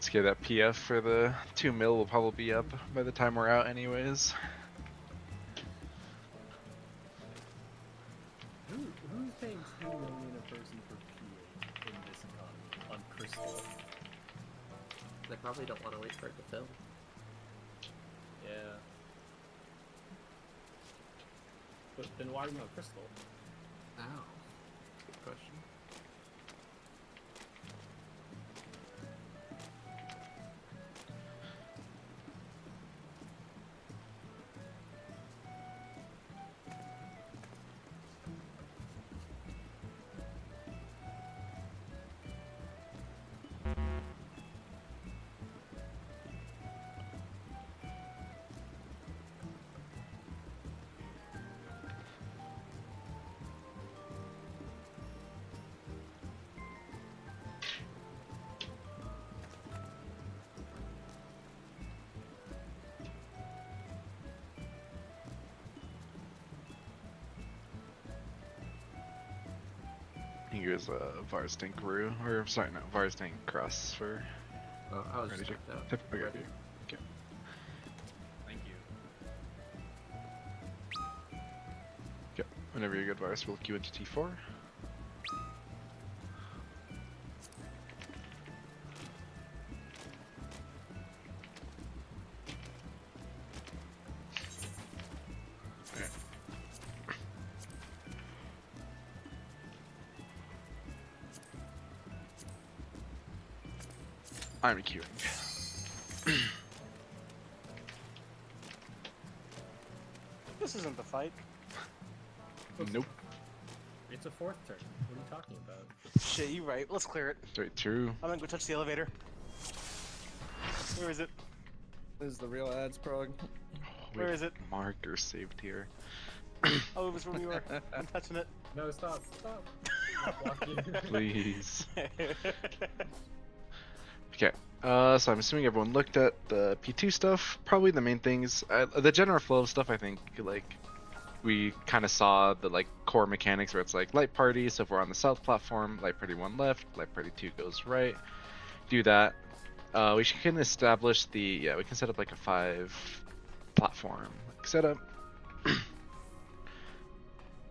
Let's get that PF for the 2 mil will probably be up by the time we're out anyways. Who's paying 2 million a person for PA in this economy on Crystal? They probably don't want to wait for it to fill. Yeah. But then why are we on Crystal? Oh. Good question. I think it was Varstank Rue, or sorry, no, Varstank Cross for. Oh, I was ready to checked out. tip. Okay. Ready. Okay. Thank you. Okay. Whenever you're good, Vars, we'll queue into T4. I'm queuing. This isn't the fight. Nope. It's a 4th turn. What are you talking about? Shit, you right. Let's clear it. Straight through. I'm gonna go touch the elevator. Where is it? This is the real ads, prog. Where is it? Marker saved here. Oh, it was where we were. I'm touching it. No, stop. Stop. Stop blocking. Please. Okay. So I'm assuming everyone looked at the P2 stuff. Probably the main things. The general flow of stuff, I think, like, we kind of saw the like core mechanics where it's like light party. So if we're on the south platform, light party 1 left, light party 2 goes right. Do that. We can establish the we can set up like a 5 platform like setup.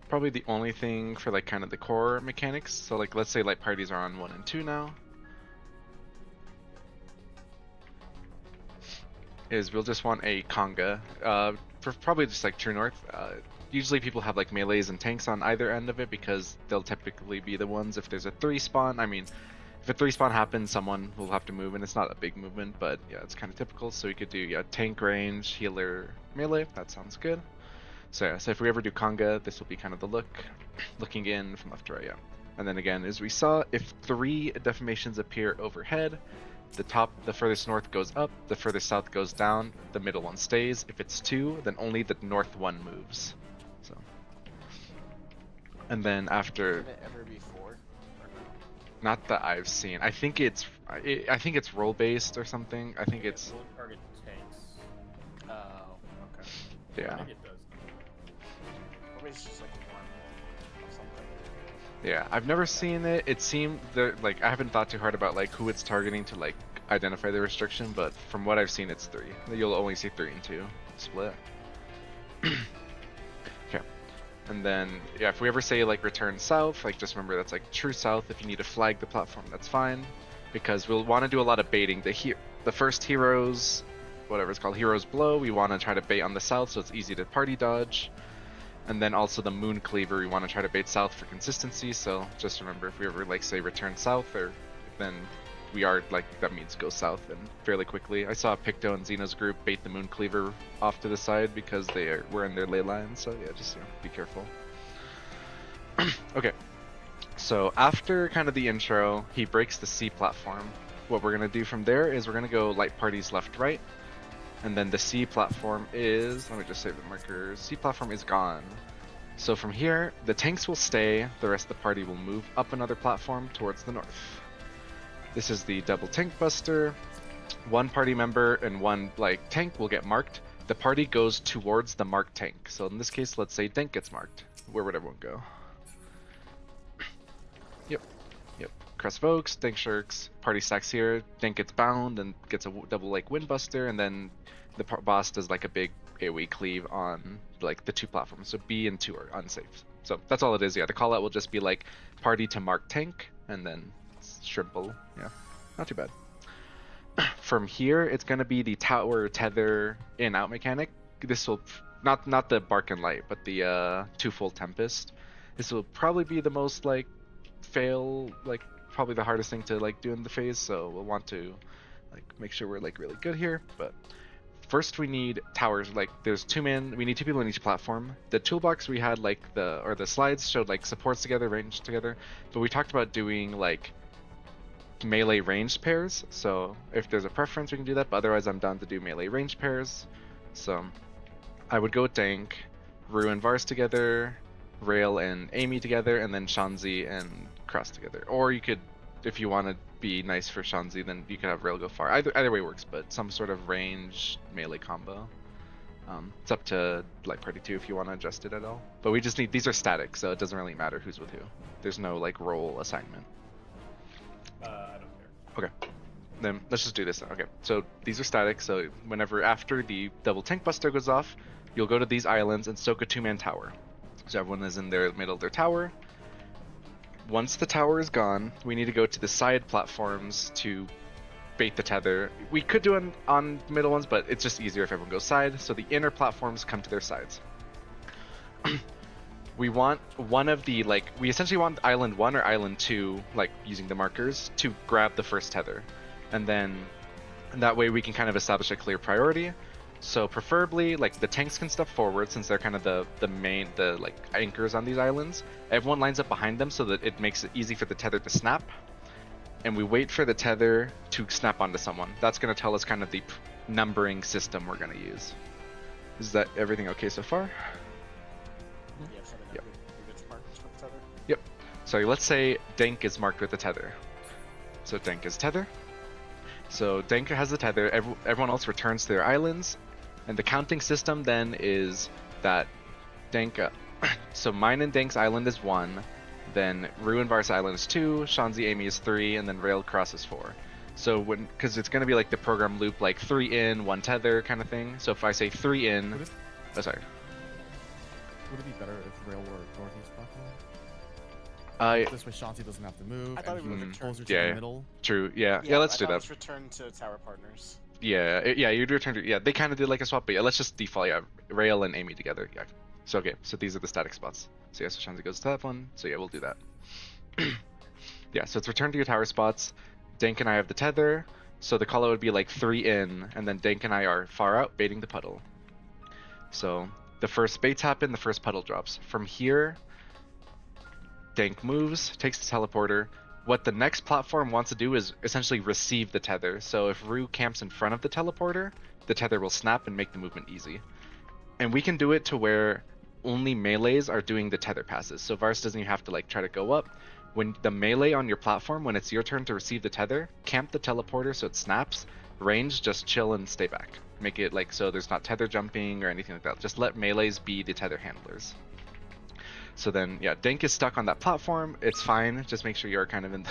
Probably the only thing for like kind of the core mechanics. So like let's say light parties are on 1 and 2 now. Is we'll just want a conga for probably just like true north. Usually people have like melees and tanks on either end of it because they'll typically be the ones if there's a 3 spawn. I mean, if a 3 spawn happens, someone will have to move, and it's not a big movement, but yeah, it's kind of typical. So we could do tank range, healer, melee. That sounds good. So yeah, so if we ever do conga, this will be kind of the looking in from left to right. Yeah, and then again, as we saw, if 3 deformations appear overhead, the furthest north goes up, the furthest south goes down, the middle one stays. If it's 2, then only the north one moves. So, and then after, Can it ever be 4? Or no? not that I've seen. I think it's role based or something. I think it's Will target tanks. Oh, okay. I yeah. think it does. Maybe it's just like 1 or something. Yeah, I've never seen it. It seemed that like I haven't thought too hard about like who it's targeting to like identify the restriction, but from what I've seen, it's 3. You'll only see 3 and 2 split. Okay, and then yeah, if we ever say like return south, like just remember that's like true south. If you need to flag the platform, that's fine, because we'll want to do a lot of baiting. The first heroes, whatever it's called, heroes blow. We want to try to bait on the south, so it's easy to party dodge. And then also the moon cleaver, we want to try to bait south for consistency. So just remember, if we ever like say return south, or then we are like that means go south and fairly quickly. I saw Picto and Xeno's group bait the moon cleaver off to the side because were in their ley line. So yeah, just be careful. Okay, so after kind of the intro, he breaks the C platform. What we're gonna do from there is we're gonna go light parties left, right. And then the C platform is, let me just save the markers. C platform is gone. So from here, the tanks will stay, the rest of the party will move up another platform towards the north. This is the double tank buster. One party member and one tank will get marked. The party goes towards the marked tank. So in this case, let's say tank gets marked. Where would everyone go? Yep. Crest Vokes, tank shirks, party stacks here, tank gets bound and gets a double wind buster, and then the boss does a big AoE cleave on the 2 platforms. So B and 2 are unsafe. So that's all it is. Yeah, the call out will just be party to mark tank, and then shrimple. Yeah, not too bad. From here, it's gonna be the tower tether in out mechanic. This will not the bark and light, but the twofold tempest. This will probably be the most fail, probably the hardest thing to do in the phase. So we'll want to make sure we're really good here. But first we need towers. There's 2 men. We need 2 people on each platform. The toolbox we had the slides showed supports together, range together. But we talked about doing melee ranged pairs. So if there's a preference, we can do that. But otherwise, I'm down to do melee ranged pairs. So I would go with Dank, Rue and Vars together, Rail and Amy together, and then Shanzi and Cross together. Or you could, if you want to be nice for Shanzi, then you could have Rail go far. Either way works, but some sort of range melee combo. It's up to party 2 if you want to adjust it at all. But we just need, these are static, so it doesn't really matter who's with who. There's no role assignment. I don't care. Okay. Then let's just do this. Okay, so these are static, so whenever after the double tank buster goes off, you'll go to these islands and soak a 2-man tower. So everyone is in their middle of their tower. Once the tower is gone, we need to go to the side platforms to bait the tether. We could do it on middle ones, but it's just easier if everyone goes side. So the inner platforms come to their sides. We want one of the, we essentially want Island 1 or Island 2, using the markers, to grab the first tether. And then that way we can kind of establish a clear priority. So preferably, the tanks can step forward since they're kind of the main, anchors on these islands. Everyone lines up behind them so that it makes it easy for the tether to snap. And we wait for the tether to snap onto someone. That's going to tell us kind of the numbering system we're going to use. Is that everything okay so far? Yeah, so then Yep. we get to mark with the tether. Yep. So let's say Dank is marked with the tether. So Dank is tether. So Dank has the tether. Everyone else returns to their islands. And the counting system then is that Dank... so mine and Dank's island is 1. Then Rue and Vars island is 2. Shanzi Amy is 3. And then Rail Cross is 4. So because it's going to be the program loop 3 in, 1 tether kind of thing. So if I say 3 in... Oh, sorry. Would it be better if Rail were northeast platform? This way Shanti doesn't have to move. I thought and we would he return closer to yeah, the yeah. middle. True. Yeah, let's do that. Let's return to tower partners. Yeah, you'd return to... Yeah, they kind of did a swap, but yeah, let's just default, Rail and Amy together, yeah. So, okay, so these are the static spots. So yeah, so Shanzi goes to that one, so yeah, we'll do that. Yeah, so it's return to your tower spots. Dank and I have the tether, so the call-out would be 3 in, and then Dank and I are far out, baiting the puddle. So, the first baits happen, the first puddle drops. From here, Dank moves, takes the teleporter. What the next platform wants to do is essentially receive the tether. So if Rue camps in front of the teleporter, the tether will snap and make the movement easy. And we can do it to where only melees are doing the tether passes. So Vars doesn't even have to try to go up. When the melee on your platform, when it's your turn to receive the tether, camp the teleporter so it snaps. Range, just chill and stay back. Make it so there's not tether jumping or anything like that. Just let melees be the tether handlers. So then, yeah, Dank is stuck on that platform. It's fine. Just make sure you're kind of in the...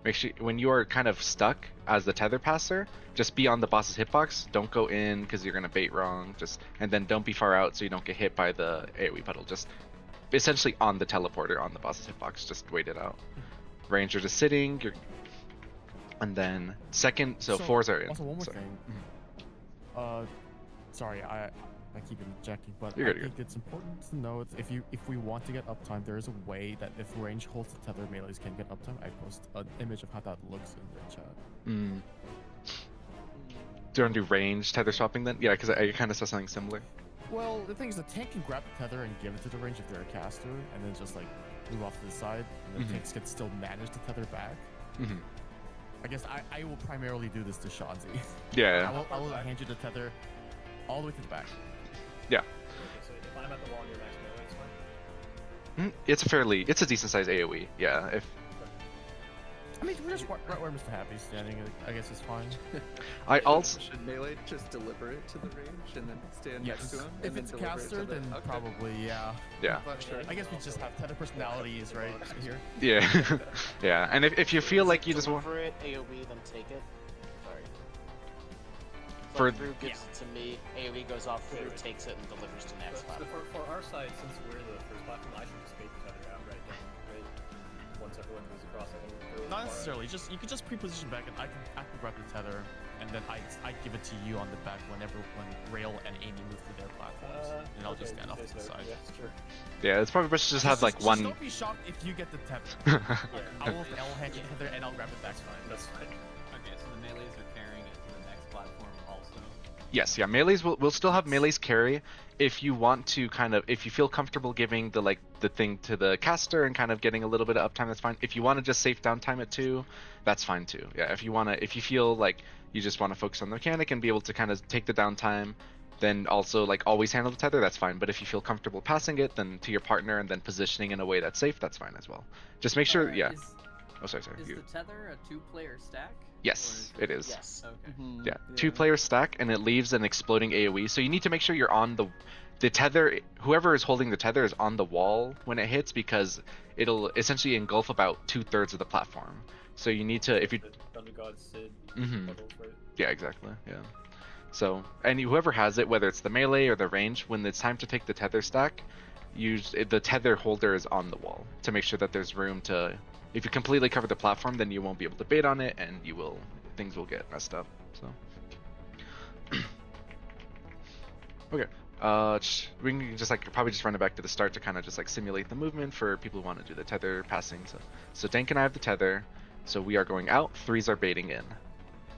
make sure when you are kind of stuck as the tether passer, just be on the boss's hitbox. Don't go in because you're going to bait wrong. And then don't be far out so you don't get hit by the AoE puddle. Just essentially on the teleporter on the boss's hitbox. Just wait it out. Ranger just sitting. And then second... So fours are in. Also, one more Sorry. thing. Sorry, I keep interjecting, but You're I good, think it's important to know if we want to get uptime, there is a way that if range holds the tether, melees can get uptime. I post an image of how that looks in the chat. Do you want to do range tether swapping then? Yeah, because I kind of saw something similar. Well, the thing is, the tank can grab the tether and give it to the range if they're a caster, and then just move off to the side, and the tanks can still manage to tether back. I guess I will primarily do this to Shanzi. Yeah. I will hand you the tether all the way to the back. Yeah. Okay, so if I'm at the wall and you're max melee, it's fine? It's a decent sized AoE. Yeah. If I mean, we're just right where Mr. Happy's standing. I guess it's fine. I also Should melee just deliver it to the range and then stand Yes. next to him? If and then it's a deliver it caster, to the... then Okay. probably yeah. yeah. Not sure. I guess we just have tether personalities right here. Yeah. Yeah. And if you feel like you just want Deliver it, AoE, then take it. Sorry. For- Like, Drew gives it to me, AoE goes off, Drew takes it and delivers to next So platform. for our side, since we're the first platform, I should just bait the tether out right then, right? Once everyone moves across, I think. Not necessarily. You could just pre-position back, and I can grab the tether, and then I give it to you on the back when Rail and Amy move to their platforms, and I'll just stand off to the side. Yeah, sure. Yeah, it's probably best to just have like Just one. don't be shocked if you get the tether. I'll hand you the tether, and I'll grab it back. That's fine. Okay, so the melees are carrying it to the next platform also. Yes, yeah, melees will still have melees carry if you want to if you feel comfortable giving the thing to the caster and kind of getting a little bit of uptime, that's fine. If you want to just safe downtime it too, that's fine too. Yeah, if you feel like you just want to focus on the mechanic and be able to kind of take the downtime, then also like always handle the tether, that's fine. But if you feel comfortable passing it then to your partner and then positioning in a way that's safe, that's fine as well. Just make sure, yeah. Oh, sorry. Is You. the tether a two-player stack? Yes, it is. Yes. Okay. Mhm, Yeah, 2-player stack, and it leaves an exploding AoE. So you need to make sure you're on the tether. Whoever is holding the tether is on the wall when it hits, because it'll essentially engulf about 2/3 of the platform. So you need to, if you, The Thunder God Sid Mhm. bubbles, right? yeah, exactly, yeah. So, and whoever has it, whether it's the melee or the range, when it's time to take the tether stack, the tether holder is on the wall to make sure that there's room to. If you completely cover the platform, then you won't be able to bait on it, and things will get messed up. So, okay. We can just probably just run it back to the start to kind of just simulate the movement for people who want to do the tether passing. So Dank and I have the tether, so we are going out. 3s are baiting in,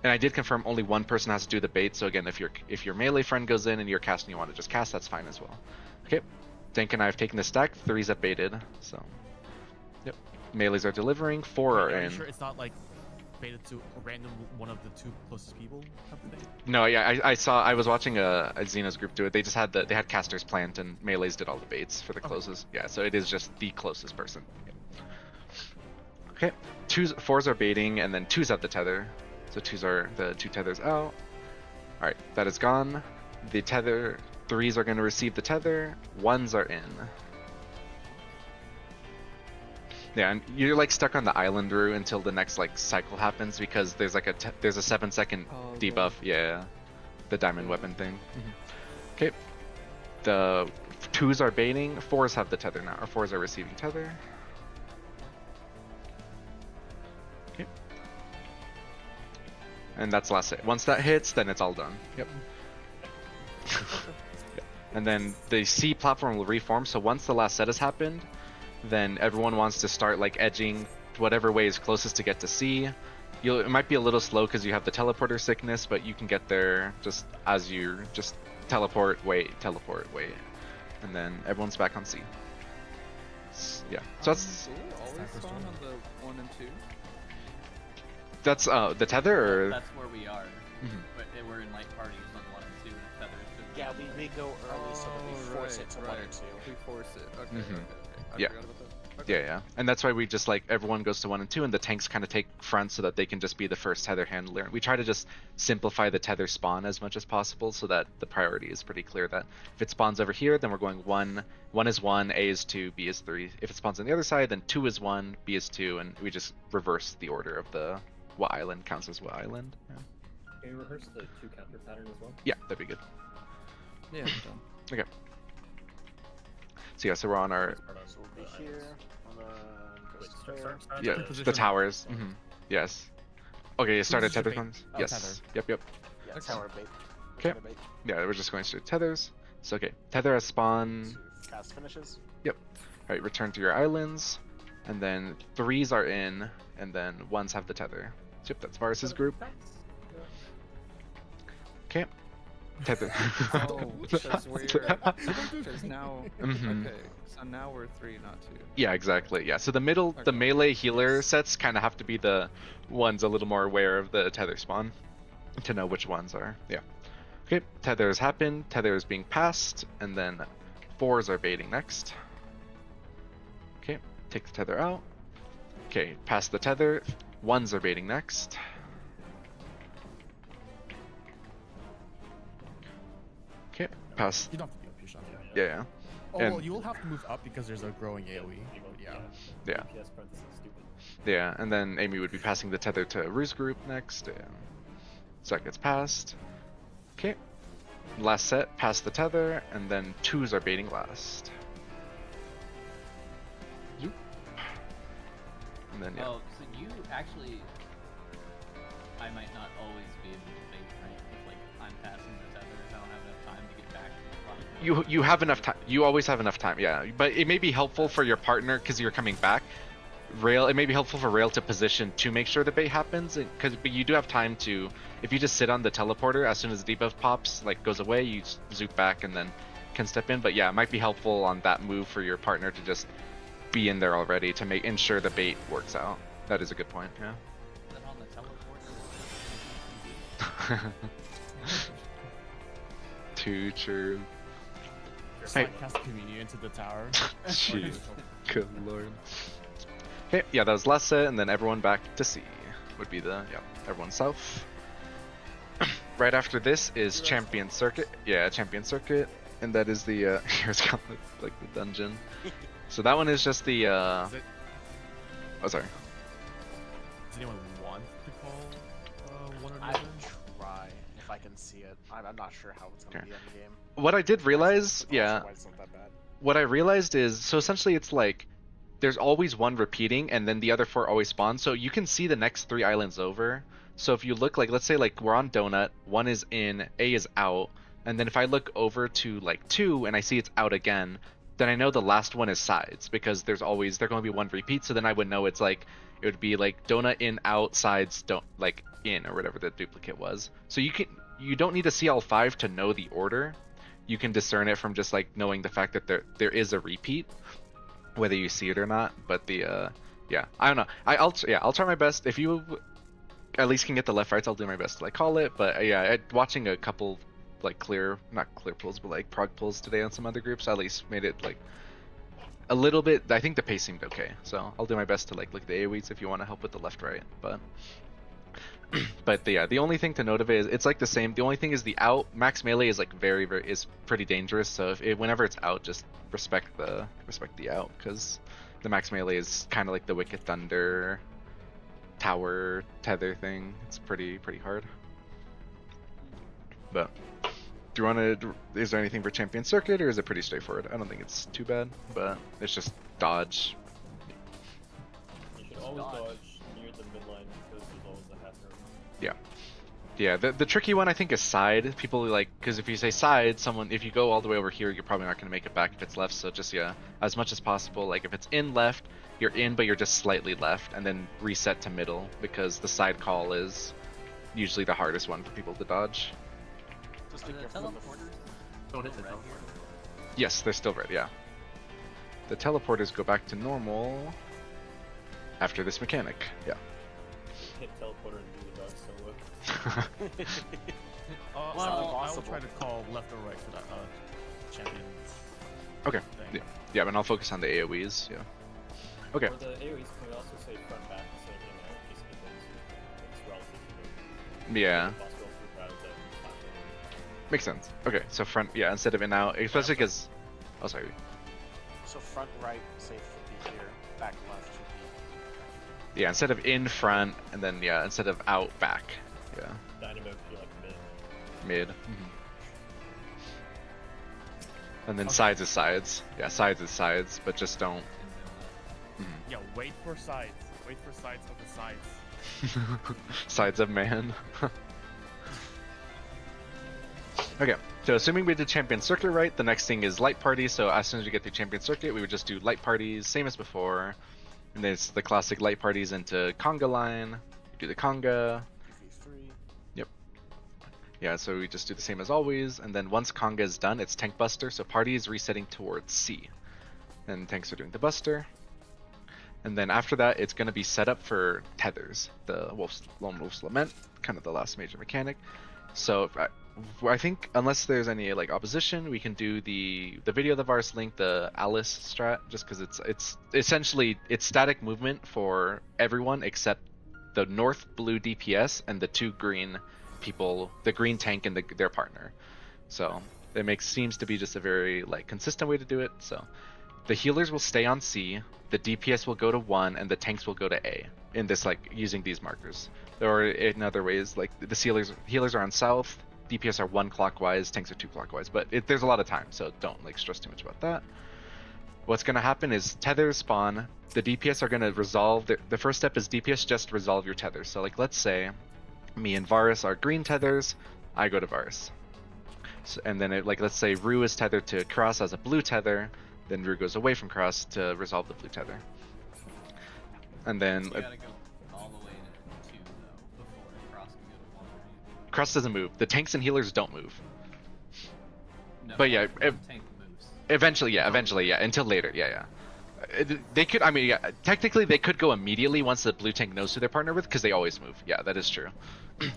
and I did confirm only one person has to do the bait. So again, if your melee friend goes in and you're casting, you want to just cast, that's fine as well. Okay, Dank and I have taken the stack. 3s have baited. So, yep, melees are delivering. 4 are in. Sure, it's not like baited to a random one of the 2 closest people type of thing. No, yeah, I was watching a Xena's group do it. They just had they had casters plant and melees did all the baits for the closes. Yeah, so it is just the closest person. Okay, 4s are baiting, and then 2s have the tether. So 2s are the 2 tethers out. All right, that is gone. The tether 3s are going to receive the tether. 1s are in. Yeah, and you're stuck on the island route until the next cycle happens, because there's there's a 7-second debuff. Yeah, the diamond weapon thing. Okay, the 2s are baiting. 4s have the tether now, or 4s are receiving tether. Okay, and that's last hit. Once that hits, then it's all done. Yep. Yep. And then the C platform will reform. So once the last set has happened, then everyone wants to start edging whatever way is closest to get to C. It might be a little slow because you have the teleporter sickness, but you can get there just as you just teleport, wait, and then everyone's back on C. Yeah, so that's Do we always spawn on the 1 and 2? that's the tether, or That's where we are. Mhm. But we're in light parties on 1 and 2 and tether. Yeah, we go early so that we force it to 1 or 2. We force it. Okay, Mhm. okay. I Yeah. forgot about that. Yeah, and that's why we just everyone goes to 1 and 2, and the tanks kind of take front so that they can just be the first tether handler. We try to just simplify the tether spawn as much as possible so that the priority is pretty clear that if it spawns over here, then we're going 1 is 1, A is 2, B is 3. If it spawns on the other side, then 2 is 1, B is 2, and we just reverse the order of what island counts as what island. Yeah, Can you rehearse the 2 counter pattern as well? yeah, that'd be good. Yeah, done. Okay. So yeah, so we're on our So we'll be here, and then go Wait, there. start yeah the position. the towers. Yes. Okay, you started Position tether bait. cons. Oh, Yes. tether. Yep. Yeah, Okay. tower bait. Okay. Tether bait. Yeah, we're just going straight to tethers. So okay, tether has spawn. So cast finishes. Alright, return to your islands, and then 3s are in, and then 1s have the tether. Yep, that's Varus's group. Okay. Tether. Oh, because now... Mhm. Okay, so now we're 3, not 2. Yeah, exactly. Yeah, so the Okay. the melee healer sets kind of have to be the ones a little more aware of the tether spawn to know which ones are. Yeah. Okay, tether has happened, tether is being passed, and then 4s are baiting next. Take the tether out. Okay, pass the tether. Ones are baiting next. Okay, pass. You don't have to be up, Sean. Yeah. Oh, And- well, you will have to move up because there's a growing AoE. Yeah. Yeah. PS parentheses stupid. Yeah, and then Amy would be passing the tether to Ruse Group next. So that gets passed. Okay. Last set, pass the tether, and then 2s are baiting last. Zoop. And then, yeah. Oh, so you actually, I might not always be able to bait, right? If like I'm passing the tether, if I don't have enough time to get back to the platform. You have enough time. You always have enough time, yeah. But it may be helpful for your partner because you're coming back. Rail, it may be helpful for Rail to position to make sure the bait happens, but you do have time to. If you just sit on the teleporter, as soon as the debuff pops, like goes away, you zoop back and then can step in. But yeah, it might be helpful on that move for your partner to just be in there already to ensure the bait works out. That is a good point, yeah. Then on the teleporter. Too true. Hey. Cast community into the tower. Jeez. Good lord. Okay, yeah, that was last set, and then everyone back to C would be the, yeah, everyone south. Right after this is Champion Circuit. Yeah, Champion Circuit, and that is the, here's got the, like the dungeon. So that one is just the, oh sorry. Does anyone want to call one or the I other? can try if I can see it. I'm not sure how it's gonna Okay. be in the game. What I did realize, yeah, Why it's not that bad. what I realized is, so essentially it's like, there's always one repeating, and then the other 4 always spawn, so you can see the next 3 islands over. So if you look, like, let's say, like, we're on Donut, 1 is in, A is out, and then if I look over to, like, 2, and I see it's out again, then I know the last one is sides, because they're going to be 1 repeat, so then I would know it's, like, it would be, like, Donut in, out, sides, don't, like, in, or whatever the duplicate was. So you don't need to see all 5 to know the order. You can discern it from just, like, knowing the fact that there is a repeat, whether you see it or not. But the yeah, I don't know. I'll try my best. If you at least can get the left rights, I'll do my best to like call it. But yeah, watching a couple like not clear pulls, but like prog pulls today on some other groups, I at least made it like a little bit. I think the pace seemed okay, so I'll do my best to like look at the AoEs if you want to help with the left right. But yeah, the only thing to note of it is it's like the same. The only thing is the out max melee is like very is pretty dangerous. So whenever it's out, just respect the out, because the max melee is kind of like the Wicked Thunder tower tether thing. It's pretty hard. But do you want to? Is there anything for Champion Circuit, or is it pretty straightforward? I don't think it's too bad, but it's just dodge. You should always dodge near the midline because there's always a half room. Yeah, the tricky one I think is side. People like, because if you say side, if you go all the way over here, you're probably not going to make it back if it's left. So just, yeah, as much as possible. Like if it's in left, you're in, but you're just slightly left, and then reset to middle, because the side call is usually the hardest one for people to dodge. Just Are be the careful of the teleporters Don't hit the red teleporter. Yes, they're still red, yeah. The teleporters go back to normal after this mechanic, yeah. Hit teleporter and do the dodge solo. I will try to call left or right for that champion. Okay, thing. yeah, and I'll focus on the AoEs, yeah. Okay. For the AoEs, can we also say front back instead of in out, just because it's relative to Yeah, the boss roll through rather than platform. makes sense. Okay, so front, yeah, instead of in out, especially because, oh sorry. So front right safe would be here, back left should be. Yeah, instead of in front, and then yeah, instead of out back, yeah, Dynamo would be like mid. mid. And then sides is sides. Yeah, sides is sides, but just don't. Yeah, wait for sides. Wait for sides of the sides. Sides of man. Okay, so assuming we did Champion Circuit right, the next thing is light party. So as soon as we get through Champion Circuit, we would just do light parties, same as before. And then it's the classic light parties into conga line. We do the conga. 3v3. Yeah, so we just do the same as always. And then once conga is done, it's tank buster. So party is resetting towards C. And tanks are doing the buster. And then after that, it's going to be set up for tethers. The Lone Wolf's Lament, kind of the last major mechanic. So I think unless there's any like opposition, we can do the video of the Varus link, the Alice strat, just because it's essentially it's static movement for everyone except the north blue DPS and the two green people, the green tank and their partner. So it seems to be just a very like consistent way to do it. So the healers will stay on C, the DPS will go to 1, and the tanks will go to A. In this like using these markers, or in other ways like the healers are on south. DPS are 1 clockwise, tanks are 2 clockwise, but there's a lot of time, so don't like stress too much about that. What's going to happen is tethers spawn. The DPS are going to resolve. The first step is DPS just resolve your tethers. So like let's say me and Varus are green tethers, I go to Varus. So, and then let's say Rue is tethered to Cross as a blue tether, then Rue goes away from Cross to resolve the blue tether. And then You gotta go all the way to 2 though before Cross can go to 1, right? Cross doesn't move. The tanks and healers don't move. No, But yeah, the tank moves. Eventually, yeah. Until later, yeah. They could, I mean, yeah, technically they could go immediately once the blue tank knows who they're partnered with, because they always move. Yeah, that is true.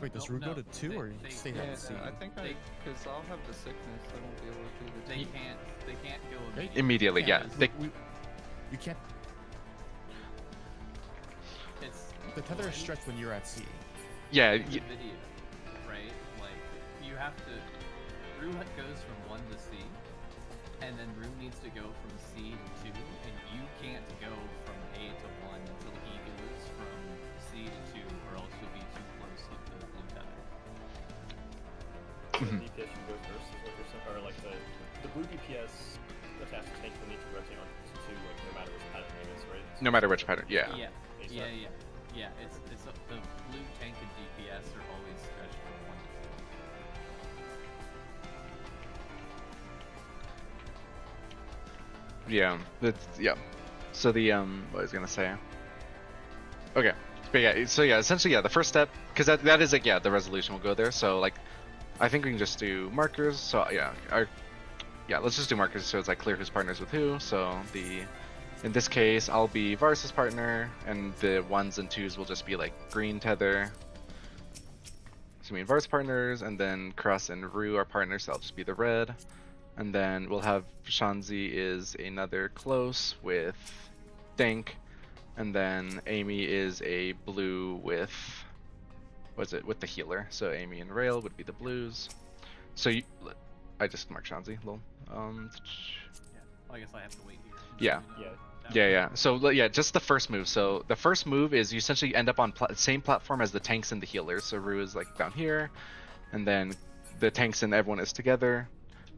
Wait, does Rue go to 2 or they- stay Yeah, at C? I think because I'll have the sickness, I won't be able to do the They tank. can't go They- Immediately, yeah. because You can't. It's The tether is stretched when you're at C. Yeah, in the video, right? Like you have to. Rue goes from 1 to C, and then Rue needs to go from C to 2, and you can't go from A to 1 until he goes from C to 2, or else you'll be too close with the blue tether. So DPS should go first, is what you're saying? Or like the blue DPS attached to tank will need to rotate on to 2, like no matter which pattern it is, right? no matter which pattern. Yeah. Yeah. It's the blue tank and DPS are always stretched from 1 to 2. Yeah. Yeah. So the what I was gonna say. Okay. But yeah. So yeah. Essentially, yeah. The first step, because that is like the resolution will go there. So like, I think we can just do markers. So yeah. Let's just do markers so it's like clear who's partners with who. So in this case, I'll be Varus's partner, and the 1s and 2s will just be like green tether. So me and Varus partners, and then Cross and Rue are partners, so I'll just be the red. And then we'll have Shanzi is another close with Dink, and then Amy is a blue with with the healer. So Amy and Rail would be the blues. So I just marked Shanzi. Lol. Well, I guess I have to wait here. Yeah. Yeah. Yeah. So yeah, just the first move. So the first move is you essentially end up on same platform as the tanks and the healers. So Rue is like down here, and then the tanks and everyone is together,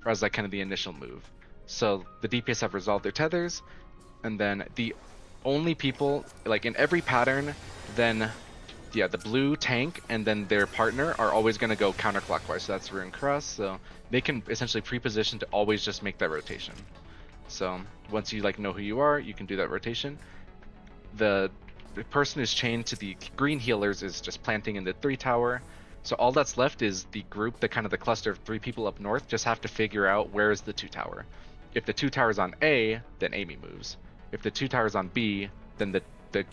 as like kind of the initial move. So the DPS have resolved their tethers, and then the only people like in every pattern, then the blue tank and then their partner are always going to go counterclockwise. So that's Rue and Cross. So they can essentially pre-position to always just make that rotation. So once you like know who you are, you can do that rotation. The person who's chained to the green healers is just planting in the 3 tower. So all that's left is the group, the kind of the cluster of 3 people up north, just have to figure out where is the 2 tower. If the 2 tower is on A, then Amy moves. If the 2 tower is on B, then the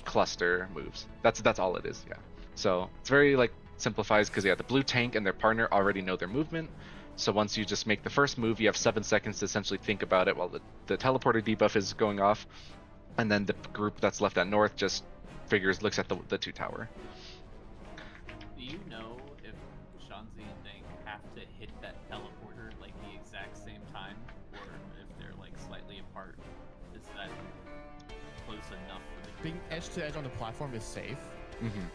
cluster moves. That's all it is. Yeah. So it's very like simplifies because the blue tank and their partner already know their movement. So once you just make the first move, you have 7 seconds to essentially think about it while the teleporter debuff is going off, and then the group that's left at north just looks at the 2 tower. Do you know if Shanzi and Dink have to hit that teleporter like the exact same time, or if they're like slightly apart? Is that close enough for the Being edge to edge on the platform is safe. Mm-hmm.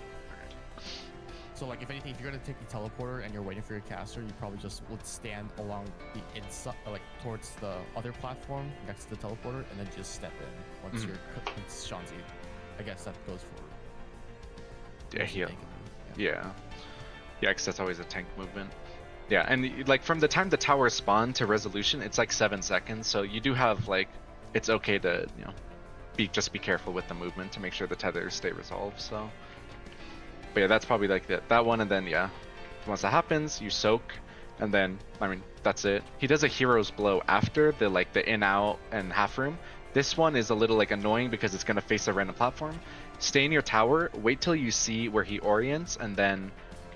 So like if anything, if you're gonna take the teleporter and you're waiting for your caster, you probably just would stand along the inside, like towards the other platform next to the teleporter, and then just step in once it's Shanzi. I guess that goes for. Yeah, because that's always a tank movement. Yeah, and like from the time the towers spawn to resolution, it's like 7 seconds. So you do have like, it's okay to just be careful with the movement to make sure the tethers stay resolved. So. But yeah, that's probably like that one, and then once that happens, you soak, and then I mean that's it. He does a hero's blow after the in out and half room. This one is a little like annoying because it's gonna face a random platform. Stay in your tower, wait till you see where he orients, and then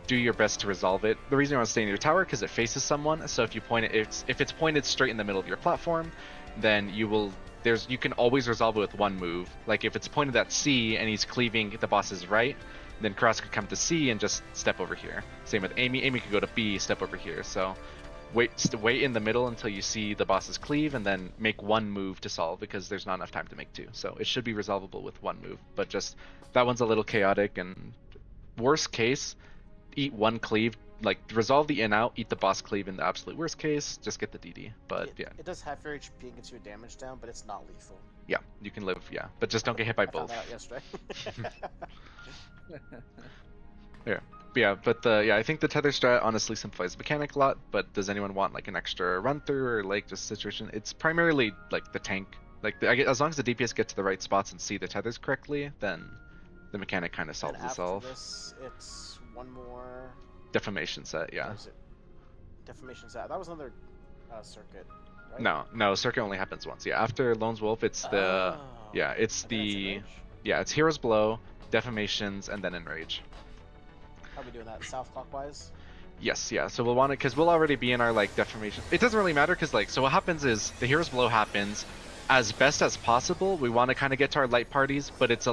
do your best to resolve it. The reason you want to stay in your tower because it faces someone. So if you point it, if it's pointed straight in the middle of your platform, then you can always resolve it with one move. Like if it's pointed at C and he's cleaving the boss's right, then Cross could come to C and just step over here. Same with Amy. Amy could go to B, step over here. So wait in the middle until you see the boss's cleave, and then make one move to solve because there's not enough time to make two. So it should be resolvable with one move. But just that one's a little chaotic, and worst case, eat one cleave. Like resolve the in out, eat the boss cleave in the absolute worst case, just get the DD. But yeah. It does half your HP and gets you a damage down, but it's not lethal. Yeah, you can live, yeah. But just don't get hit by I found both. that out yesterday. Yeah, but I think the tether strat honestly simplifies the mechanic a lot, but does anyone want like an extra run through or like just situation? It's primarily like the tank. Like as long as the DPS get to the right spots and see the tethers correctly, then the mechanic kind of solves and itself. After this, it's one more Defamation set, yeah. what is it? Defamation set. That was another circuit, right? No, circuit only happens once. Yeah, after Lone's Wolf, it's the it's And then the Enrage? it's Hero's Blow, Defamations, and then Enrage. How are we doing that? South clockwise? Yes, yeah. So we'll want it because we'll already be in our like defamation. It doesn't really matter because like so what happens is the Hero's Blow happens as best as possible. We want to kind of get to our light parties, but it's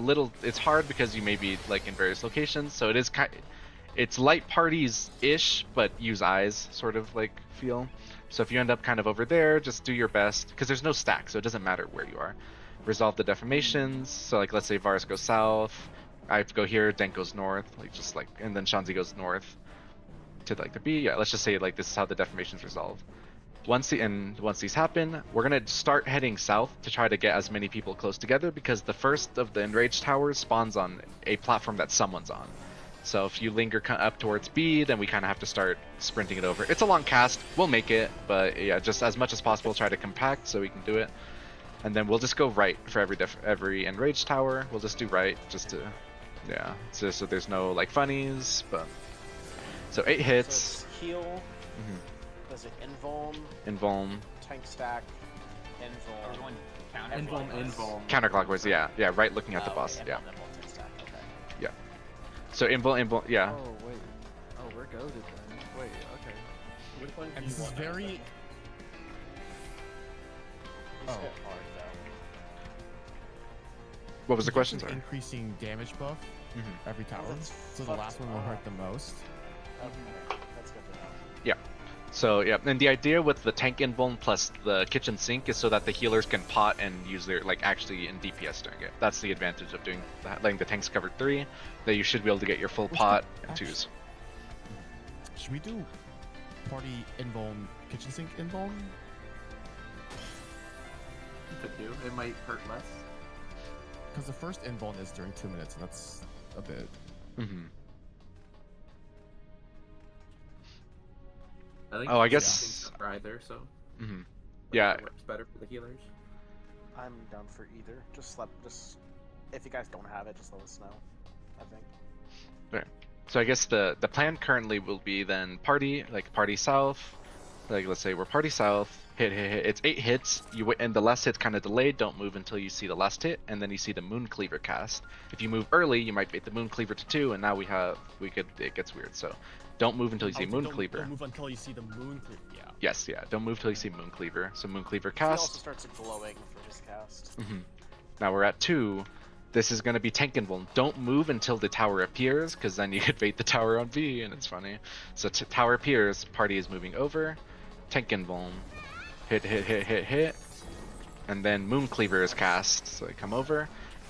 hard because you may be like in various locations. So it's light parties ish, but use eyes sort of like feel. So if you end up kind of over there, just do your best because there's no stack, so it doesn't matter where you are. Resolve the defamations. So like let's say Varus goes south. I have to go here, Denk goes north, and then Shanzi goes north to like the B. Yeah, let's just say like this is how the defamation's resolved. Once these happen, we're gonna start heading south to try to get as many people close together because the first of the enraged towers spawns on a platform that someone's on. So if you linger up towards B, then we kind of have to start sprinting it over. It's a long cast, we'll make it, but yeah, just as much as possible try to compact so we can do it. And then we'll just go right for every enraged tower. We'll just do right just to. Yeah, so there's no like funnies, but so 8 hits. So it's heal. Does it Invuln. Tank stack. Invuln. Invuln. Counterclockwise, yeah, right, looking at the boss, Invuln, yeah. Invuln, tank stack. Okay. Yeah. So Invuln, yeah. Oh wait. Oh, we're goaded then. Wait. Okay. Which one do And you this is want? very. These Oh. hit hard though. What was the question? It's Sorry. increasing damage buff every tower. that's So the last one will hurt the most. Okay, that's good to know. Yeah. So yeah, and the idea with the tank invuln plus the kitchen sink is so that the healers can pot and use their like actually in DPS during it. That's the advantage of doing letting the tanks cover 3. That you should be able to get your full pot and 2s. Should we do party invuln, kitchen sink invuln? Could do. It might hurt less. Because the first invuln is during 2 minutes, and that's a bit. I think Oh, I kitchen guess- sink's for either, so Yeah. whatever works better for the healers. I'm down for either. Just if you guys don't have it, just let us know. I think. So I guess the plan currently will be then party south. Like let's say we're party south. Hit. It's 8 hits. And the last hit's kind of delayed. Don't move until you see the last hit, and then you see the Moon Cleaver cast. If you move early, you might bait the Moon Cleaver to 2, and now it gets weird. So don't move until you see Moon Cleaver. Don't move until you see the Moon Cleaver. Yeah. Yes, yeah. Don't move till you see Moon Cleaver. So Moon Cleaver He also cast. starts glowing for his cast. Now we're at 2. This is going to be Tank Invuln. Don't move until the tower appears, because then you could bait the tower on B, and it's funny. So tower appears, party is moving over. Tank Invuln. Hit. And then Moon Cleaver is cast, so I come over.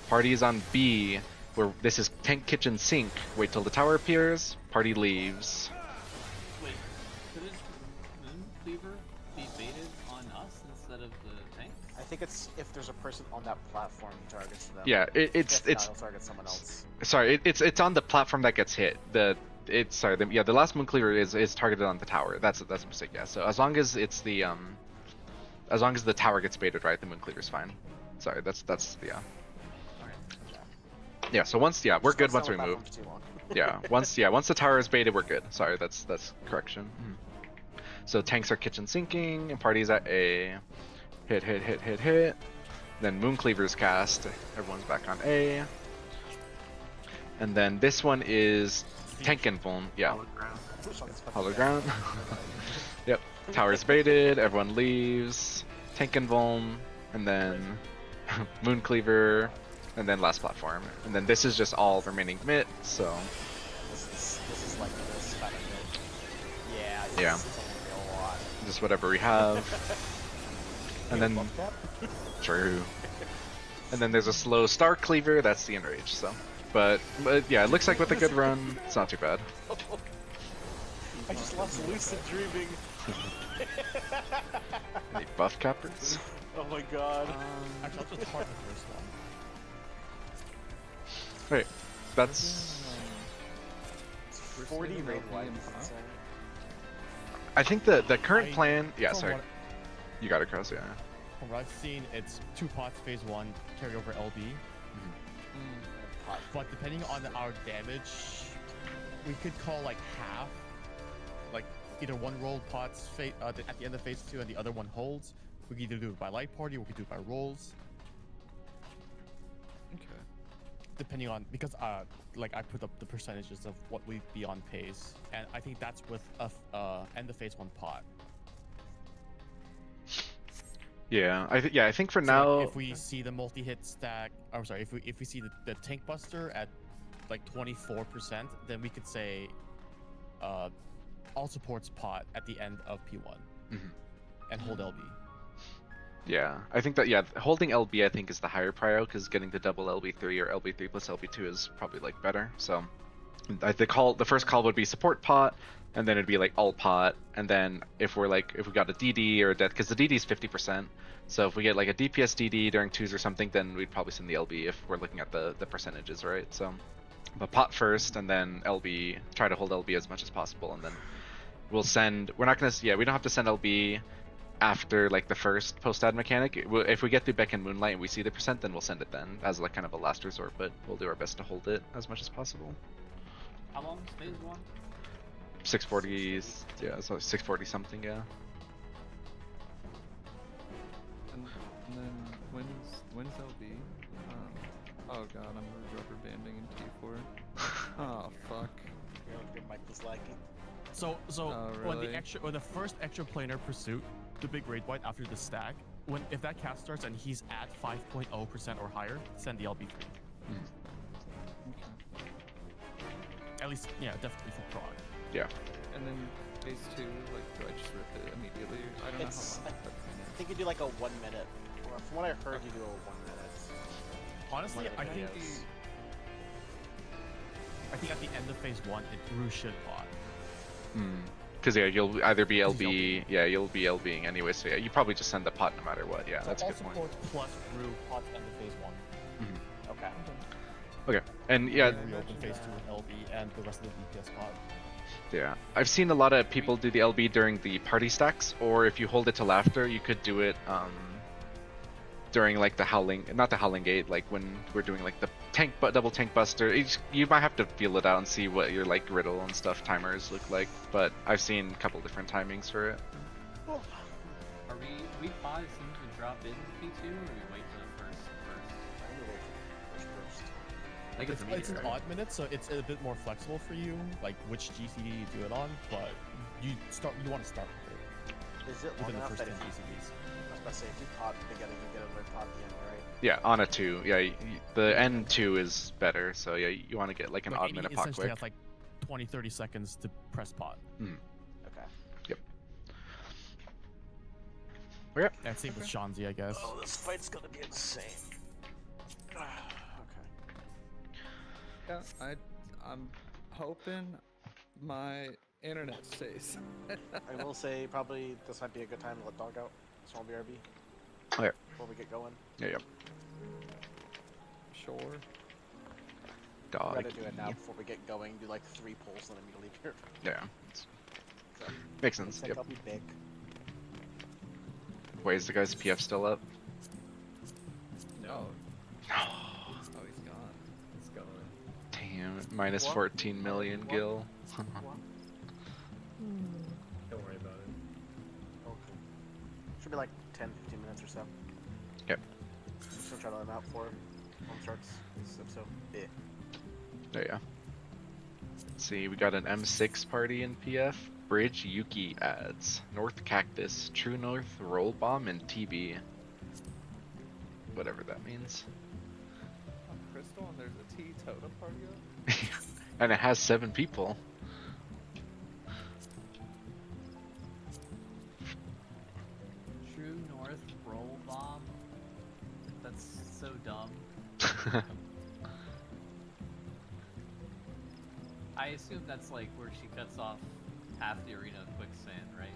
Party is on B, where this is Tank Kitchen Sink. Wait till the tower appears, party leaves. Wait, could his Moon Cleaver be baited on us instead of the tank? I think it's if there's a person on that platform he targets them. Yeah, If not, he'll target someone else. Sorry, it's on the platform that gets hit. The last Moon Cleaver is targeted on the tower. That's a mistake. Yeah. So as long as it's the as long as the tower gets baited, right, the Moon Cleaver's fine. Sorry, that's yeah. Yeah. So we're good once we move. Once the tower is baited, we're good. Sorry, that's correction. So tanks are kitchen sinking, and parties at A. Hit. Then Moon Cleaver's cast. Everyone's back on A. And then this one is tank invuln, yeah. Hologround. Who's on this fucking Hollow guy? ground. Yep. Towers baited, everyone leaves. Tank invuln, and then moon cleaver, and then last platform. And then this is just all remaining mitt, so This is like this kind of thing. Yeah. Yeah. This is only a lot. just whatever we have. And then Buff cap? true. And then there's a slow star cleaver, that's the enrage, so. But yeah, it looks like with a good run, it's not too bad. I just lost lucid dreaming. Any buff cappers? Oh my god. Actually, I'll just start the first one. Wait, that's. 40 raid wide. I think the current I- plan. Yeah, from sorry. what- You got it, Cross, yeah. From what I've seen, it's 2 pots phase 1, carry over LB. But depending on our damage, we could call like half. Like either one rolled pots at the end of phase 2 and the other one holds. We could either do it by light party or we could do it by rolls. Okay. Depending on, because like I put up the percentages of what we'd be on pace, and I think that's with a end of phase 1 pot. Yeah, I think for So, now. like, if we see the multi-hit stack, I'm sorry, if we see the tank buster at like 24%, then we could say all supports pot at the end of P1 and hold LB. Yeah, I think that holding LB I think is the higher prio because getting the double LB3 or LB3 plus LB2 is probably like better. So the first call would be support pot, and then it'd be like all pot, and then if we got a DD or a death, because the DD is 50%. So if we get like a DPS DD during 2s or something, then we'd probably send the LB if we're looking at the percentages, right? So, but pot first, and then LB. Try to hold LB as much as possible, and then we'll send. We're not gonna. Yeah, we don't have to send LB after like the first post-ad mechanic. If we get through Beck and Moonlight and we see the percent, then we'll send it then as like kind of a last resort. But we'll do our best to hold it as much as possible. How long is phase 1? 640, yeah, so 640 something, yeah. And then when's LB? Oh god, I'm rubber banding in T4. Oh fuck. Your mic was lagging. So Oh, when really? the first extra planar pursuit, the big raid white after the stack, if that cast starts and he's at 5.0% or higher, send the LB3. Okay. At least, yeah, definitely for prog. Yeah. And then phase 2, like, do I just rip it immediately? I don't know how long that's I think you do like a 1 minute. Or from what I heard, you do a 1 minute. Honestly, I think at the end of phase 1, Rue should pot. Because yeah, you'll either be He's LB, yeah, you'll be LBing anyway. So yeah, you probably just send the pot no matter what. Yeah, So that's a all good point. supports plus Rue pots end of phase 1. Okay. Okay, and yeah, Reopen phase 2 with LB and the rest of the DPS pot. yeah, I've seen a lot of people do the LB during the party stacks, or if you hold it till after, you could do it during like the howling, not the howling gate, like when we're doing like the double tank buster. You might have to feel it out and see what your like riddle and stuff timers look like, but I've seen a couple different timings for it. Are we pot as soon as we drop in P2, or do we wait for the first? I think it's It's immediate, an right? odd minute, so it's a bit more flexible for you, like which GCD you do it on, but you want to start with it Is it long within the enough first that 10 if you, GCDs. I was about to say, if you pot at the beginning, you get another pot at the end, right? Yeah, on a 2. Yeah, the N2 is better, so yeah, you want to get like an Like, odd it minute pot essentially quick. has like 20-30 seconds to press pot. Okay. Yep. Okay. And same with Shanzi, I guess. Oh, this fight's gonna be insane. Okay. Yeah, I'm hoping my internet stays. I will say, probably this might be a good time to let dog out. Small BRB. Okay. Before we get going. Yeah. Sure. Dog. Rather do it now before we get going. Do like 3 pulls and then immediately here. Yeah. So, Makes sense. think Yep. I'll be big. Wait, is the guy's PF still up? No. No. Oh, he's gone. Let's go. Damn. Minus What? 14 million gil. What? Don't worry about it. Okay. Should be like 10-15 minutes or so. Okay. I'm just gonna try to let him out for home starts this episode. Yeah. There you go. Let's see, we got an M6 party in PF. Bridge Yuki adds. North Cactus, True North, Roll Bomb, and TB. Whatever that means. Oh, Crystal, and there's a T totem party up? And it has 7 people. True North roll bomb. That's so dumb. I assume that's like where she cuts off half the arena of quicksand, right?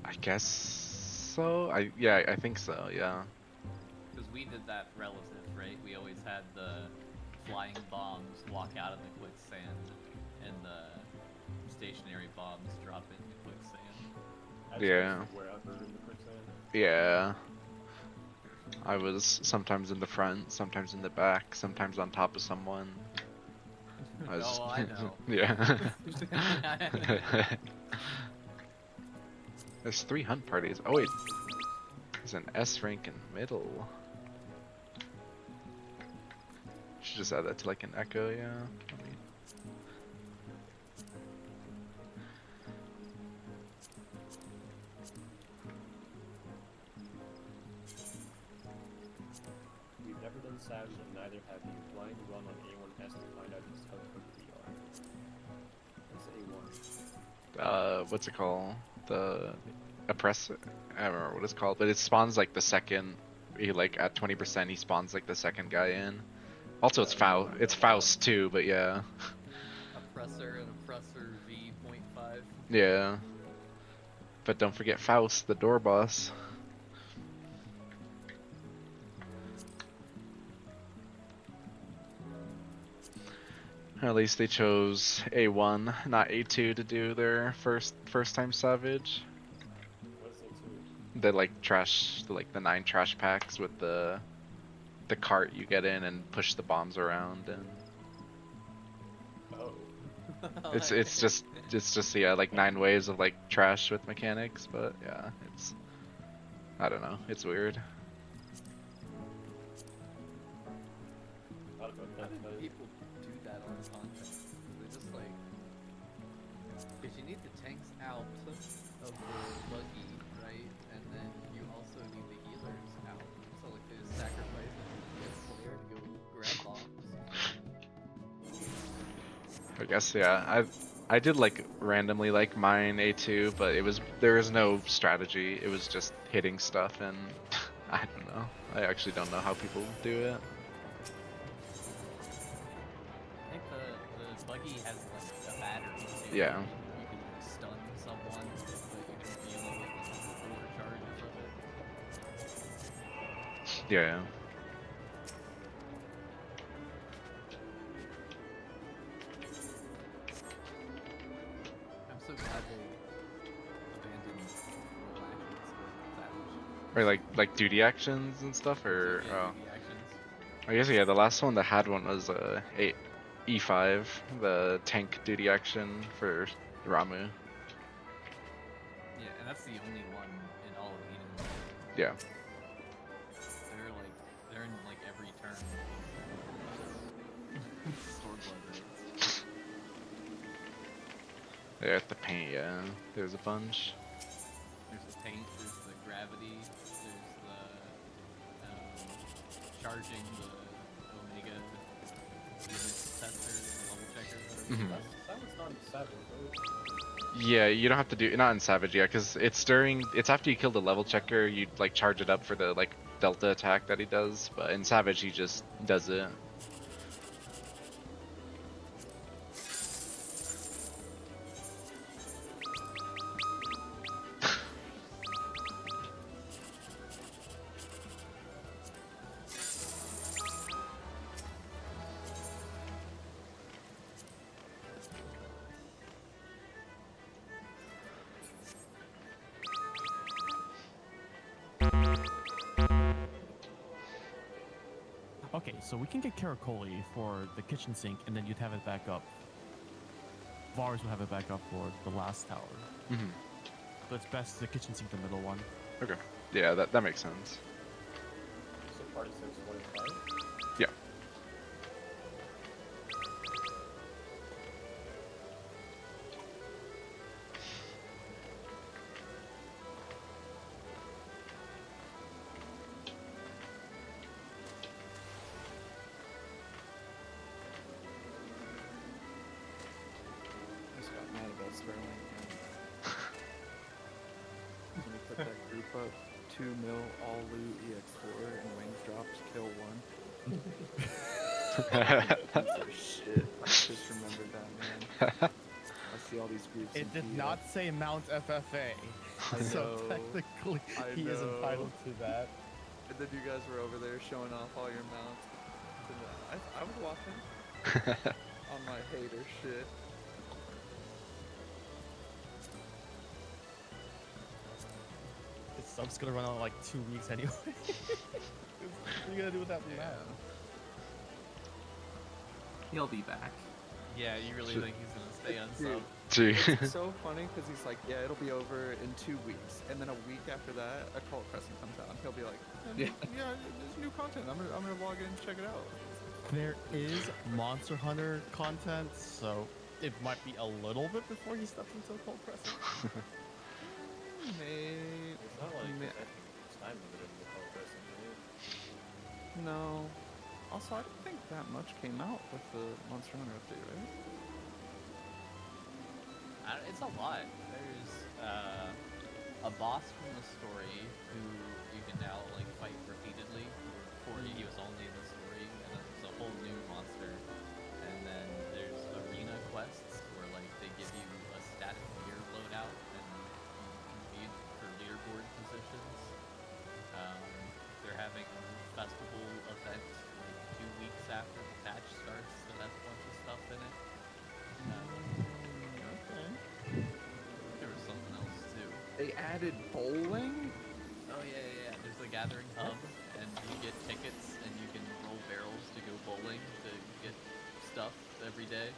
I guess so. I think so. Yeah. Because we did that relative, right? We always had the flying bombs walk out of the quicksand, and the stationary bombs drop into quicksand. Yeah. Wherever in the quicksand. Yeah. I was sometimes in the front, sometimes in the back, sometimes on top of someone. I was, Oh, I know. yeah. There's 3 hunt parties. Oh wait, there's an S rank in middle. Should just add that to like an echo, yeah. We've never done Savage, and neither have you. Blind run on A1S to find out just how quick we are. That's A1. What's it called? The oppressor. I don't remember what it's called, but it spawns like the second. He like at 20%, he spawns like the second guy in. Also, it's Faust. It's Faust too, but yeah. Oppressor and Oppressor V.5. Yeah. But don't forget Faust, the door boss. At least they chose A1, not A2 to do their first time Savage. What's A2? They like trash, like the 9 trash packs with the cart you get in and push the bombs around, and Oh. it's just yeah, like 9 waves of like trash with mechanics, but yeah, it's, I don't know, it's weird. Thought about How that, did but people do that on content? They're just like, because you need the tanks out of the buggy, right? And then you also need the healers out. So like they just sacrifice the player to go grab bombs. I guess yeah. I did like randomly like mine A2, but there was no strategy. It was just hitting stuff, and I don't know. I actually don't know how people do it. I think the buggy has like a battery too. Yeah. You can like stun someone, but you only get like 4 charges of it. Yeah. I'm so glad they abandoned roll actions for Savage. Or like duty actions and stuff, or Yeah, oh. duty actions. I guess yeah. The last one that had one was E5, the tank duty action for Ramu. Yeah, and that's the only one in all of Eden. Yeah. They're in like every turn. Swordblood raids. They're at the paint. Yeah. There's a bunch. There's the paint, there's the gravity, there's the charging the Omega unit testers, the level checkers, whatever. Mhm. that was not in Savage, right? Yeah, you don't have to do, not in Savage, yeah, because it's after you kill the level checker, you like charge it up for the like delta attack that he does, but in Savage he just does it. Okay, so we can get Caracoli for the kitchen sink, and then you'd have it back up. Vars would have it back up for the last tower. Mhm. So it's best the kitchen sink, the middle one. Okay. Yeah, that makes sense. So party 6, 1 and 5. Yeah. put that group up. 2 mil, all loot, EX4, and wings drops, kill 1. Piece of shit. I just remembered that, man. I see all these groups. It in did PF. not say Mount FFA. I So know. technically, I he is know. entitled to that. And then you guys were over there showing off all your mounts. And, I was watching on my hater shit. His sub's gonna run out in like 2 weeks anyway. What are you gonna do with that map? He'll be back. Yeah, you really think he's gonna stay on Dude. sub? Gee. It's so funny because he's like, yeah, it'll be over in 2 weeks, and then a week after that, a Cult Crescent comes out, and he'll be like, Yeah. yeah, there's new content. I'm gonna log in and check it out. There is Monster Hunter content, so it might be a little bit before he steps into Cold Crescent. Mate, It's not like Ma- it's time limited in the Call Crescent, right? no. Also, I don't think that much came out with the Monster Hunter update, right? It's a lot. There's a boss from the story who you can now like fight repeatedly. Before he was only in the story, and then there's a whole new monster. And then there's arena quests where like they give you a static gear loadout and you compete for leaderboard positions. They're having a festival event like 2 weeks after the patch starts that has a bunch of stuff in it. Okay. There was something else too. They added bowling? Oh yeah. There's a gathering hub, and you get tickets, and you can roll barrels to go bowling to get stuff every day.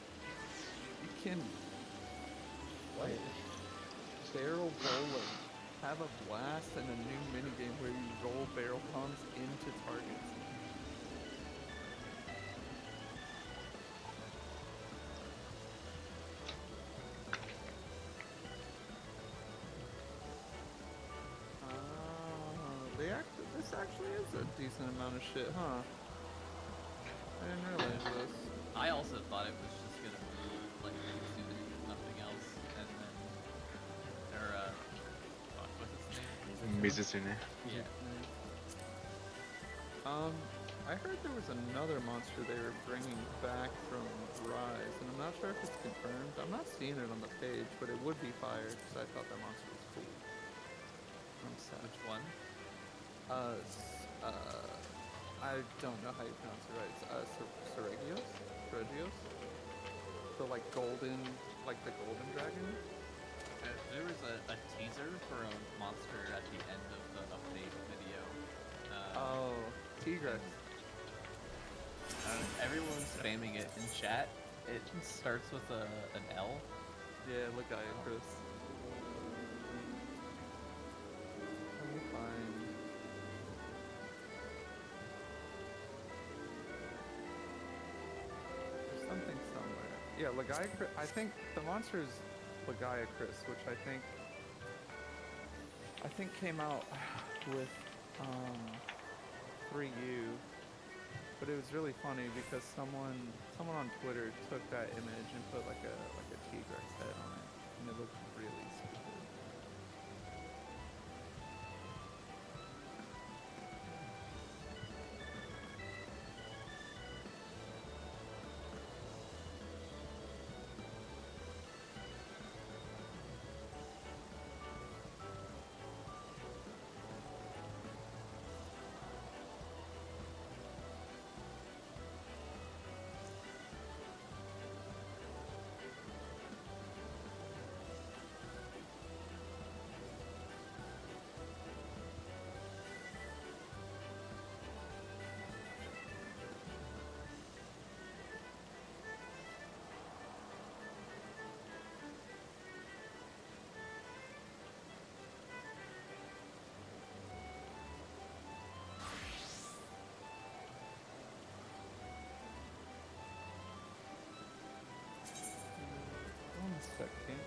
You can. What? Barrel bowling. Have a blast and a new minigame where you roll barrel bombs into targets. This actually is a decent amount of shit, huh? I didn't realize this. I also thought it was just gonna be like Mizune, nothing else, and then fuck, what's its name? Mizusune. Yeah. I heard there was another monster they were bringing back from Rise, and I'm not sure if it's confirmed. I'm not seeing it on the page, but it would be fire because I thought that monster was cool. I'm sad. Which one? I don't know how you pronounce it right. It's Seregios? Seregios? The like golden, like the golden dragon? There was a teaser for a monster at the end of the update video. Oh, Tigrex. Everyone's spamming it in chat. It starts with an L. Yeah, look, I am Chris. Let me find. There's something somewhere. Yeah, Legaia. I think the monster is Legaia Chris, which I think came out with 3U. But it was really funny because someone on Twitter took that image and put like a T-Rex head on it, and it looked really stupid. One second.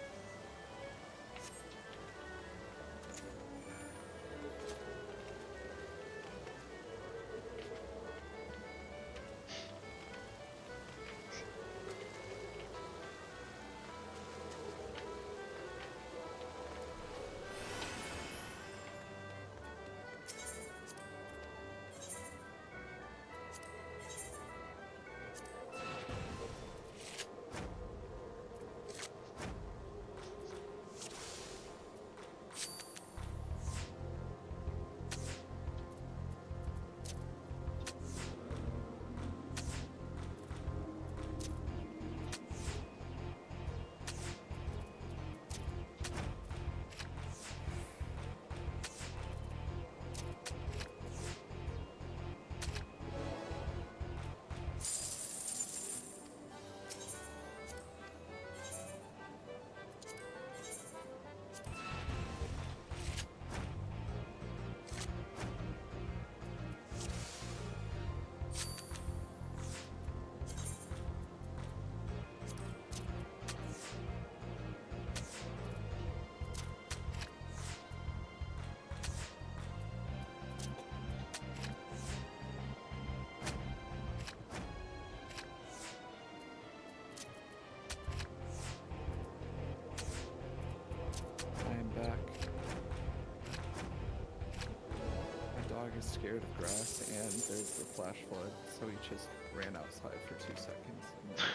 dog is scared of grass and there's the flash flood, so he just ran outside for 2 seconds and then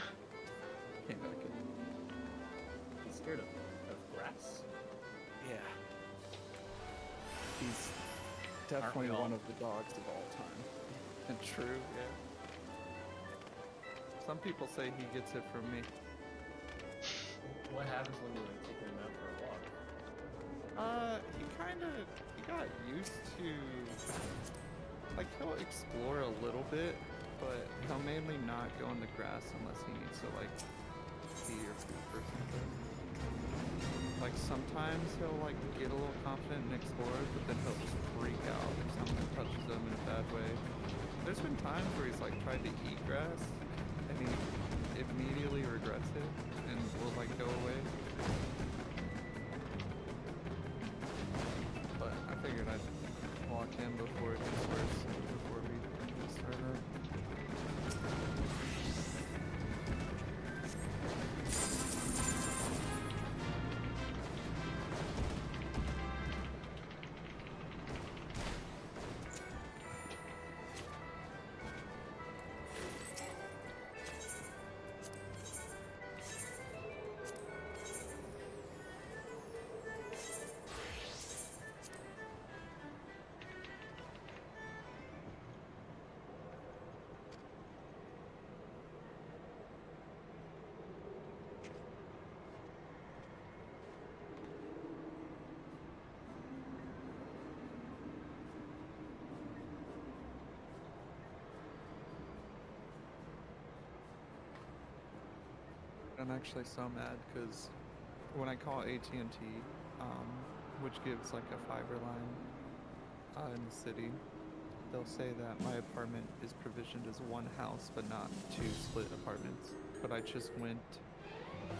came back in. He's scared of grass. Yeah. He's definitely all? one of the dogs of all time. And true, yeah. Some people say he gets it from me. What happens when you're like taking him out for a walk? He got used to, like, he'll explore a little bit, but he'll mainly not go in the grass unless he needs to, like, pee or poop or something. Like, sometimes he'll, like, get a little confident and explore, but then he'll just freak out if someone touches him in a bad way. There's been times where he's, like, tried to eat grass, and he immediately regrets it, and will, like, go away. But I figured I'd walk him before it gets worse, before we start up. I'm actually so mad because when I call AT&T, which gives like a fiber line in the city, they'll say that my apartment is provisioned as one house but not 2 split apartments. But I just went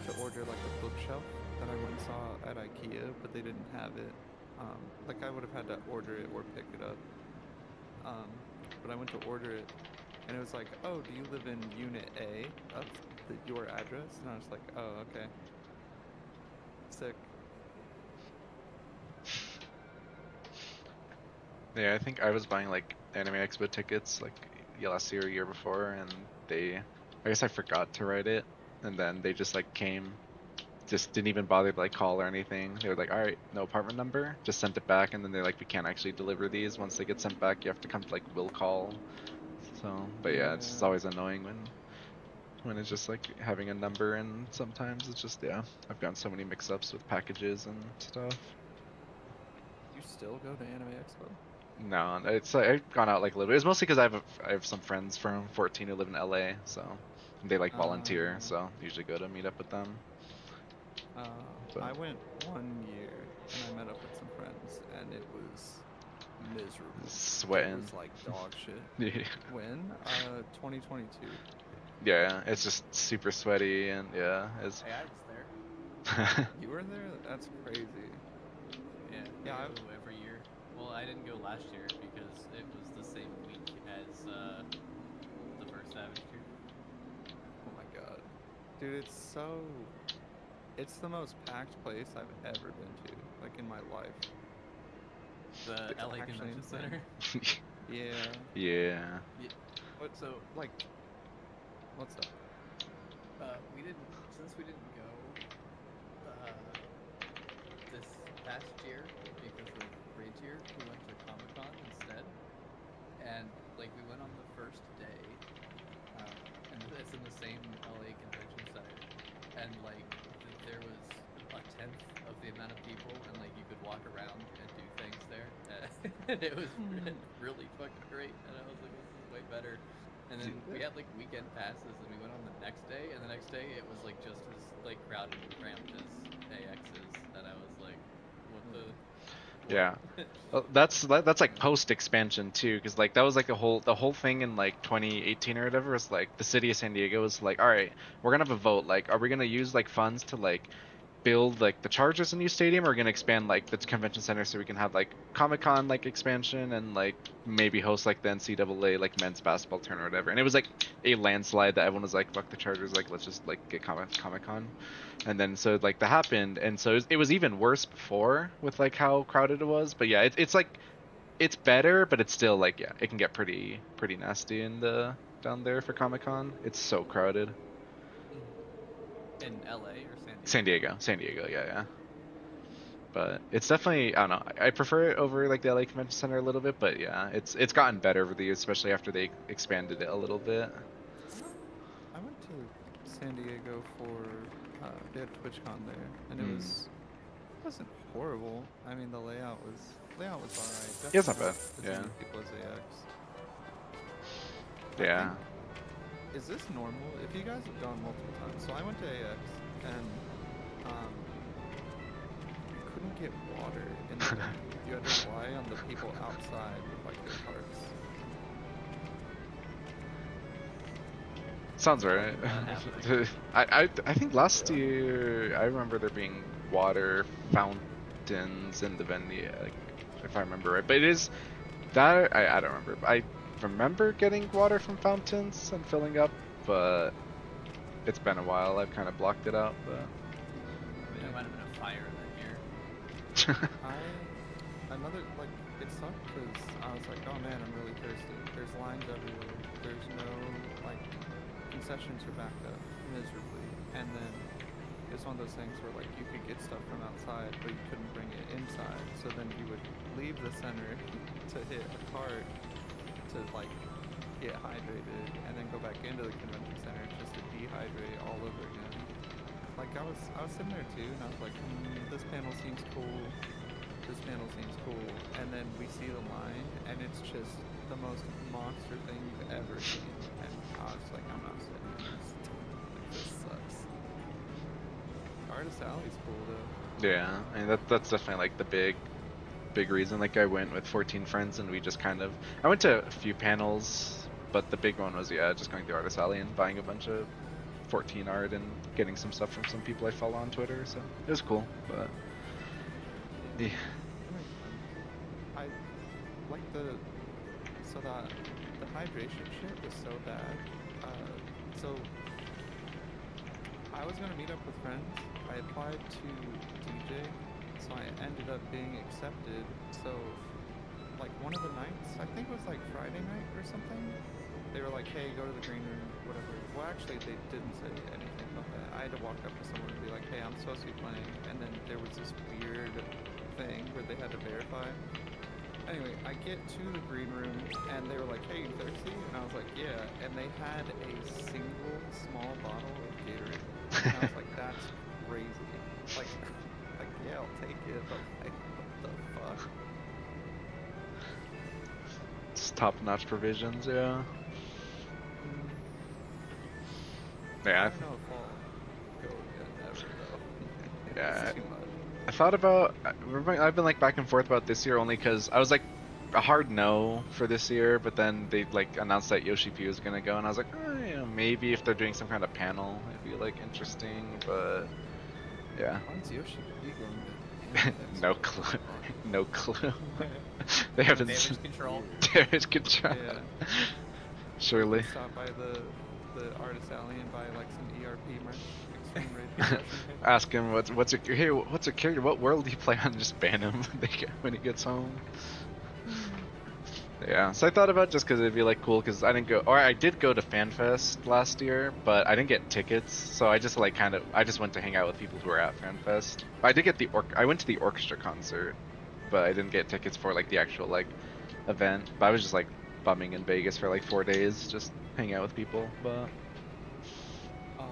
to order like a bookshelf that I went and saw at IKEA, but they didn't have it. Like I would have had to order it or pick it up. But I went to order it, and it was like, oh, do you live in Unit A of your address? And I was like, oh, okay. Sick. Yeah, I think I was buying like Anime Expo tickets like last year or year before, and I guess I forgot to write it, and then they just like came, just didn't even bother to like call or anything. They were like, all right, no apartment number, just sent it back, and then they're like, we can't actually deliver these. Once they get sent back, you have to come to like will call. So, but yeah, it's just always annoying when it's just like having a number, and sometimes it's just, yeah, I've gotten so many mix-ups with packages and stuff. You still go to Anime Expo? No, it's like I've gone out like a little bit. It's mostly because I have some friends from 14 who live in LA, so they like volunteer, so usually go to meet up with them. I went 1 year and I met up with some friends, and it was miserable. Sweating. It was like dog shit. Yeah. When? 2022. Yeah, it's just super sweaty, and yeah, it's. Hey, I was there. You were there? That's crazy. Yeah, I go every year. Well, I didn't go last year because it was the same week as the first Savage Tier. Oh my god. Dude, it's the most packed place I've ever been to, like in my life. The It's LA actually Convention insane. Center. Yeah. Yeah. What, so, like, what's up? Since we didn't go this past year because of Raid Tier, we went to Comic-Con instead. And, like, we went on the first day, and it's in the same LA Convention Center. And, like, there was a tenth of the amount of people, and, like, you could walk around and do things there. And it was really fucking great. And I was like, this is way better. And then we had like weekend passes, and we went on the next day, and the next day it was like just as like crowded and cramped as AX's, and I was like, what the? Yeah, well, that's like post expansion too, because like that was like the whole thing in like 2018 or whatever. Was like the city of San Diego was like, all right, we're gonna have a vote. Like, are we gonna use like funds to like build like the Chargers a new stadium, or we're gonna expand like the convention center so we can have like Comic-Con like expansion and like maybe host like the NCAA like men's basketball tournament or whatever. And it was like a landslide that everyone was like, fuck the Chargers, like let's just like get Comic-Con. And then so like that happened, and so it was even worse before with like how crowded it was. But yeah, it's like it's better, but it's still like, yeah, it can get pretty nasty in the down there for Comic-Con. It's so crowded. In LA or San Diego? San Diego, yeah. But it's definitely, I don't know, I prefer it over like the LA Convention Center a little bit, but yeah, it's gotten better over the years, especially after they expanded it a little bit. I went to San Diego for they had TwitchCon there, and it wasn't horrible. I mean, the layout was alright. Yeah, it's not bad. As Yeah. many people as AX. Yeah. Is this normal? If you guys have gone multiple times, so I went to AX and you couldn't get water in the venue. You had to rely on the people outside with like their carts. Sounds right. I think last year I remember there being water fountains in the venue, like, if I remember right. But it is that I don't remember. I remember getting water from fountains and filling up, but it's been a while. I've kind of blocked it out. But There might have been a fire that year. It sucked because I was like, oh man, I'm really thirsty. There's lines everywhere. There's no, like, concessions are backed up miserably. And then it's one of those things where, like, you could get stuff from outside, but you couldn't bring it inside. So then you would leave the center to hit a cart to, like, get hydrated, and then go back into the convention center just to dehydrate all over again. Like, I was sitting there too, and I was like, this panel seems cool. This panel seems cool. And then we see the line, and it's just the most monster thing you've ever seen. And I was like, I'm not sitting in this. Like, this sucks. Artist Alley's cool though. yeah, I mean that's definitely like the big reason. Like I went with 14 friends and we just kind of, I went to a few panels, but the big one was just going to Artist Alley and buying a bunch of 14 art and getting some stuff from some people I follow on Twitter. So it was cool, but yeah. I like the hydration shit was so bad. So I was gonna meet up with friends. I applied to DJ, so I ended up being accepted. So like one of the nights, I think it was like Friday night or something, they were like, hey, go to the green room, whatever. Well, actually, they didn't say anything about that. I had to walk up to someone and be like, hey, I'm supposed to be playing. And then there was this weird thing where they had to verify. Anyway, I get to the green room, and they were like, hey, you thirsty? And I was like, yeah. And they had a single small bottle of Gatorade. And I was like, that's crazy. Like, yeah, I'll take it, but like, what the fuck? It's top-notch provisions, yeah. I Yeah. don't know if I'll go again ever, though. Yeah. It's too much. I thought about, I've been like back and forth about this year only because I was like a hard no for this year, but then they like announced that Yoshi P was gonna go, and I was like, you know, maybe if they're doing some kind of panel, it'd be like interesting, but yeah. When's Yoshi P going to? No clue. No clue. They haven't. Damage control. Damage control. Yeah. Surely. Stop by the Artist Alley and buy like some ERP merch. Extreme Raid. Ask him what's your character? What world do you play on? Just ban him when he gets home. Yeah, so I thought about just because it'd be like cool because I didn't go, or I did go to FanFest last year, but I didn't get tickets, so I just like I just went to hang out with people who were at FanFest. I did get I went to the orchestra concert, but I didn't get tickets for like the actual like event. But I was just like bumming in Vegas for like 4 days, just hanging out with people. But Oh,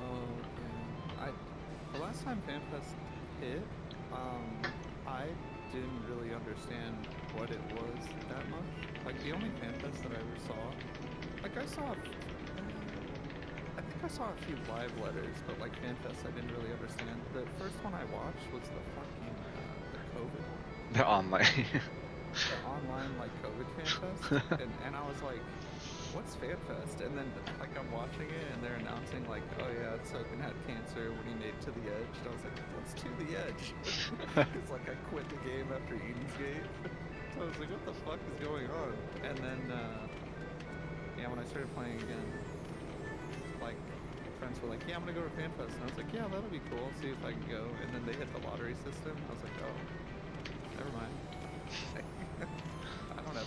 yeah. The last time FanFest hit, I didn't really understand what it was that much. Like, the only FanFest that I ever saw, like, I think I saw a few live letters, but like FanFest I didn't really understand. The first one I watched was the fucking, the COVID one. the online. The online, like, COVID FanFest, and I was like, what's FanFest? And then, like, I'm watching it, and they're announcing, like, oh yeah, Soken had cancer when he made To The Edge. And I was like, what's To The Edge? It's like, I quit the game after Eden's Gate. So I was like, what the fuck is going on? And then, yeah, when I started playing again, like, friends were like, yeah, I'm gonna go to FanFest. And I was like, yeah, that'll be cool, see if I can go. And then they hit the lottery system. I was like, oh, never mind. I don't have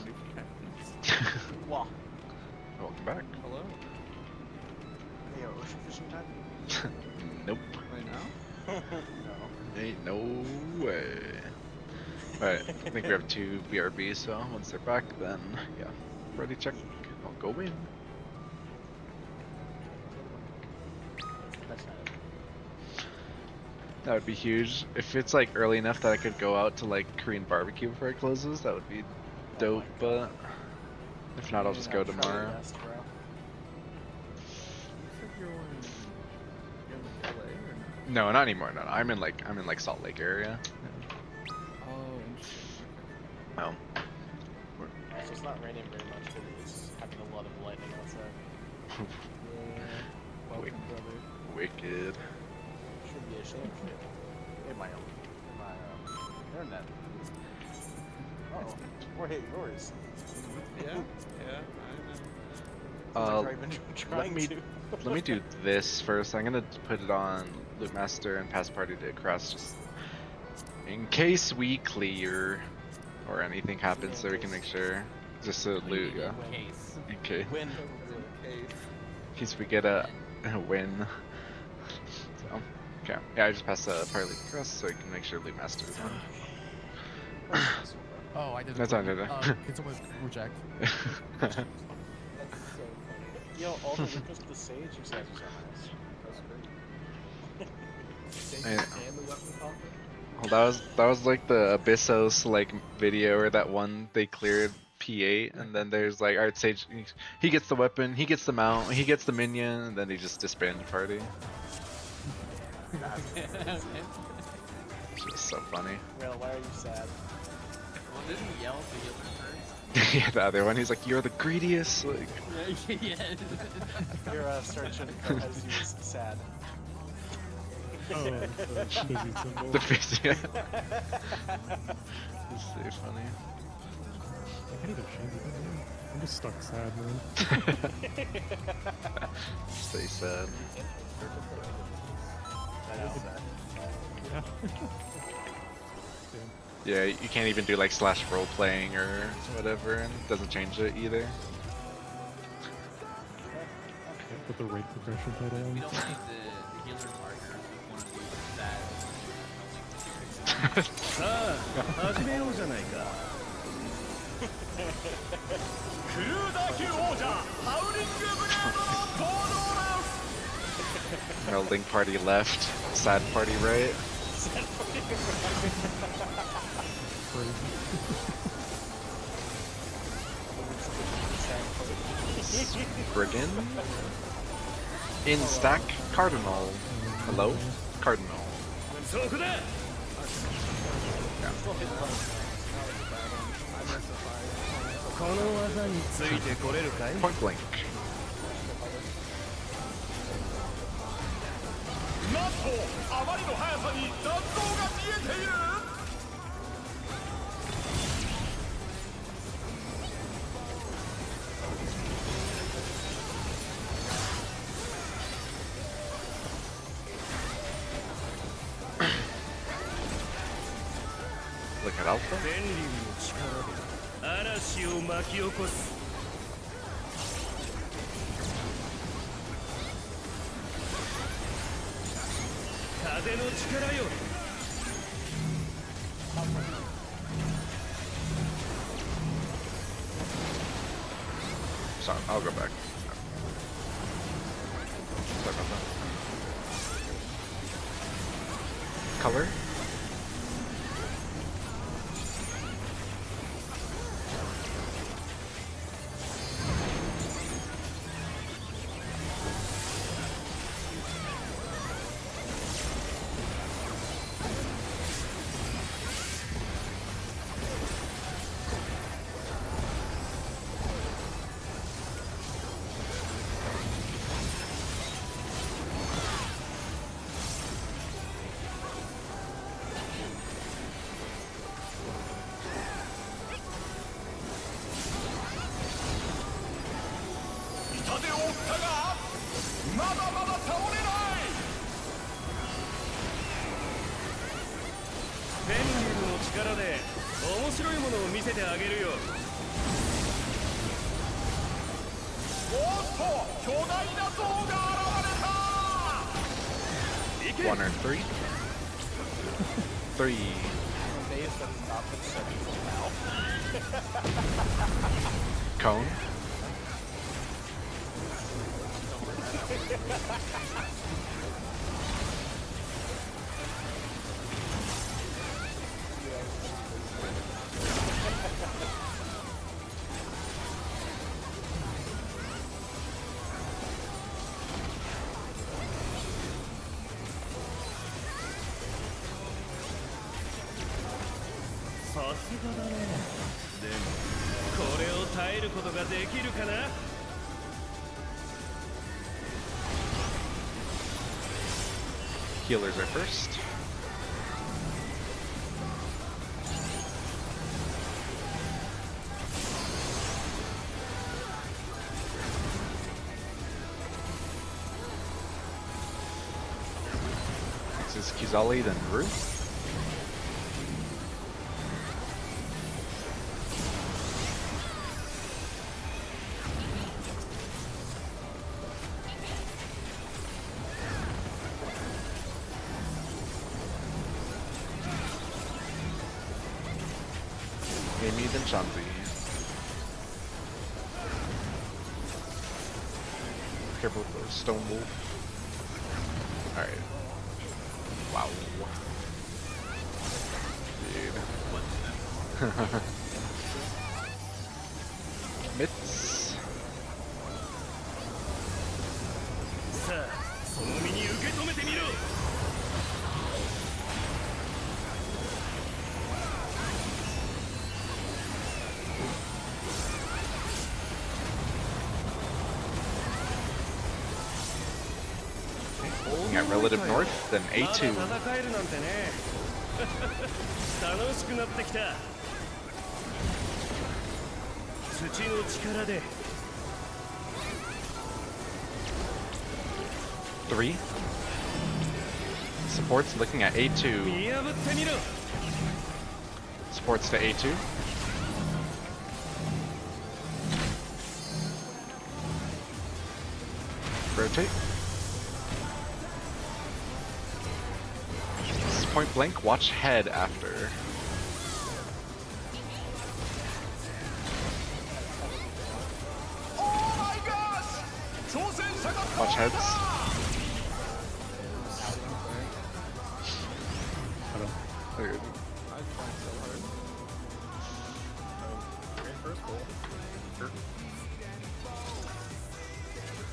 Welcome back. Hello. Hey, yo, ocean fishing time? Nope. Right now? No. Ain't no way. Alright, I think we have 2 BRBs, so once they're back, then yeah, ready check. I'll go in. That's not it. That would be huge. If it's like early enough that I could go out to like Korean barbecue before it closes, that would be dope. But if not, I'll just go tomorrow. You said you're in LA or No, not anymore. No, I'm in like Salt Lake area. no? Oh, interesting. Oh, So it's not raining very much, but it's having a lot of lightning outside. Yeah. Welcome, brother. wicked. Should be a shame shit. In my internet. Uh-oh. Or hit yours. Yeah, yeah. Like Uh, you're even trying to. let me do this first. I'm gonna put it on Loot Master and pass party to cross just in case we clear or anything happens, so we can make sure. Just to loot, yeah. Case. Okay. Win. In case. In case we get a win. So, okay. Yeah, I just passed party across so we can make sure Loot Master is on. Oh, I did. That's not it. Can someone reject? That's so funny. Yo, all the witness to the sage, you guys are so nice. Sage Yeah. and the weapon conflict? Well, that was like the Abyssos like video or that one they cleared P8, and then there's like Art Sage. He gets the weapon, he gets the mount, he gets the minion, and then he just disbanded party. It's just so funny. Well, why are you sad? Well, didn't he yell to healer first? Yeah, the other one, he's like, "You're the greediest." Like, Yeah. You're searching for as you was sad. the face, yeah. It's so funny. I'm just stuck sad, man. Stay sad. That is sad. Yeah, you can't even do like / role playing or whatever, and it doesn't change it either. Put the rate progression title We on. don't need the healer partners with one of you that No, Link party left, sad party right. Brigand. In stack, Cardinal. Hello? Cardinal. Yeah. Point blank. Look at Alpha. 嵐を巻き起こす風の力よ Sorry, I'll go back. Sorry about that. Color? Oh! One or three. Three. Base doesn't stop at 7 now. Cone. Healers are first. This is Kizali, then Rue. Amy, then Shanzi. Careful with the stone wolf. Alright. Wow. Dude. Mitts. さあその身に受け止めてみろ Looking at relative north, then まだ A2. 戦えるなんてね楽しくなってきた土の力で 3. Supports looking at A2. 見破ってみろ Supports to A2. Rotate. This is point blank. Watch head after. Watch heads. Dude. I tried so hard. First goal. Sure.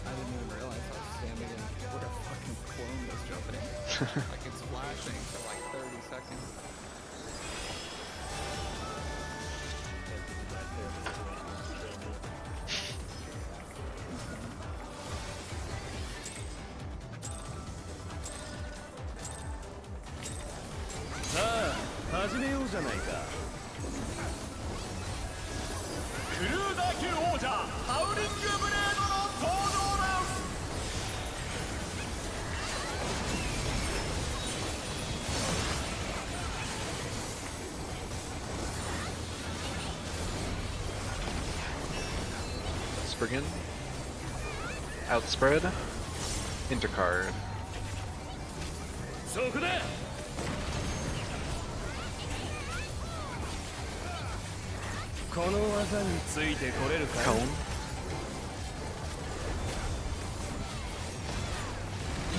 I didn't even realize I was standing in what a fucking clone was jumping in. Like it's flashing for like 30 seconds. Ah, 始めようじゃないかクルーザー級王者ハウリングブレードの登場です Spriggan. Outspread. Intercard. そこだ この技についてこれるか Cone.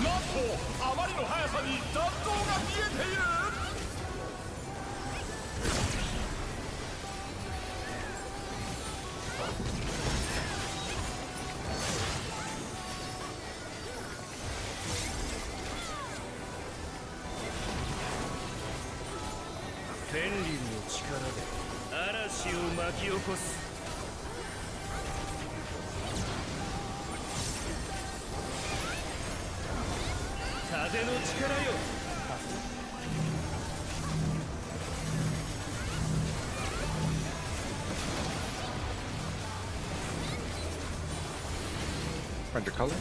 なんとあまりの速さに弾道が見えている 天輪の力で嵐を巻き起こす風の力よ Render color.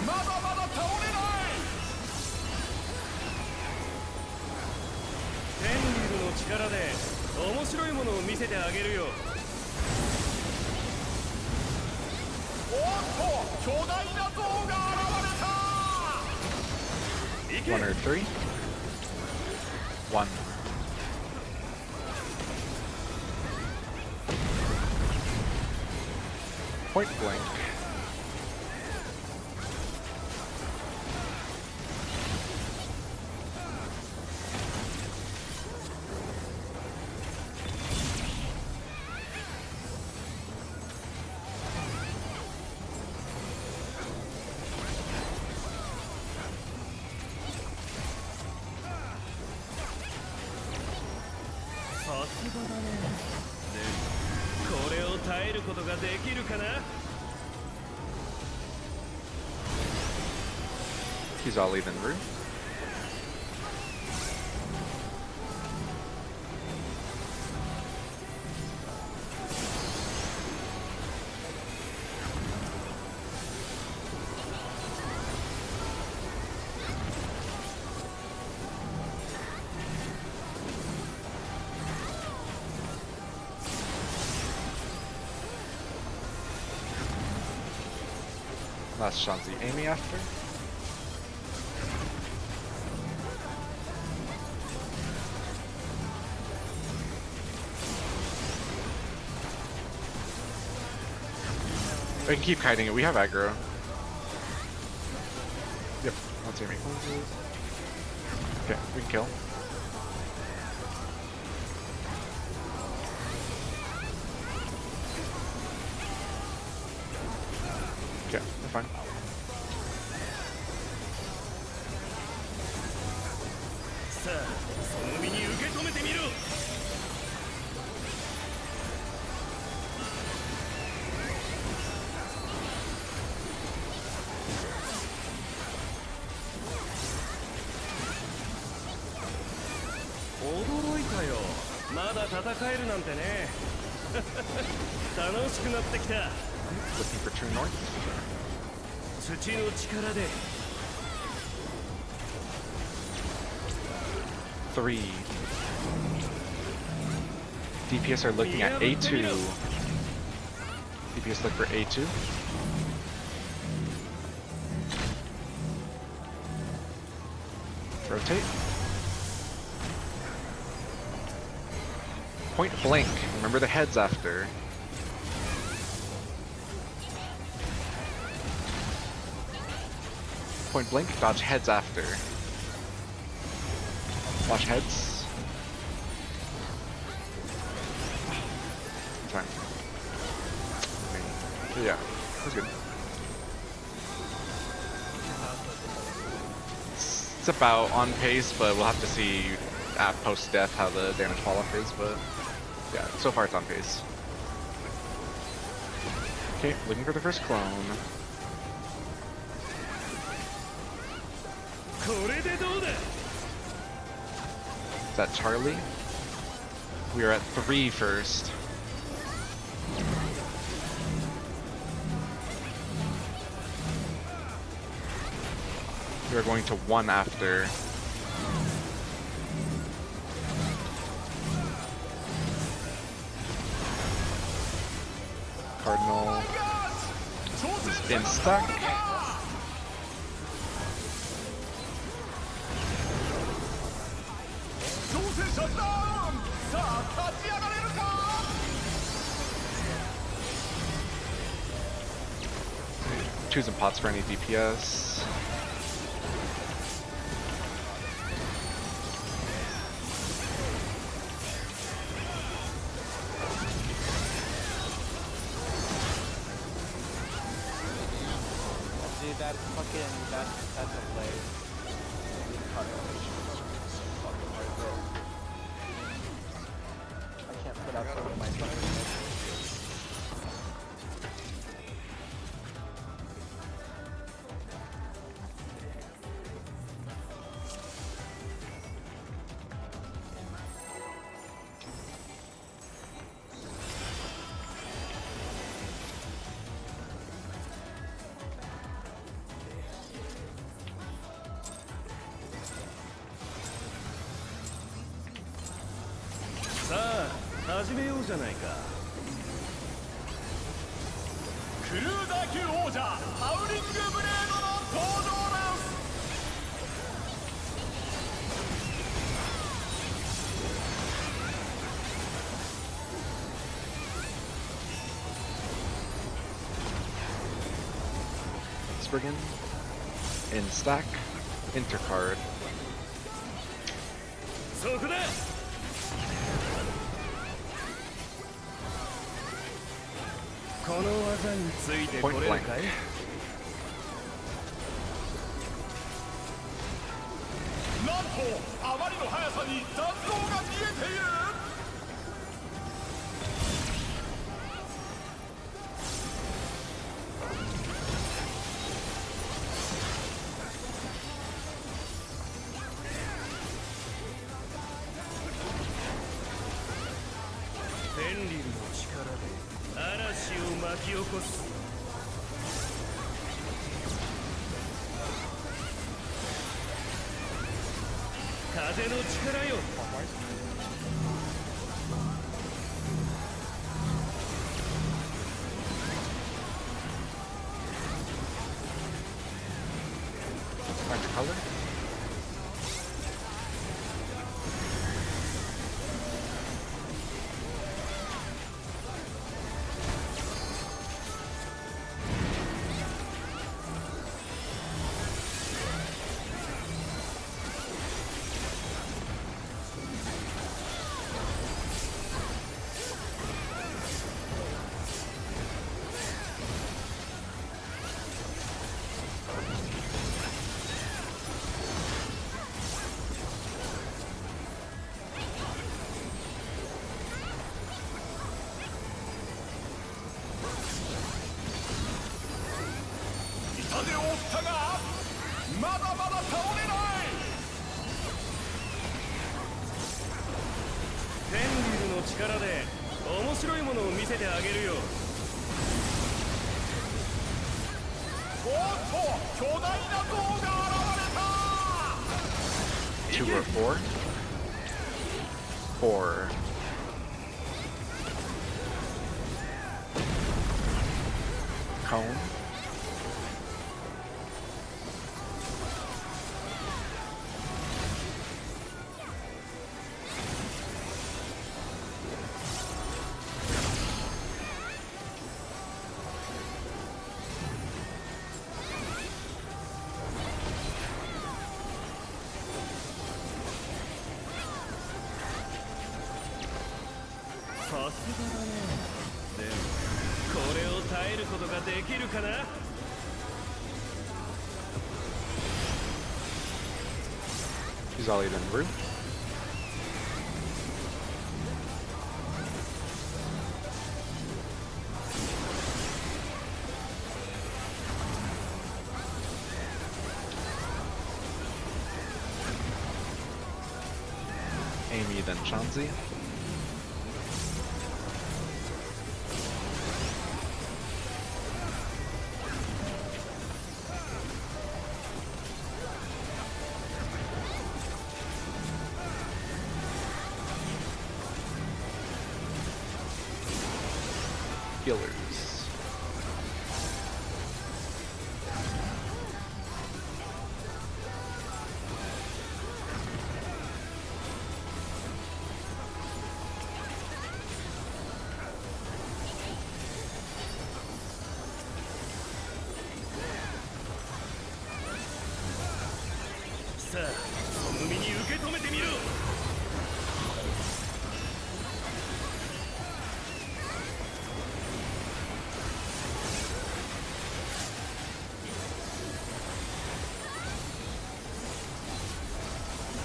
まだまだ倒れない天竜の力で面白いものを見せてあげるよおっと巨大な像が現れたいけ 1 or 3. 1. Point blank. He's all even room. Last Shanzi Amy after. We can keep kiting it, we have aggro. Yep, that's Amy. Okay, we can kill. Okay, we're fine. Looking for true north. 土の力で 3. DPS are looking at A2. DPS look for A2. Rotate. Point blank. Remember the heads after. Point blank, dodge heads after. Watch heads. Time. Yeah, that's good. It's about on pace, but we'll have to see at post-death how the damage fall-off is, but yeah, so far it's on pace. Okay, looking for the first clone. Is that Charlie? We are at 3 first. We are going to 1 after. Cardinal has been stuck. Choosing pots for any DPS. Dude, that fucking, that's a play. I can't put out some of my fucking 始めようじゃないか。クルーザー級王者ハウリングブレードの登場だ。Spriggan, in stack, intercard. そこだ。この技についてこれるかい？なんとあまりの速さに残像が見えている。天理の力で嵐を巻き起こす。風の力よ。Find your color.痛手を負ったがまだまだ倒れない。天竜の力で面白いものを見せてあげるよ。おっと巨大な像が現れた。 2 or 4. 4. Cone.さすがだね。でもこれを耐えることができるかな。He's all even root. Amy, then Chauncey. Healers. Sa, その身に受け止めてみろ。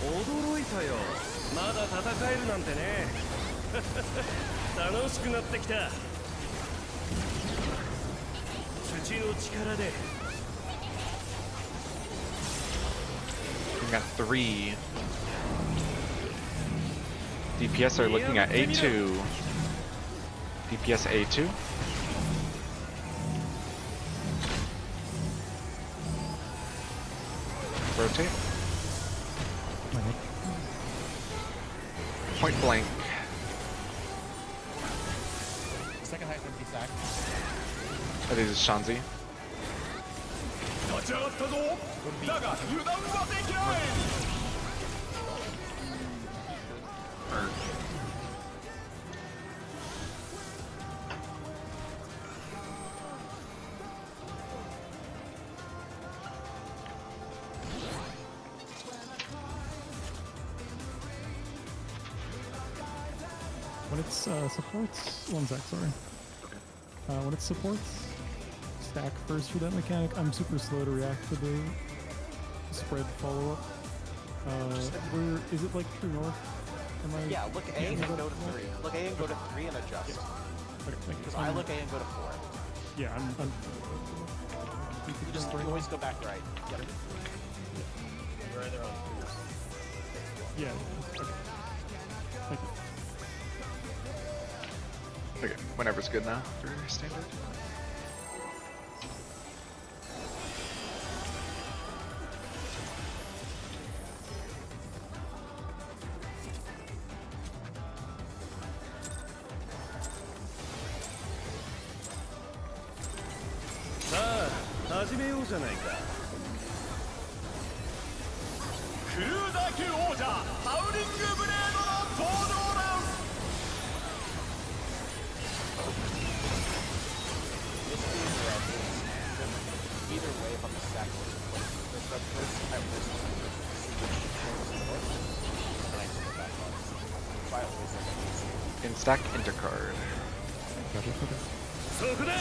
驚いたよ。まだ戦えるなんてね。楽しくなってきた。土の力で。We got 3. DPS are looking at A2. DPS A2. Rotate. Point blank. stack. I think it's Shanzi. 立ち上がったぞだが油断はできない When it's supports, one sec, sorry. When it supports, stack first for that mechanic. I'm super slow to react to the spread follow up. Where is it like true north? Am I? Yeah, look A and go to 3. Look A and go to 3 and adjust. Okay, thank you. Because I look A and go to 4. Yeah, I'm You just you always go back right. Yep. Right there on yeah. Okay. Thank you. Okay, whenever's good now for standard.さあ始めようじゃないかクルーザー級王者ハウリングブレードの登場だ Either way, if I'm a stack this red first, I always and I take it back on. So I always end up using In stack intercard. そこだ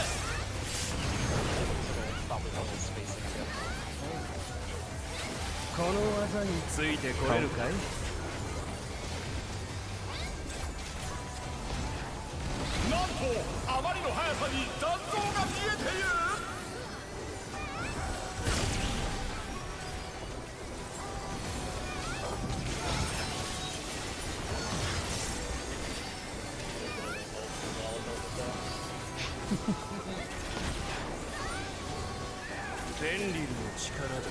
probably always spacing a bit. この技についてこれるかいなんとあまりの速さに残像が見えている フェンリルの力で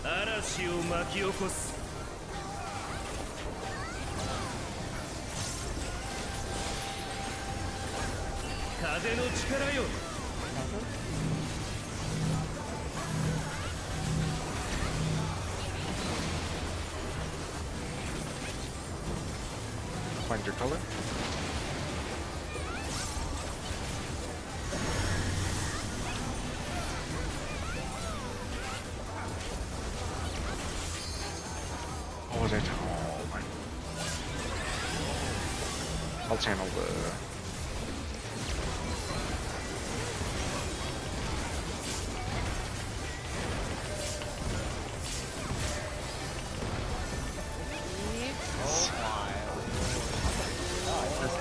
嵐を巻き起こす風の力よ Find your color. What was I? Oh my! I'll channel the.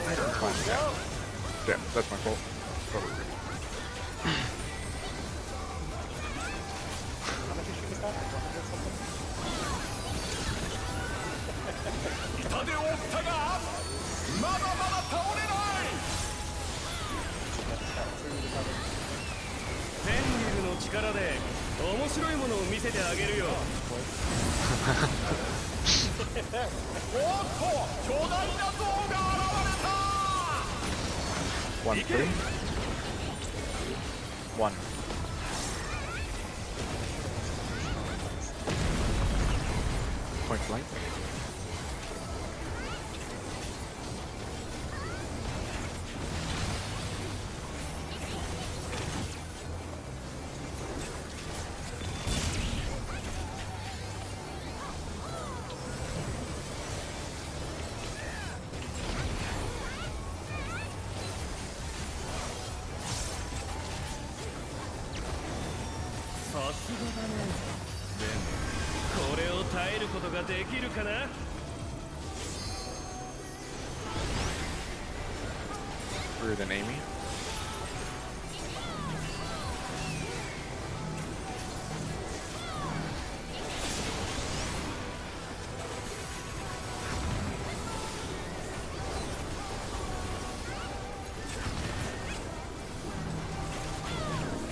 That's fine. Yeah, that's my fault. Totally good. 痛手を負ったがまだまだ倒れないフェンリルの力で面白いものを見せてあげるよおっと巨大な像が現れた 1, 3. 1. Point blank. Rude and Amy.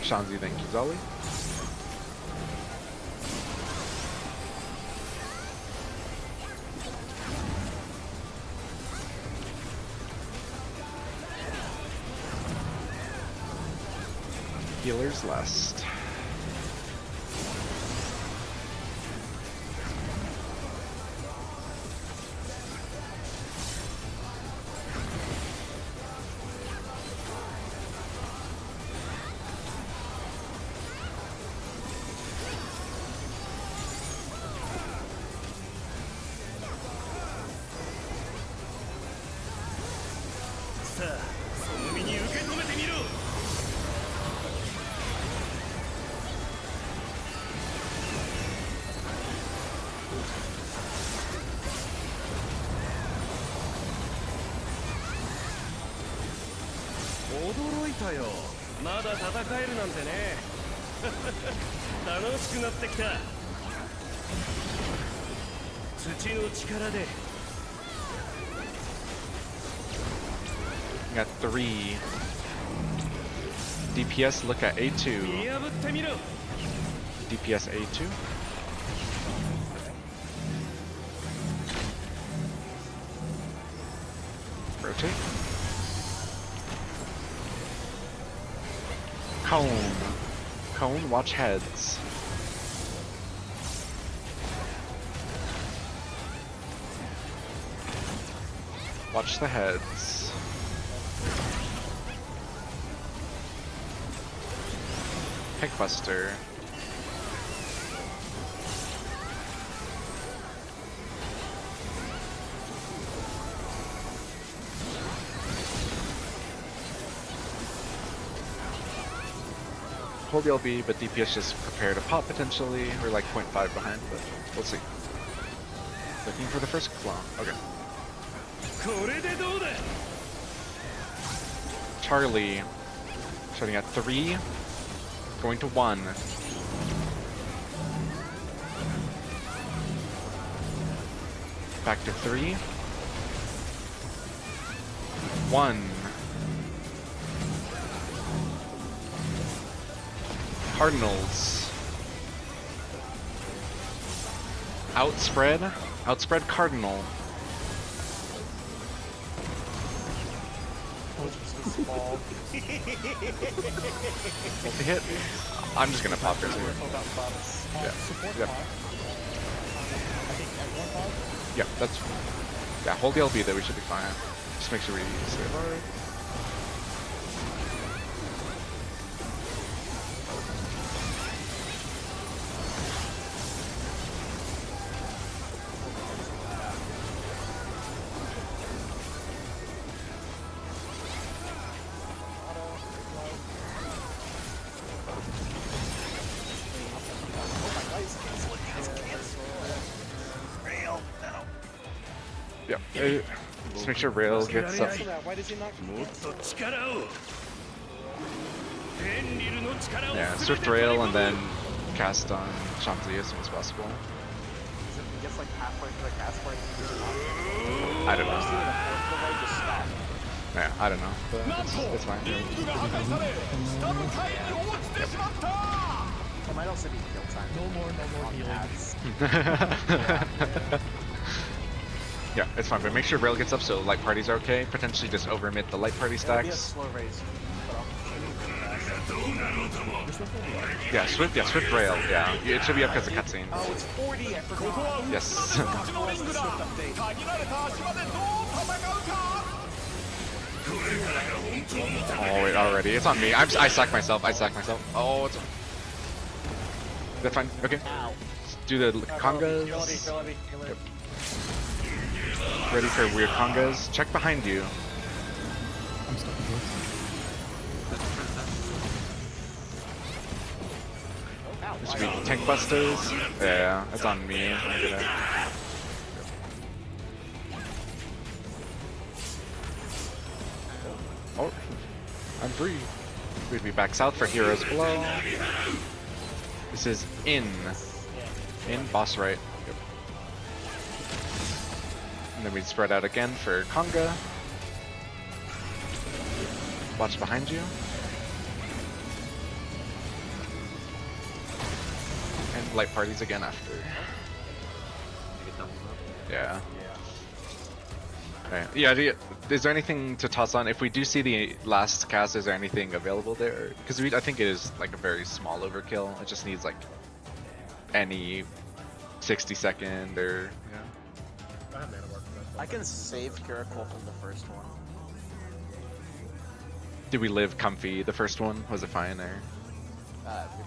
Shanzi, thank you, Zolly. Healers last. Got 3. DPS, look at A2. DPS A2. Rotate. Cone. Cone, watch heads. Watch the heads. Pickbuster. Hold the LB, but DPS just prepare to pop potentially. We're like 0.5 behind, but we'll see. Looking for the first clone. Okay. Charlie, starting at 3, going to 1. Back to 3. 1. Cardinals. Outspread. Outspread Cardinal. Multi-hit. I'm just gonna pop this here. Yeah. Yeah, that's... Yeah, hold the LB though, we should be fine. Just make sure we stay hard. Yeah, just make sure Rail gets up. Why does he not Yeah, Swift Rail and then cast on Shanti as soon as possible. He gets like halfway to the cast point. I don't know. Yeah, I don't know, but it's fine. It might also be kill time. No more healing. Yeah, it's fine, but make sure Rail gets up so light parties are okay. Potentially just over-mid the light party It'll be a stacks. slow race. Yeah, Swift Rail, yeah. It should be up because of cutscene. Oh, it's 40, I forgot. Yes. Oh wait, already. It's on me. I sack myself. Oh, it's... That's fine. Okay. Do the congas. Yep. Ready for weird congas. Check behind you. I'm stuck in This should be tank busters. Yeah, it's on me. I'm gonna... Oh, I'm free. We'd be back south for Heroes Below. This is in boss right. Yep. And then we'd spread out again for Conga. Watch behind you. And light parties again after. Yeah. Right. Yeah. Is there anything to toss on? If we do see the last cast, is there anything available there? Because I think it is like a very small overkill. It just needs like any 60-second or yeah. I have mana bar for that. I can save Kirikul from the first one. Did we live comfy? The first one was it fine or?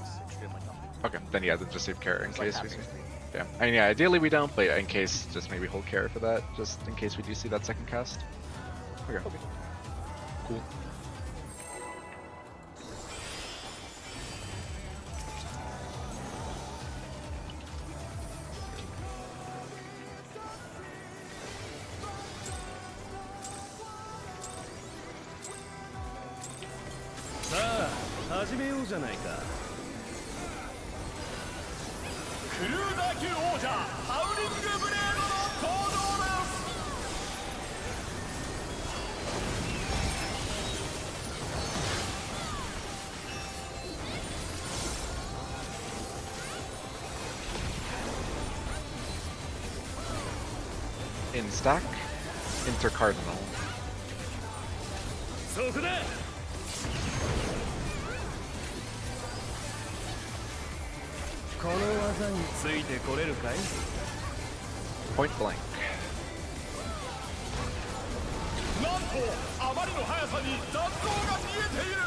It's extremely comfy. Okay, then yeah, then just save Kara in It's like case we half see. HP. Yeah, I mean, yeah, ideally we don't, but in case, just maybe hold Kara for that, just in case we do see that second cast. Okay. Cool. Saあ、始めようじゃないか。クルーザー級王者ハウリングブレードの登場です。In stack, intercardinal. そこだ。この技についてこれるかい？ Point blank. なんとあまりの速さに残像が見えている。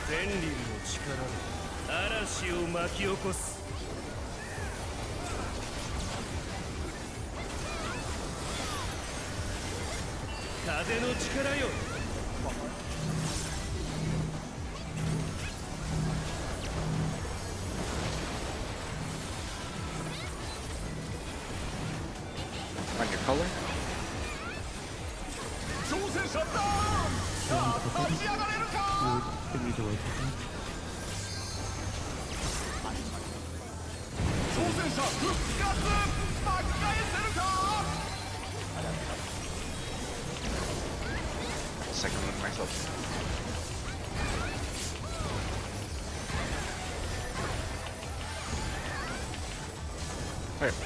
天竜の力で嵐を巻き起こす。風の力よ。On your color. 挑戦者ダウン。さあ立ち上がれるか。Give me the right button. 挑戦者復活。巻き返せるか。 Second one myself. Alright.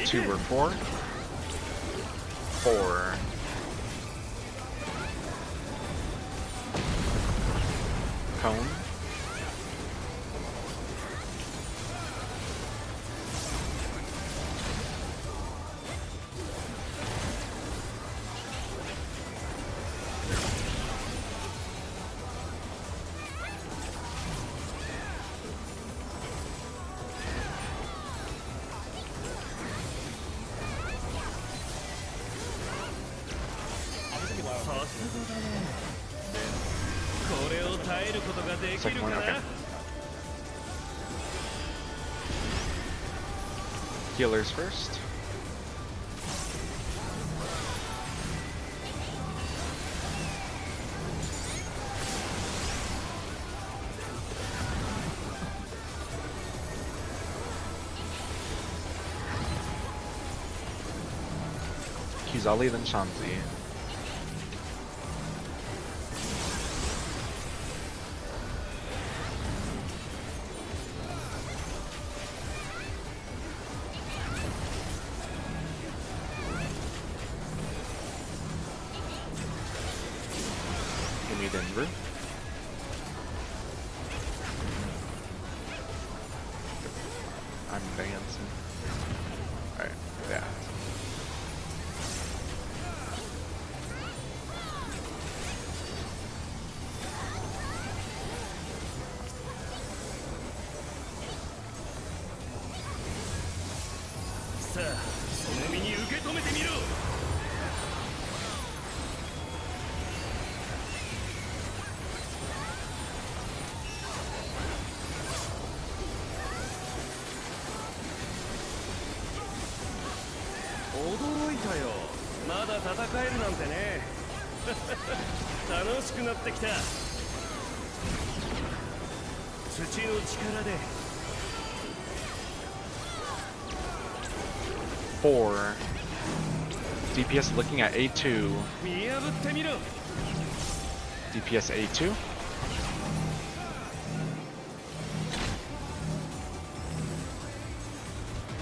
Two or four. Four. Cone. Second one, okay. Healers first. Kuzali, then Shanzi. Denver. I'm dancing. Alright, yeah. その身に受け止めてみろ。驚いたよ。まだ戦えるなんてね。楽しくなってきた。土の力で。4. DPS looking at A2. 見破ってみろ。 DPS A2.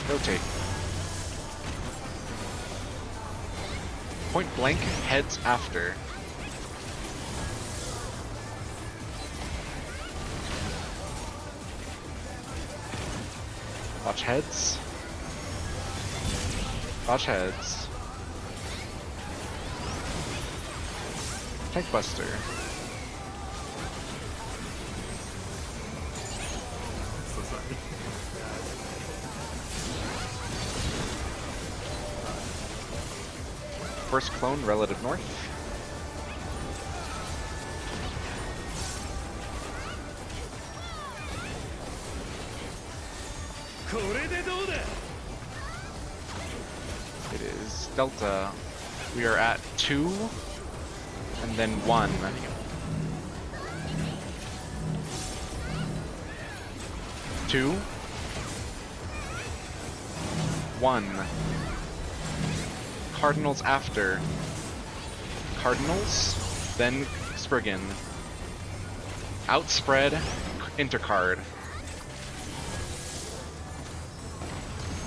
Rotate. Point blank heads after. Watch heads. Watch heads. Tank Buster. So sorry. First clone relative north. It is Delta. We are at 2 and then 1. 2 1. Cardinals after. Cardinals, then Spriggan. Outspread, intercard.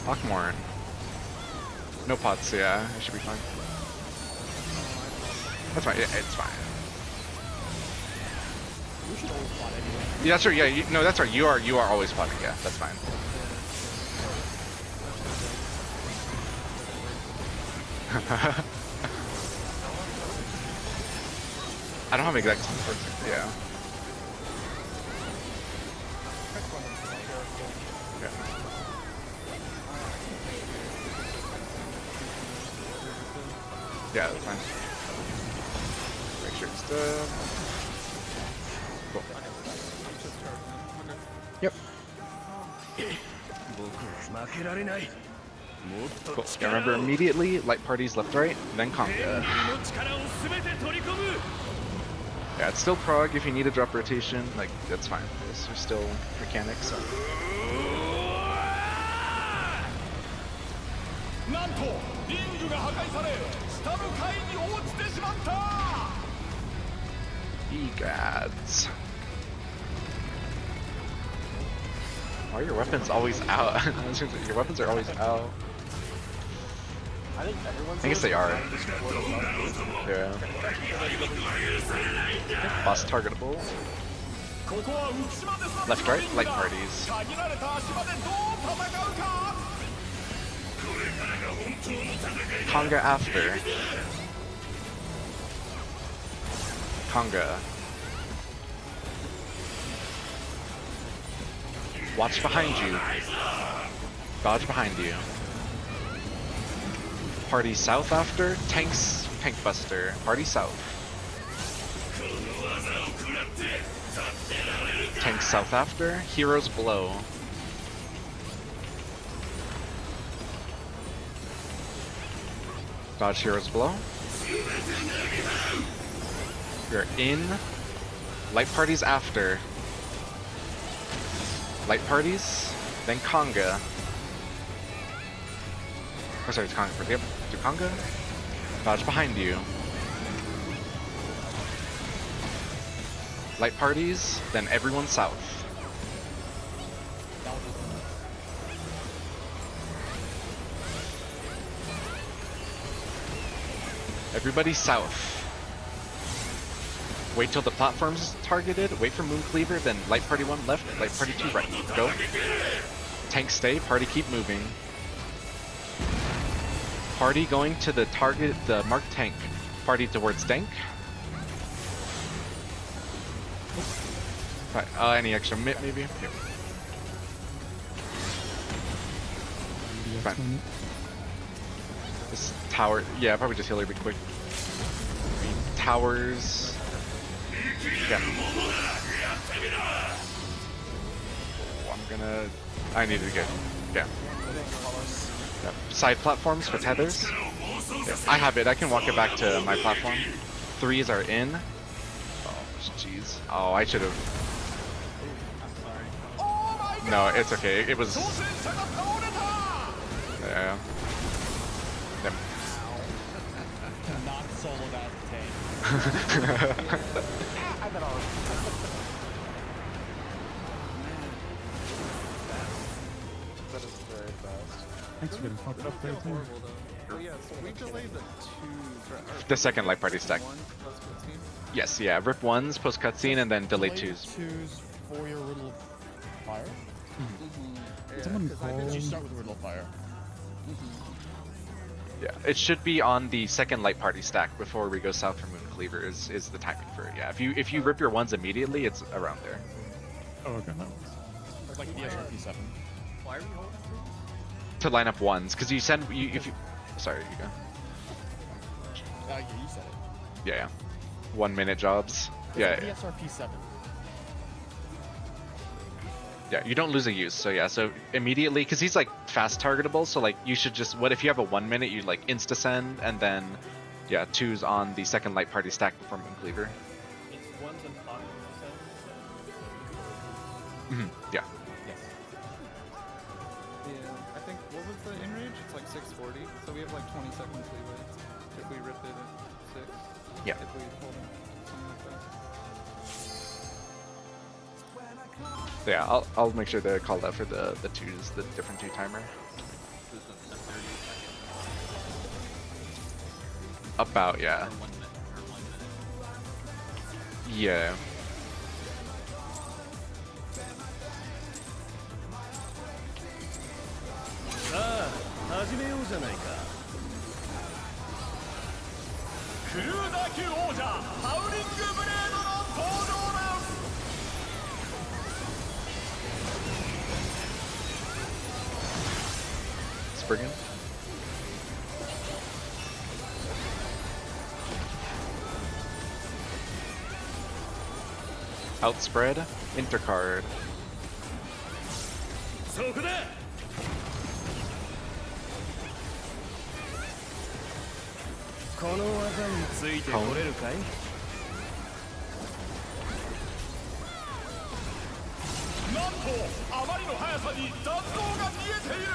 Lockmorn. No pots, yeah, it should be fine. That's fine, yeah, it's fine. You should always plot anyway. Yeah, that's right, yeah, no, that's right, you are always potting, yeah, that's fine. I don't have exact yeah. Yeah, that's fine. Make sure it's done. Cool. Yep. Cool. Yeah, remember immediately, light parties left, right, then conga. Yeah, it's still prog if you need a drop rotation, like, that's fine. Those are still mechanics, so. Egads. Why are your weapons always out? Your weapons are always out. I think everyone's. I guess they are. Yeah. Boss targetable. Left, right, light parties. Conga after. Conga. Watch behind you. Dodge behind you. Party south after. Tanks, tank buster. Party south. Tanks south after. Heroes below. Dodge heroes below. We're in. Light parties after. Light parties, then conga. Oh, sorry, it's conga. Yep, do conga. Dodge behind you. Light parties, then everyone south. Everybody south. Wait till the platform's targeted, wait for Moon Cleaver, then Light Party 1 left, Light Party 2 right. Go. Tank stay, party keep moving. Party going to the target, the marked tank. Party towards tank. Right, any extra mitt maybe? Here. Fine. This tower, yeah, probably just heal her, be quick. Towers. Yeah. I need to get. Yeah. Yep. Side platforms for tethers. Yeah, I have it. I can walk it back to my platform. 3s are in. Oh, jeez. Oh, I should have. No, it's okay. It was. Yeah. Yep. Not solo that tank. That is very fast. Thanks for getting fucked up there, too. Horrible though. Oh yeah, so we delayed the 2s. Or The second light party stack. 1 plus cutscene. Yes, yeah. Rip 1s post cutscene and then delay 2s. 2s for your Riddle of Fire? Yeah, Someone 'cause I call- did You start with Riddle of Fire. Yeah, it should be on the second light party stack before we go south from Moon Cleaver is the timing for it. Yeah, if you rip your 1s immediately, it's around there. Oh, okay. It's like the SRP7. Why are we holding through? To line up 1s, because you send if you. Sorry, you go. Yeah, you said it. Yeah. 1 minute jobs. It's Yeah. like the SRP7. Yeah, you don't lose a use, so yeah, so immediately, because he's like fast targetable, so like you should just, what if you have a 1 minute, you like insta send, and then, yeah, 2s on the second light party stack before Moon Cleaver. It's 1s and pockets, Yeah. Yes. Yeah, I think, what was the Enrage? It's like 640, so we have like 20 seconds leeway if we rip it at 6. Yeah. If we hold it, something like that. So yeah, I'll make sure to call that for the 2s, the different 2 timer. This is the 30 second. About, yeah. Or 1 minute. Or 1 minute. Yeah. Spriggan. Outspread, intercard. そこだ。この技についてこれるかい？なんとあまりの速さに弾道が見えている。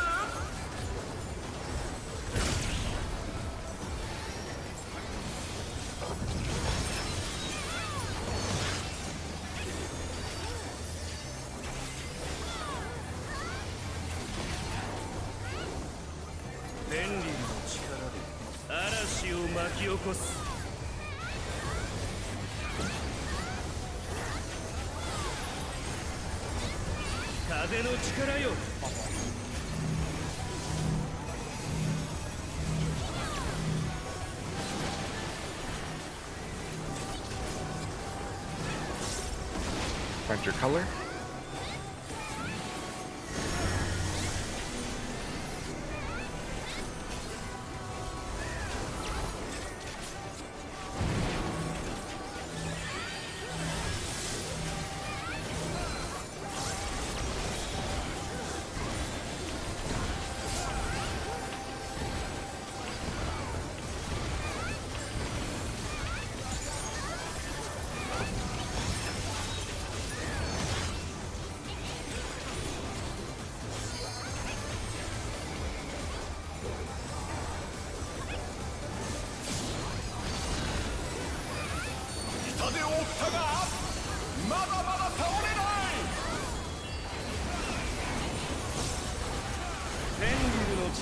便利の力で嵐を巻き起こす。風の力よ。Find your color.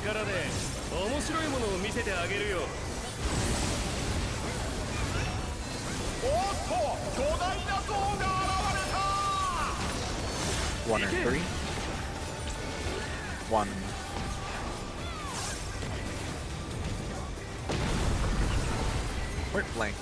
力で面白いものを見せてあげるよ。おっと、巨大な像が現れた。 1 or 3. 1. Point blank.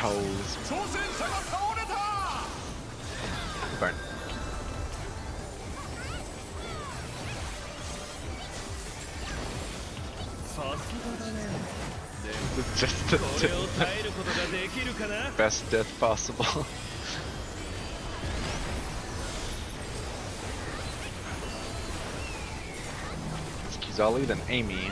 toes. Burn. Just the best death possible. It's Kizali, then Amy.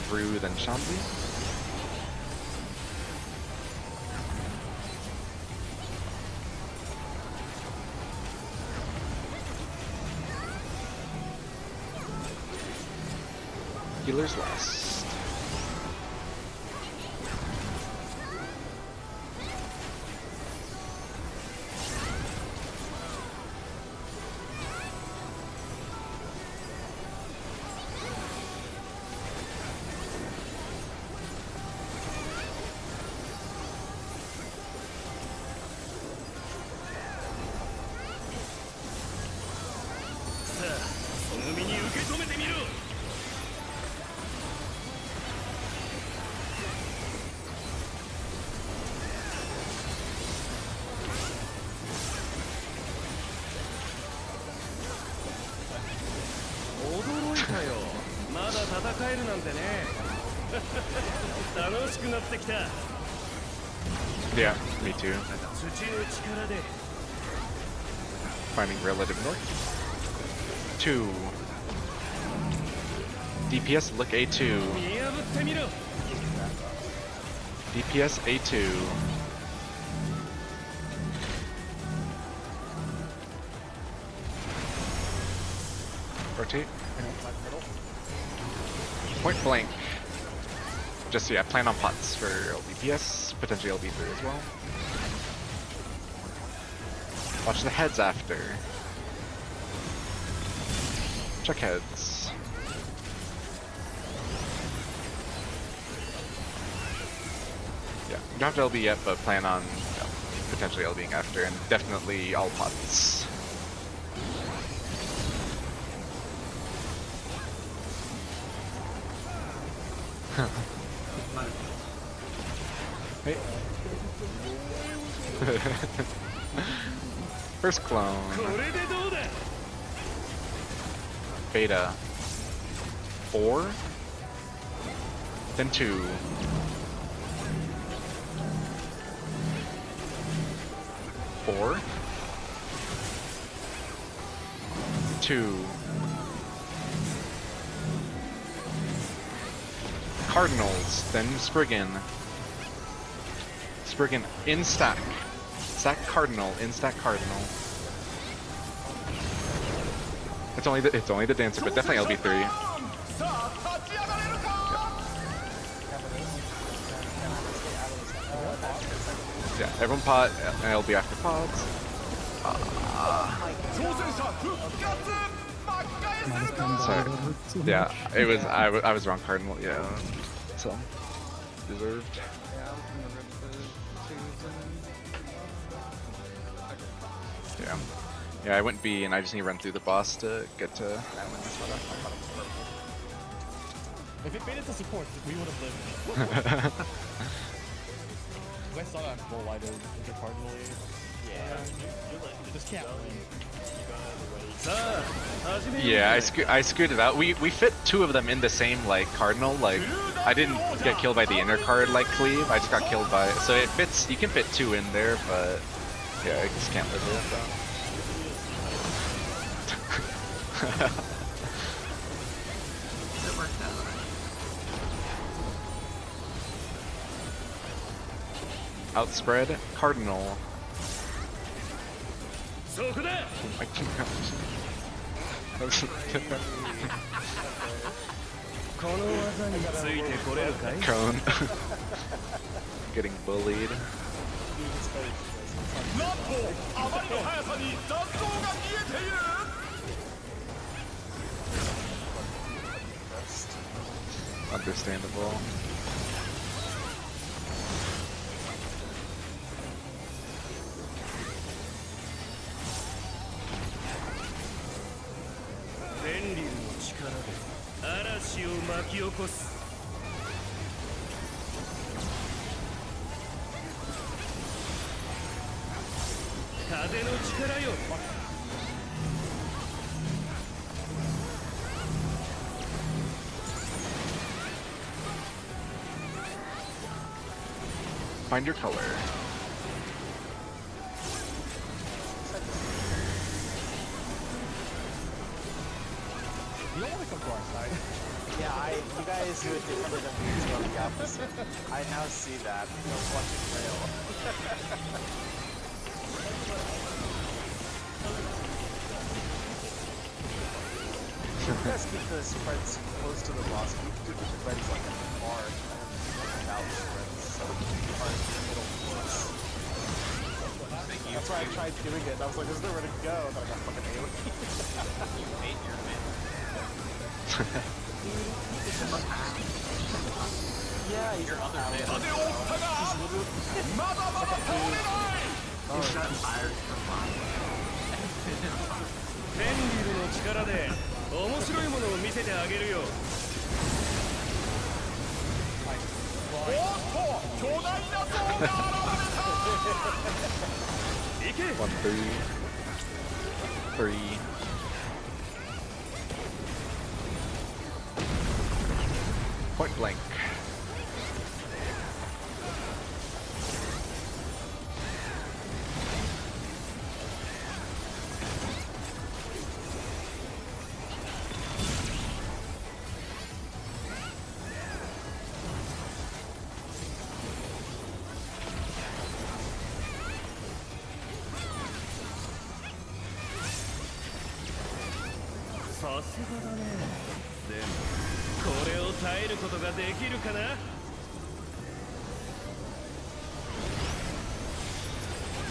Rue, then Shanzi. Healers last. Yeah, me too. Finding relative north. 2. DPS look A2. DPS A2. Rotate. Point blank. Just, yeah, plan on pots for LBPS, potentially LB3 as well. Watch the heads after. Check heads. Yeah, you don't have to LB yet, but plan on potentially LBing after, and definitely all pots. Hey. First clone. Beta. 4. Then 2. 4. 2. Cardinals, then Spriggan. Spriggan in stack. Stack Cardinal, in stack Cardinal. It's only the dancer, but definitely LB3. Yeah, everyone pot and LB after pods. Sorry. Yeah, it was I was wrong Cardinal. Yeah, so deserved. Yeah. Yeah, I went B and I just need to run through the boss to get to. If it made it to support, we would have lived. I saw that full light into Cardinal. Yeah. You just can't win. Yeah, I screwed it out. We fit 2 of them in the same like Cardinal. Like I didn't get killed by the inner card like Cleave. I just got killed by. So it fits. You can fit 2 in there, but yeah, I just can't live with it. Outspread Cardinal. I can't. Cone. Getting bullied. Understandable. 巻き起こす。風の力よ。Find your color. You don't want to come to our side. Yeah, you guys do it differently than we do on the opposite. I now see that. I was watching Rail. You guys keep the spreads close to the boss. We do the spreads like at the bar and out spreads, so we are in the middle close. That's why I tried doing it. I was like, there's nowhere to go. And then I got fucking AoE. You hate your man. Yeah, he's Your other man. He's got fired from mine. ペンリルの力で面白いものを見せてあげるよ。行け。 1, 3, 3. Point blank.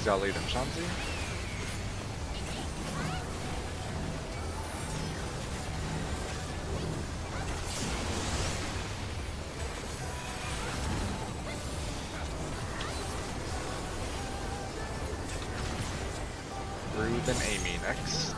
Zalid and Shanzi. Rude and Amy next.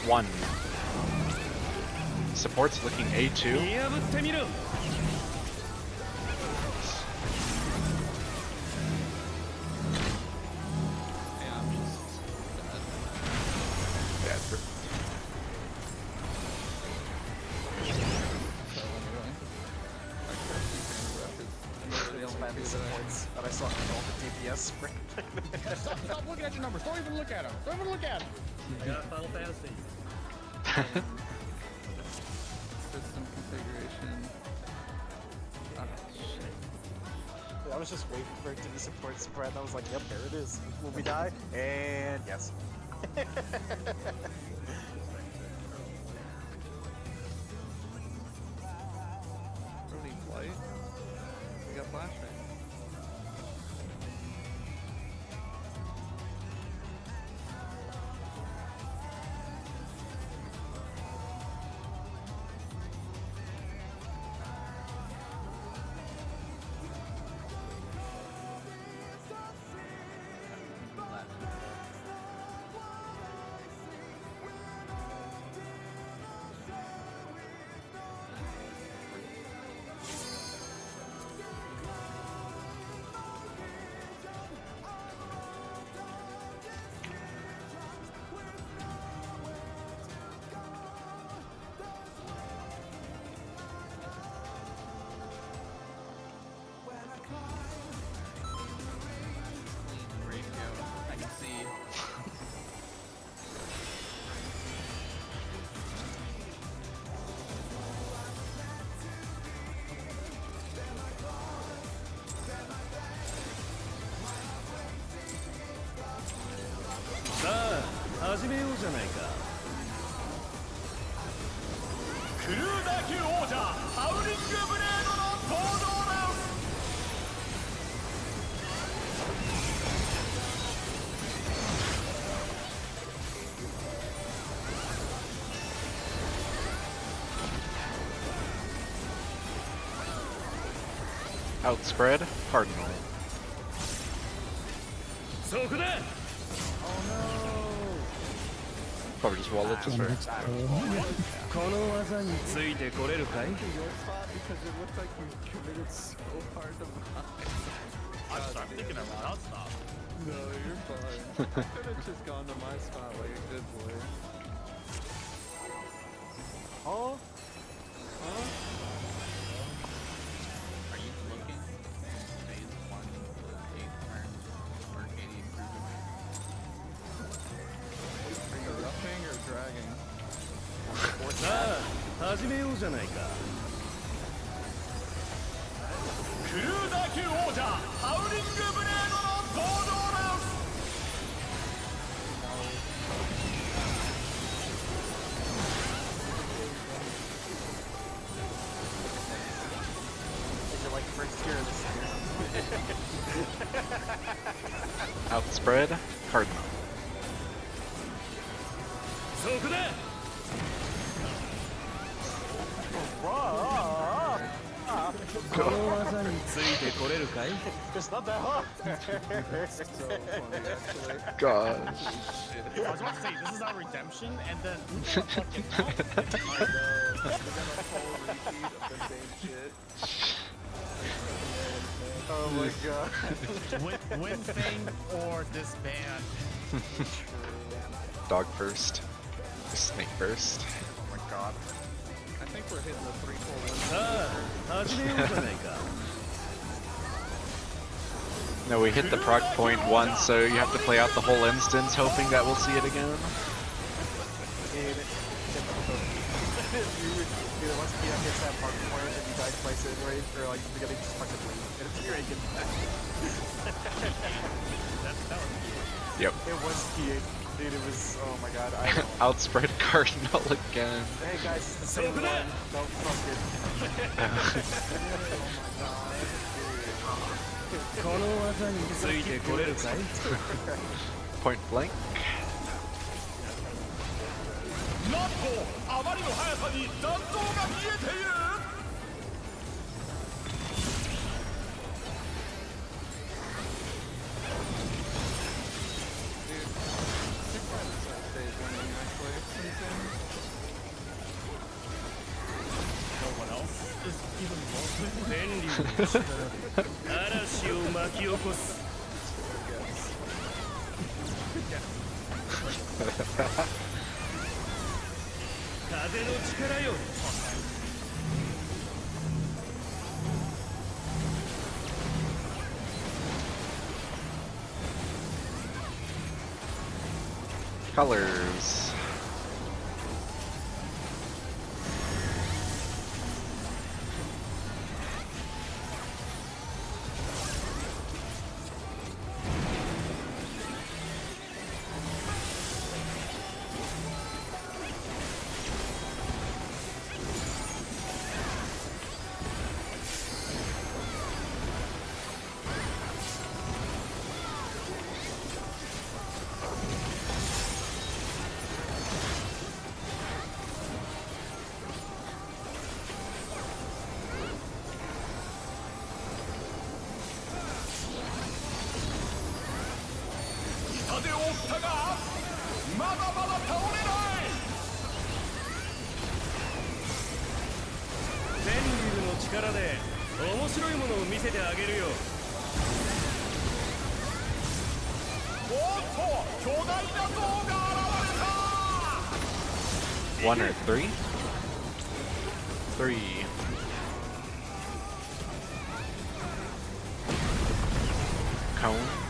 One. Support's looking A2. Yeah, I'm just Yeah, supports, but I saw all the DPS sprint. Stop looking at your numbers. Don't even look at them. Don't even look at them. I got Final Fantasy. System configuration. Oh, shit. I was just waiting for it to be support spread, and I was like, yep, there it is. Will we die? And yes. Don't need flight. We got flashbang. Outspread, Cardinal. そこだ Probably just wall it to start. この技についてこれるかい Your spot because it looked like you committed so hard to mine. I'm thinking of route stop. No, you're fine. I could have just gone to my spot like a good boy. Oh, Are you looking phase 1 to 8 turns for KD improvement? Are you roughing or dragging? さあ始めようじゃないかクルーダー級王者ハウリングブレードの登場です you're like first tier this year. Outspread, Cardinal. そこだ この技についてこれるかい It's not that hard. So funny, actually. Gosh. I was about to say, this is our redemption, and then fucking I know. We got a whole repeat of the same shit. oh my god. Win thing or disband. Dog first. Snake first. Oh my god. I think we're hitting the 3-4-1. さあ始めようじゃないか No, we hit the proc point once, so you have to play out the whole instance, hoping that we'll see it again. Either once Peanut hits that park point and you die twice in range, or like you're getting just fucking leave. And if you're gonna get back. that was Yep. It was P8. Dude, it was, oh my god, I Outspread Cardinal again. Hey guys, it's the same one. Don't fuck it. この技についてこれるかい Point blank. なんとあまりの速さに残像が見えている 天竜の力で嵐を巻き起こす風の力よ Colors.力で面白いものを見せてあげるよおっと巨大な像が現れた 1 or 3? 3. Cone.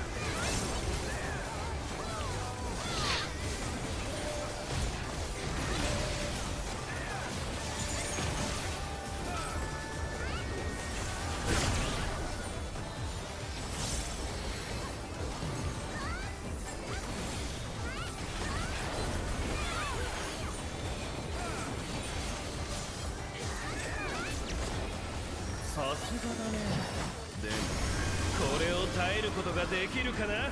すがだね。でもこれを耐えることができるかな。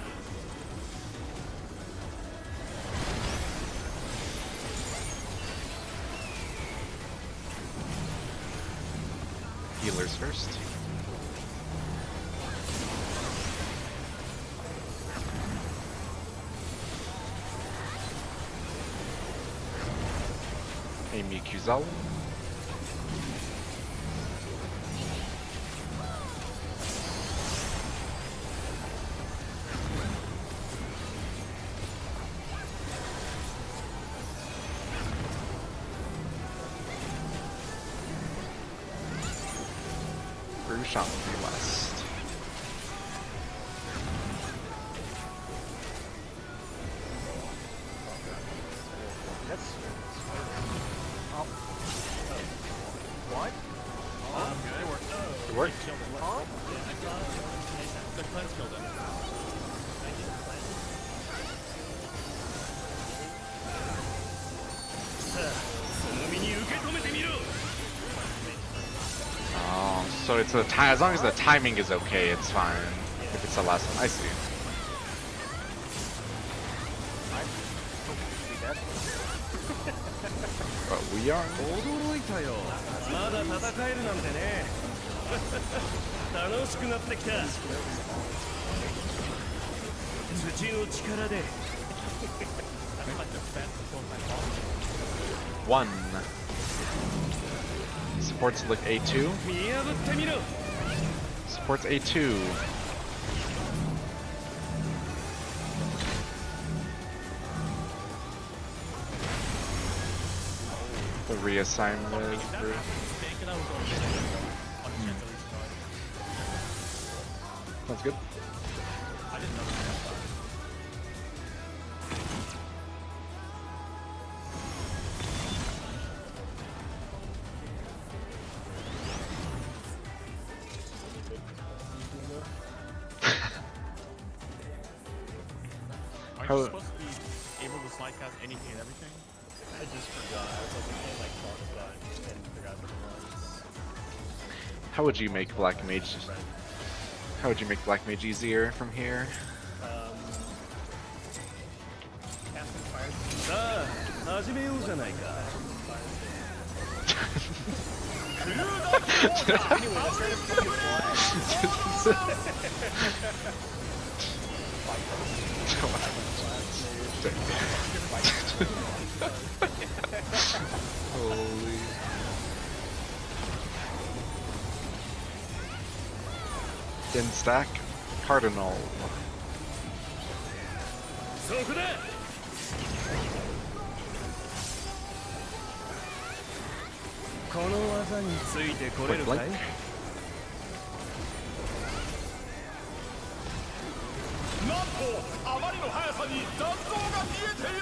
Healers first. Amy Kuzawa. Shot will be last. That's oh. What? Oh, good. It worked. It worked. Killed him. Huh? Yeah, I saw the cleanse killed him. I did the cleanse. Oh, so it's a time. As long as the timing is okay, it's fine. If it's the last one, I see. But we are. 驚いたよ。まだ戦えるなんてね。楽しくなってきた。土の力で。 1. Supports look A2. 見破ってみろ。 Supports A2. The reassignment. Sounds good. I didn't know that. Are How- you supposed to be able to slide cast anything and everything? I just forgot. I was like, okay, like talk about it and forgot the ones. How would you make Black Mage? How would you make Black Mage easier from here? Casting fire. さあ始めようじゃないか。 Anyway, let's try to put you Holy. Then stack Cardinal. そこだ。この技についてこれるかい？ Blink. なんとあまりの速さに残像が見えている。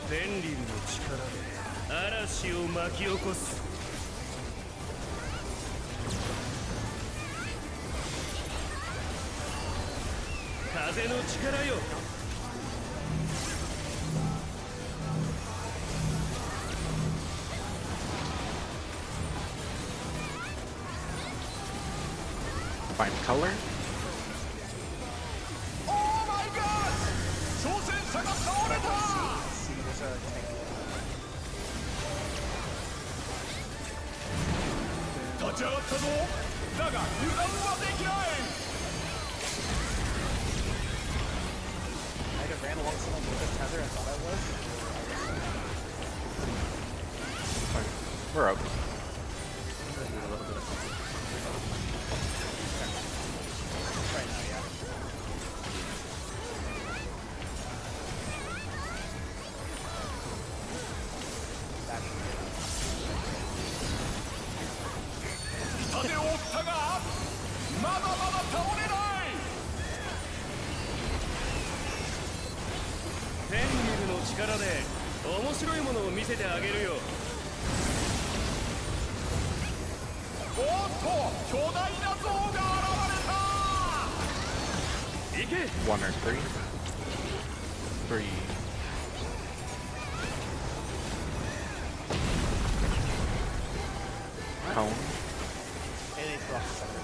ベンリルの力で嵐を巻き起こす。風の力よ。 Find color. Oh my god! 挑戦者が倒れた。 See, there's a tank. 立ち上がったぞ。だが油断はできない。 I had ran along someone with a tether. I thought I was. Fine. We're up. Right now, yeah. 痛手を負ったがまだまだ倒れない。 ベンリルの力で面白いものを見せてあげるよ。おおっと巨大な像が現れた。行け。 1 or 3. 3. Cone. And they throw off the center.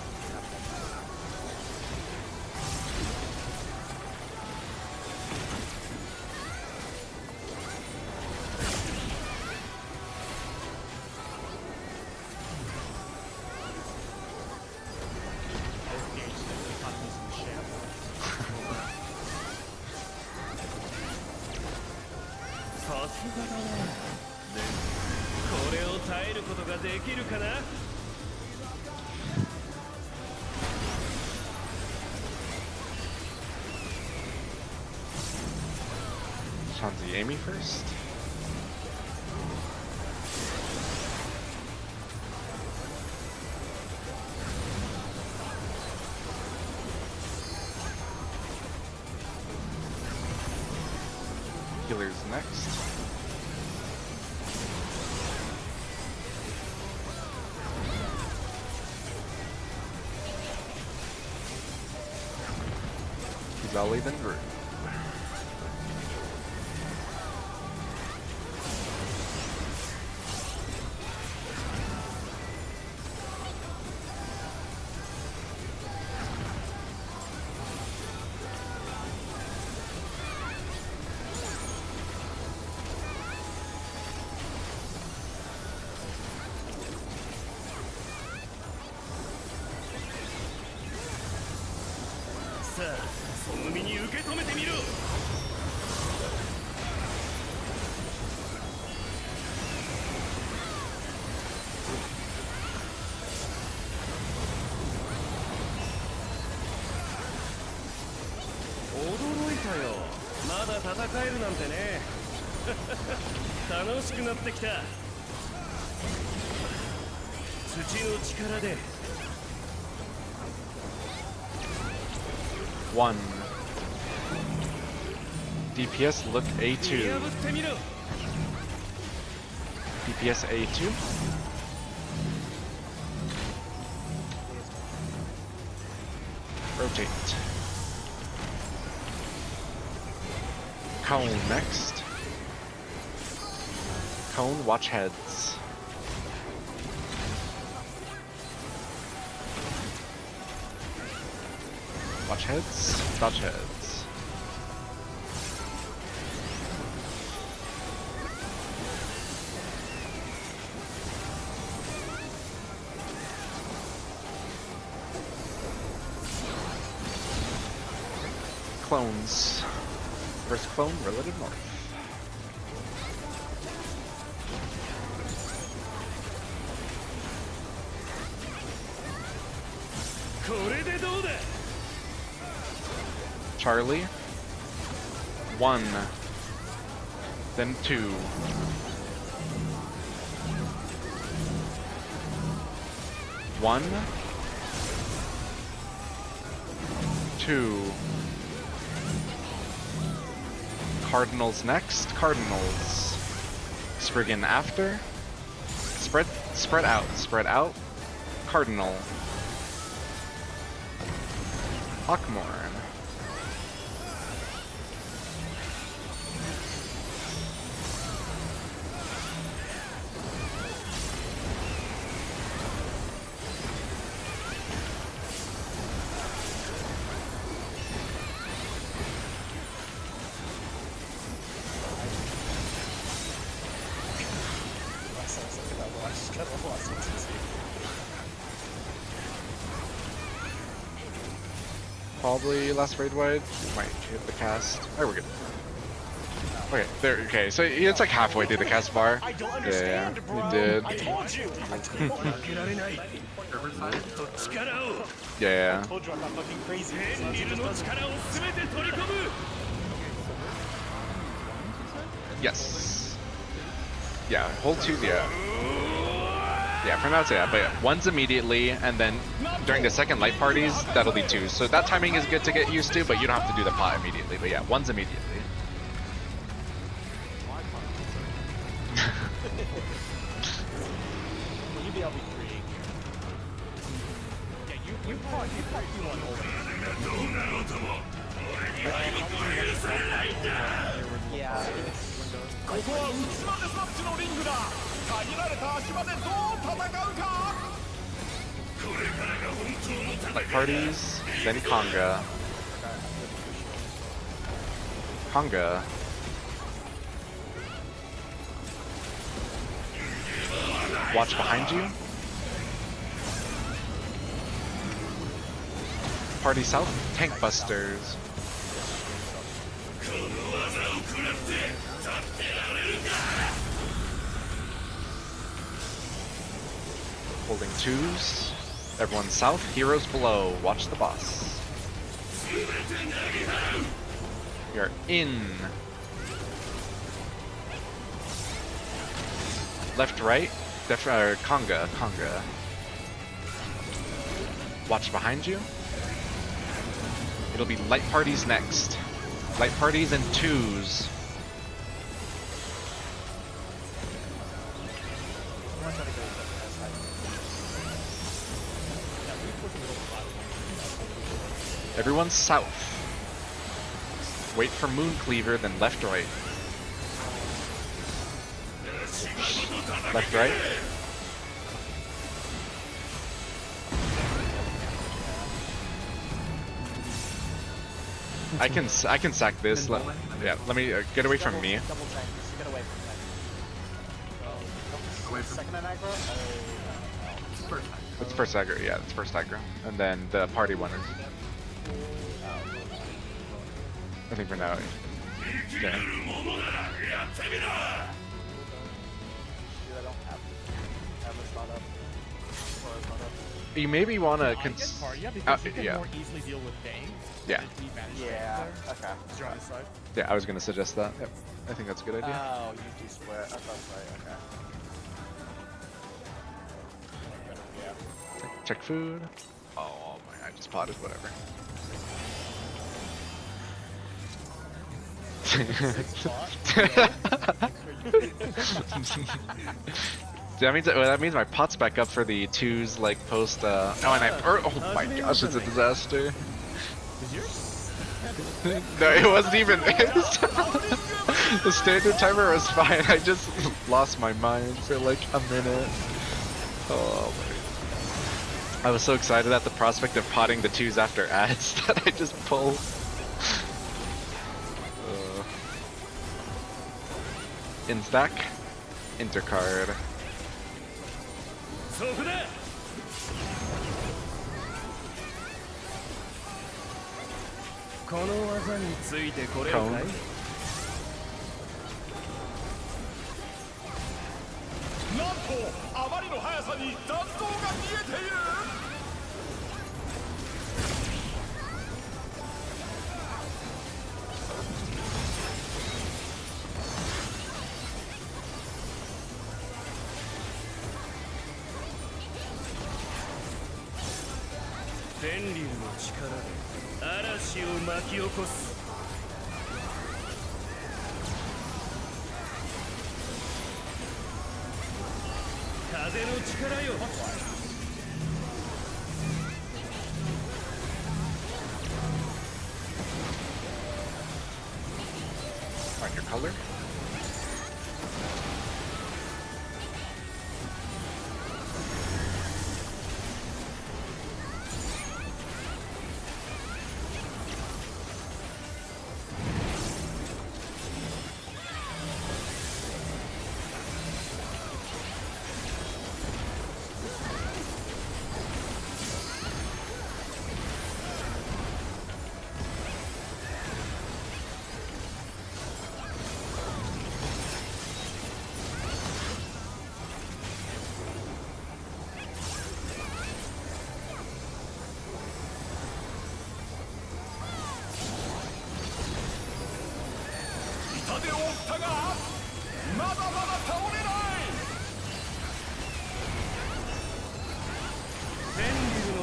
Shanzi, Amy first. Healer's next. Kizali, then Group. One. DPS look A2. DPS A2. Rotate. Cone next. Cone, watch heads. Watch heads, dodge heads. Clones. First clone, relative north. Charlie. 1. Then 2. 1. 2. Cardinals next. Cardinals. Spriggan after. Spread out. Spread out. Cardinal. Hawkmorn. Probably last raid wide. Might hit the cast. Oh, we're good. Okay, there. Okay, so it's like halfway through the cast bar. Yeah, we did. Yeah. I told you I'm not fucking crazy. Yes. Yeah, hold 2, yeah. Yeah, for now it's yeah, but yeah, 1's immediately, and then during the second light parties, that'll be 2. So that timing is good to get used to, but you don't have to do the pot immediately. But yeah, 1's immediately. You fought you on old. Yeah. ここは内までスマッチのリングだ。限られた足場でどう戦うか。 Light parties, then conga. Conga. Watch behind you. Party south, tank busters. Holding twos. Everyone south, heroes below. Watch the boss. We are in. Left, right. Conga. Watch behind you. It'll be light parties next. Light parties and twos. Everyone south. Wait for Moon Cleaver, then left, right. Left, right. I can sack this. Yeah, let me get away from me. Double tank. Just get away from that. Second and aggro? It's first aggro, yeah, it's first aggro. And then the party one is. I think for now. Okay. Dude, I don't have this not up. You maybe want to yeah, because you can yeah. more easily deal with Bang. Yeah. Yeah, okay. Because you're on this side. Yeah, I was gonna suggest that. Yep. I think that's a good idea. Oh, you do split. I thought right, okay. Yeah. Check food. Oh my, I just potted, whatever. That means my pot's back up for the twos, like post. Oh, oh my gosh, it's a disaster. No, it wasn't even. The standard timer was fine. I just lost my mind for like a minute. Oh my. I was so excited at the prospect of potting the twos after ads that I just pulled. In stack, intercard. そこだ。この技についてこれを Cone. かい。なんとあまりの速さに弾道が見えている。天竜の力で嵐を巻き起こす。風の力よ。Find your color.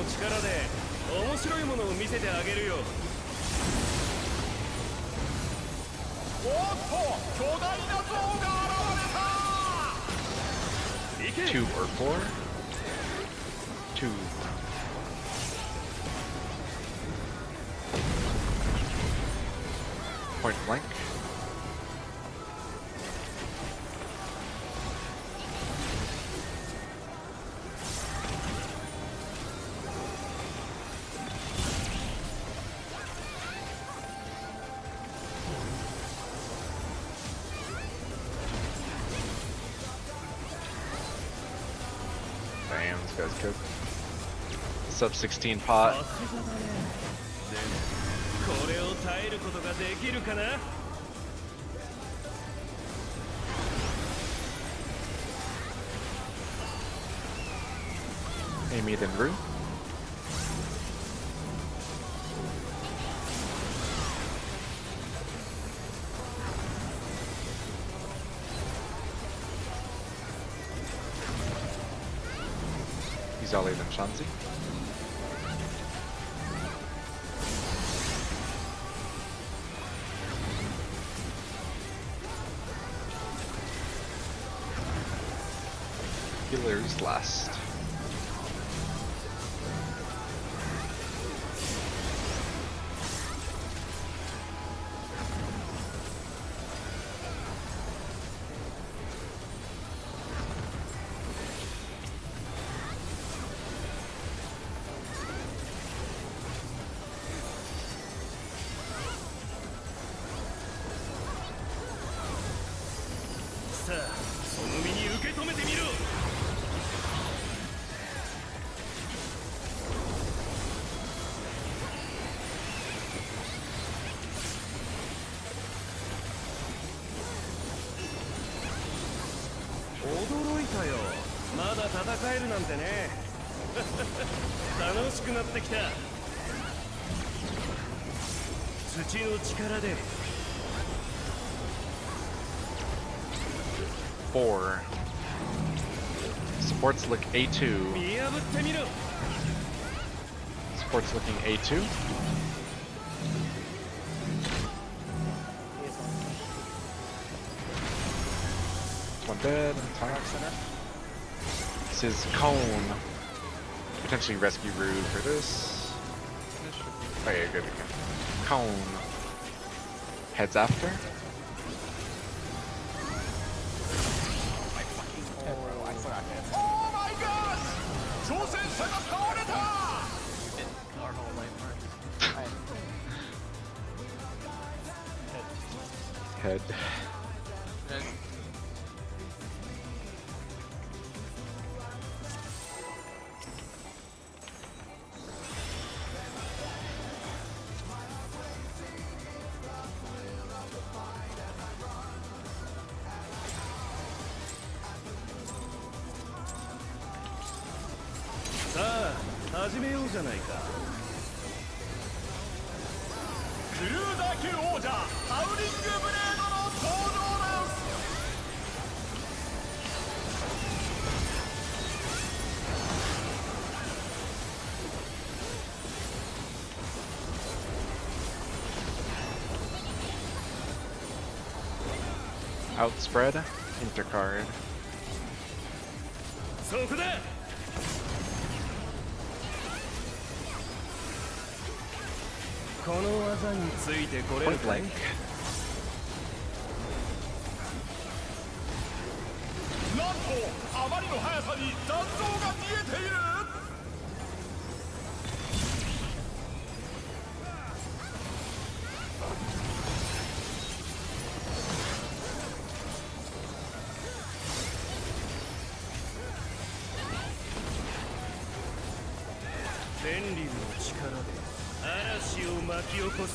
力で面白いものを見せてあげるよ。おっと巨大な像が現れた。 2 or 4? 2. point blank. Damn, this guy's good. Sub 16 pot. これを耐えることができるかな。 Amy then Rue. He's Ollie then Shanzi. Healers last. Four. Supports look A2. Supports looking A2. One dead. This is Cone. Potentially rescue Rue for this. Oh yeah, good. Cone. Heads after. Oh my god! 挑戦者が倒れた! Normal light mark. Head. Outspread, intercard. そこだ。この技についてこれる Point かい blank. なんとあまりの速さに残像が見えている! 千里の力で嵐を巻き起こす。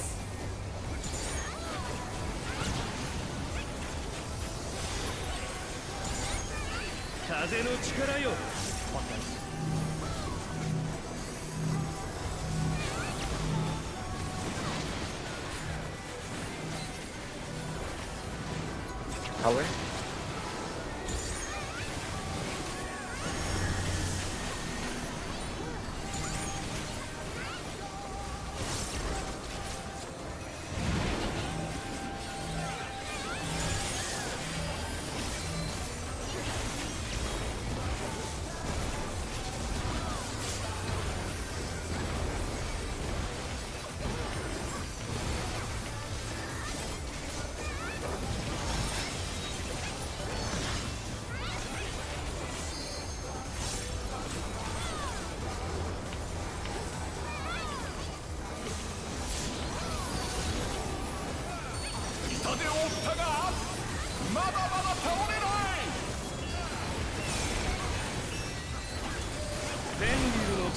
風の力よ。Color.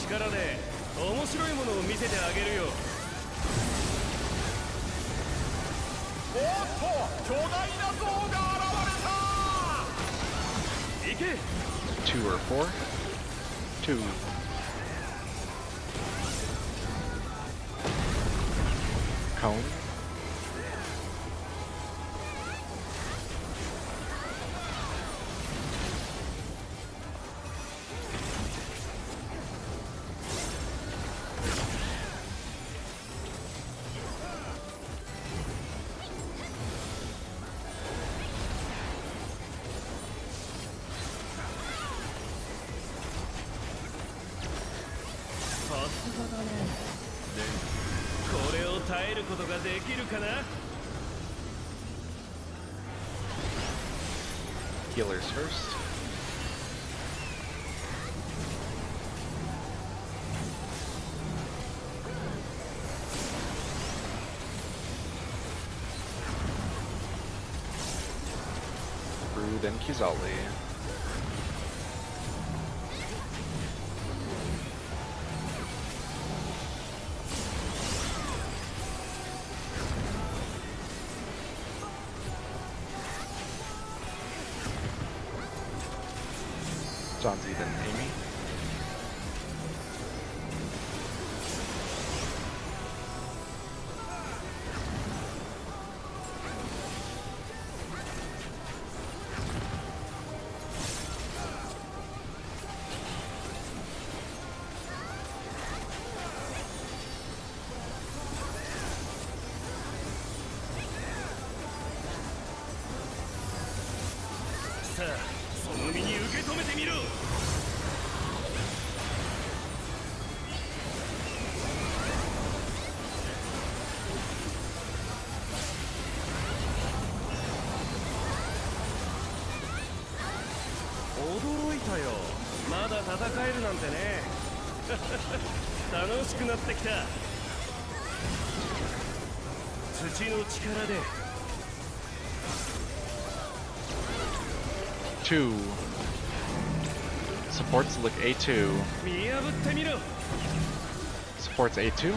力で面白いものを見せてあげるよ。おっと巨大な像が現れた。行け。 2 or 4? 2. Cone. Healers first. Brew, then Kizali. Johnsy, then Amy. Two. Supports look A2. Supports A2.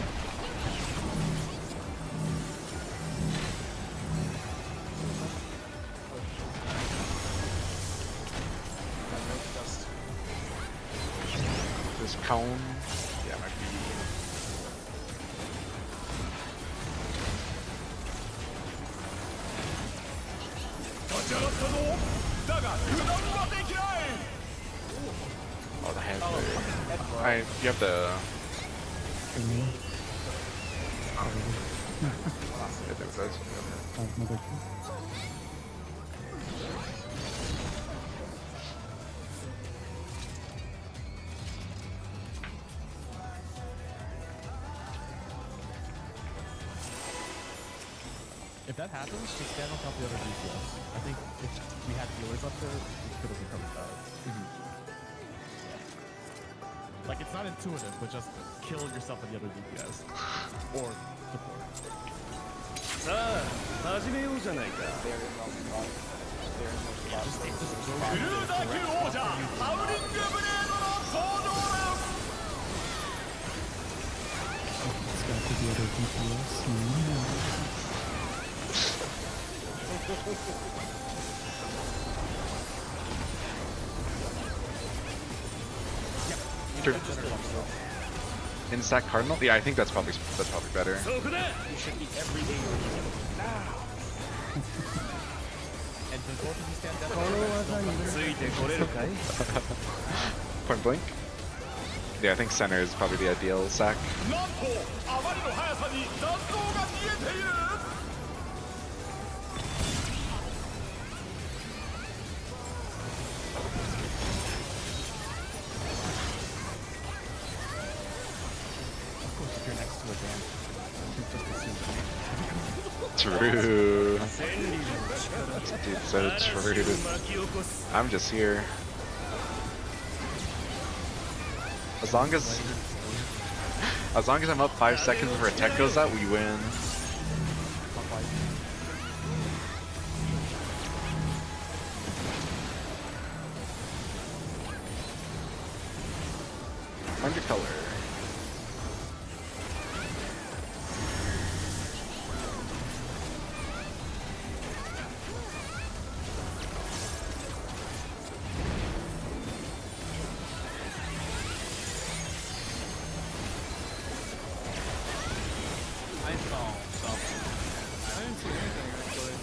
This cone. Yeah, might be. Oh, the hand. You have the. Yeah, there it goes. If that happens, just stand on top of the other DPS. I think if we had healers up there, it could have become bad. Like, it's not intuitive, but just kill yourself with the other DPS. Or support. さあ、始めようじゃないか。クルーダー級王者ハウリングブレードの登場だ。 It's got to be other DPS. In stack Cardinal? Yeah, I think that's probably better. You should be every day now. And does both of you stand down? Point blank? Yeah, I think center is probably the ideal sack. なんとあまりの速さに残像が見えている。 True. Dude, so true. I'm just here. As long as I'm up 5 seconds before a tech goes out, we win. Find your color. I saw something. I didn't see anything actually.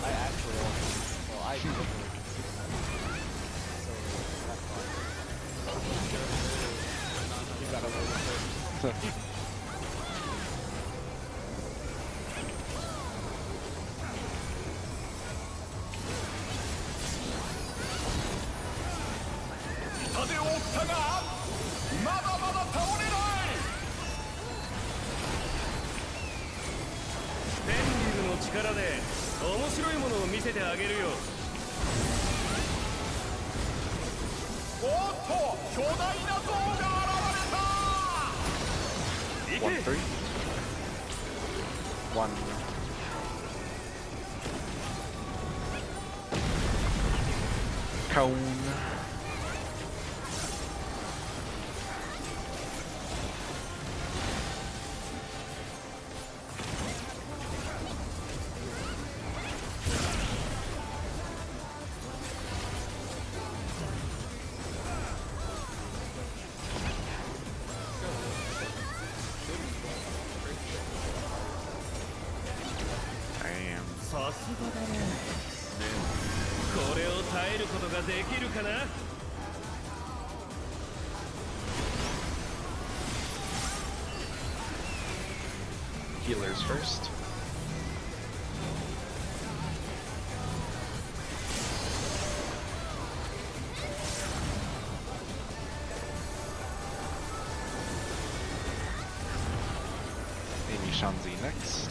I actually also, well, I literally didn't see that. So that's fine. You got away with it.痛手を負ったがまだまだ倒れないペンリルの力で面白いものを見せてあげるよおっと巨大な像が現れた 1, 3. 1. Cone. Damn. さすがだねでもこれを耐えることができるかな Healers first. Amy Shanzi next.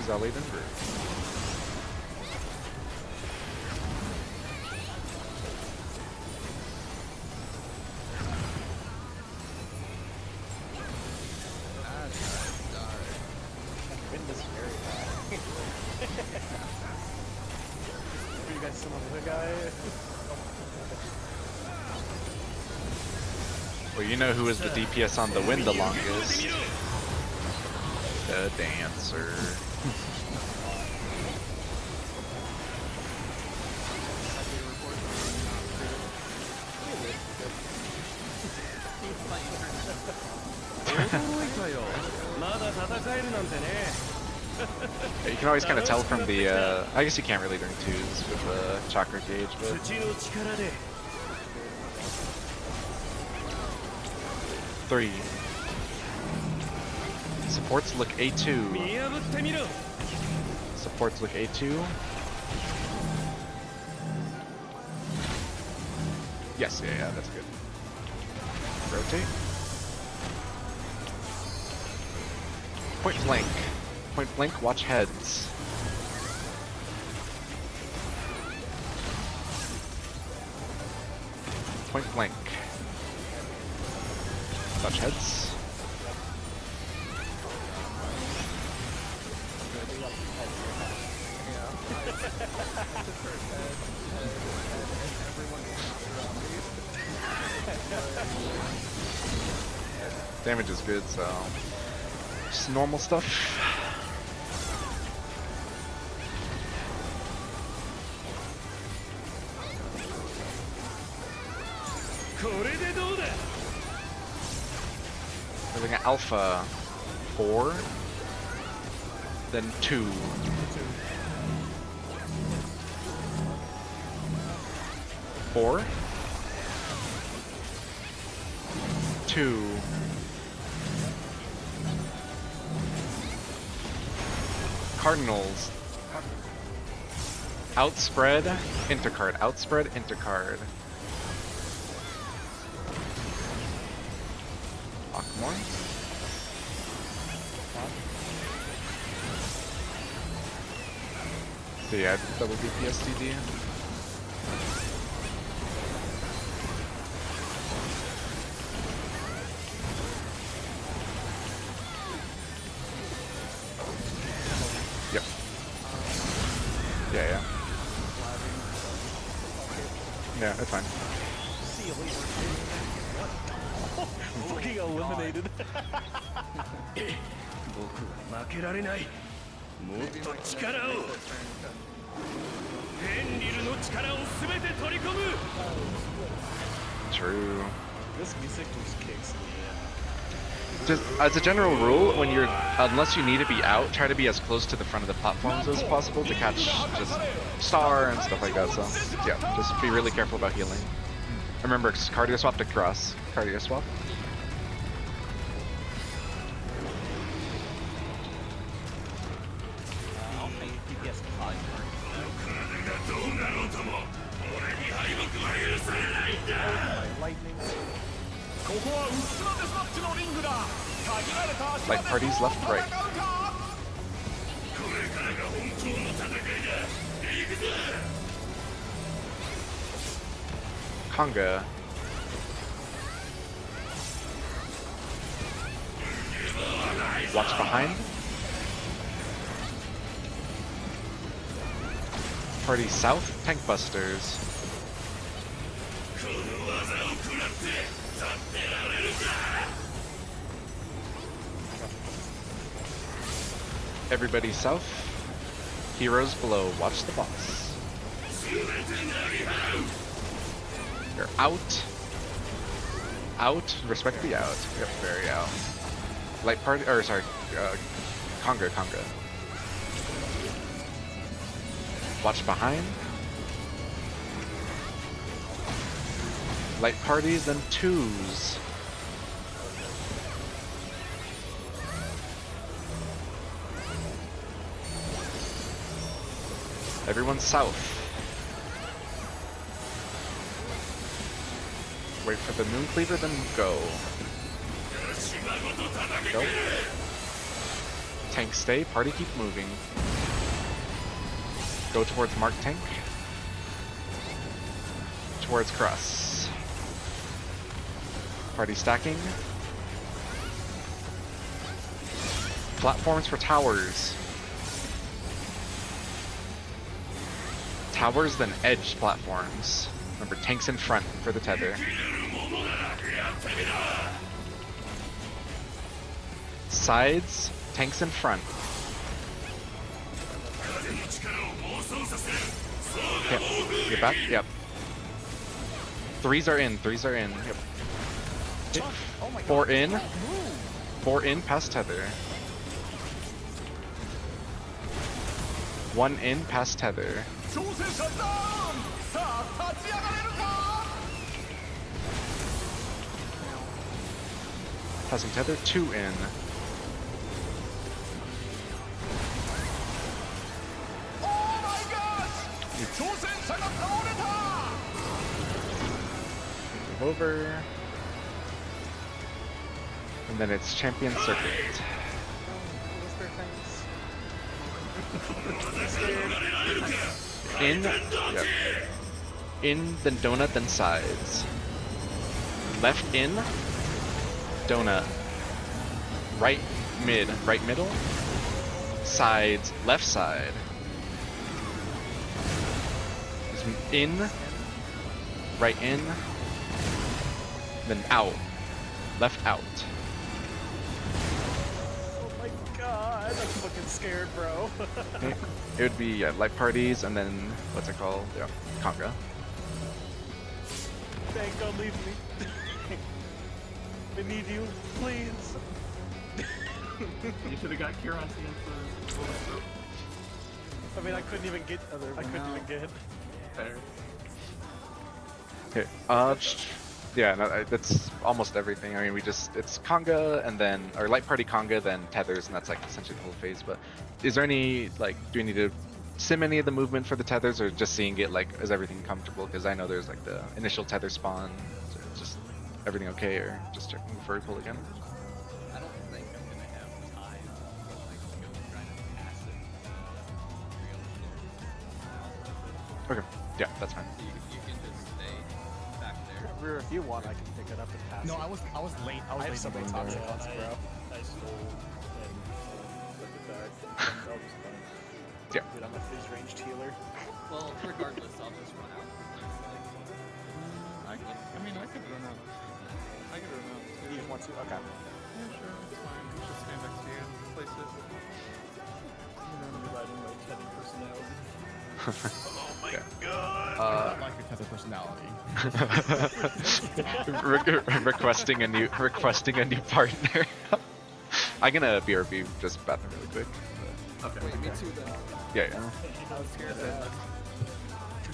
Zelly Denver. Wind is very bad. Are you guys some other guy? Well, you know who is the DPS on the win the longest. The Dancer. You can always kind of tell from the, I guess you can't really during twos with the chakra gauge, but... 3. Supports look A2. Supports look A2. Yes, yeah, that's good. Rotate. Point blank. Point blank, watch heads. Point blank. Watch heads. Damage is good, so just normal stuff. We're looking at Alpha 4, then 2. 4, 2. Cardinals. Outspread, intercard. Outspread, intercard. Akmor. So yeah, double DPS TD. Yeah, it's fine. See you later. What? Fucking eliminated. 僕は負けられない。もっと力を。エンリルの力を全て取り込む。 True. This music just kicks me Just as a general rule, when you're unless you need to be out, try to be as close to the front of the platforms as possible to catch just star and stuff like that. So yeah, just be really careful about healing. Remember, cardio swap to cross. Cardio swap. I'll make DPS high. Lightning. ここは薄なデスマッチのリングだ。限られた足場 Like で parties どう left, right. 戦うか。 Conga. Watch behind. Party south, tank busters. Everybody south. Heroes below. Watch the boss. You're out. Out. Respect the out. Yep, very out. Light party, or sorry, Conga. Watch behind. Light parties, then twos. Everyone south. Wait for the Moon Cleaver, then go. Go. Tank stay, party keep moving. Go towards Mark Tank. Towards Cross. Party stacking. Platforms for towers. Towers, then edge platforms. Remember, tanks in front for the tether. Sides, tanks in front. Yep. Get back? Yep. Threes are in. Yep. Four in. Four in past tether. One in past tether. 挑戦者ダウン。さあ立ち上がれるか。 Passing tether, two in. Oh my gosh！ 挑戦者が倒れた。 Move over. And then it's champion circuit. In, yep. In, then donut, then sides. Left in, donut. Right mid, right middle. Sides, left side. In, right in, then out. Left out. Oh my god, I'm fucking scared, bro. It would be light parties and then what's it called? Yeah, Conga. Thank God, leave me. I need you, please. You should have got Kieran for I mean, I couldn't even get. I couldn't even get. Fair. Okay. Yeah, no, that's almost everything. I mean, it's Conga and then, or light party Conga, then tethers, and that's like essentially the whole phase. But is there any, like, do we need to sim any of the movement for the tethers, or just seeing it, like, is everything comfortable? Because I know there's like the initial tether spawn, so just everything okay, or just checking before we pull again? I don't think I'm gonna have time to like go try to pass it. Okay, yeah, that's fine. You can just stay back there. Rear, if you want, I can pick it up and pass No, it. I was late. I was I have late so to many getting times there. at once, bro. I stole and took it back. That was fun. Yeah. Dude, I'm a phys ranged healer. Well, regardless, I'll just run out. want to? Okay. Yeah, sure, it's fine. Just stand next to you and place it. Riding my tether personality. Oh my god! I don't like your tether personality. Requesting a new partner. I'm gonna BRB just bathroom really quick. Okay. Wait, me too then. Yeah, yeah. I was scared to ask.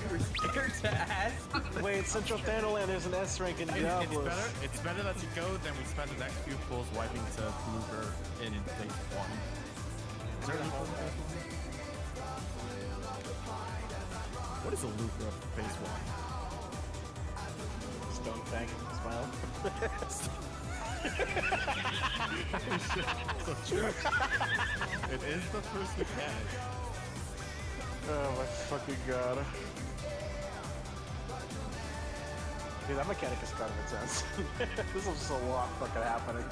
You were scared to ask? Wait, Central Thanaland, there's an S rank in Diablos. It's better that you go than we spend the next few pulls wiping to Luger in phase 1. Is there a hole in phase 1? What is a Luger of phase 1? Stone Tank, smile. So true. It is the first mechanic. Oh my fucking god. Dude, that mechanic is kind of intense. This is just a lot fucking happening.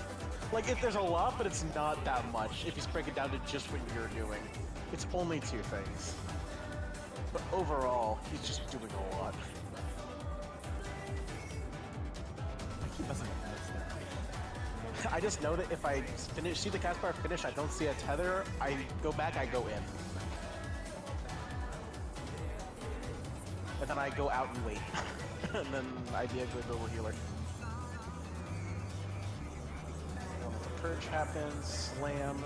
Like, if there's a lot, but it's not that much. If you break it down to just what you're doing, it's only 2 things. But overall, he's just doing a lot. I keep messing up this stuff. I just know that if I finish, see the cast bar finish, I don't see a tether, I go back, I go in. And then I go out and wait. And then I deactivate the healer. The purge happens, slam.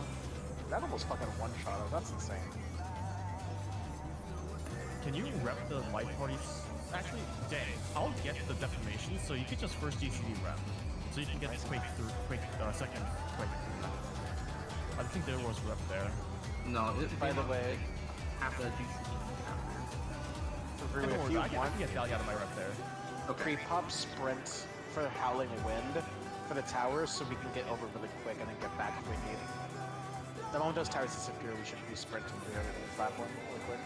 That almost fucking one-shot him, that's insane. Can you rep the light parties? Actually, Jay, I'll get the defamation, so you could just first GCD rep. So you can get Quake through, second Quake. I think there was rep there. No, By the way, half a GCD. if you I want, can get Dali out of my rep there. pre-pop sprint for Howling Wind for the towers so we can get over really quick and then get back if we need. The moment those towers disappear, we should be sprinting through everything on the platform really quick.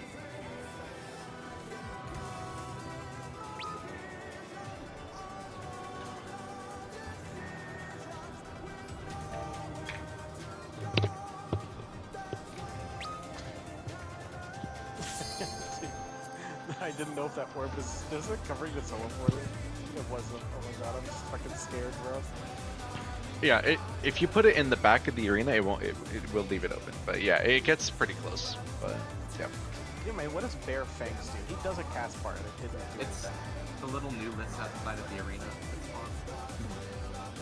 I didn't know if that orb is it covering the teleport? It wasn't. Oh my god, I'm just fucking scared, bro. Yeah, if you put it in the back of the arena, it won't. It will leave it open. But yeah, it gets pretty close. But yeah. Yeah, man, what does Bear Fangs do? He does a cast part and it didn't do It's anything. the little new list outside of the arena.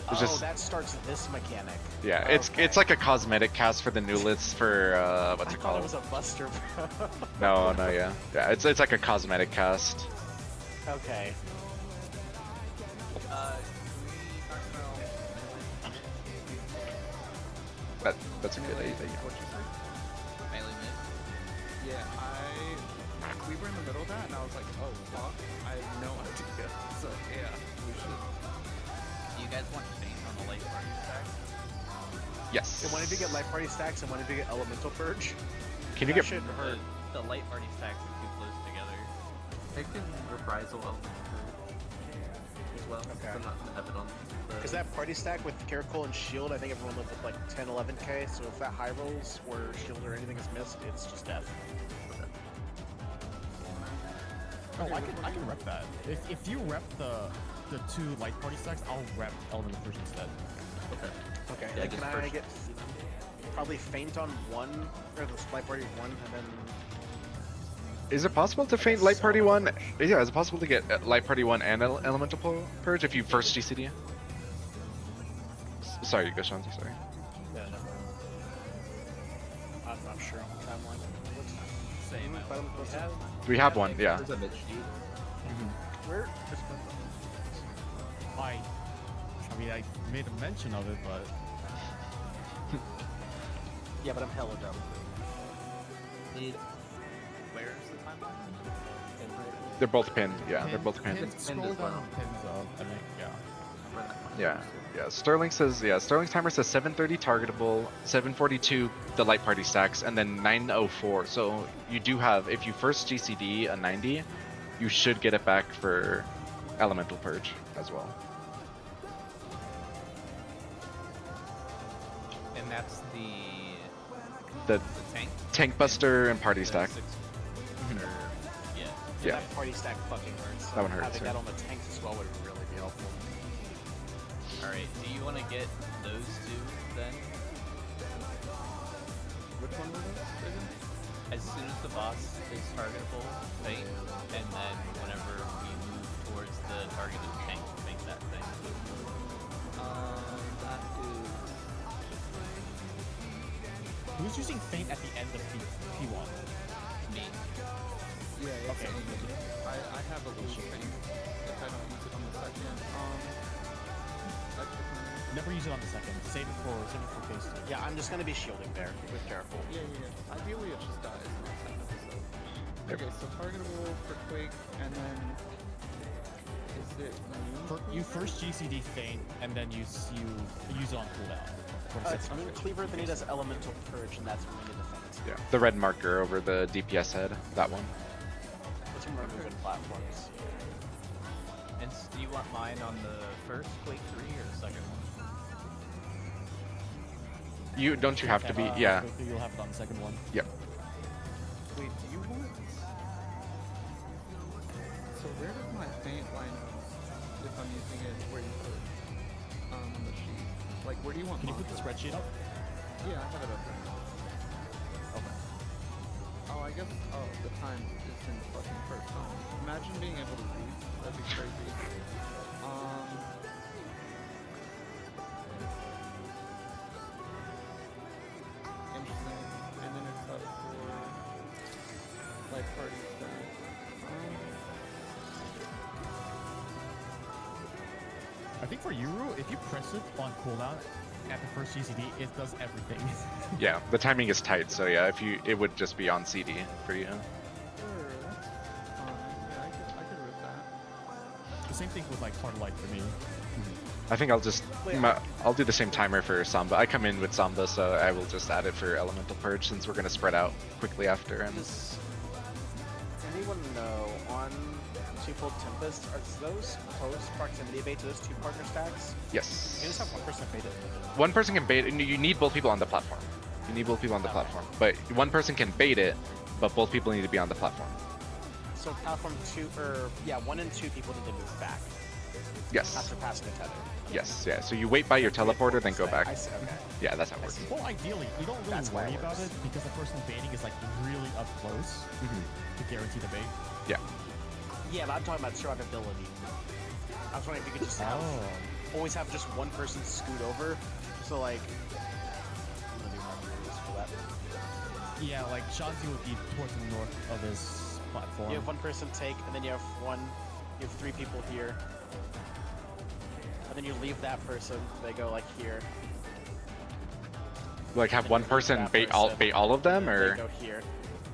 Oh, It's just- that starts this mechanic. Yeah, Okay. it's like a cosmetic cast for the new lists for what's I it thought it called? was a buster, bro. No, yeah, it's like a cosmetic cast. Okay. That's a good idea. What'd you say? Melee mid? Yeah, we were in the middle of that, and I was like, oh fuck, I have no idea. So yeah, we should. Do you guys want Feint on the light party stack? Yes. And when did you get Life Party stacks and when did you get Elemental Purge? Can you That get? shit hurt. The light party stacks are too close together. They can reprisal as well. Okay. So not to have it on the... Because that party stack with Caracol and Shield, I think everyone lived with like 10, 11k, so if that high rolls or Shield or anything is missed, it's just death. Oh, I can rep that. If you rep the 2 light party stacks, I'll rep Element of Purge instead. Okay, Yeah, and just can I first. get probably Feint on 1, or the Life Party 1, and then... Is it possible to feint Light Party 1? Yeah, is it possible to get Light Party 1 and Elemental Purge if you first GCD? Sorry, Goshanti, sorry. Yeah, no. I'm not sure on the timeline. Same. We have one, yeah. There's a mid sheet. Where? I mean, I made a mention of it, but Yeah, but I'm hella dumb. Where's the timeline? They're both pinned, yeah, they're both pinned. Scroll as well. down, pins up, I think, yeah. Yeah. Sterling says, Sterling's timer says 730 targetable, 742 the Light Party stacks, and then 904. So you do have, if you first GCD a 90, you should get it back for Elemental Purge as well. And that's The tank? Tank Buster and Party The stack. Yeah. Yeah. That party stack fucking hurts. That one hurts, Having yeah. that on the tanks as well would really be helpful. Alright, do you want to get those two then? Which one were those? Again? As soon as the boss is targetable, faint, and then whenever we move towards the targeted tank, make that thing. That is. Who's using feint at the end of P1? Me. Yeah, it's Okay. Amy. I have a little thing if I don't use it on the second. Extra plan. Never use it on the second. Save it for phase 2. Yeah, I'm just gonna be shielding there. Be careful. Yeah. Ideally, it just dies in the second episode. Okay, so targetable for Quake, and then is it You first GCD feint, and then you use it on cooldown. It's Moon Cleaver, then he does Elemental Purge, and that's when we need defense. Yeah, the red marker over the DPS head, that one. It's from removing platforms. And do you want mine on the first Quake 3 or the second one? Don't you have to be? Yeah. You'll have it on the second one. Yep. Wait, do you want? So where does my faint line up if I'm using it where you put on the sheet? Like, where do you want? Can you put the spreadsheet up? Yeah, I have it up there. Okay. Oh, I guess. Oh, the time is in fucking first time. Imagine being able to read. That'd be crazy. Interesting. And then it's up for life party stuff. I think for Euro, if you press it on cooldown at the first GCD, it does everything. Yeah, the timing is tight, so yeah, it would just be on CD for you. Sure, that's fine. Yeah, I could root that. The same thing with like Hard Light for me. I think I'll just I'll do the same timer for Samba. I come in with Samba, so I will just add it for Elemental Purge since we're gonna spread out quickly after. And Does anyone know on Twofold Tempest, are those post proximity bait to those two partner stacks? yes, You just have one person bait it. one person can bait. You need both people on the platform. You need both people on the platform, but one person can bait it, but both people need to be on the platform. So platform 2, or yeah, 1 and 2 people need to move back Yes. after passing the tether. Yes. Yeah. So you wait by your teleporter, then go back. I see, okay. Yeah, that's how it works. Well, ideally, you don't really That's how it worry about works. it because the person baiting is like really up close to guarantee the bait. Yeah. Yeah, but I'm talking about survivability. I was wondering if you could just have, always have just one person scoot over. So like, I'm gonna do my rules for that. Yeah, like Shanzi would be towards the north of his platform. You have one person take, and then you have 3 people here. And then you leave that person, they go like here. Like have And one you leave person that bait person, all of them, and then or they go here.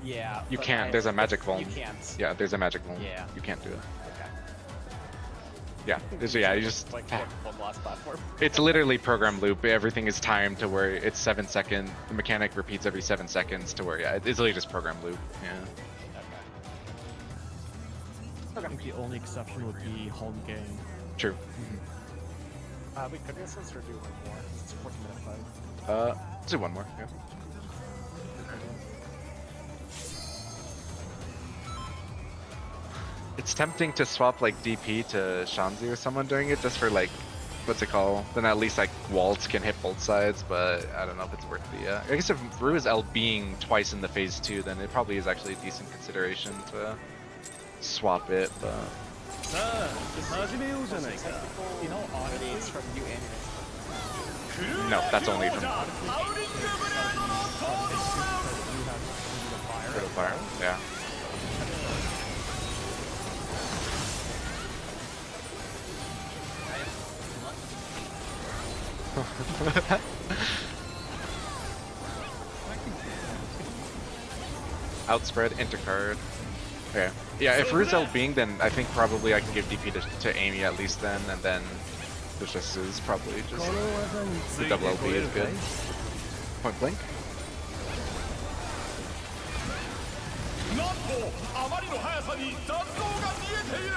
Yeah. you but can't. There's a magic You vuln. can't. Yeah, there's a magic vuln. Yeah. You can't do it. Okay. Yeah. You just. Like one last platform. It's literally program loop. Everything is timed to where it's 7 seconds. The mechanic repeats every 7 seconds to where it's literally just program loop. Yeah. I think the only exception would be home game. True. We could guess let's do one more. It's a 40-minute fight. Let's do one more. Yeah. It's tempting to swap like DP to Shanzi or someone doing it just for like, what's it called? Then at least like Waltz can hit both sides, but I don't know if it's worth the. I guess if Ru is LBing twice in the phase 2, then it probably is actually a decent consideration to swap it. But さあ始めようじゃないか You know, honestly, It's from you and no, that's only from ハウリングブレードのトーナメント Little Fire. Yeah. Outspread, intercard. Okay. Yeah, if Ruzel being, then I think probably I can give DP to Amy at least then, and then the just is probably just the double LB is good. Point blank. なんとあまりの速さに雑草が見えている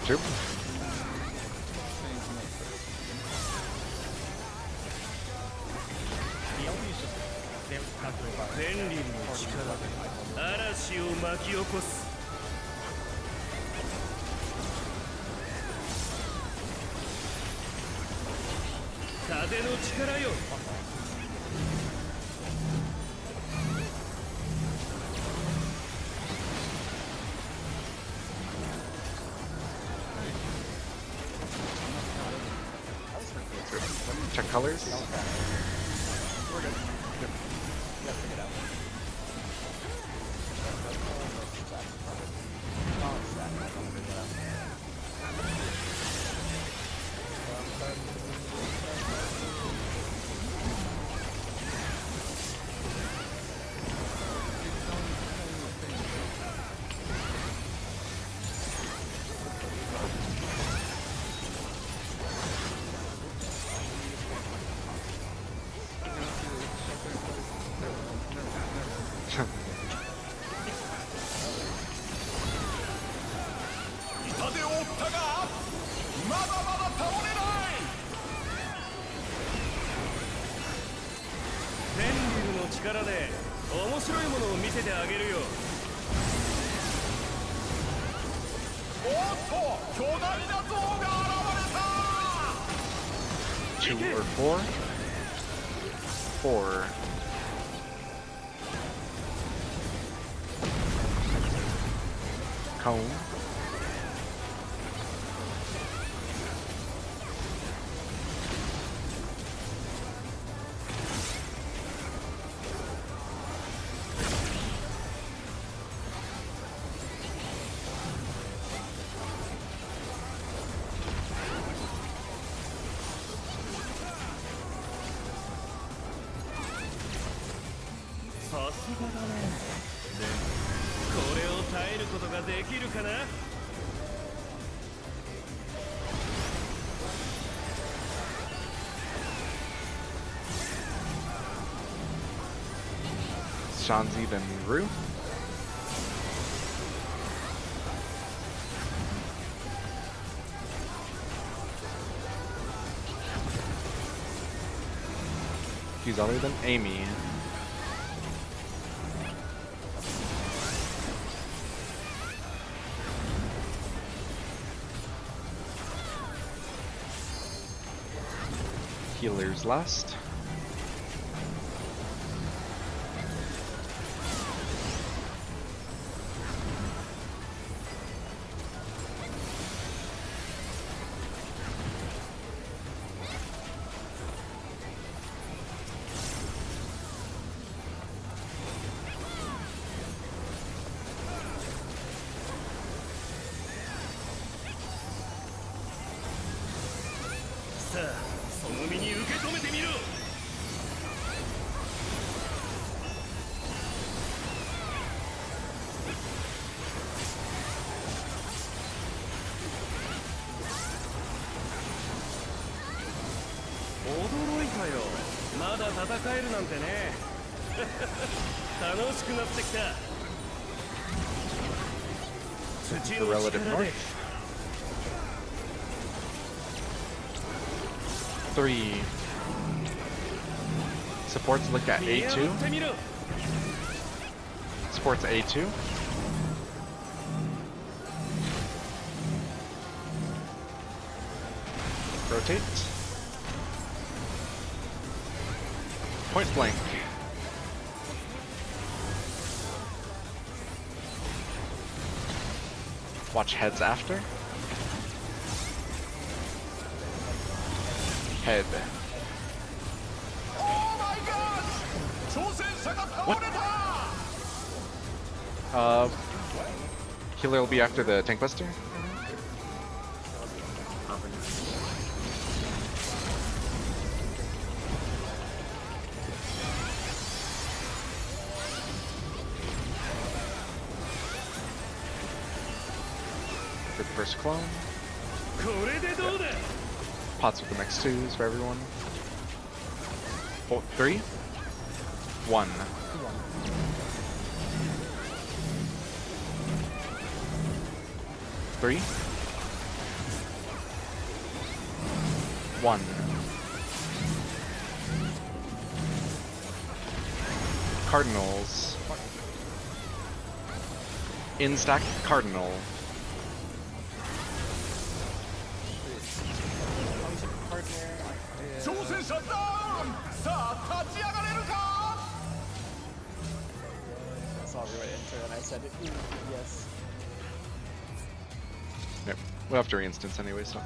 True. the LB is just, they're not 天理の力で嵐を巻き起こす。風の力よ。Check colors. We're good. Good. You gotta pick it out.力で面白いものを見せてあげるよ。おっと巨大な像が現れた。 2 or 4? 4. Cone. Shanzi, then Rue. He's other than Amy. Healers last. The relative north. 3. Supports look at A2. Supports A2. Rotate. Point blank. Watch heads after. Head. Oh my god! What? Healer will be after the tank buster. For the first clone. Pots with the next 2s for everyone. 4, 3, 1. 3, 1. Cardinals. In stack Cardinal. I saw right into it and I said, ooh, yes. Yep. We'll have to re-instance anyway, so.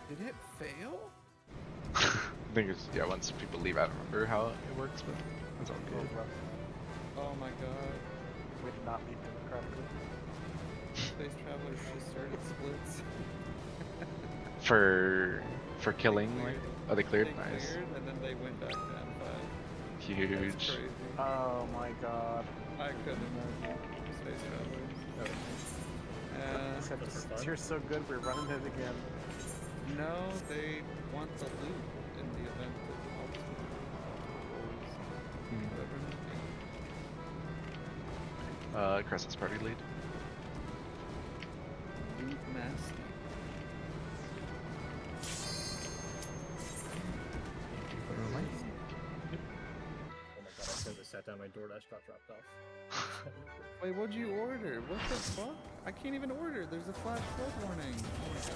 Did it fail? I think it's, yeah, once people leave, I don't remember how it works, but that's all good. Oh my god. We did not leave democratically. Space Travelers just started splits. For killing, They right? cleared. Oh, they cleared? They Nice. cleared, and then they went back to M5. That's Huge. crazy. Oh my god. I couldn't imagine. Space Travelers. You're so good, we're running it again. No, they want the loot in the event that the obstacle goes. Whatever. Crescent's party lead. Loot nasty. Oh my god, I said I sat down, my DoorDash got dropped off. Wait, what'd you order? What the fuck? I can't even order. There's a flash flood warning. Oh my god.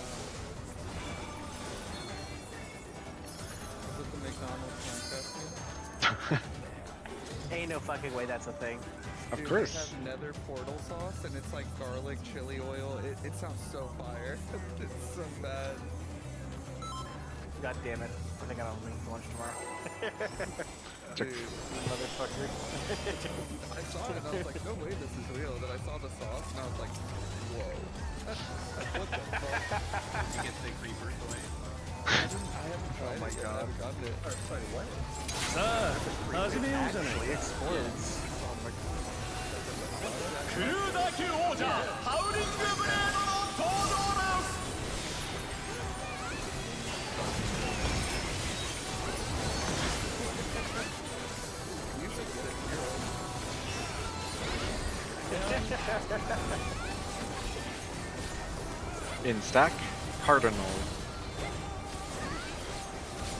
Is it the McDonald's Minecraft meal? Ain't no fucking way that's a thing. Of Dude, course. They have nether portal sauce and it's like garlic chili oil. It sounds so fire. It's so bad. God damn it. I think I don't make lunch tomorrow. Dude, Motherfucker. I saw it and I was like, no way this is real. Then I saw the sauce and I was like, whoa. What the fuck? You get the creepers away. I haven't tried Oh my it yet. God. I haven't gotten it. Sorry, what? さあ始めようじゃない Actually か explodes. Oh my クルーダー級王者ハウリングブレードの登場です In stack Cardinal.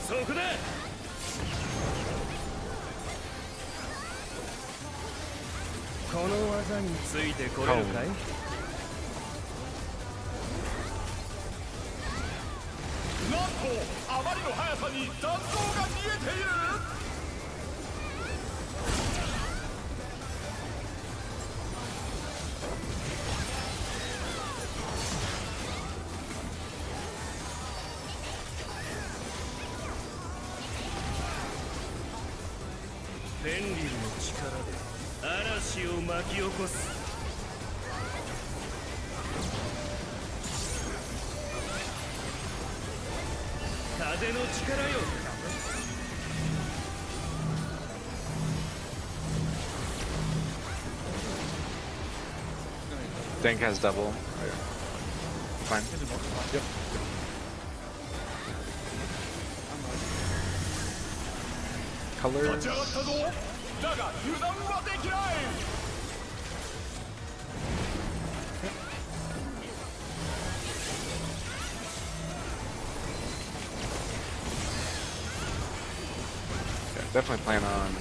そこだ この技についてこれるかい なんとあまりの速さに残像が見えている ペンリルの力で嵐を巻き起こす風の力よ Dank has double. Fine. Yep. Colors. 立ち上がったぞだが油断はできない Yeah, definitely plan on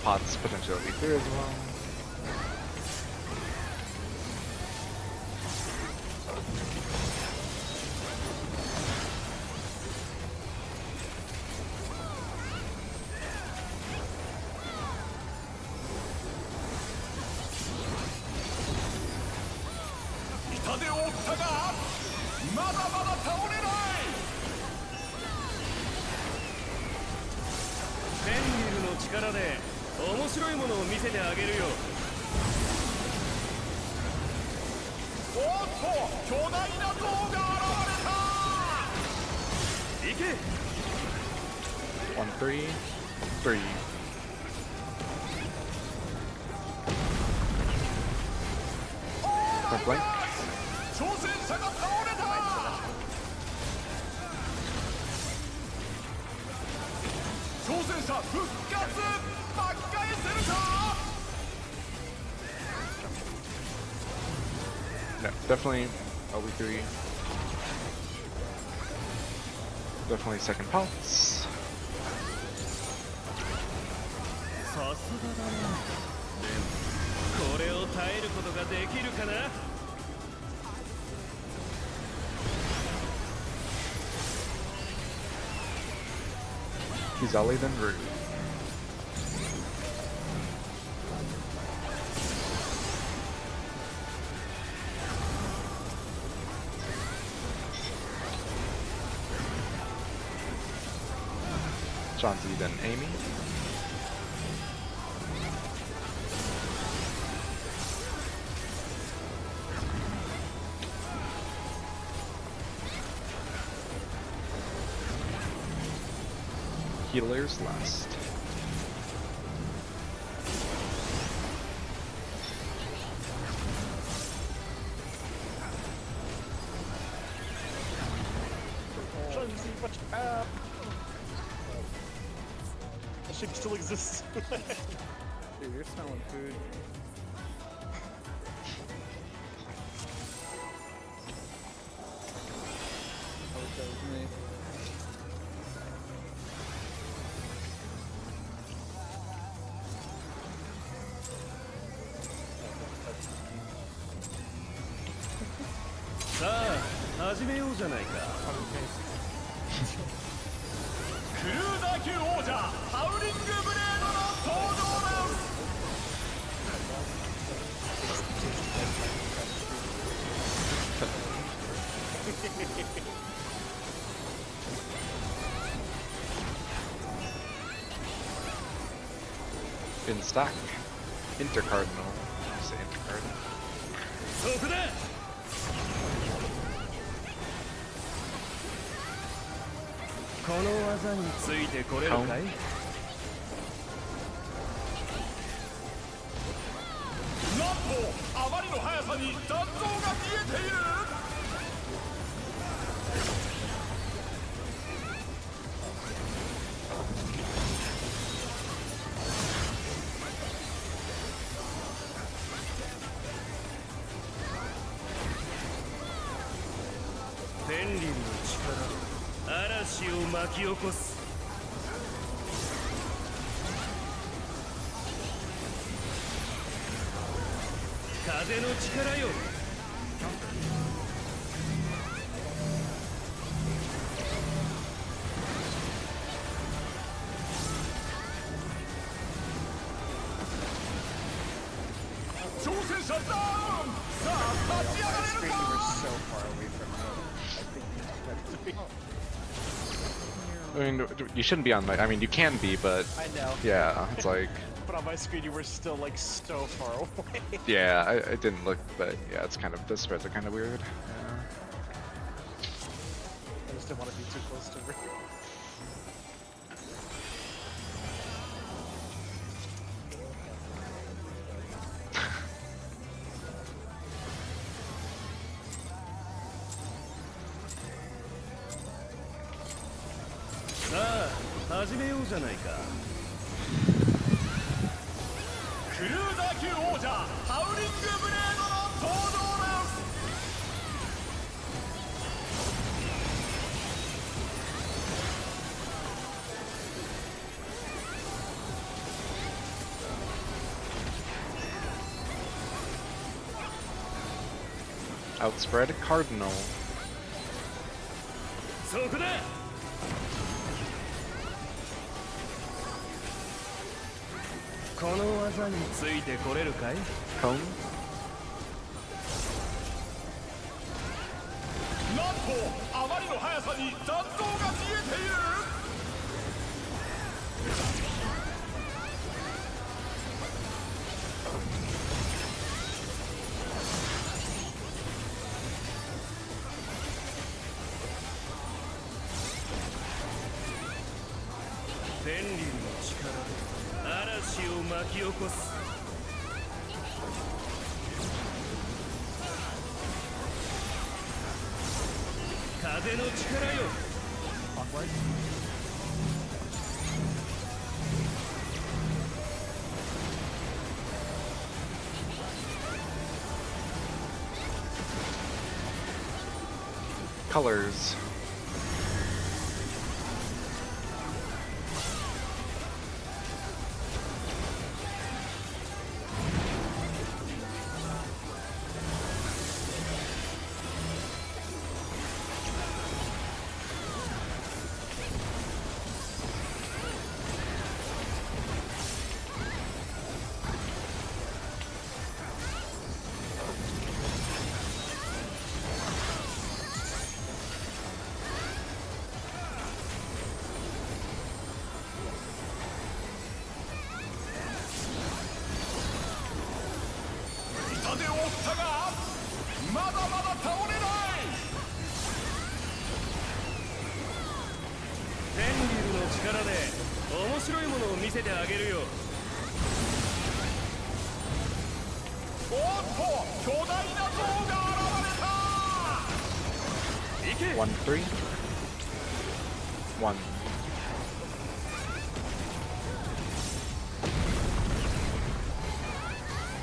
pots potentially clear as well. One, three, three. Point blank. 復活巻き返せるか。 No, definitely LB3. Definitely second pulse. さすがだな。でもこれを耐えることができるかな。 He's Ollie then Rude. John Z then Amy. Healers last. John Z, watch out! The ship still exists. Dude, you're smelling food. I wish that was me. Sa, 始めようじゃないか。クルーザー級王者ハウリングブレードの登場だ。 In stack. Intercardinal. I say intercardinal. そこだ。この技についてこれるかい。 なんとあまりの速さに残像が見えている。 天輪の力、嵐を巻き起こす。風の力よ。挑戦者ダウン。さあ立ち上がれる Screen, you か。 were so far away from me. I think you meant to be. I mean, you shouldn't be on my. I mean, you can be, but I know. yeah, it's like, But on my screen, you were still like so far away. yeah, I didn't look, but yeah, it's kind of the spreads are kind of weird. Yeah. I just didn't want to be too close to Rick. Sa, 始めようじゃないか。クルーザー級王者ハウリングブレードの登場だ。 Outspread Cardinal. そこだ。この技についてこれるかい。 Cone. なんとあまりの速さに残像が見えている。 天輪の力、嵐を巻き起こす。風の力よ。Colors. One, three. One.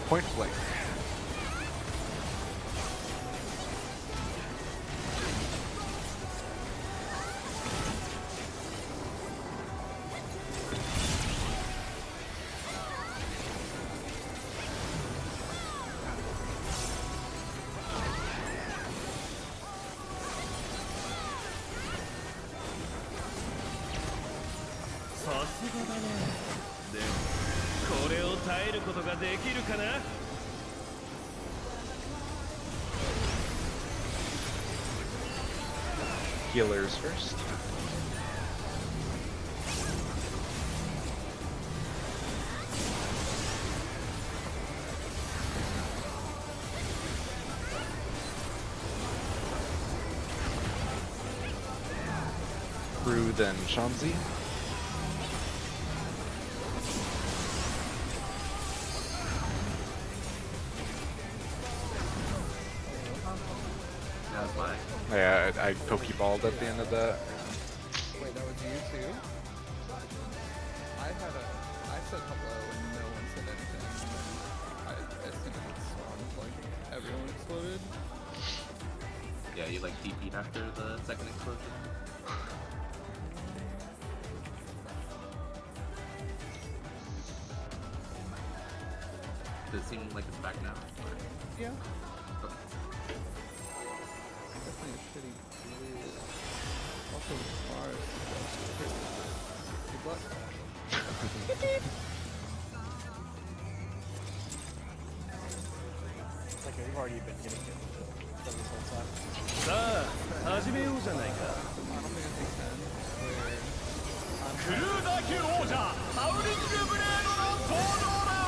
Point blank. Healers first. Brew, then Shanzi. That was mine. Yeah, I pokeballed at the end of that. Wait, that was you too? I said hello and no one said anything. As soon as it spawned, like, everyone exploded. Yeah, you like DP'd after the second explosion. Does it seem like it's back now? Or? Yeah. Okay. Definitely a shitty blue. Also, the bars. Good luck. Like you've already been getting it from this whole time. さあ始めようじゃないか Final Fantasy X, where クルーダー級王者ハウリングブレードの登場だ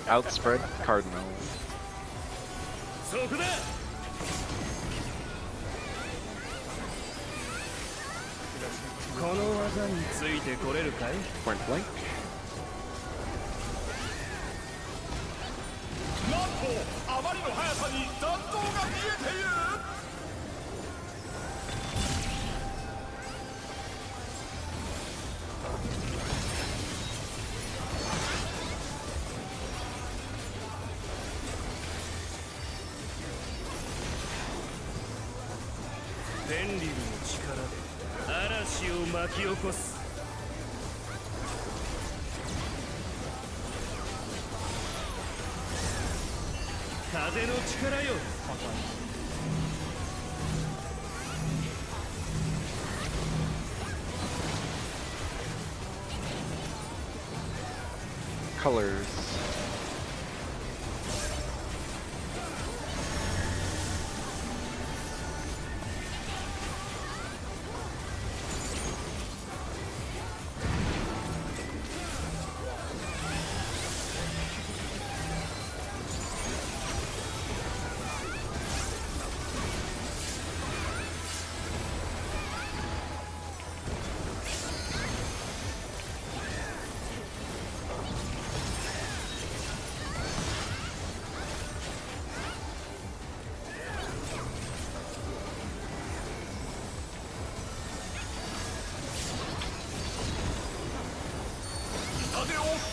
Outspread Cardinal. そこだ この技についてこれるかい Point blank. なんとあまりの速さに弾道が見えている ペンリルの力で嵐を巻き起こす風の力よ Colors.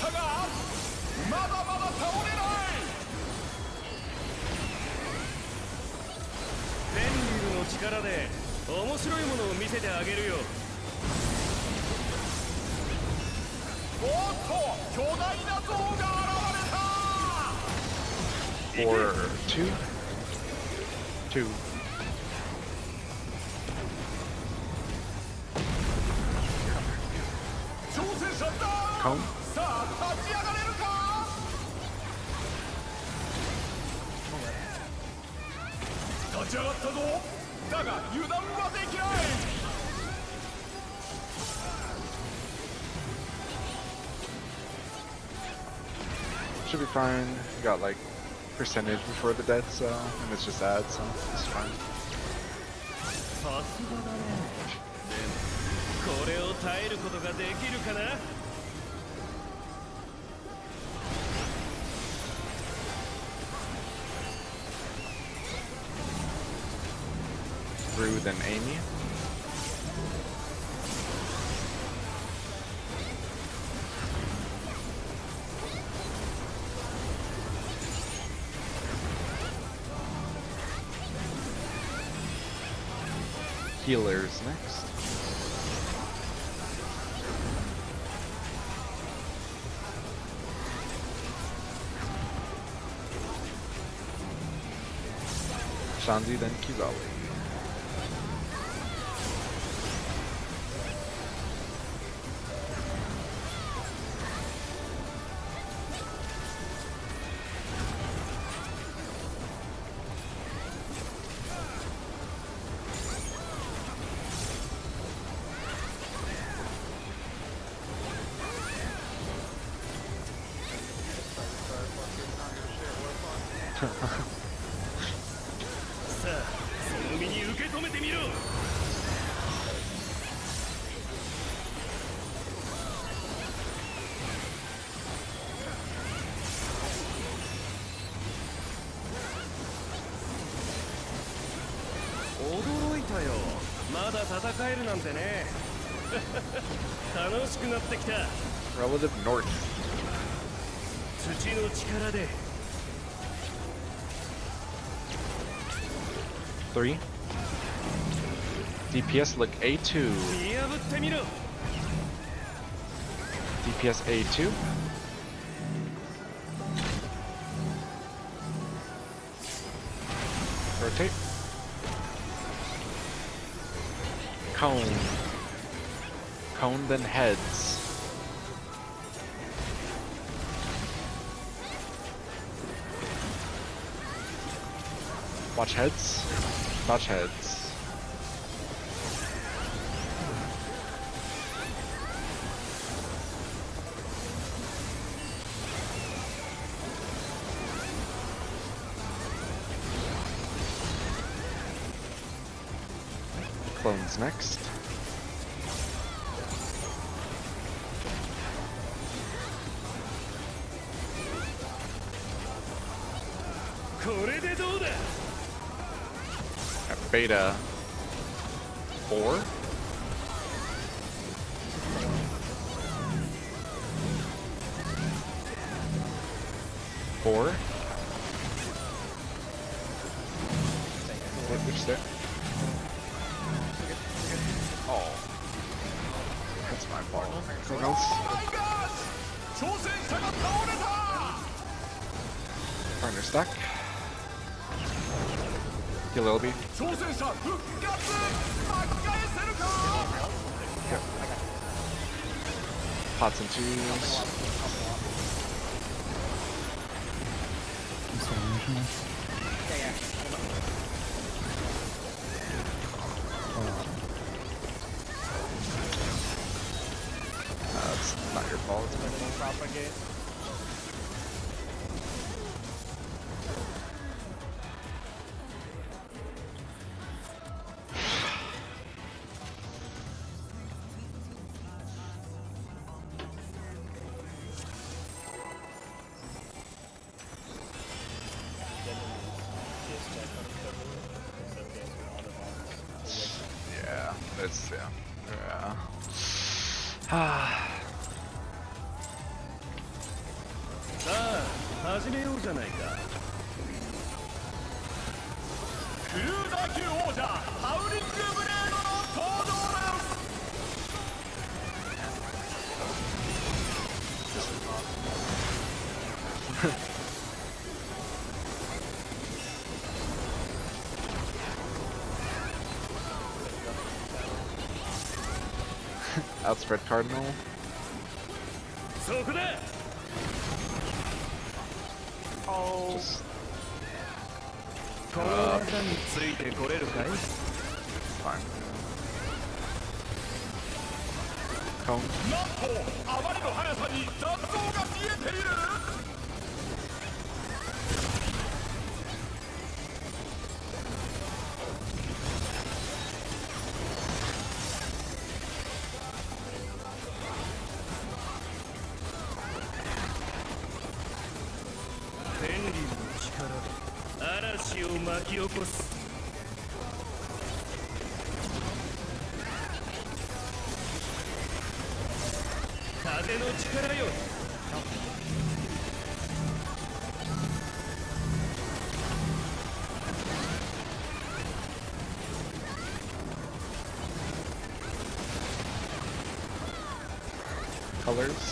ったがまだまだ倒れない。ベンリルの力で面白いものを見せてあげるよ。おっと巨大な像が現れた。 4, 2, 2. 挑戦者だ。 Cone. さあ立ち上がれるか。立ち上がったぞ。だが油断はできない。 Should be fine. You got like percentage before the death, so and it's just add, so it's fine. さすがだね。でもこれを耐えることができるかな。 Rude and Amy. Healers next. Shanzi, then Kizawa. Relative north. 土の力で 3. DPS look A2. 見破ってみろ。 DPS A2. Rotate. Cone. Cone then heads. Watch heads. Watch heads. Clones next. Beta 4. Which there? Oh, that's my fault. Anything else? Partner stack. Heal LB. Yep. Pots and twos. It's not your fault. Propagate. Yeah, that's yeah. 始めようじゃないか。クルーザー級王者ハウリングブレードの登場だ。Outspread Cardinal. そこだ。 Oh. Just この技についてこれるかい？ fine. Cone. なんとあまりの速さに雑草が消えている。 天竜の力で嵐を巻き起こす。風の力よ。 Colors.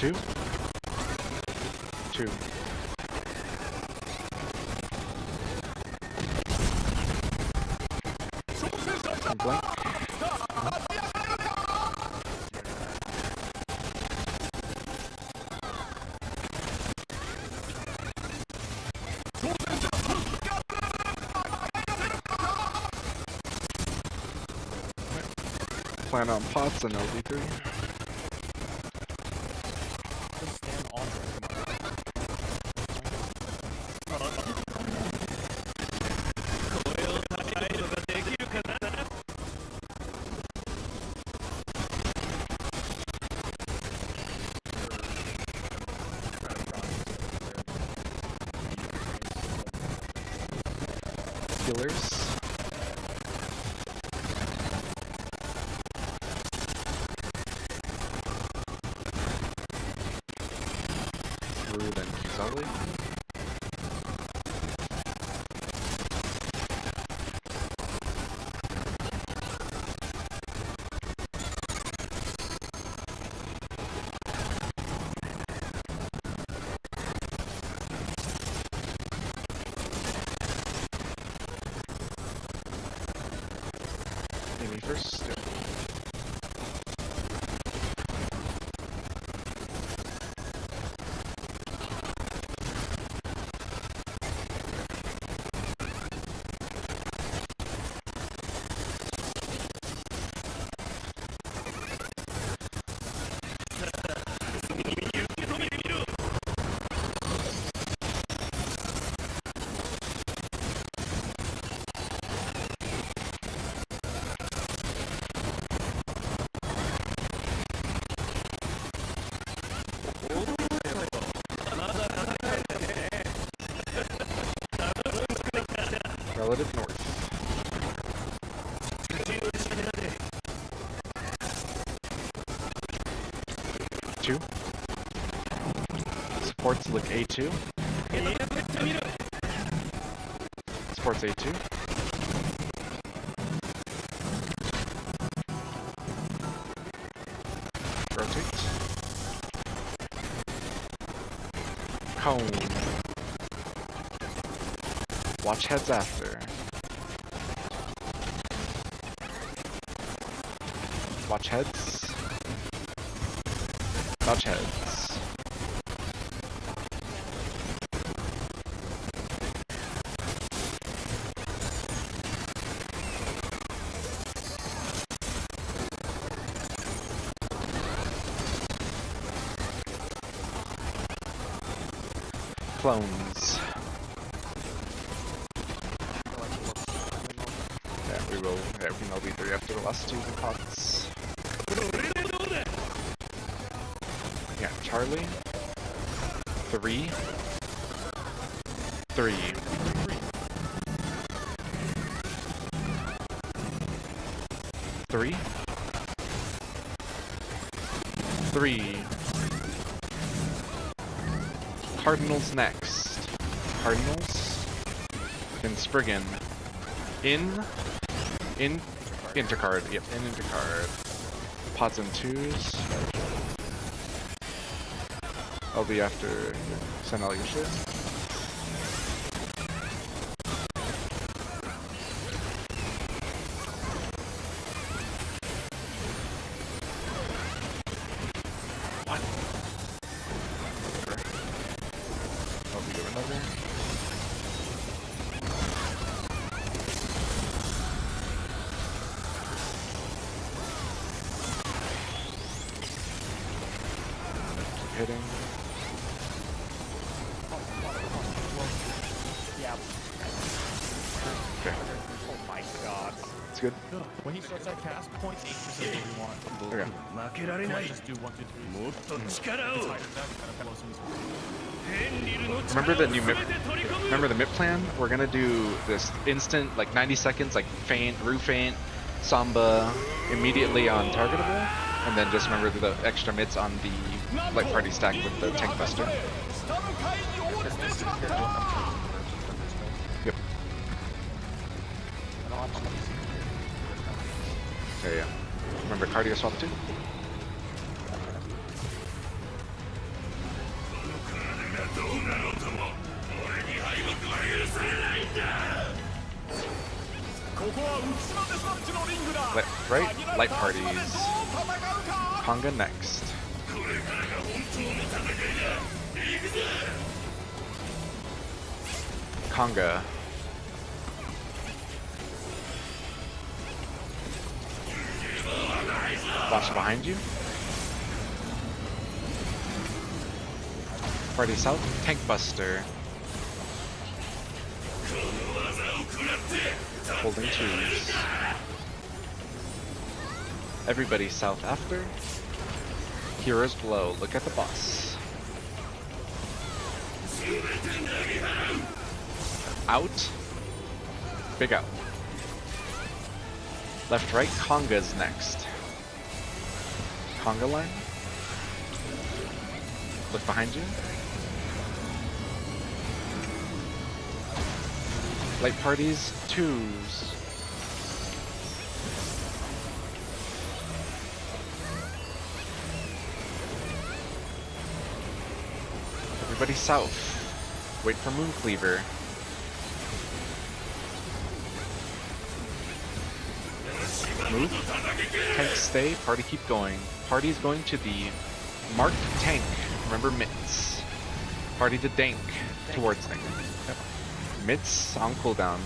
Two. And blank. Plan on pots and LD3. Just stand on there. Healers. Through then Kizali. Amy first. Relative north. Two. Supports look A2. Supports A2. Rotate. Cone. Watch heads after. Watch heads. Watch heads. Clones. Yeah, we will. Yeah, we know B3 after the last two pots. Yeah, Charlie. 3. 3. 3. 3. Cardinals next. Cardinals. Then Spriggan. Intercard. Yep, in intercard. Pods and 2s. I'll be after send all your shit. What? I'll be doing another. Hitting. Yeah. Okay. Oh my god. It's good. When he starts that cast, 0.8% what you want. Okay. 負けられない Just do 1, 2, 3. もっと力を It's higher than that, kind of blows him as well. ヘンリルの Remember 力 the を new 全 MIP? て取り込む Remember the MIP plan? We're gonna do this instant, like 90 seconds, like feint, Rue feint, Samba immediately on targetable, and then just remember the extra mitts on the light party stack with the tank buster. 下の階に落ちてしまった Yep. Okay, yeah. Remember cardio swap too? ここは浮島デスマッチのリングだ Right? Light parties. どう戦うか Conga next. Conga. Watch behind you. Party south. Tank buster. Holding 2s. Everybody south after. Heroes below. Look at the boss. Out. Big out. Left, right. Conga's next. Conga line. Look behind you. Light parties, 2s. Everybody south. Wait for Mooncleaver. Move. Tank stay. Party keep going. Party is going to the marked tank. Remember mitts. Party to dank towards tank. Yep. Mitts on cooldown.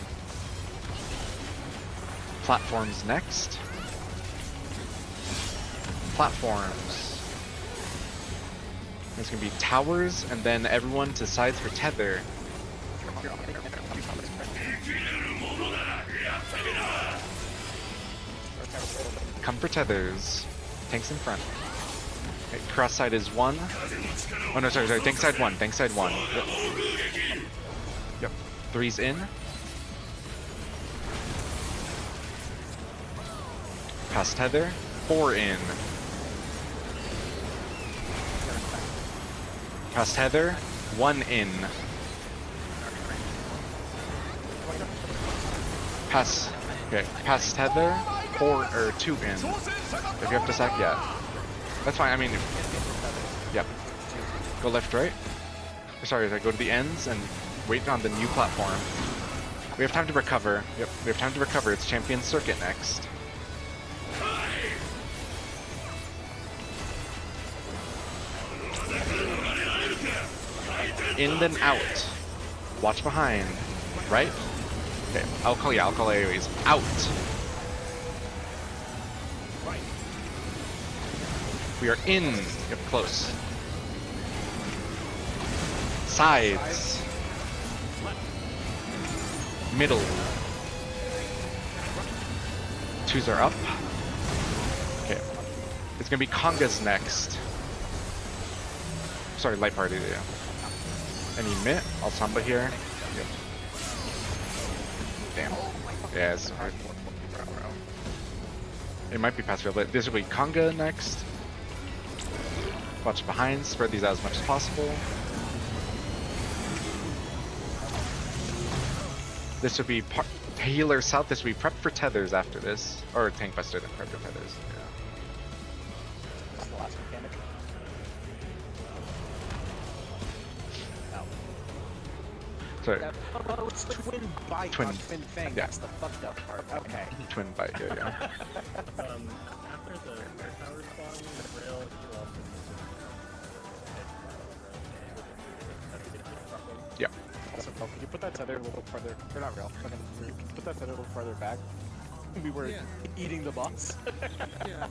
Platforms next. Platforms. There's gonna be towers, and then everyone to sides for tether. Come for tethers. Tanks in front. Okay, cross side is 1. Oh no, sorry. Tank side 1. Tank side 1. Yep. 3's in. Past tether. 4 in. Past tether. 1 in. Pass. Okay. Past tether. 4 or 2 in. If you have to sack, yeah. That's fine. I mean, yep. Go left, right. Sorry, go to the ends and wait on the new platform. We have time to recover. Yep, we have time to recover. It's Champion Circuit next. In then out. Watch behind. Right? Okay, I'll call AoEs. Out! We are in. Yep, close. Sides. Middle. Twos are up. Okay. It's gonna be Congas next. Sorry, light party, yeah. Any mid? I'll Samba here. Yep. Damn. Yeah, it's hard. It might be past field, but this will be Conga next. Watch behind, spread these out as much as possible. This would be healer south. This would be prep for tethers after this, or tank buster then prep for tethers. Yeah. That's the last mechanic. Sorry. Oh, it's twin bite, Twin- not twin fang. yeah. That's the fucked up part. Okay. Twin bite, yeah, yeah. After the air tower spawn, the rail, you also Yeah. Also, Phil, could you put that tether a little further? Or not real. Fucking, can you put that tether a little further back? We were eating the boss. Yeah.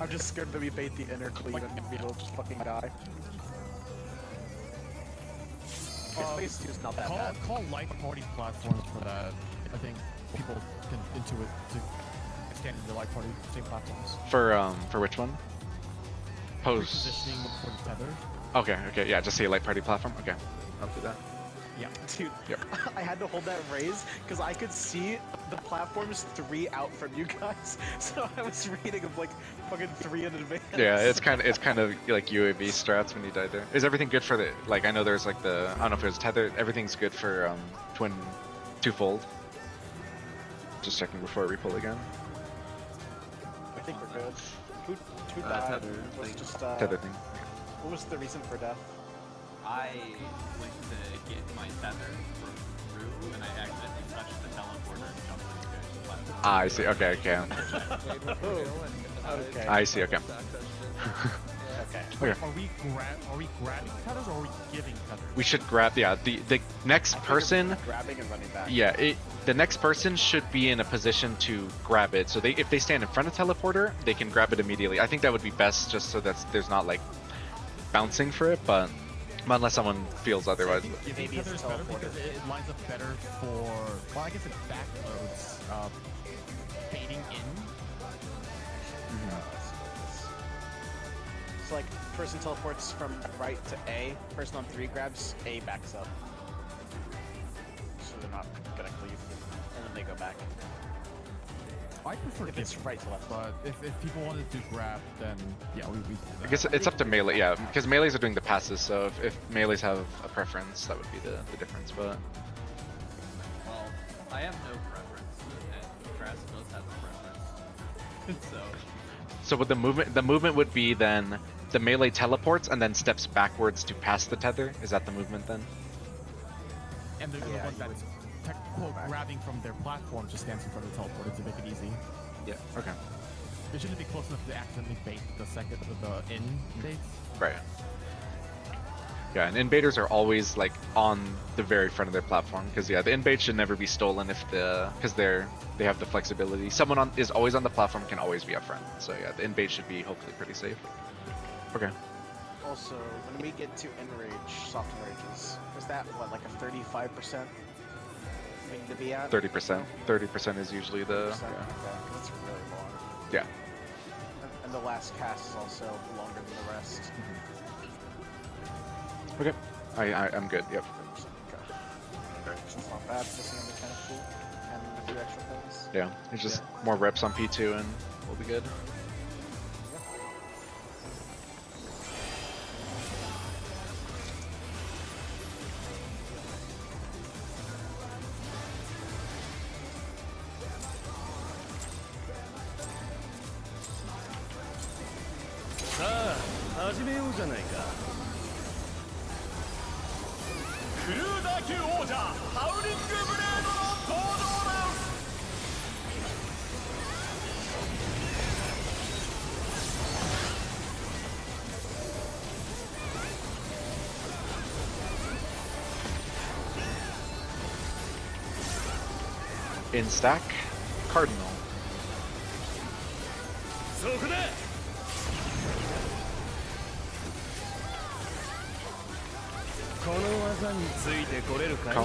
I'm just scared that we bait the inner cleave and we'll just fucking die. Phase 2 is not that bad. Call light party platforms for that. I think people can intuit to extend the light party same platforms. For which one? Pose. Repositioning for the tether. Okay, yeah, just say light party platform. Okay, I'll do that. Yeah. Dude, Yep. I had to hold that raise because I could see the platforms 3 out from you guys, so I was reading them like fucking 3 in advance. Yeah, it's kind of like UAV strats when you died there. Is everything good for the I know there's like the I don't know if it was tether. Everything's good for twin twofold. Just checking before I repull again. I think we're good. Who died? Tether, Was like- just Tether thing. What was the reason for death? I went to get my tether from Rue, and I accidentally touched the teleporter and jumped into the platform. Ah, I see. Okay. Okay. I see. Okay. Okay. Okay. Are we grabbing tethers or are we giving tethers? We should grab. Yeah, the next person. Grabbing and running back. Yeah, the next person should be in a position to grab it. So if they stand in front of teleporter, they can grab it immediately. I think that would be best, just so that there's not like bouncing for it, but unless someone feels otherwise. Giving Maybe it's tethers better teleporter. because it lines up better for, well, I guess it backloads baiting in. So like, person teleports from right to A, person on 3 grabs A, backs up. So they're not gonna cleave, and then they go back. I prefer If it's giving, right to left. but if people wanted to grab, then yeah, we I guess it's up to melee, yeah, because melees are doing the passes, so if melees have a preference, that would be the difference, but... Well, I have no preference, and Crass does have a preference. So with the movement would be then the melee teleports and then steps backwards to pass the tether? Is that the movement then? and the Yeah, one you that's grabbing from their platform just stands in front of the teleporter to make it easy. Yeah. Okay. It shouldn't be close enough to accidentally bait the in baits. Right. Yeah, and invaders are always like on the very front of their platform because yeah, the invade should never be stolen because they have the flexibility. Someone is always on the platform, can always be up front. So yeah, the invade should be hopefully pretty safe. Okay. Also, when we get to Enrage, soft Enrages, is that what, like a 35% thing to be at? 30%. 30% is usually the. 30%? Okay, that's really long. Yeah. And the last cast is also longer than the rest. Okay. I'm good. Yep. Okay. It's not bad, just seeing the kind of cool and a few extra things. Yeah. It's just more reps on P2 and we'll be good. クルーザー級王者ハウリングブレードの登場だ。In stack, Cardinal. そこだ。この技についてこれるかい？ Cone.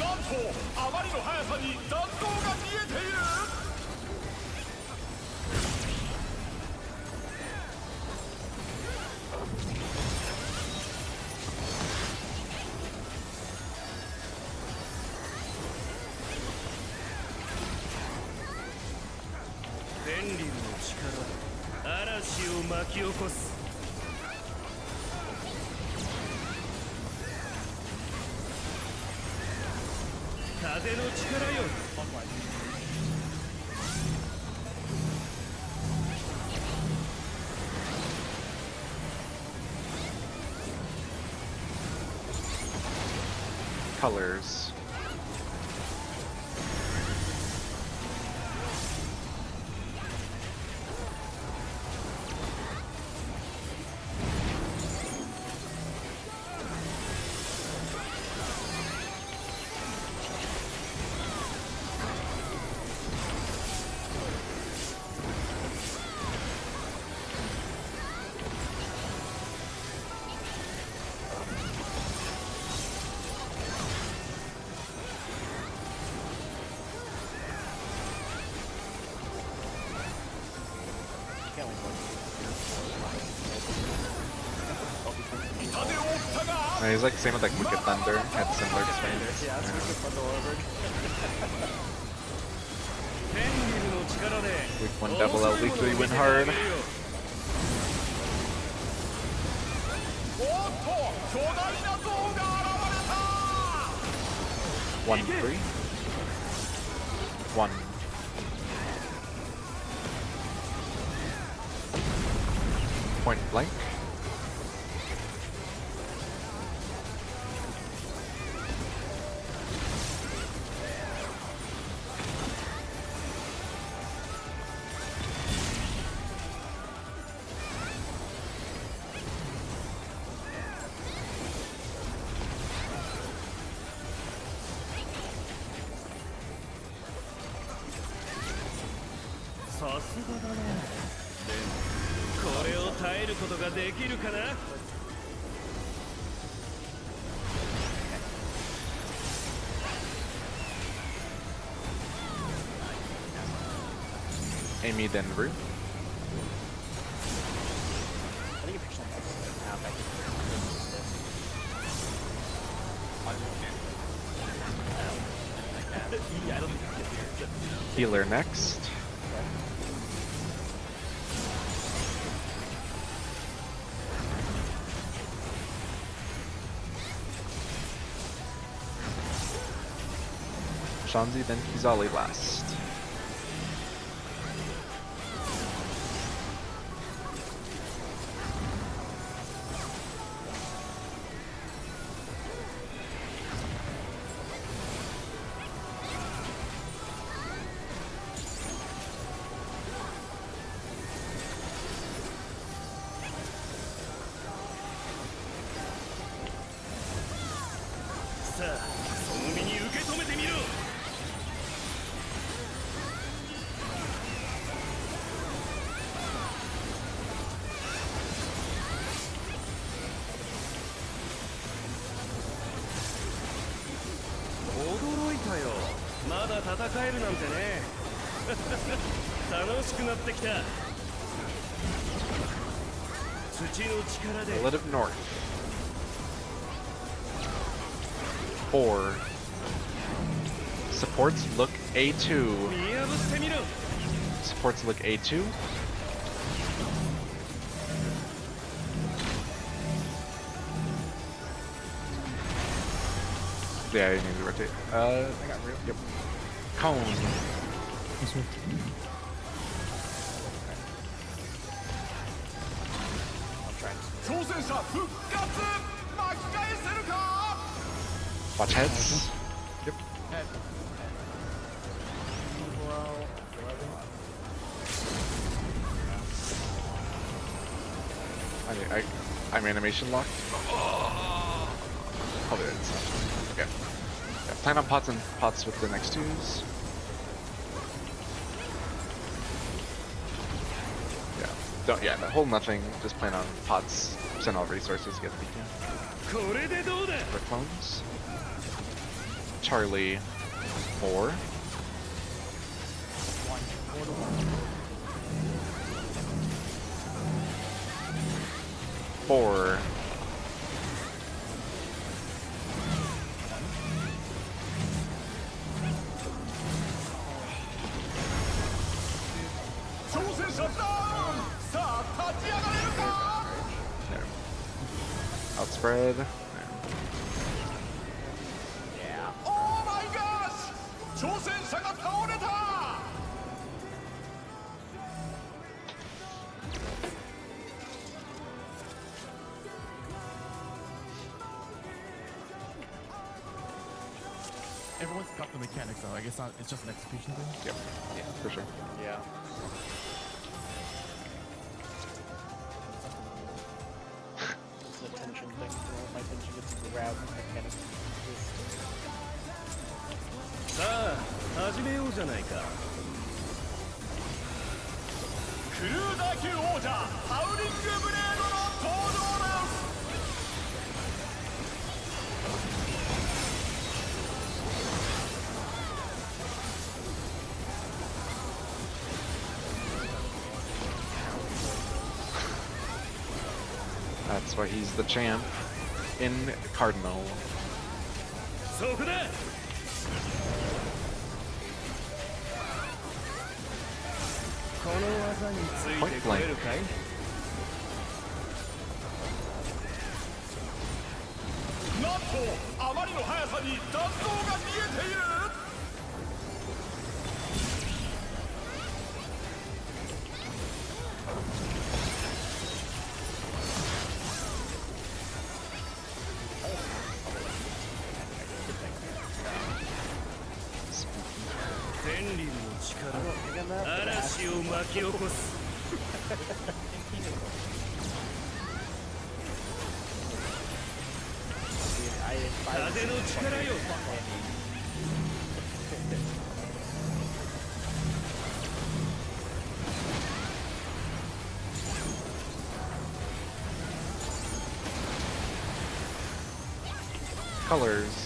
なんとあまりの速さに弾道が見えている。天竜の力で嵐を巻き起こす。風の力よ。Colors. He's like the same with like Wicked Thunder, had similar experience. Yeah, that's Wicked Thunder delivered. 天竜の力で Week 1 double L, week 3 win hard. おっと巨大な像が現れた。 1 3 1 Point blank.さすがだな。でもこれを耐えることができるかな。Amy then Rue. I think if you're something now, back yeah, I don't think you get here. Healer next. Shanzi, then Kizali last. Let it north. 4. Supports look A2. Supports look A2. Yeah, you need to rotate. I got real. Yep. Cone. This way. 挑戦者復活巻き返せるか。 Watch heads. Yep. I'm animation locked. Oh, there it is. Okay. Yeah, plan on pots with the next twos. Yeah, hold nothing. Just plan on pots. Send all resources. Get the beacon. これでどうだ。 For clones. Charlie. 4. 4. 挑戦者ダウン。さあ立ち上がれるか。 There. Outspread. There. オーマイガッシュ。挑戦者が倒れた。 Everyone's got the mechanics though. I guess not. It's just an execution thing. Yep. Yeah, for sure. Yeah. It's an attention thing. I want my attention to grab mechanics. さあ始めようじゃないか。クルーザー級王者ハウリングブレードの登場です。 That's why he's the champ in Cardinal. そこだ。この技についてこれるかい。なんとあまりの速さに弾道が見えている。 天竜の力嵐を巻き起こす。 風の力よ。 Colors.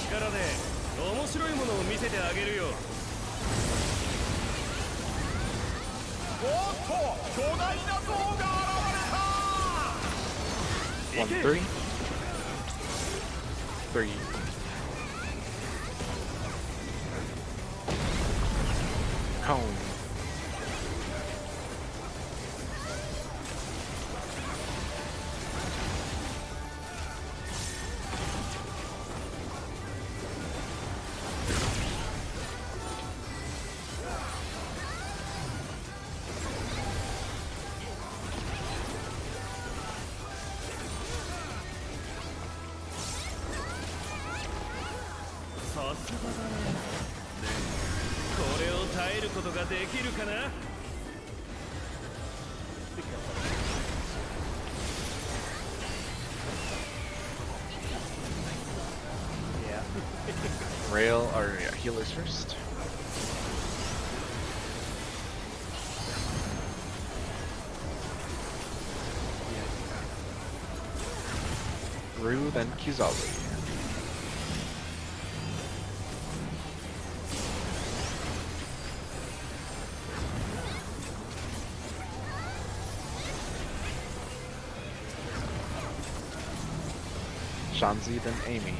力で面白いものを見せてあげるよ。おっと巨大な像が現れた。 1, 3. 3. Cone. Rail, or yeah, healers first. Ryu, then Kizaru. Shanzi, then Amy.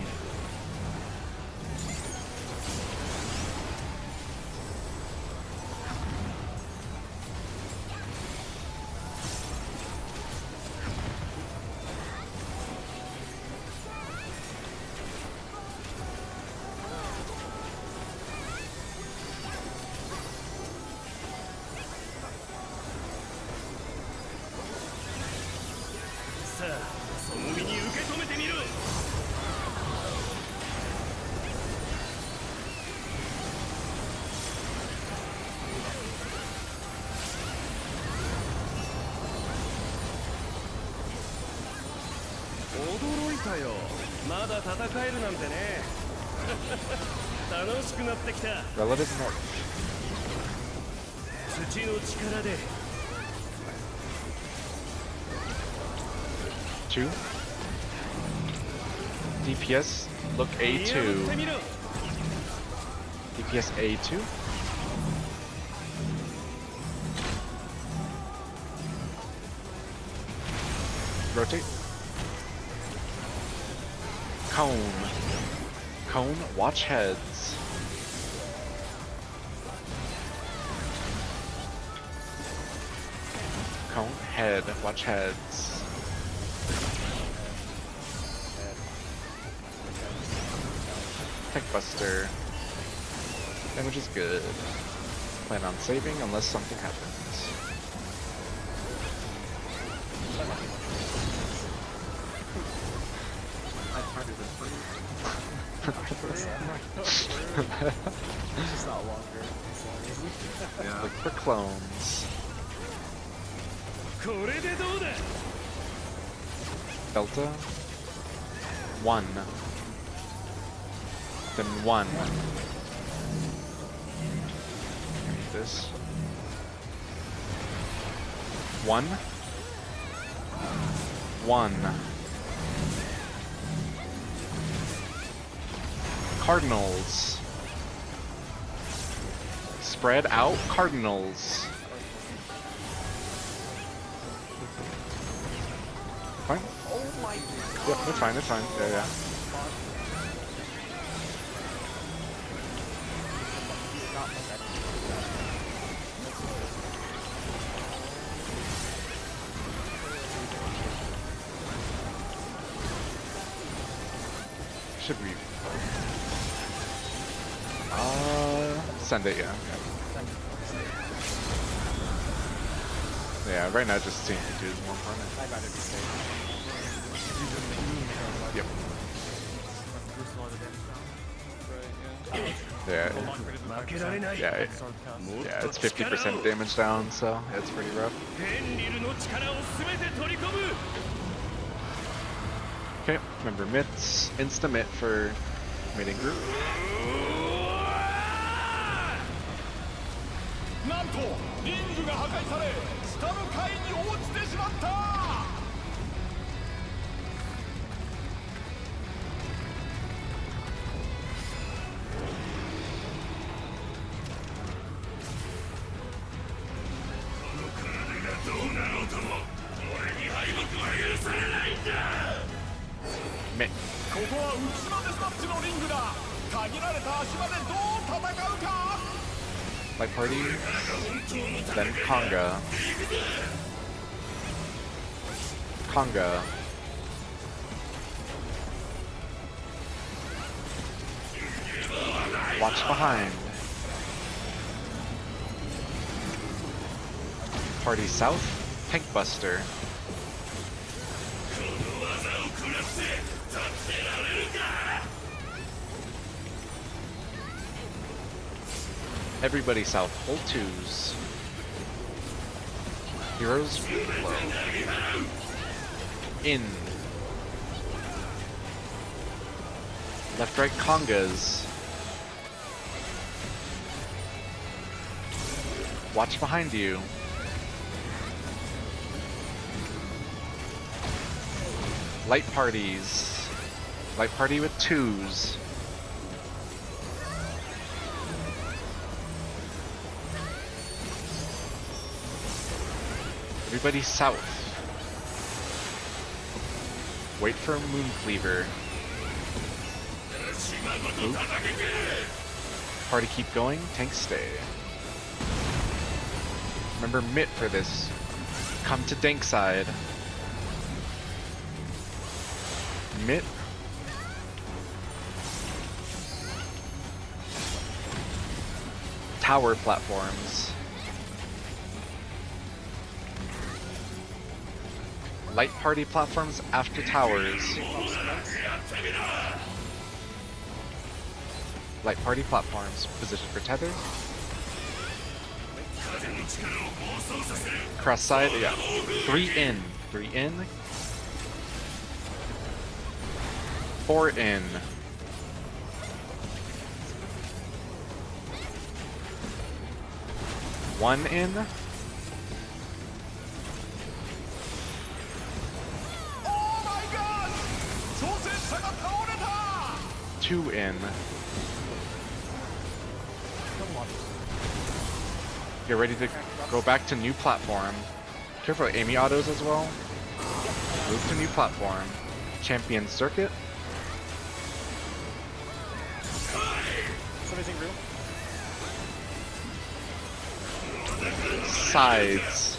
Relative North. 土の力で 2. DPS, look A2. DPS A2. Rotate. Cone. Cone, watch heads. Cone, head, watch heads. Tech Buster. Damage is good. Plan on saving unless something happens. It's just not longer. Yeah. Look for clones. これでどうだ Delta. 1. Then 1. This. 1. 1. Cardinals. Spread out Cardinals. Fine? Oh my god. Yep, it's fine, it's fine. Yeah, yeah. Should we? Send it, yeah. Yeah, right now just seeing to do is more important. I'd rather be safe. Yep. Right, Yeah. Yeah, yeah, it's 50% damage down, so yeah, it's pretty rough. エンリルの力を全て取り込む Okay, remember mitts, insta mitt for meeting group. なんとリングが破壊され下の階に落ちてしまった Mitt. ここは内島デスマッチのリングだ限られた足場でどう戦うか Light party, then conga. Conga. Watch behind. Party south, Tank Buster. Everybody south, hold twos. Heroes flow. In. Left right congas. Watch behind you. Light parties. Light party with 2s. Everybody south. Wait for Moon Cleaver. Move. Party keep going, tank stay. Remember Mitt for this. Come to Dank side. Mitt. Tower platforms. Light party platforms after towers. Light party platforms. Position for tether. Cross side, yeah. 3 in. 3 in. 4 in. 1 in. Oh my god! 挑戦者が倒れた! 2 in. Get ready to go back to new platform. Careful with Amy autos as well. Move to new platform. Champion circuit. Somebody's in room. Sides.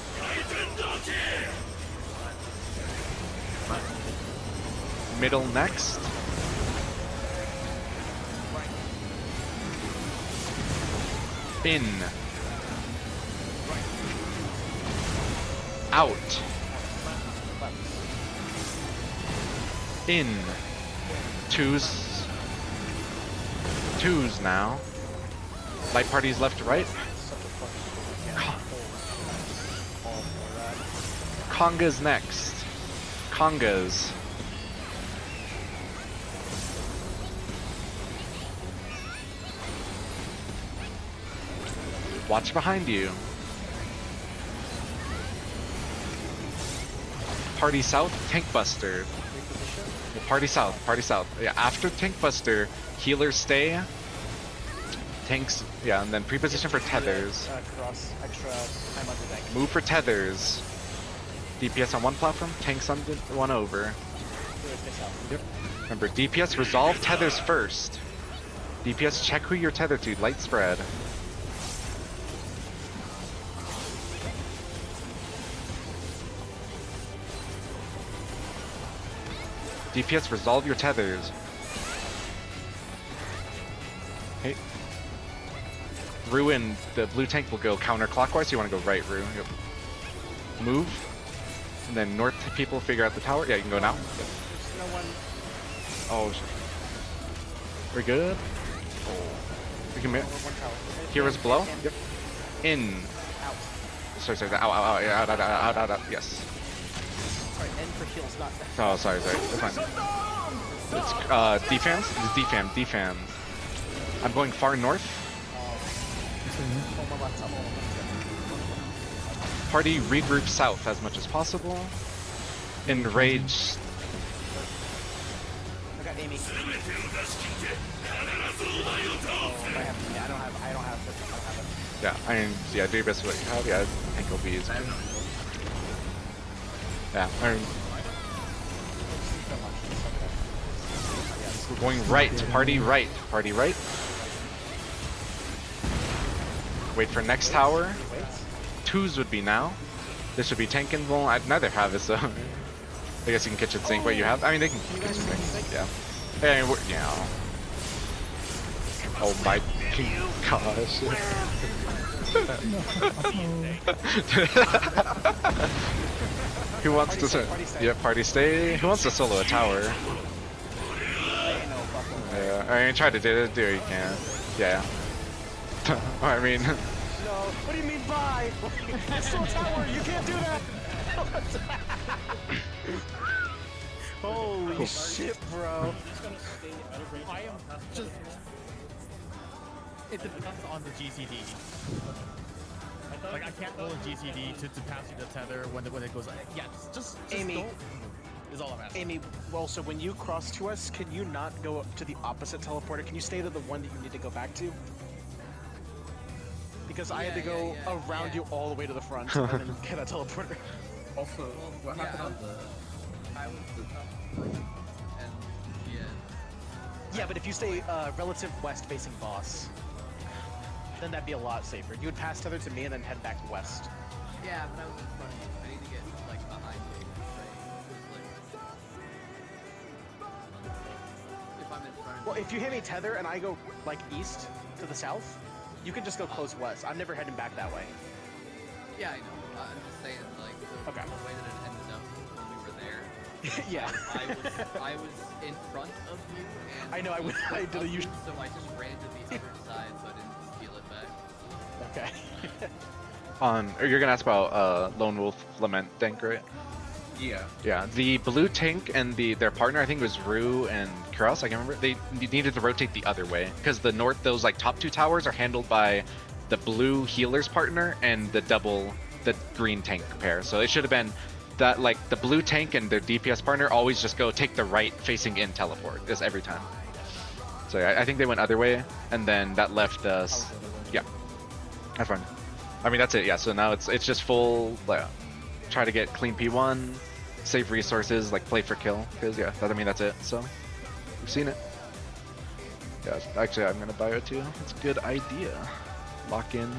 Middle next. In. Out. In. 2s. 2s now. Light parties left to right. Congas next. Congas. Watch behind you. Party south, tank buster. Yeah, party south, party south. Yeah, after tank buster, healers stay. Tanks, yeah, and then pre-position for tethers. Cross extra time under deck. Move for tethers. DPS on one platform, tanks on the one over. Yep. Remember, DPS resolve tethers first. DPS check who you're tethered to, light spread. DPS resolve your tethers. Hey. Ruin, the blue tank will go counterclockwise, so you want to go right, Ru. Yep. Move. And then north people figure out the tower. Yeah, you can go now. Yep. There's no one. Oh, shit. We're good? We can move. Heroes below? Yep. In. Out. Sorry, out, yeah, out, yes. Sorry, N for heals, not that. Oh, sorry, it's fine. It's, defams? It's defam. I'm going far north. Party regroup south as much as possible. Enrage. I got Amy. I don't have it. Yeah, I mean, yeah, do your best with what you have. Yeah, tank will be easy. Yeah, I mean, we're going right. Party right. Party right. Wait for next tower. 2s would be now. This would be tank and well, I'd neither have it, so I guess you can catch it sync what you have. I mean, they can catch it sync. Yeah. Hey, I mean, yeah. Oh my gosh. Who wants to? Yeah, party stay. Who wants to solo a tower? Yeah, I mean, try to do it. Do what you can. Yeah. I mean. No, what do you mean by? It's still a tower. You can't do that. Holy shit, bro. I am just. It depends on the GCD. Like I can't roll a GCD to pass you the tether when it goes. Yeah, just Amy. don't. Is all I'm asking. Amy, well, so when you cross to us, can you not go up to the opposite teleporter? Can you stay to the one that you need to go back to? Because I had to go around you all the way to the front and then get that teleporter. Also, what yeah, happened on the... I was the top three, and Yeah, but if you stay relative west facing boss, then that'd be a lot safer. You would pass tether to me and then head back west. yeah, but I was in front of you. I need to get like behind you, right? Like, if I'm in front of Well, you, if you hit me tether and I go like east to the south, you can just go close west. I'm never heading back that way. yeah, I know. I'm just saying, like, the Okay. way that it ended up when we were there. Yeah. I was in front of you, and I know, I did a of you, usual. so I just ran to the other side, so I didn't steal it back. Okay. Or you're gonna ask about Lone Wolf Lament tank, right? Yeah. Yeah, the blue tank and their partner, I think it was Rue and Kuros, I can't remember. They needed to rotate the other way because those like top two towers are handled by the blue healer's partner and the green tank pair. So it should have been that like the blue tank and their DPS partner always just go take the right facing in teleport just every time. So yeah, I think they went other way, and then that left us. Yeah, that's fine. I mean that's it. Yeah. So now it's just full. Try to get clean P1, save resources, like play for kill. Because yeah, that's it. So we've seen it. Yeah. Actually, I'm gonna buy it too. It's a good idea. Lock in.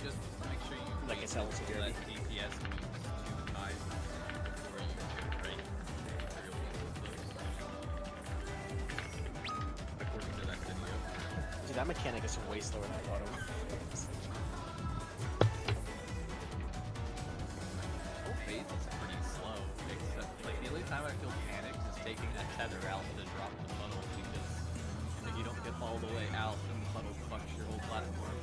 Just make sure you Like it's hell let security. DPS moves too high before you break. According to that video. Dude, that mechanic is way slower than I thought it was. Whole phase is pretty slow, except like the only time I feel panicked is taking a tether out to drop the puddle because if you don't get all the way out, then the puddle fucks your whole platform.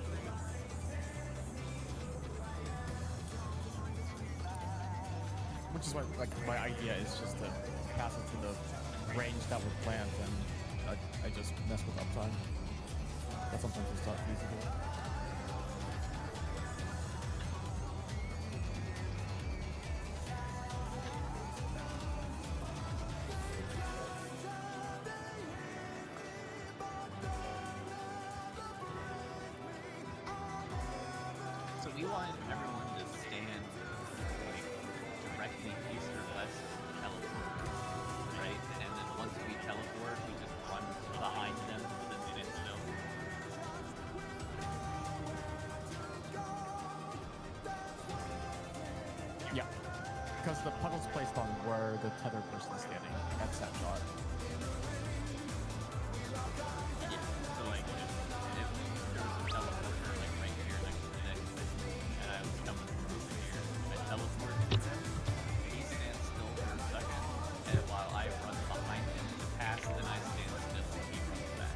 Which is why, like, my idea is just to pass it to the range that was planned, and I just mess with uptime. That's sometimes just not feasible. So we want everyone to stand like directly east or west of the teleport, right? And then once we teleport, we just run behind them with a minute still. Yeah. Because the puddle's placed on where the tether person is standing. That's that shot. Yeah. So like if there was a teleporter like right here next to Nick, and I was coming from over here, I teleport to him, he stands still for a second, and while I run behind him to pass, then I stand still and he runs back.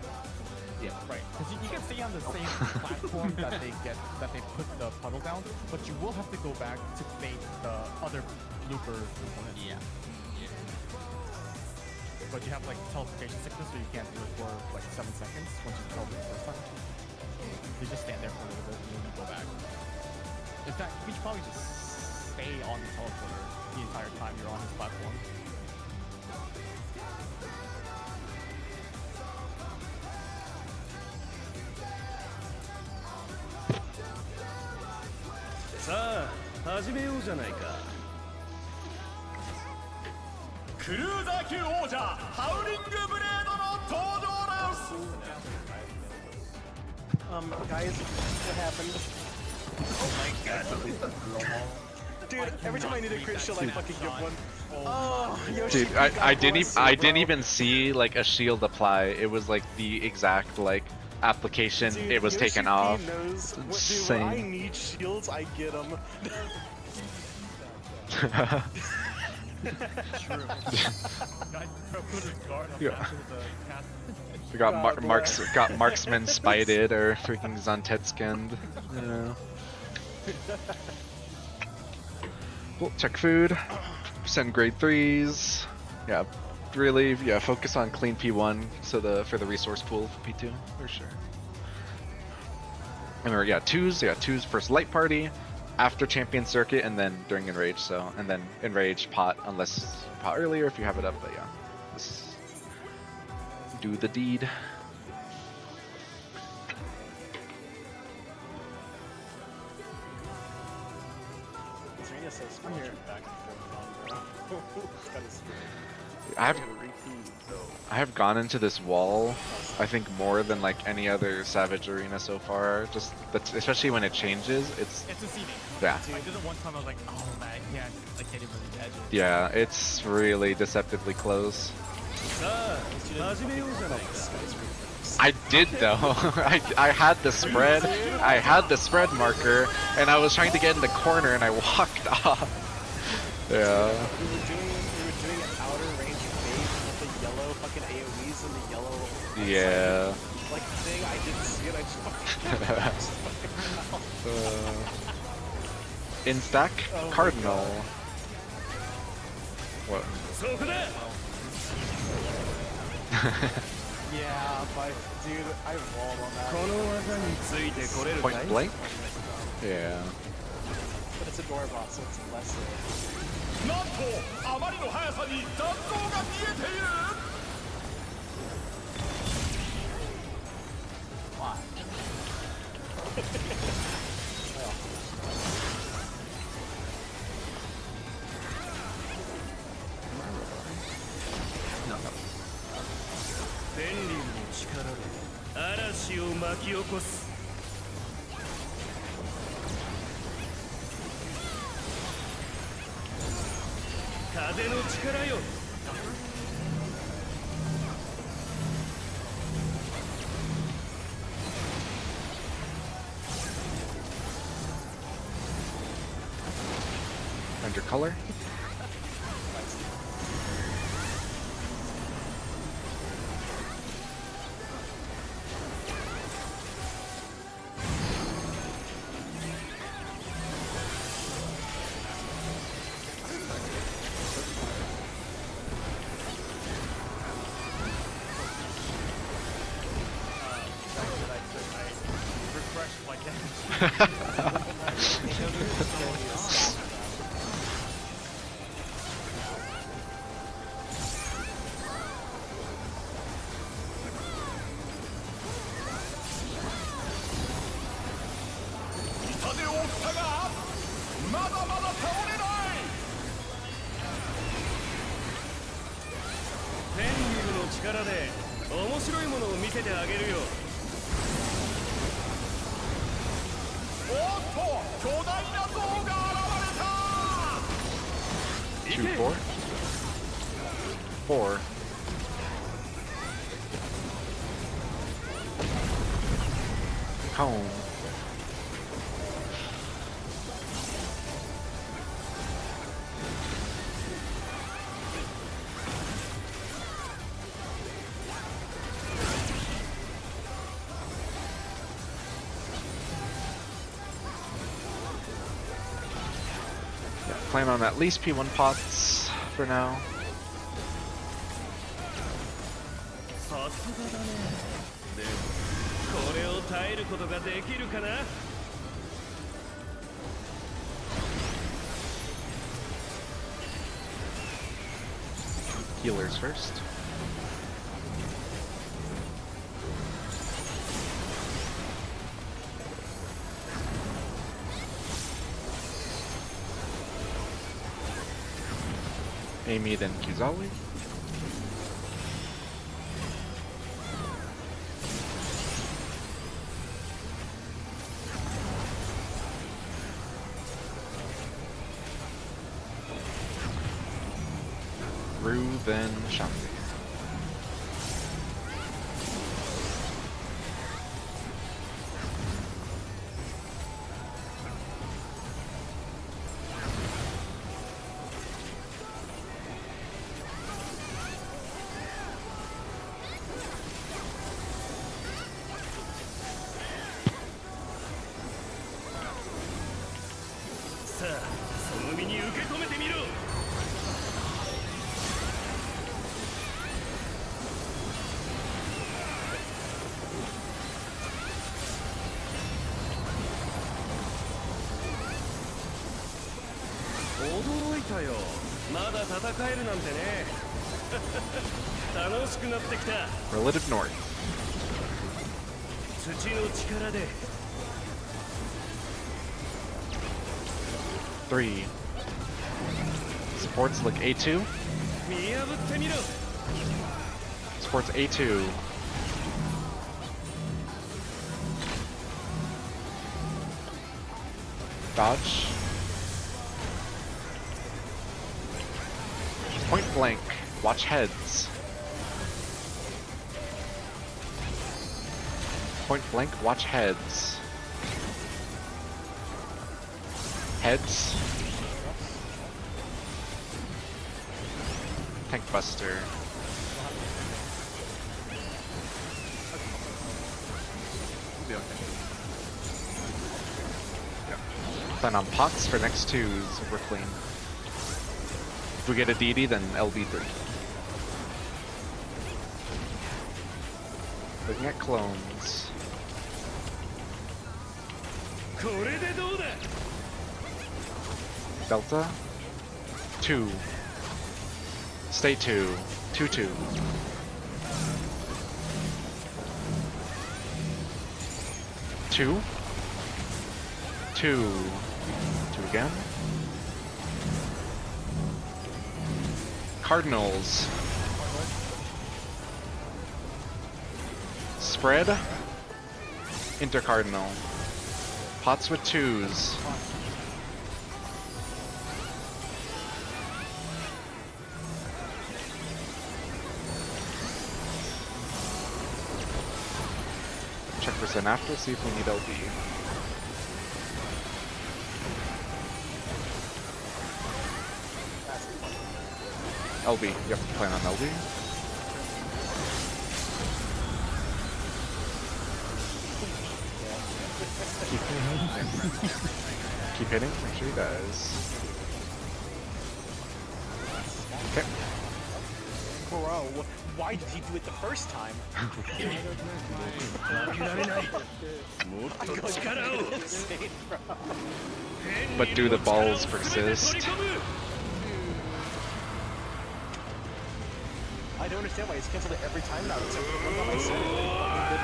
Yeah, right. Because you can stay on the same platform that they put the puddle down, but you will have to go back to bait the other looper component. Yeah. Yeah. But you have like teleportation sickness, so you can't do it for like 7 seconds once you teleport the first time. You just stand there for a little bit and then you go back. In fact, you should probably just stay on the teleporter the entire time you're on his platform. Sa, 始めようじゃないか。クルーザー級王者ハウリングブレードの登場だ。 Guys, what happened? Dude, every time I need a crit shield, I fucking give one. Oh, Yoshi, Dude, I didn't even see like a shield apply. It was like the exact like application. Dude, it was Yoshi taken P off. knows It's when I insane. need shields, I get them. True. Yeah. We got got marksman spited or freaking Zuntet skinned. Yeah. Cool. Check food. Send grade 3s. Yeah. Really, yeah. Focus on clean P1 for the resource pool for P2 for sure. And remember, yeah, twos. Yeah, twos first light party. after champion circuit and then during enrage. So and then enrage pot unless you pot earlier if you have it up. But yeah, this do the deed. Serena says I'm here. Back and forth on, bro. It's kinda scary. I have gone into this wall, I think more than like any other Savage arena so far. Just especially when it changes, it's deceiving. yeah. I did it one time. I was like, oh man, I can't even edge it. Yeah, it's really deceptively close. I did though. I had the spread. I had the spread marker, and I was trying to get in the corner, and I walked off. Yeah. We were doing an outer range bait with the yellow fucking AoEs and the yellow. Yeah. Like thing, I didn't see it. I just fucking. In stack, Oh Cardinal. What? Yeah, but dude, I walled on that. Point blank? Yeah. But it's a door boss, so it's less. なんとあまりの速さに残像が見えている 電流の力で嵐を巻き起こす 風の力よ Under color? Home. Yeah, plan on at least P1 pots for now. さすがだね。でもこれを耐えることができるかな Healers first. Amy, then Kizawi. Rue, then Shanti. たよ。まだ戦えるなんてね。楽しくなってきた。 Relative North. 土の力で。 3. Supports look A2. 見破ってみろ。 Supports A2. Dodge. Point blank. Watch heads. Point blank. Watch heads. Heads. Tank Buster. Be okay. Plan on pots for next twos if we're clean. If we get a DD, then LB3. Looking at clones. これでどうだ。 Delta. 2. Stay 2. 2 2. Two. 2. 2 again. Cardinals. Spread. Intercardinal. Pots with 2s. Check percent after, see if we need LB. LB, yep, plan on LB. Keep hitting, make sure he does. Okay. Bro, why did he do it the first time? But do the balls persist? I don't understand why he's canceled it every time now. Except for the one time I said it.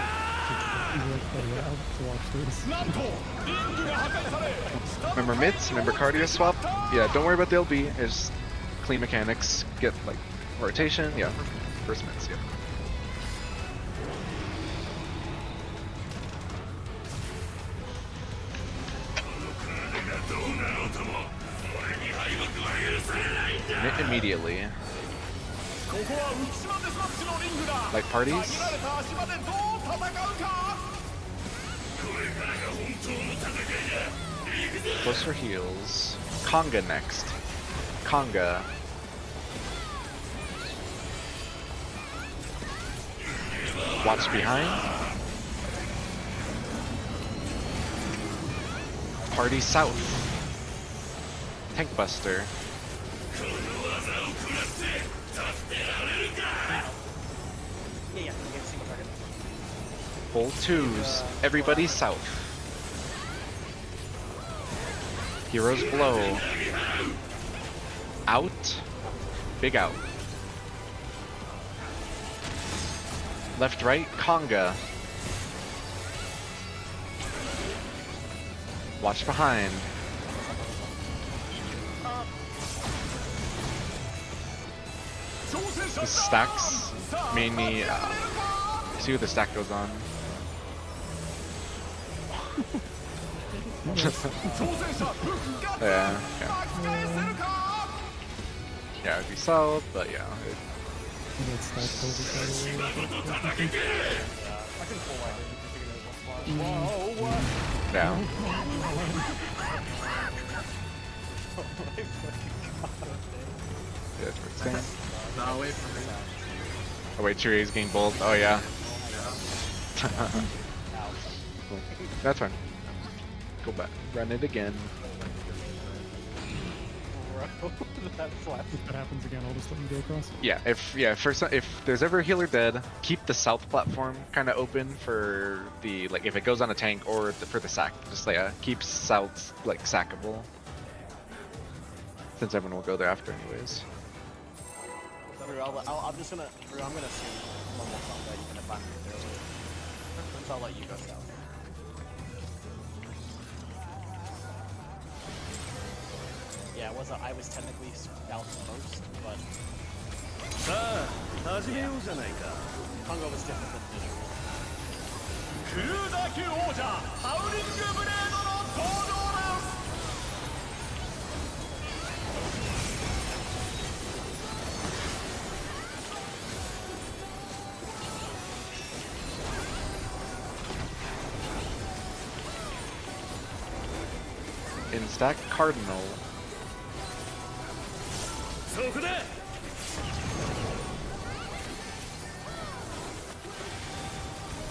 Remember mids? Remember cardio swap? Yeah, don't worry about the LB. It's clean mechanics. Get like rotation. Yeah, first mids. Yeah. Immediately. Like parties. Close for heals. Conga next. Conga. Watch behind. Party south. Tank Buster. Full 2s. Everybody south. Heroes below. Out. Big out. Left, right, Conga. Watch behind. The stacks made me see what the stack goes on. Yeah. Yeah, it'd be solid, but yeah. Yeah. Yeah, it's insane. No, wait for me. Oh wait, Chirie's getting bold. Oh yeah. That's fine. Go back. Run it again. That flash. If that happens again, I'll just let you go across. Yeah, if there's ever a healer dead, keep the south platform kind of open for the like if it goes on a tank or for the sack. Just keep south like sackable. since everyone will go there after anyways. Rue, I'm just gonna, Rue, I'm gonna assume normal combat even if I'm there. So I'll let you go down. Yeah, I was technically out first, but さあ始めようじゃないか Congo was different than visual. クルーザー級王者ハウリングブレードの登場だ。 In stack Cardinal. そこだ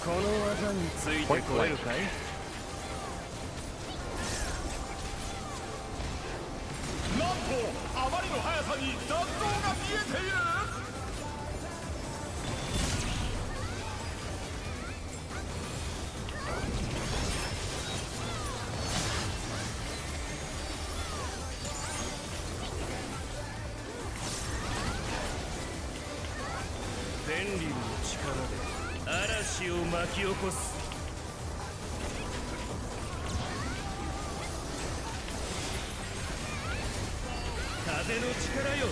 この技についてこれるかいなんとあまりの速さに残像が見えている。 天竜の力で嵐を巻き起こす風の力よ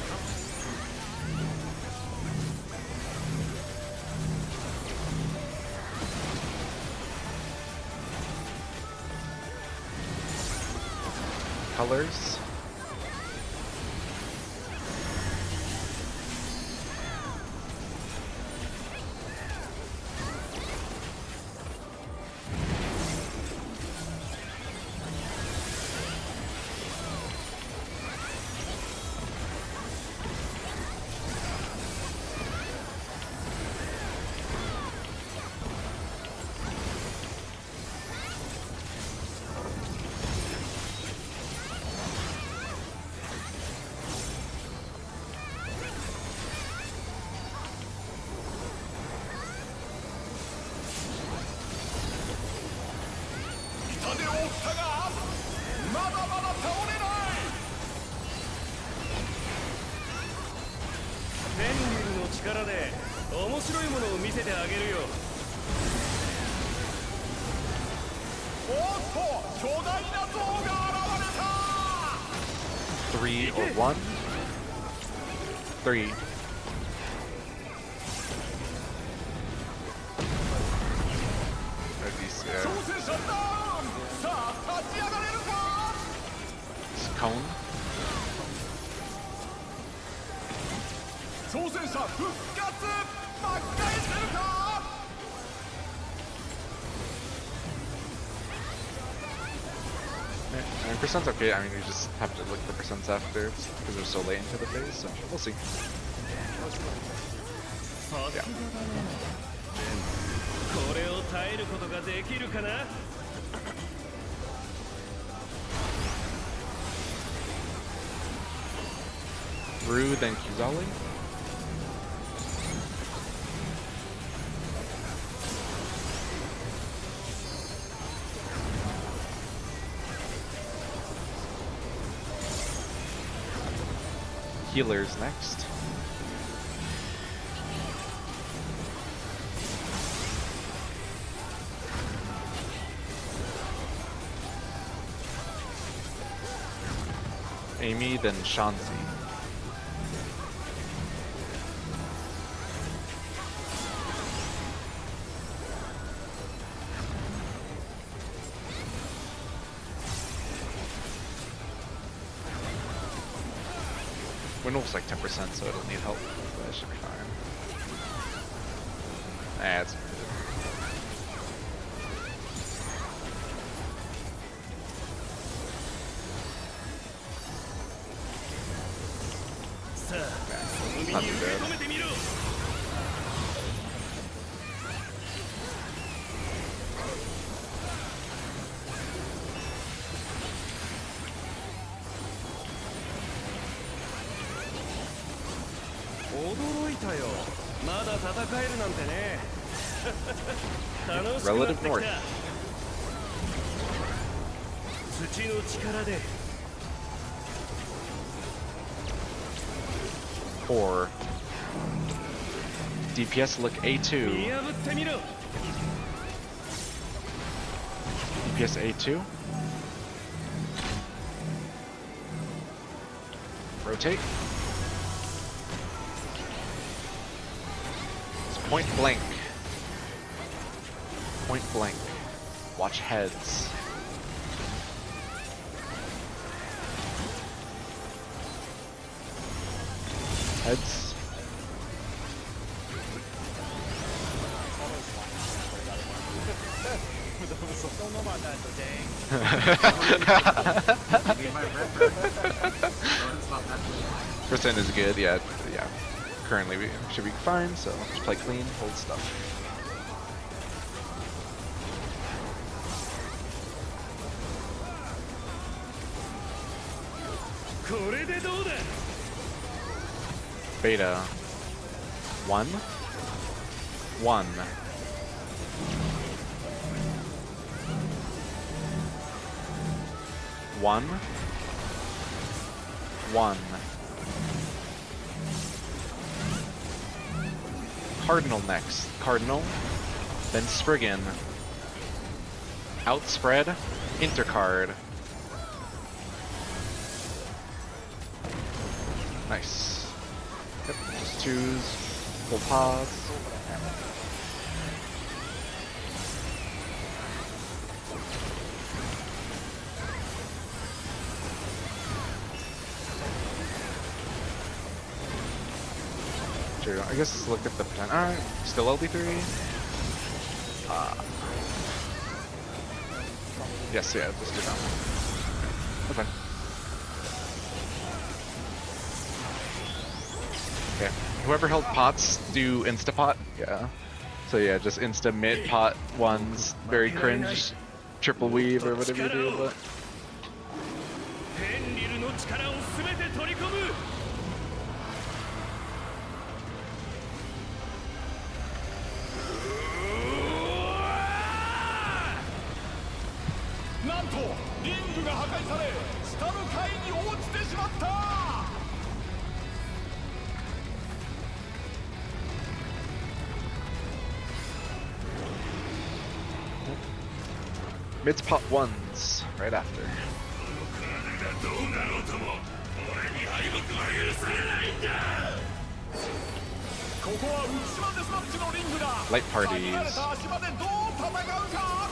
Colors.力で面白いものを見せてあげるよ。おっと、巨大な像が現れた。 3 or 1? 3. These 挑戦者ダウン。さあ立ち上がれるか。 cone. 挑戦者復活。巻き返せるか。 I mean, percent's okay. I mean, you just have to look for percents after because they're so late into the phase, so we'll see. Yeah. これを耐えることができるかな。 Rue, then Kuzali. Healers next. Amy, then Shanzi. Winolf's like 10%, so it'll need help, but it should be fine. It's not too bad. Relative north. 土の力で or DPS look 見 A2, 破ってみろ DPS A2, rotate, it's point blank, watch heads. Heads. Don't know about that, so dang. Need my reference. It's not that good. Percent is good, yeah. Currently we should be fine, so just play clean, hold stuff. これでどうだ Beta. 1. 1. One. One. Cardinal next. Cardinal. Then Spriggan. Outspread. Intercard. Nice. Yep, just choose. Full pause. Sure, I guess let's look at the potential. Alright, still LD3. Yes, yeah, just do that. That's fine. Okay. Whoever held pots, do insta-pot. Yeah. So yeah, just insta-mid pot ones. Very cringe. Triple weave or whatever you do, but. ヘンリルの力を全て取り込む なんとリングが破壊され下の階に落ちてしまった Mid's pot ones right after. どうなろうとも俺に敗北は許されないんだここはウチマデスマッチのリングだ Light parties. 限られた足場でどう戦うか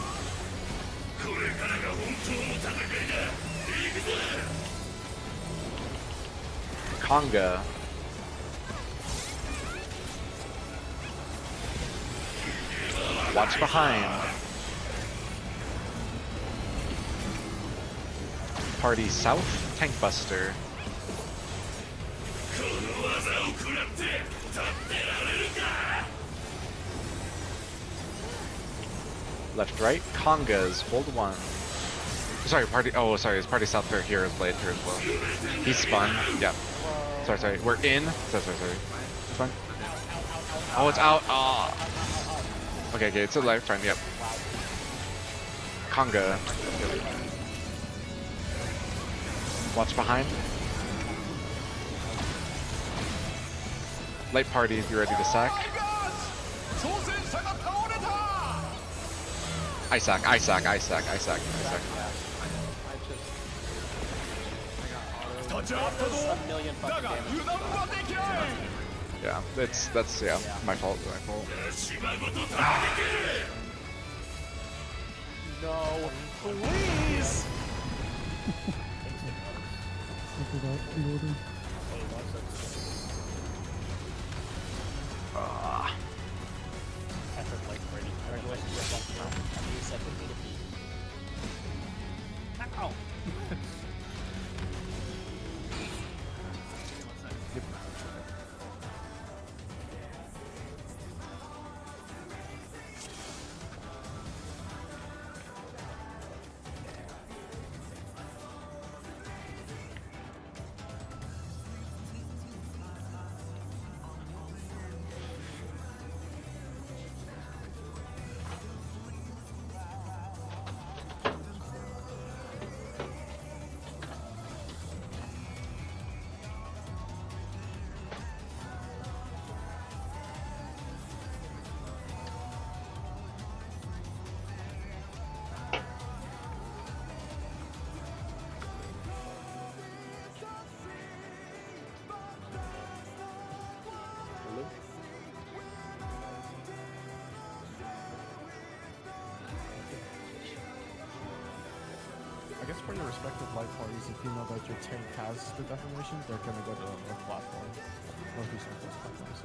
これからが本当の戦いだ行くぞ Conga. Watch behind. Party south, Tank Buster. この技を食らって立ってられるか Left, right, Congas, hold one. Sorry, party. Oh, sorry, it's party south for Hero's Blade here as well. He spun. Yeah. Sorry. We're in. Sorry. It's fine. Oh, it's out. Ah. Okay, it's a life frame. Yep. Conga. Watch behind. Light party if you're ready to sack. I sack. Yeah, that's my fault. No, please! I forgot the order. guess for your respective light parties, if you know that your tank has the deformation, they're gonna go to the platform. Northeast northwest platforms.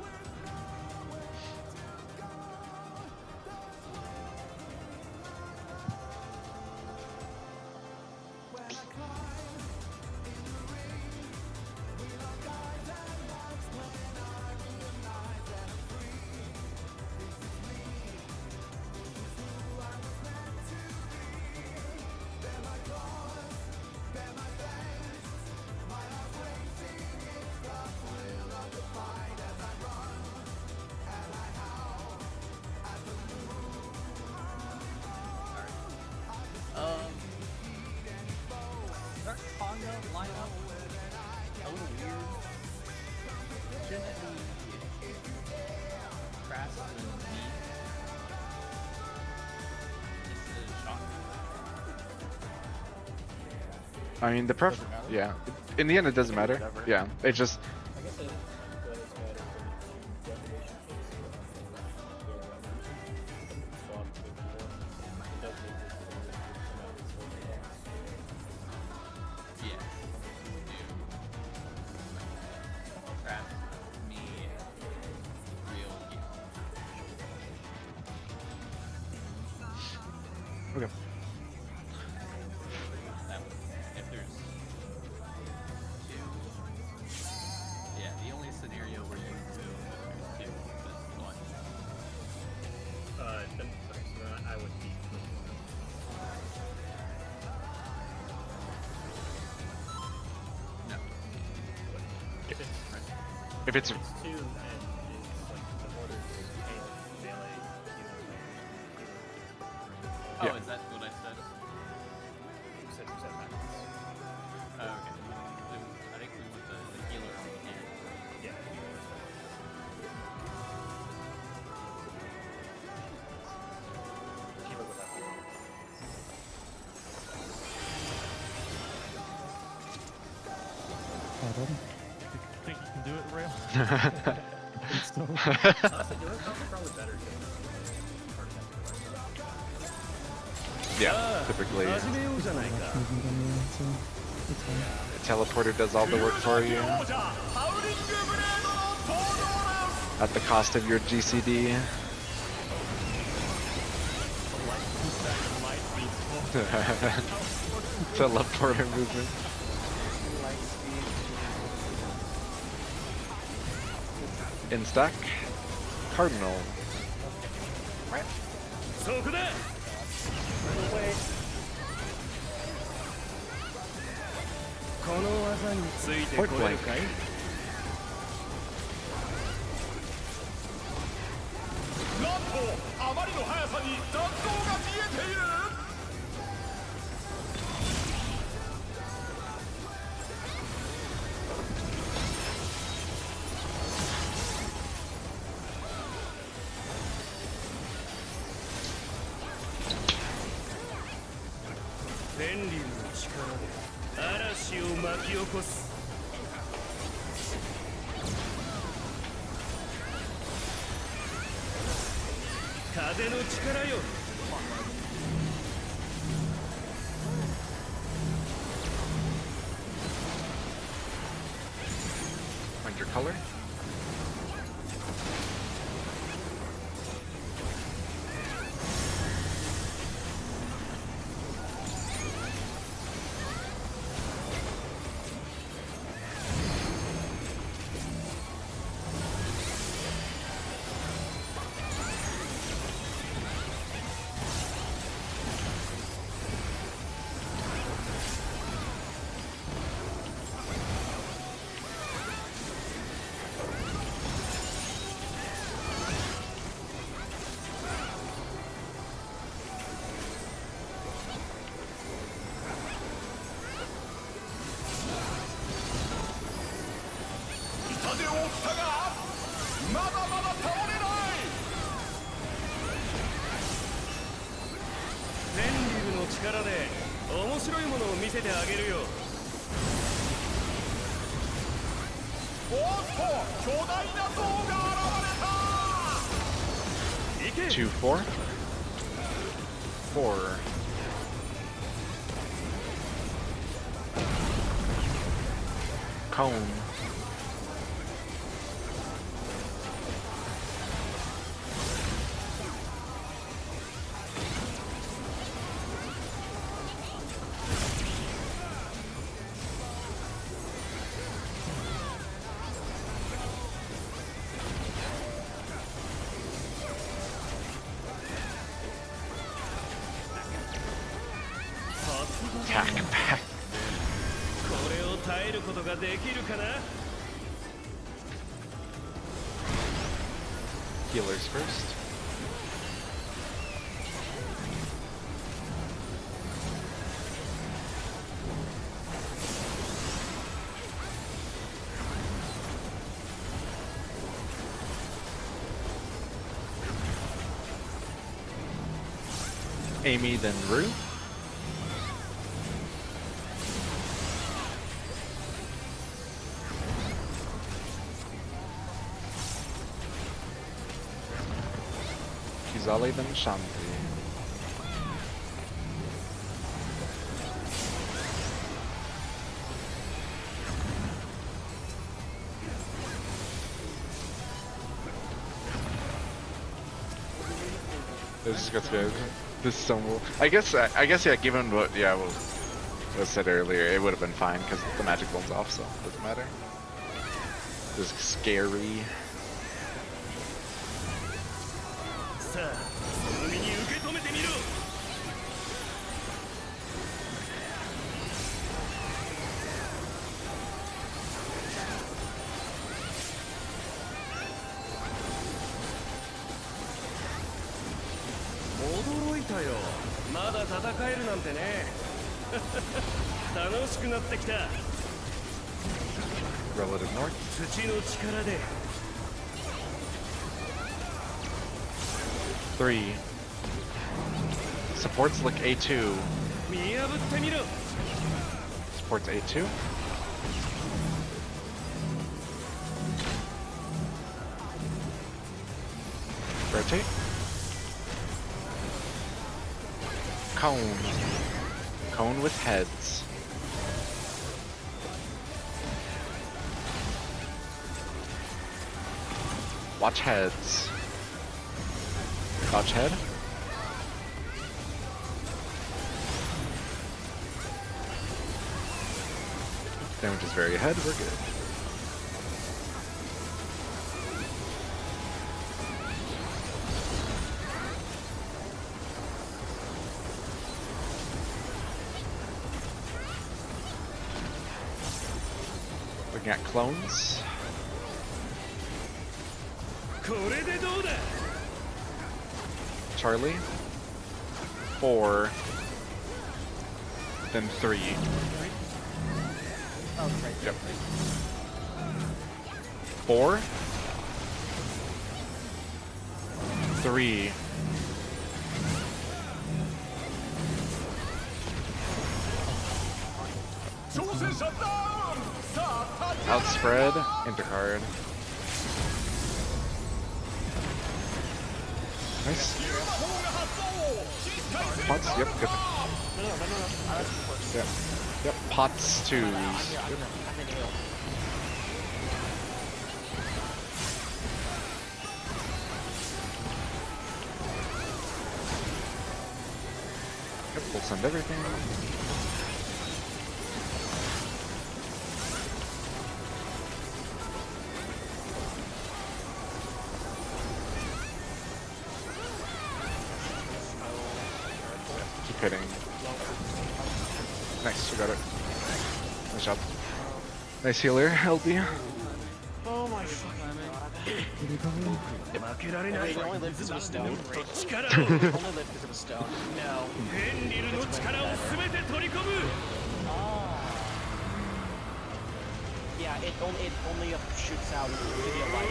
Our Congo lineup a little weird. Shouldn't it be Crass and me? Just a shock. I mean, the pref. Doesn't matter? Yeah. In the end, it doesn't matter. Whatever. Yeah. It just. I guess it does matter for the definition case swap before. It does make this Yeah. Do. Crass, me, real you. Okay. That would, if there's two. Yeah, the only scenario where you move if there's two is one. then okay, so then I would be. No. If it's. It's two and it's like the orders melee, Oh, Yeah. is that what I said? you said backwards. Oh, okay. I think we went the healer on the hand. Yeah. Keep it with that. Pardon? Think you can do it, Rail? It's still Honestly, doing combo is probably better than hard attack. Yeah. Typically, 始めようじゃないか movement anyway, so it's fine. a teleporter does all the work for you 王者ハウリングブレードの登場だ at the cost of your GCD. Teleporter movement. In stack, Cardinal. そこだこの技についてこれるかい なんとあまりの速さに弾道が見えている 天竜の力で嵐を巻き起こす風の力よ Find your color.力で面白いものを見せてあげるよおっと巨大な像が現れた 2, 4. 4. Cone. Attack back. これを耐えることができるかな。 Healers first. Amy, then Rue. Kizali, then Shanti. This is good. This is so. I guess yeah. Given what was said earlier, it would have been fine because the magic one's off, so it doesn't matter. This is scary. さあ、海に受け止めてみろ。驚いたよ。まだ戦えるなんてね。楽しくなってきた。 Relative north. 土の力で。 3. Supports look A2. 見破ってみろ。 Supports A2. Rotate. Cone. Cone with heads. Watch heads. Watch head. Damage is very ahead, we're good. Looking at clones. これでどうだ。 Charlie. 4. Then 3. Oh, right. Yep. 4. 3. Outspread, intercard. Nice. Pots, yep, good. Yep. Yep, pots, twos. Yep. Yep, we'll send everything. Keep hitting. Nice, you got it. Nice job. Nice healer, LB. Oh my god. 負けられない。 Wait, it only lived because of a stone. 力を。 It only lived because of a stone. No. ヘンリルの力を全て取り込む。 Yeah, it only shoots out maybe a light.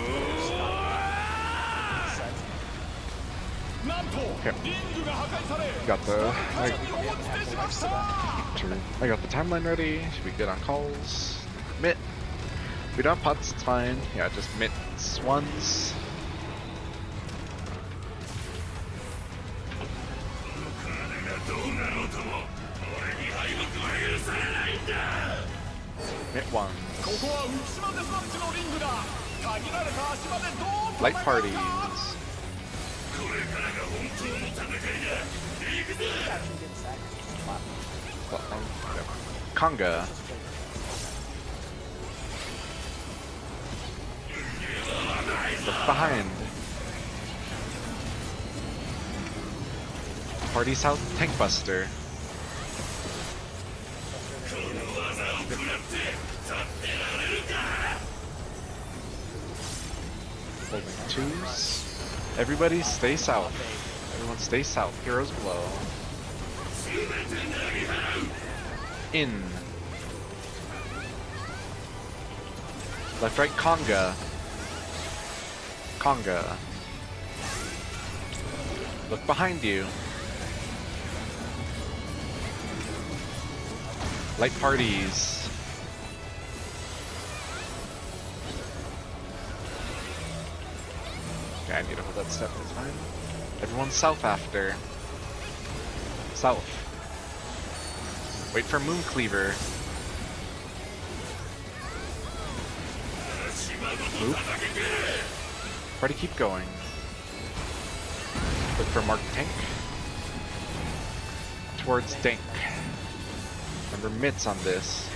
Okay. Got the I got the timeline ready. Should be good on calls. Mitt. We don't have pots, it's fine. Yeah, just mitts ones. Mitt ones. Light parties. Conga. Look behind. Party South Tank Buster. Holding twos. Everybody stay south. Everyone stay south. Heroes below. In. Left, right, conga. Conga. Look behind you. Light parties. Okay, I need to hold that step this time. Everyone south after. South. Wait for Moon Cleaver. Move. Try to keep going. Look for Mark Tank. Towards Dank. Remember mitts on this.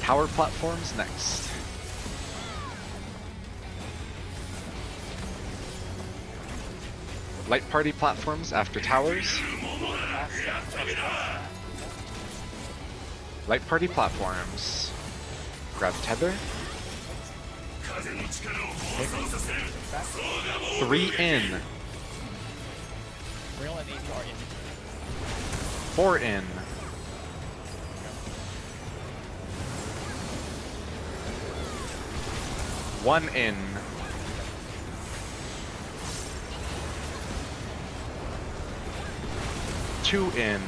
Tower platforms next. Light party platforms after towers. Light party platforms. Grab tether. 3 in. 4 in. 1 in. 2 in.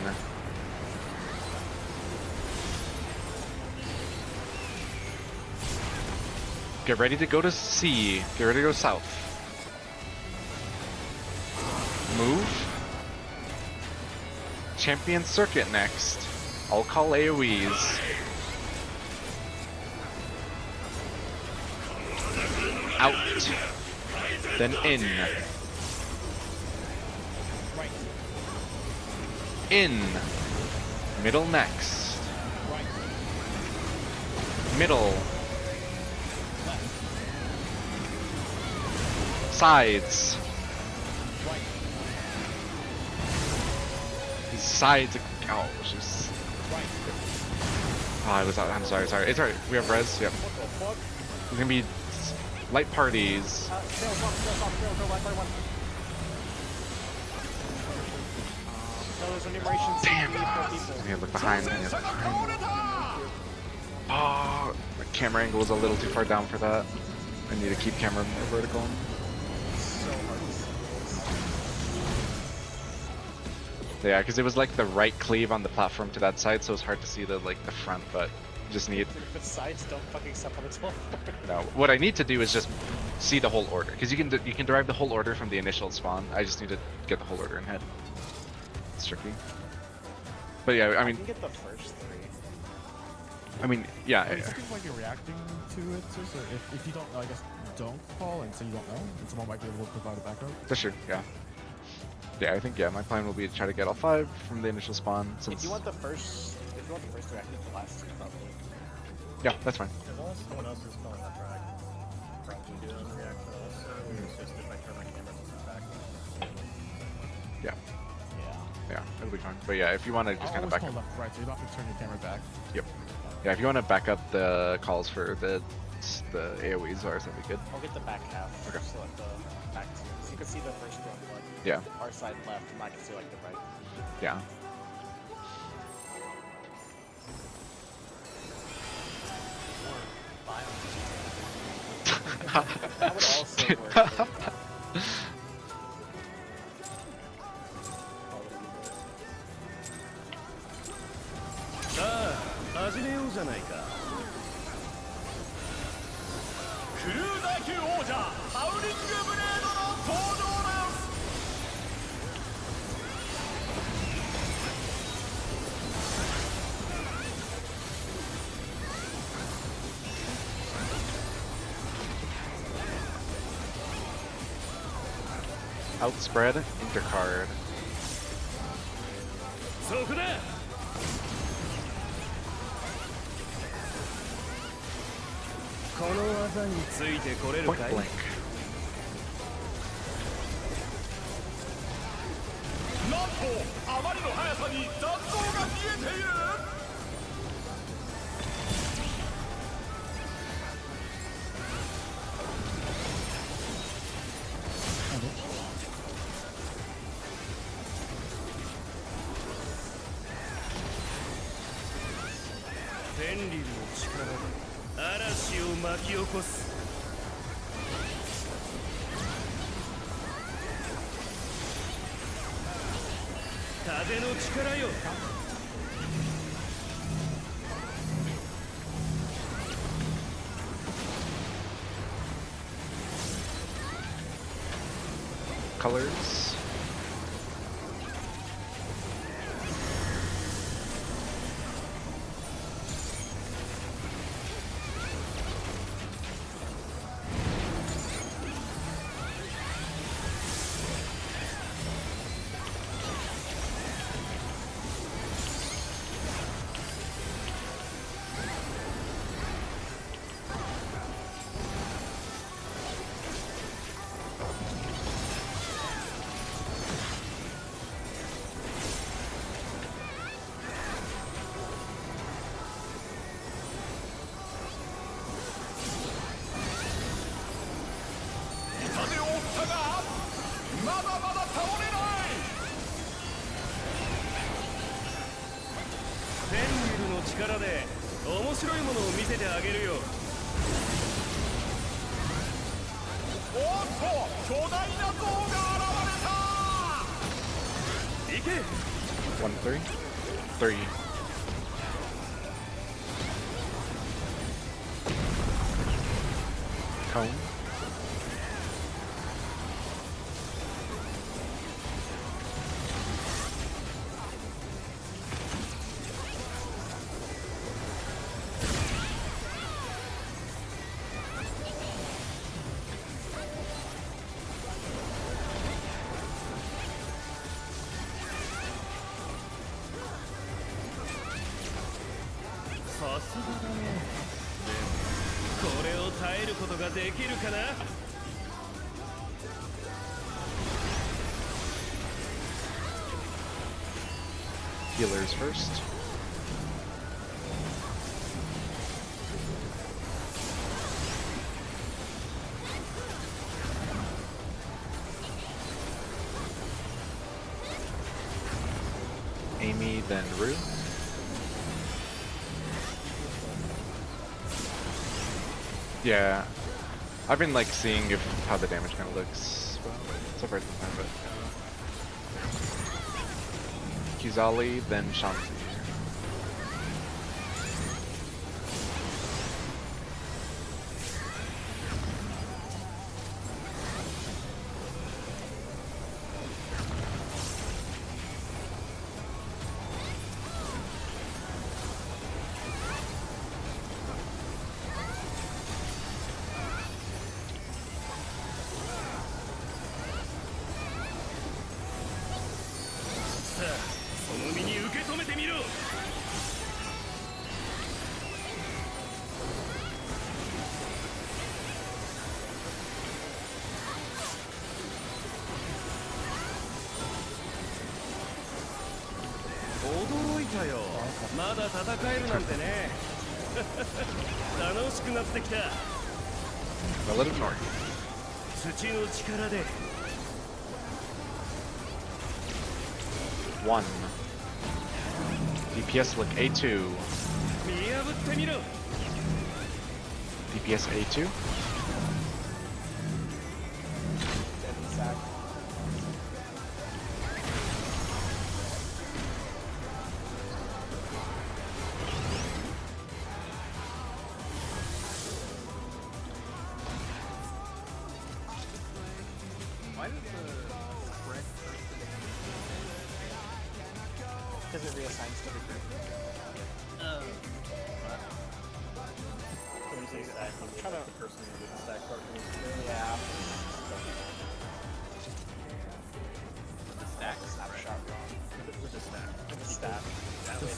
Get ready to go to C. Get ready to go south. Move. Champion Circuit next. I'll call AoEs. Out. Then in. In. Middle next. Middle. Sides. These sides. Oh, just. Oh, I was out. I'm sorry. It's alright. We have res. Yep. It's gonna be light parties. Damn. I need to look behind. Oh, the camera angle is a little too far down for that. I need to keep camera more vertical. Yeah, because it was like the right cleave on the platform to that side, so it's hard to see the front. But you just need. The sides don't fucking step on its own. No, what I need to do is just see the whole order, because you can derive the whole order from the initial spawn. I just need to get the whole order in head. It's tricky. But yeah, I mean. I can get the first 3. I mean, yeah. It's just like you're reacting to it, so if you don't, I guess, don't call and say you don't know, and someone might be able to provide a backup. That's true, yeah. Yeah, I think, yeah, my plan will be to try to get all 5 from the initial spawn. Since... If you want the first 3, I think the last 2 probably. Yeah, that's fine. Unless someone else is calling that drag, probably do it on reaction also. It's just if I turn my camera to the back. Yeah. Yeah, it'll be fine. But yeah, if you want to just kind of back up. Left, right, so you don't have to turn your camera back. Yep. Yeah, if you want to back up the calls for the AoEs, that'd be good. I'll get the back half. Okay. So like the back 2. So you can see the first one. Like, yeah. Our side left, and I can see like the right. Yeah. That would also work. 始めようじゃないか。クルー大級王者ハウリングブレードの登場です。Outspread, intercard. そこだ。この技についてこれる Point かい？ blank. なんとあまりの速さに残像が見えている。天竜の力で嵐を巻き起こす。風の力よ。Colors.力で面白いものを見せてあげるよ。おっと巨大な像が現れた。行け。 1, 3, 3. Cone.さすがだね。でもこれを耐えることができるかな。Healers first. Amy, then Rue. Yeah, I've been like seeing how the damage kind of looks. Well, so far it's been fine, but Kizali, then Shanti. A little north. 土の力で 1. DPS look A2. 見破ってみろ。 DPS A2. Why does the spread person Because it reassigns to the group. When you say stack, you mean like the person who did the stack part. Yeah.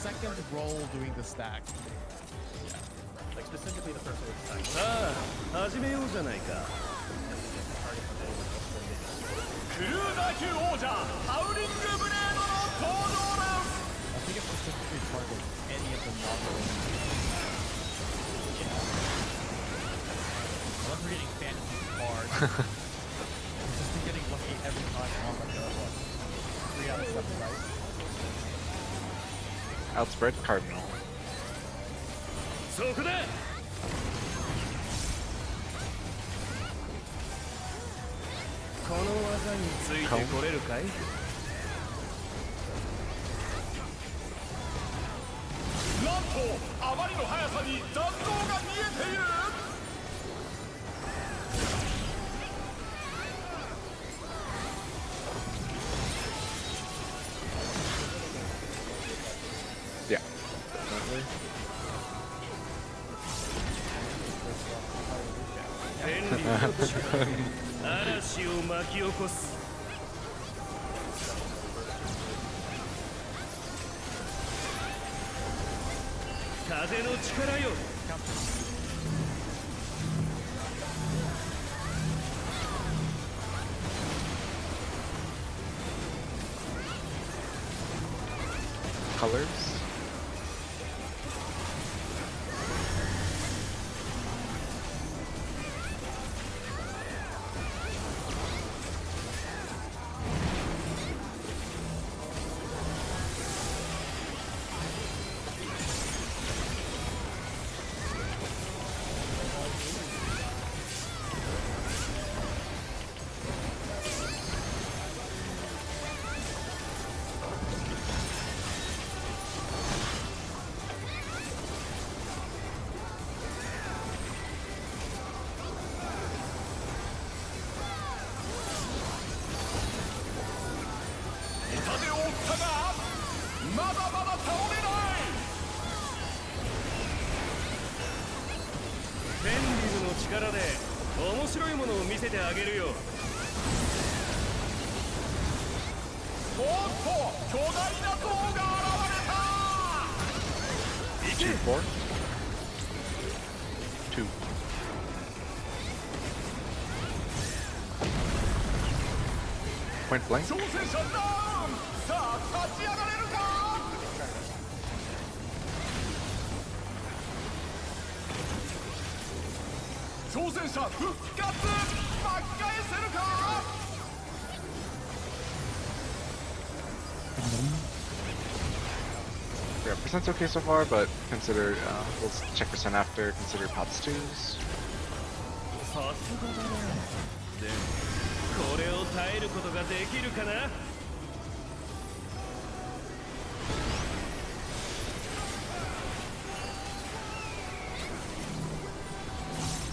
second roll doing the stack. Like specifically the first one with stack. さあ始めようじゃないか。クルーザー級王者ハウリングブレードの登場だ。 I think it specifically targets any of the novel. Unless we're getting fantasy cards. We've just been getting lucky every time on like a what? 3 out of 7, right? Outspread Cardinal. そこだ。この技についてこれるかい？なんとあまりの速さに弾道が見えている。 Yeah, definitely. 天理の力で嵐を巻き起こす。風の力よ。 Colors.力で面白いものを見せてあげるよ。おっと巨大な像が現れた。行け。 4 2 Point blank. 挑戦者ダウン。さあ立ち上がれるか。挑戦者復活。巻き返せるか。 Yeah, percent's okay so far, but consider, we'll check percent after, consider pots twos. さすがだな。でもこれを耐えることができるかな。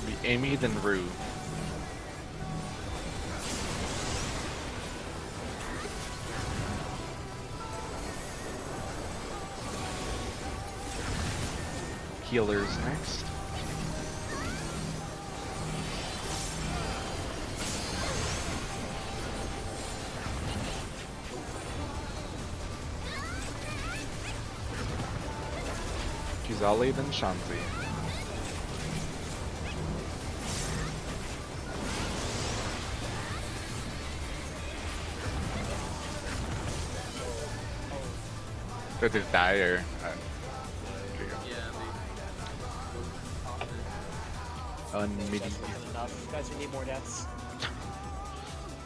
Be Amy, then Rue. Healers next. Kizali, then Shanzi. Did it die or? Here you go. Yeah, Unmidi. Enough. You guys need more deaths.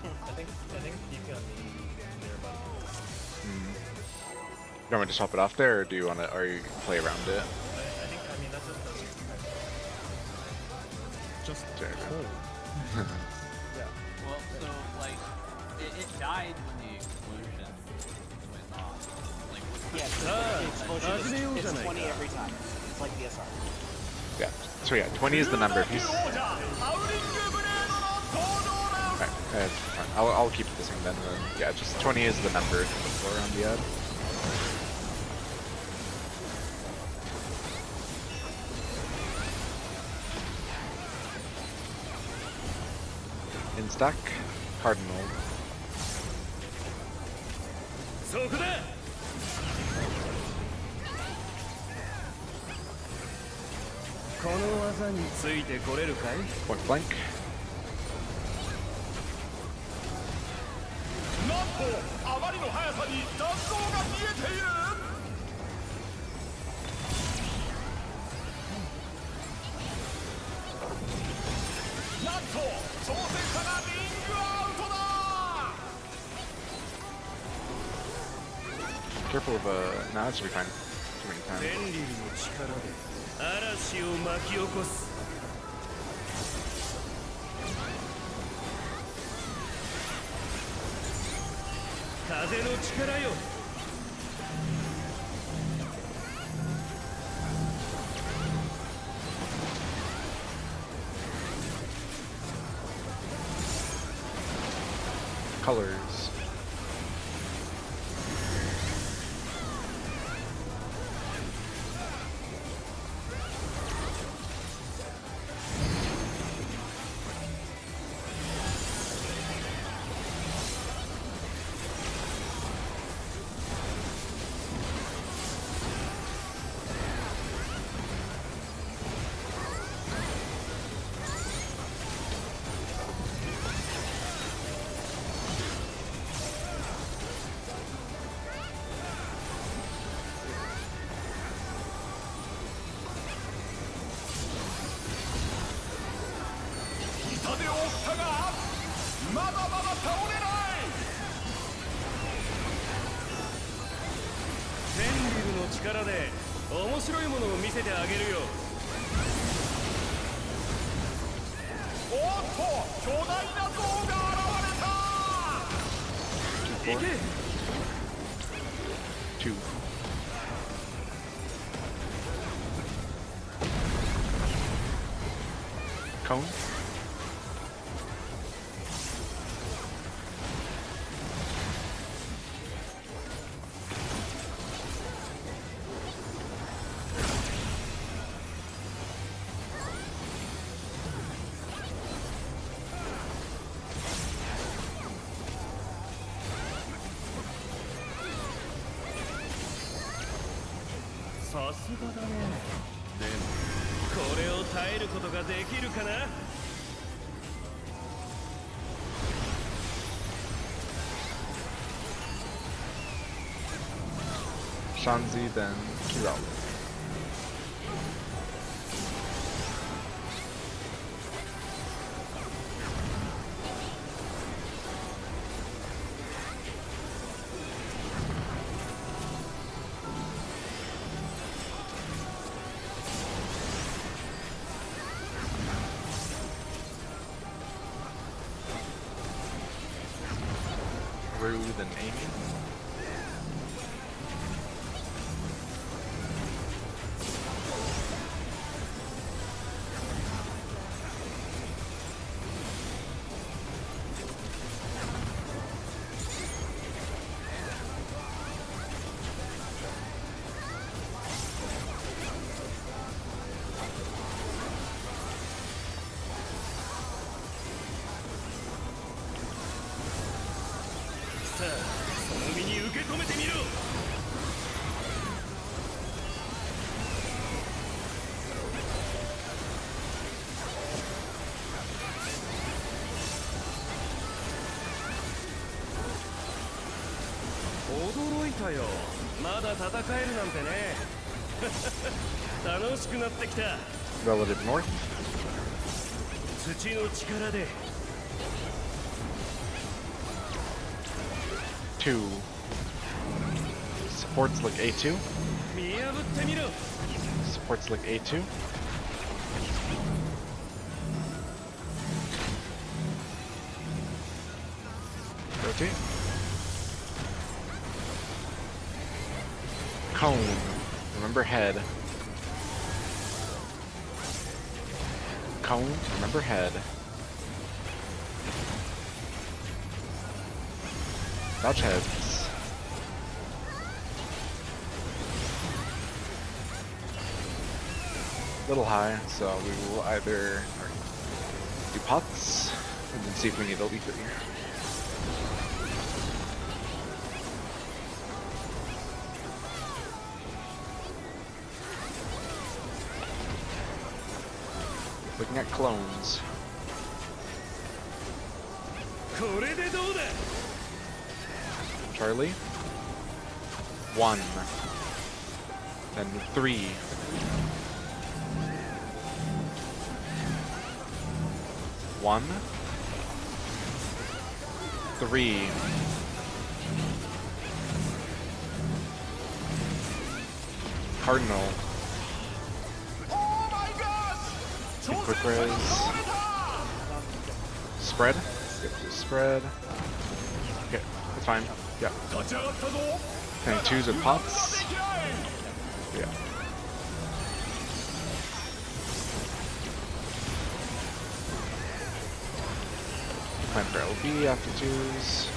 I think DP on the nearby. You want me to swap it off there, or do you want to, or you play around it? I mean, that's just the... Just There you go. Well, so like it died when the explosion went off. Like Yeah, it's 20 every time. It's like the SR. Yeah. So yeah, 20 is the number. If you. 王者ハウリングブレードの登場だ。 Alright, fine. I'll keep it the same then. Yeah, just 20 is the number before on the ad. In stack, Cardinal. そこだ。この技についてこれるかい？ Point blank. なんとあまりの速さに弾道が見えている。なんと挑戦者がリングアウトだ。 Careful of no, that should be fine. Too many times. レンリルの力で嵐を巻き起こす。風の力よ。Colors.力で面白いものを見せてあげるよ。おっと巨大な像が現れた。行け。 2. Cone.さすがだね。でもこれを耐えることができるかな。 Shanzi, then Kirao. Rue, then Amy.まだ戦えるなんてね。楽しくなってきた。 Relative north. 土の力で。 2. Supports like A2. 見破ってみろ。 Supports like A2. Rotate. Cone. Remember head. Cone. Remember head. Dodge heads. Little high, so we will either do pots and then see if we need LD3. Looking at clones. これでどうだ Charlie. 1. Then 3. 1. 3. Cardinal. And quick res. Spread. Yep, just spread. Okay, that's fine. Yeah. 立ち上がったぞ Can I choose with pots? Yeah. Plan for LB after twos.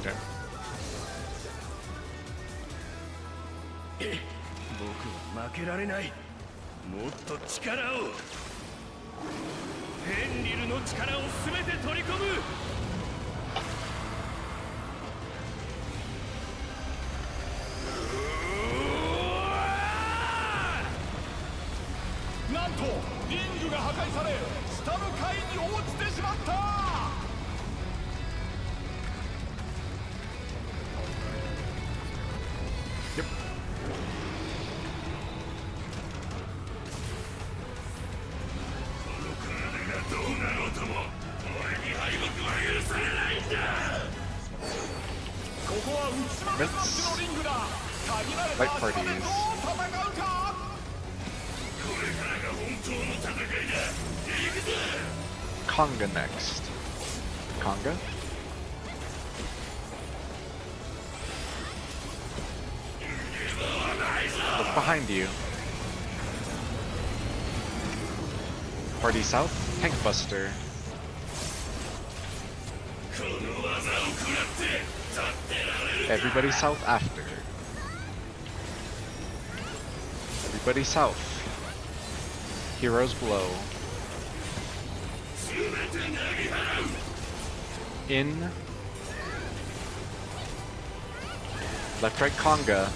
Okay. 僕は負けられないもっと力をヘンリルの力を全て取り込むなんとリングが破壊され下の階に落ちてしまった Yep. どうなろうとも俺に敗北は許されないんだここは内股マッチのリングだ限られた Light 足場で parties. どう戦うかこれからが本当の戦いだ行くぞ Conga next. Conga? Look behind you. Party south, Tank Buster. この技を食らって立ってられる Everybody south after. Everybody south. Heroes below. 全て投げ払う In. Left right Conga.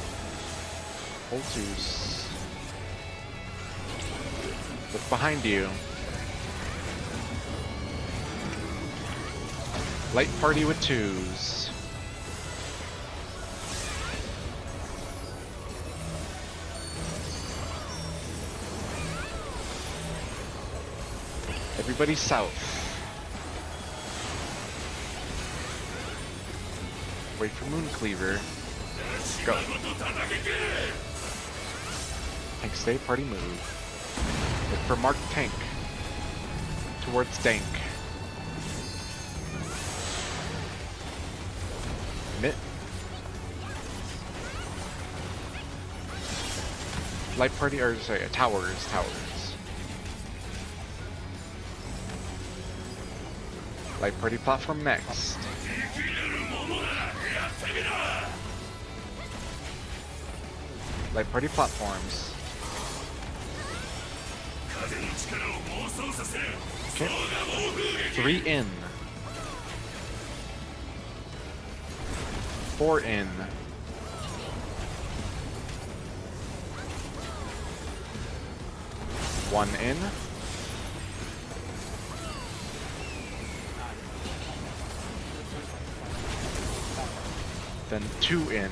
Hold twos. Look behind you. Light party with twos. Everybody south. Wait for Moon Cleaver. Go. Tank stay, party move. Look for marked tank. Towards Dank. Mitt. Light party, or sorry, towers. Light party platform next. Light party platforms. Okay. 3 in. 4 in. 1 in. Then 2 in.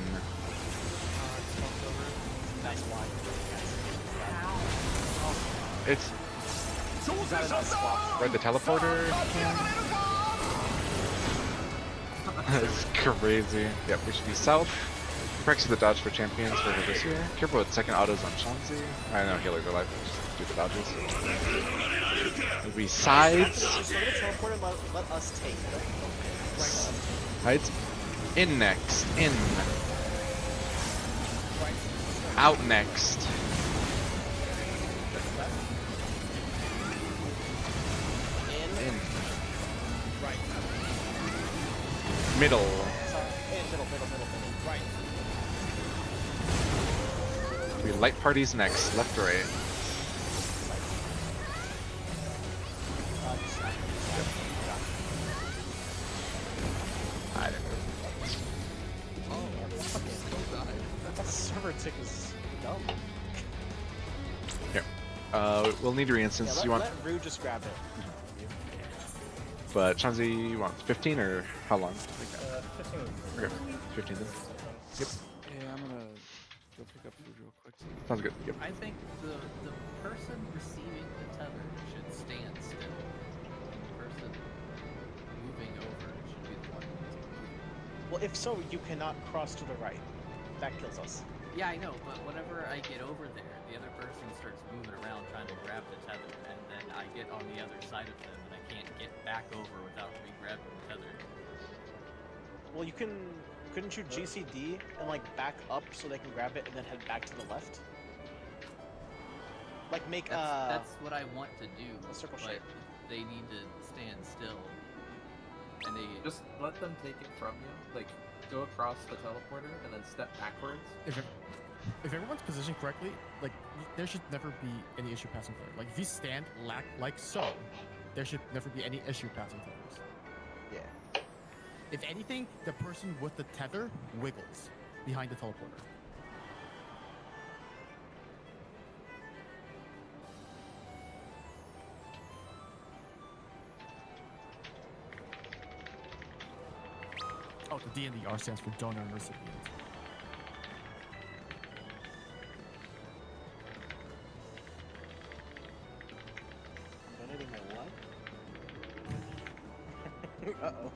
It's right, the teleporter can. It's crazy. Yep, we should be south. Practice the dodge for champions for this year. Careful with second autos on Shanzi. I know healers are life, just do the dodges. It'll be sides. Just go to the teleporter and let us take it. Sides. In next. In. Out next. In. Middle. Middle. Right. We light parties next, left or right. I don't know. That server tick is dumb. Here. We'll need re-instance. Yeah, You want, let Rue just grab it. but Chanzi wants 15 or how long? 15 would be Okay, 15 then. Yep, Yeah, I'm gonna go pick up food real quick. sounds good. Yep. I think the person receiving the tether should stand still. The person moving over should be the one who's moving. Well, if so, you cannot cross to the right. That kills us. Yeah, I know, but whenever I get over there, the other person starts moving around trying to grab the tether, and then I get on the other side of them, and I can't get back over without re-grabbing the tether. Well, couldn't you GCD and like back up so they can grab it and then head back to the left? Like make That's what I want to do, a circle but shape. they need to stand still. And they Just let them take it from you. Like, go across the teleporter and then step backwards. If everyone's positioned correctly, like there should never be any issue passing through. Like if you stand like so, there should never be any issue passing through. Yeah. If anything, the person with the tether wiggles behind the teleporter. Oh, the D and the R stands for donor and recipient. Donating my what? Uh-oh.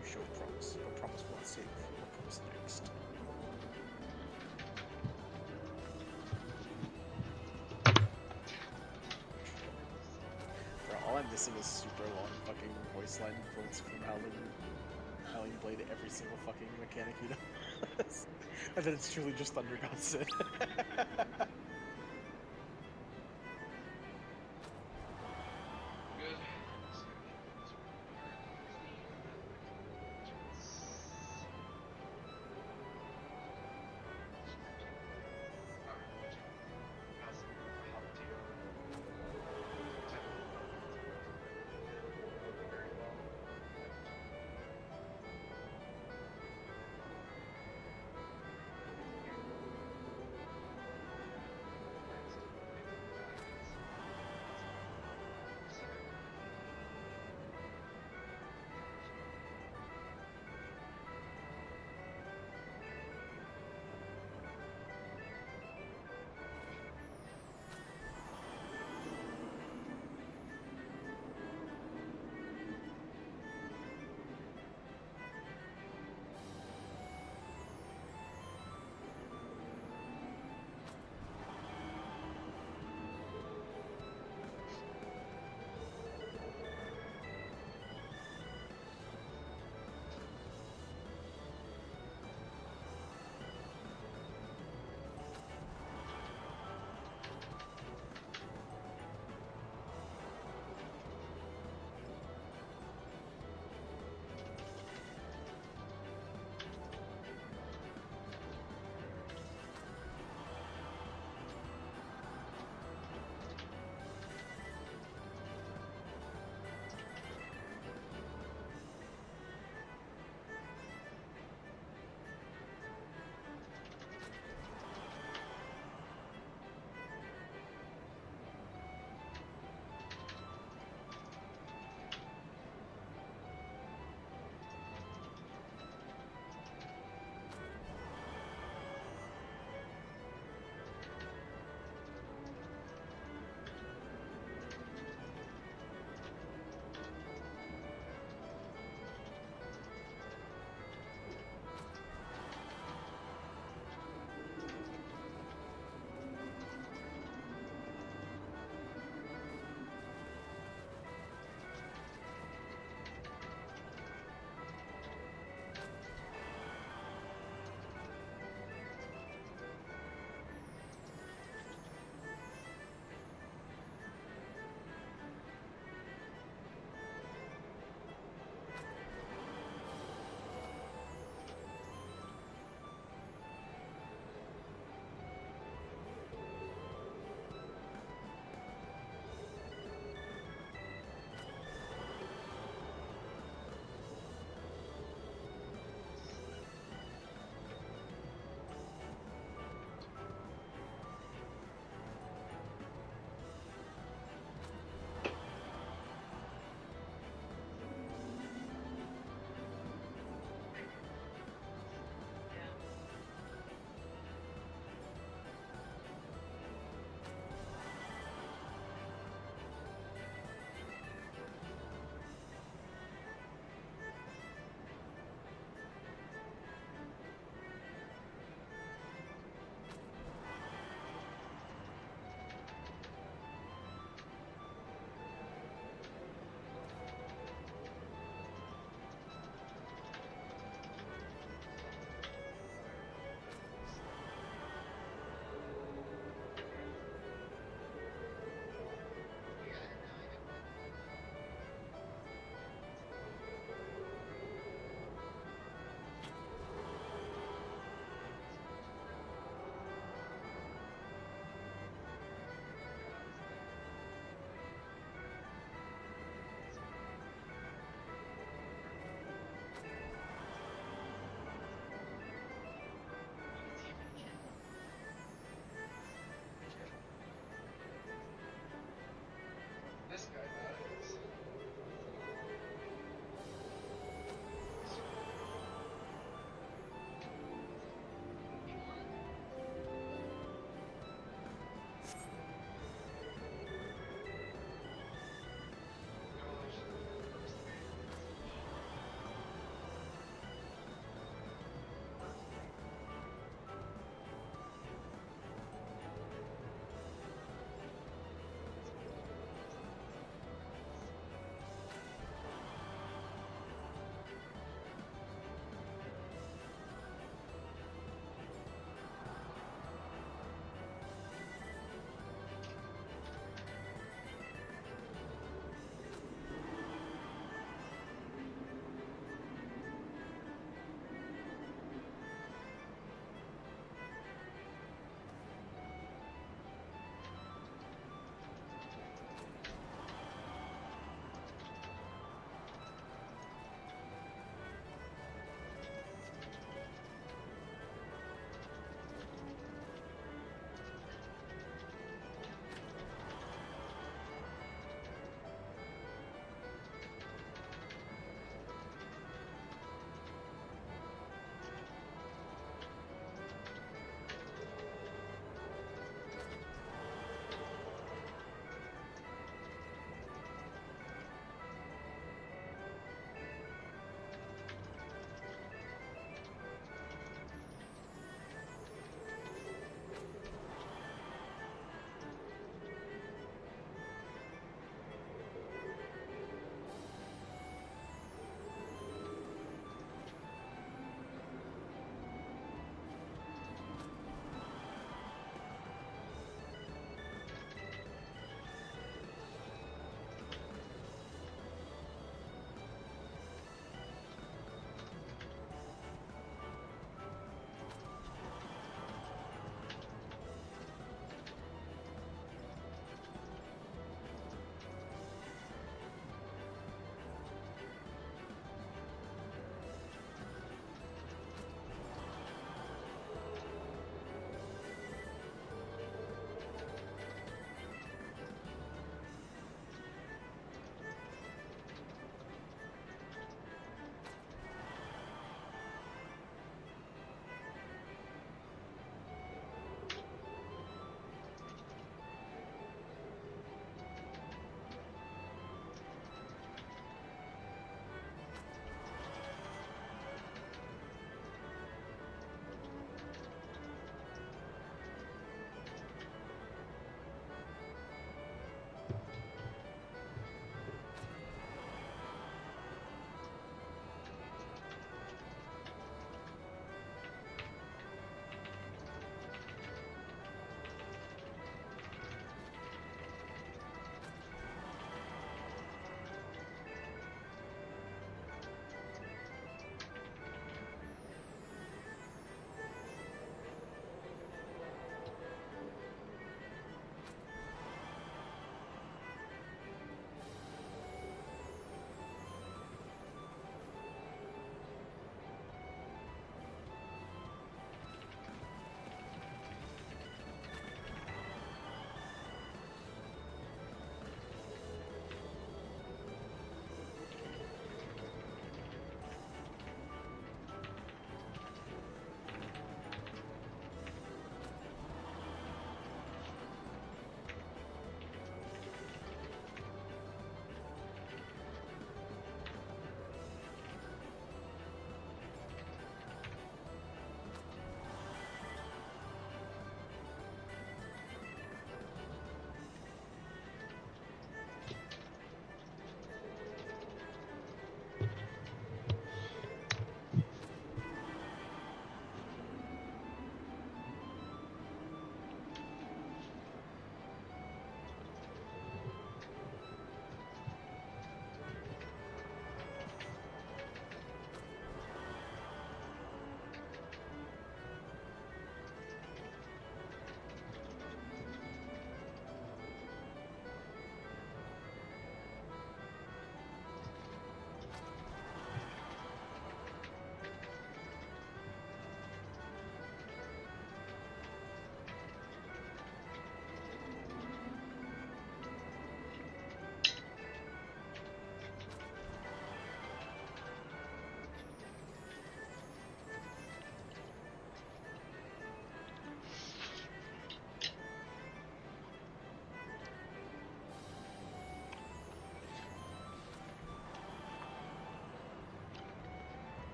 You show promise, but promise won't save. What comes next? Bro, all I'm missing is super long fucking voice line quotes from Howling Blade every single fucking mechanic he does. And then it's truly just Thunder God Sid.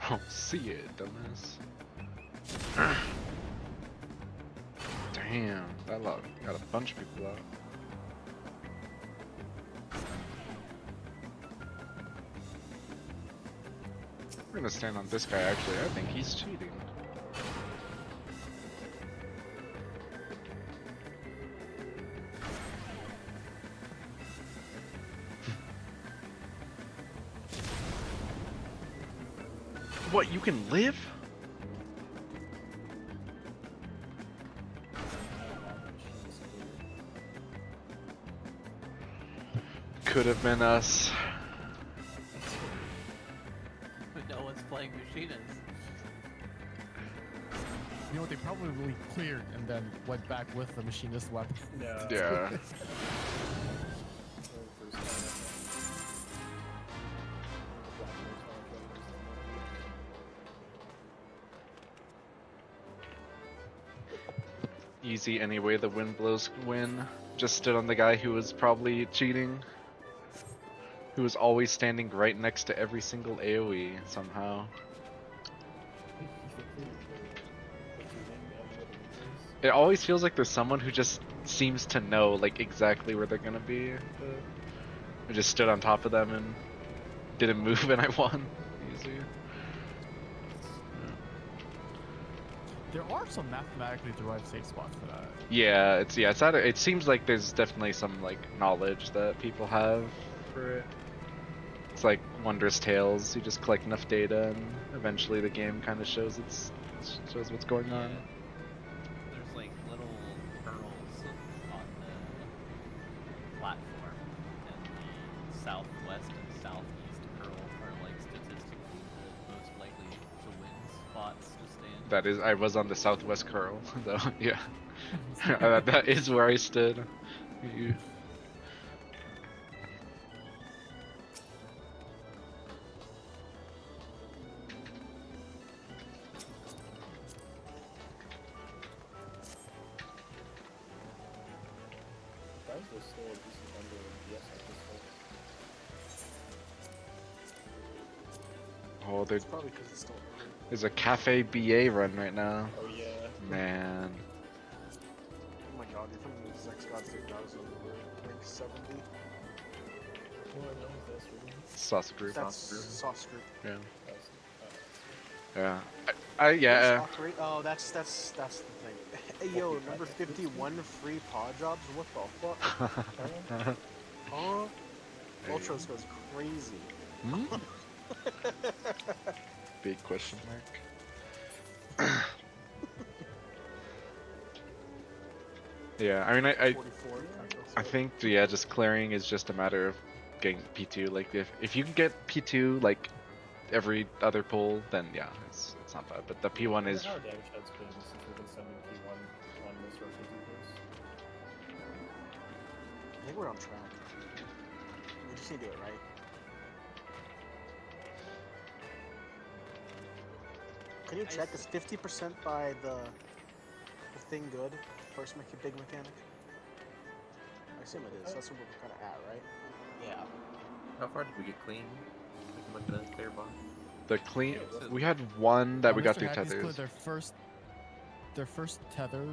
don't see it, dumbass. Damn, that lot got a bunch of people out. We're gonna stand on this guy actually, I think he's cheating. What, you can live? Could have been us. No one's playing Machinists. You know what? They probably cleared and then went back with the machinist weapon. Yeah. Yeah. Easy anyway, the wind blows win. Just stood on the guy who was probably cheating. Who was always standing right next to every single AoE somehow. It always feels like there's someone who just seems to know like exactly where they're gonna be. I just stood on top of them and didn't move and I won. Easy. There are some mathematically derived safe spots for that. Yeah, it seems like there's definitely some like knowledge that people have for it. It's like Wondrous Tales. You just collect enough data, and eventually the game kind of shows shows what's going on. There's like little kernels on the platform, and the southwest and southeast curl are like statistically the most likely to win spots to stand. That is, I was on the southwest curl, though. Yeah, that is where I stood. You... Oh, It's probably because it's still early. there's a Cafe BA run right now. Oh yeah. Man. Oh my god, you're from the Zex God 3000, rank 70. Well, I know this really. Sauce group. That's Sauce Group. Yeah. That's, Yeah. Yeah. Stock rate? Oh, that's the thing. Hey yo, number 51 free pod jobs? What the fuck? Huh? Ultros goes crazy. Hmm? Big question mark. Yeah, I mean, I 44. think yeah, just clearing is just a matter of getting P2. Like if you can get P2 like every other pull, then yeah, it's not bad. But the P1 is how damage has been since we've been sending P1 on this rotation. I think we're on track. We just need to do it right. Can you check, is 50% by the thing good? First big mechanic? I assume it is. That's what we're kind of at, right? Yeah. How far did we get clean? With the clear bond? the clean. We had one that we got through Mr. Hackey's tethers. cleared their first tether.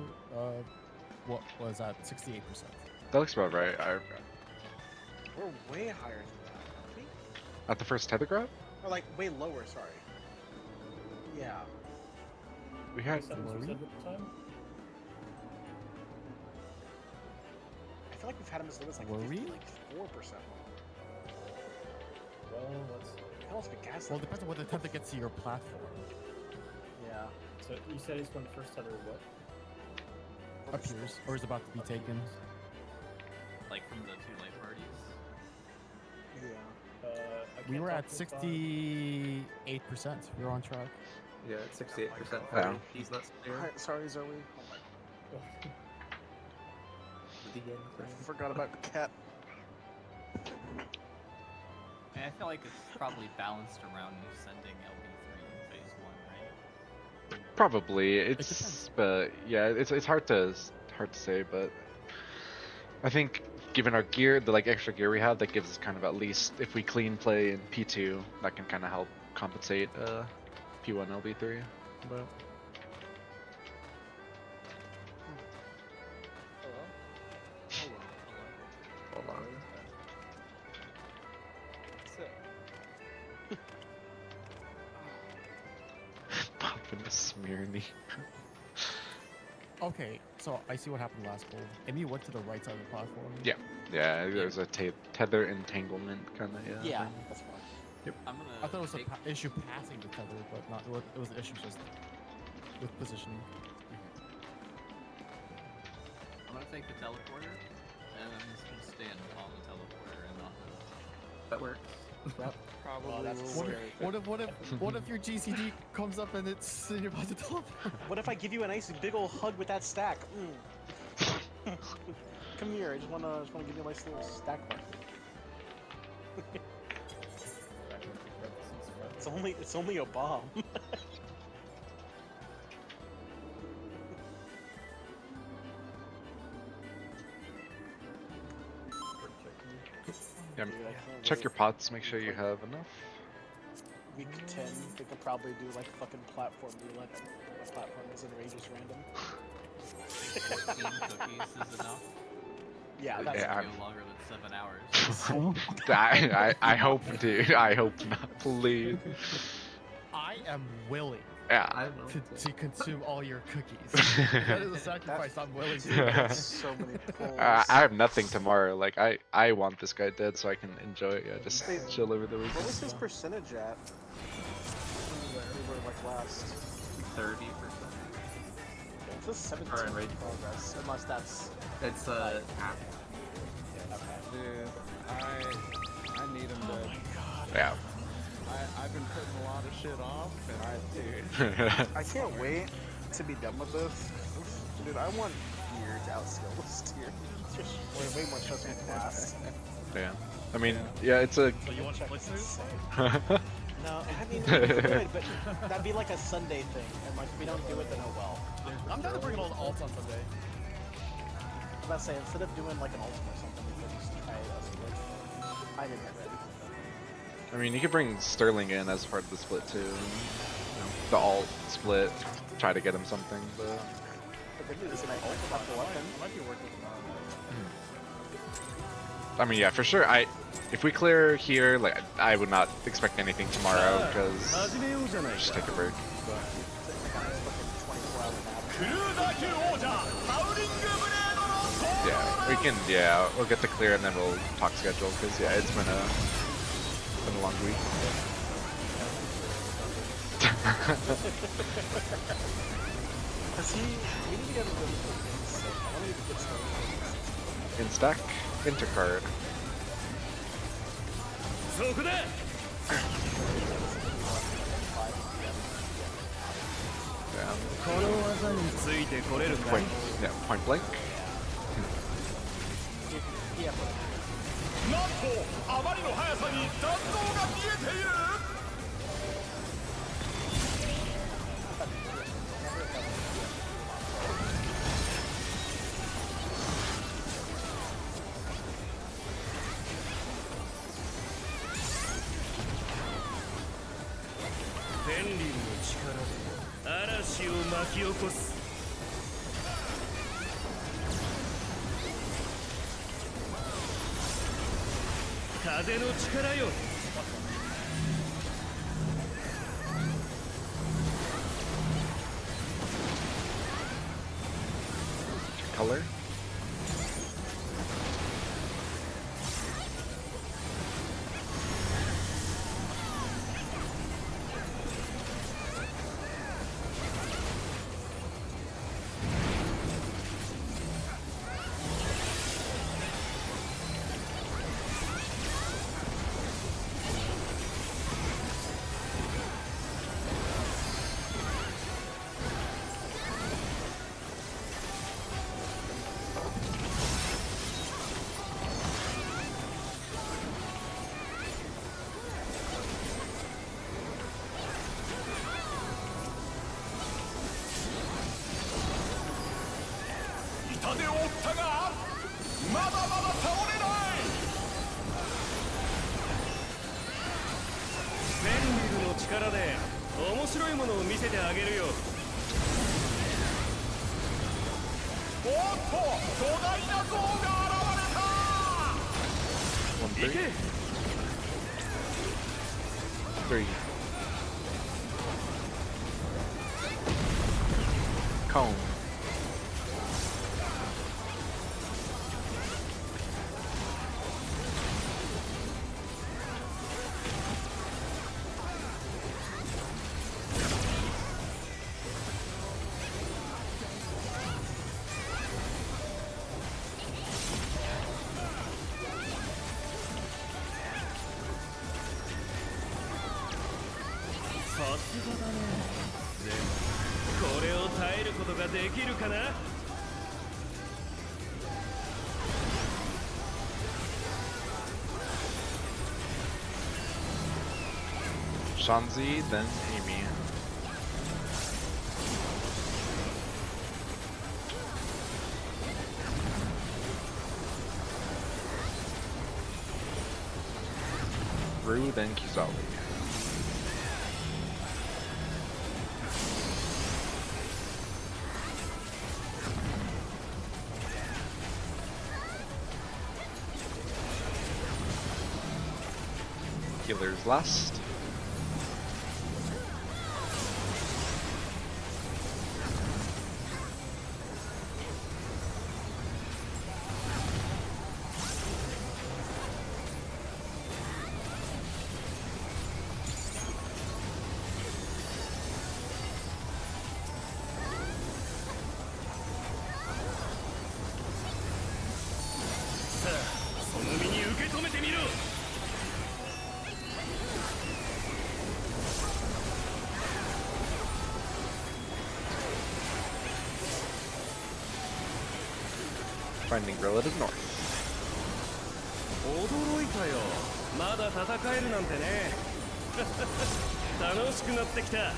What was at 68%. That looks about right. We're way higher than that, aren't we? At the first tether grab, Or like way lower, sorry. Yeah. we had. 7% at the time? I feel like we've had them as low as like Were 50, we? like 4%. Well, let's. How else could gas Well, it depends on what the tether gets to your platform. Yeah. So you said he's when the first tether what? Appears or is about to be taken. Like from the two light parties. Yeah. I We can't were talk at to Bob. 68%. We were on track. Yeah, it's 68% Yeah. for he's not clear. Alright, sorry, Zoe. Oh my The DN I forgot about the cat. I feel like it's probably balanced around you sending LB3 in phase 1, right? Probably depends. it's, but yeah, it's hard to say, but I think given our gear, the like extra gear we have, that gives us kind of at least if we clean play in P2, that can kind of help compensate P1 LB3. But hold on. Popping a Smirny. Okay, so I see what happened last poll. And you went to the right side of the platform. Yeah, yeah. There's a tether entanglement kind of. Yeah, thing. that's fine. I'm gonna. I thought it was take, an issue passing the tether, but not. It was an issue just with positioning. I'm gonna take the teleporter, and I'm just gonna stand on the teleporter and not move. That works. That Probably Oh, that's will what work. what if your GCD comes up and it's you're about to teleport? What if I give you a nice big old hug with that stack? Come here, I just wanna give you a nice little stack hug. It's only a bomb. Yeah, Dude, I can't check wait. your pots. Make sure you have enough. Week 10, they could probably do like fucking platform roulette. The platform is enrages random. 14 cookies is enough. Yeah, that's Yeah, Go longer than 7 hours. I hope, dude. I hope not. Please. I am willing Yeah. I will. to consume all your cookies. That is a sacrifice I'm willing to that's so many pulls. I have nothing tomorrow. Like I want this guy dead so I can enjoy it. Yeah, just Wait, chill over the weekend. What was his percentage at? We were like last. 30%. It says 17 Or enrage. progress, unless that's. It's half. Dude, I need him Oh dead. Yeah. I've been putting a lot of shit off, and dude. I can't wait to be done with this. Dude, I want gear to outskill this tier. Just way more stressful class. Yeah. I mean, yeah, it's a. So you want to No, I mean, we could, but that'd be like a Sunday thing, and like if we don't do it, then oh well. I'm down to bring all the alts on Sunday. I'm about to say, instead of doing like an ultimate or something, we could just try it as a glitch. I didn't get ready. I mean, you could bring Sterling in as part of the split too. You know, the alt split, try to get him something, but. But they do this night ult without the weapon. Might be working tomorrow. I mean, yeah, for sure. If we clear here, like, I would not expect anything tomorrow because just take a break. But. クルーザー級王者ハウリングブレードのトーナメント Yeah, we can. Yeah, we'll get the clear and then we'll talk schedule because yeah, it's been a long week. Cause we need to get a really good things. I want to get started. In stack, intercard. そこだ Yeah, この技についてこれるかい point. Yeah, point blank. Yeah, なんとあまりの速さに弾道が見えている 天輪の力で嵐を巻き起こす風の力よ Color. 面白いものを見せてあげるよ。おっと巨大な像が現れた。行け。 3. Cone. Shanzi, then Amy. Rue, then Kizawa. Healers last. Finding relative north. 驚いたよ。まだ戦えるなんてね。楽しくなってきた。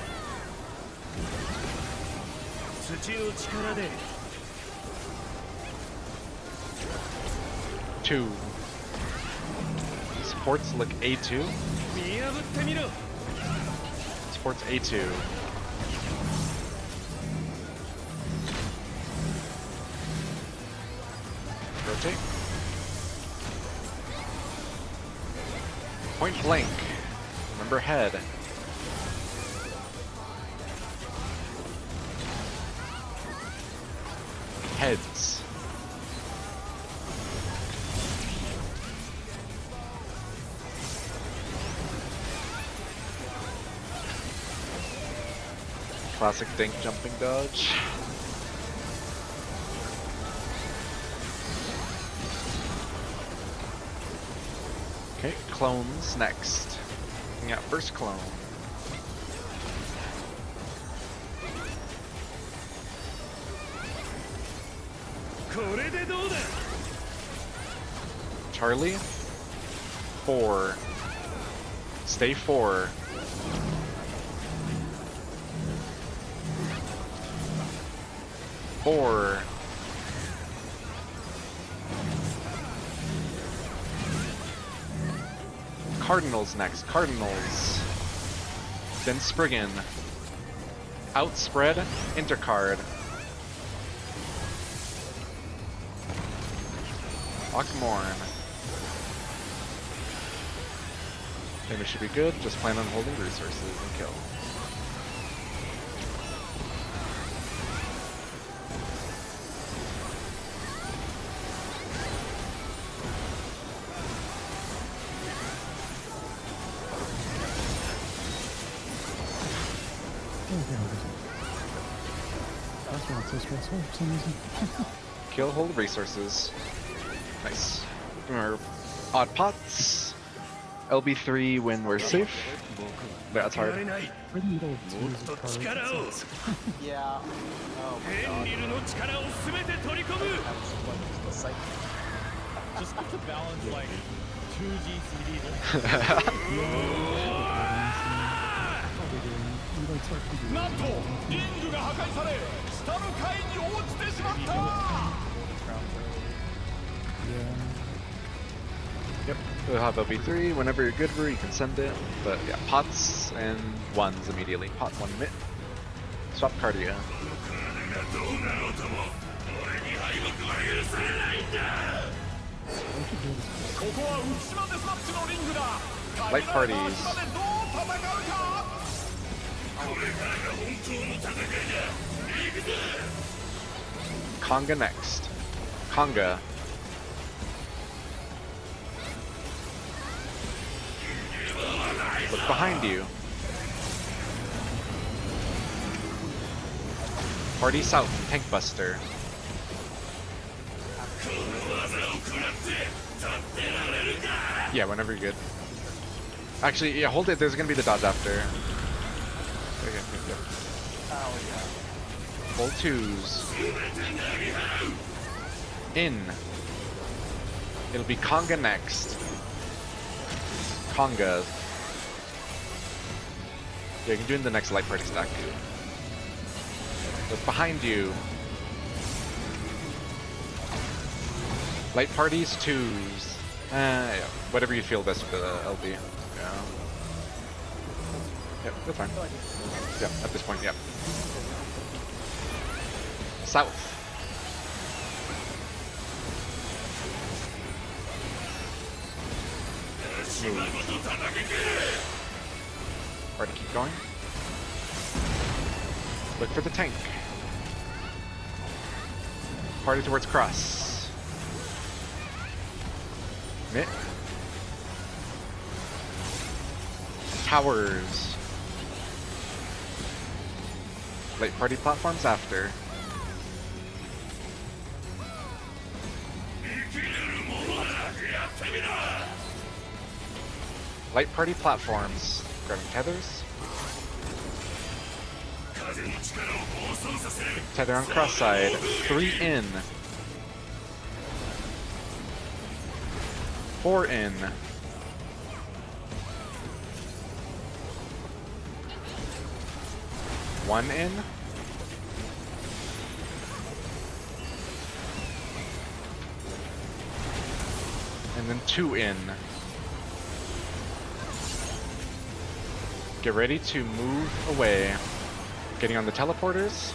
土の力で。 2. Supports look A2. 見破ってみろ。 Supports A2. Rotate. Point blank. Remember head. Heads. Classic dink jumping dodge. Okay, clones next. Looking at first clone. Charlie. 4. Stay 4. Four. Cardinals next. Cardinals. Then Spriggan. Outspread. Intercard. Akmorn. Maybe it should be good. Just plan on holding resources and kill. That's why it's so stressful for some reason. Kill, hold resources. Nice. Remember, odd pots. LB3 when we're safe. That's hard. Right in the middle of two is a card. Yeah. Oh my god. Just to balance like 2 GCD. You like start figuring なんとリングが破壊され下の階に落ちてしまった。 Yeah. Yep, we'll have LB3. Whenever you're good, Rue, you can send it. But yeah, pots and ones immediately. Pot 1 mid. Swap cardia. どうなろうとも俺に敗北は許されないんだここは内島デスマッチのリングだ Light parties. どう戦うかこれからが本当の戦いだ行くぜ Conga next. Conga. Look behind you. Party south, Tank Buster. Yeah, whenever you're good. Actually, yeah, hold it. There's gonna be the dodge after. Okay, yeah. Full twos. In. It'll be Conga next. Conga. Yeah, you can do it in the next light party stack too. Look behind you. Light parties, twos. Yeah, whatever you feel best with LB. Yeah. Yep, that's fine. Yeah, at this point, yep. South. Alright, keep going. Look for the tank. Party towards cross. Mitt. Towers. Light party platforms after. Light party platforms. Grabbing tethers. Tether on cross side. 3 in. 4 in. One in. And then 2 in. Get ready to move away. Getting on the teleporters.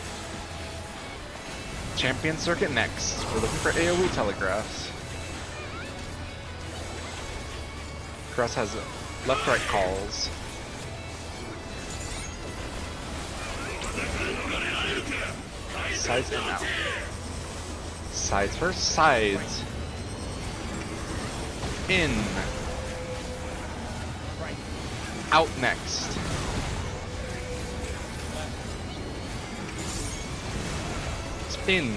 Champion circuit next. We're looking for AoE telegraphs. Cross has left-right calls. Sides and out. Sides first, sides. In. Out next. In.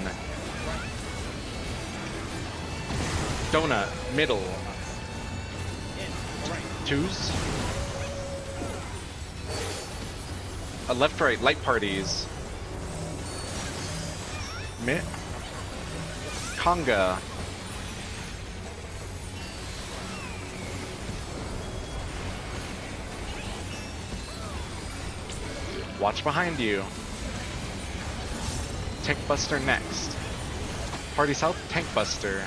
Donut, middle. Twos. A left right, light parties. Mid. Conga. Watch behind you. Tank Buster next. Party south, Tank Buster.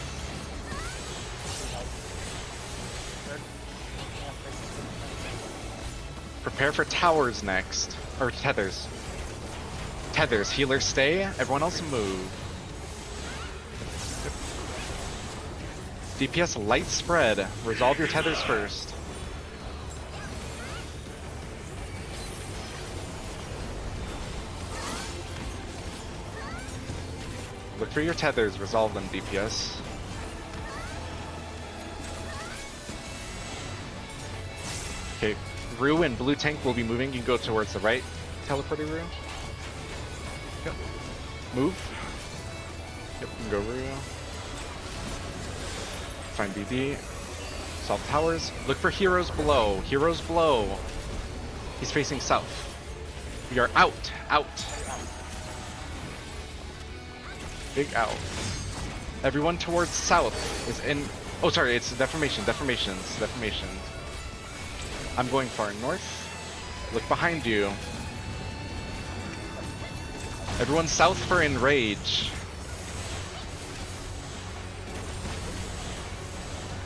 Prepare for towers next. Or tethers. Tethers, healers stay, everyone else move. DPS light spread. Resolve your tethers first. Look for your tethers, resolve them, DPS. Okay, Rue and blue tank will be moving. You can go towards the right, teleporter Rue. Yep. Move. Yep, you can go Rue. Find BD. Solve towers. Look for heroes below. Heroes below. He's facing south. We are out. Out. Big out. Everyone towards south is in. Oh, sorry, it's deformation. Deformations. Deformation. I'm going far north. Look behind you. Everyone south for Enrage.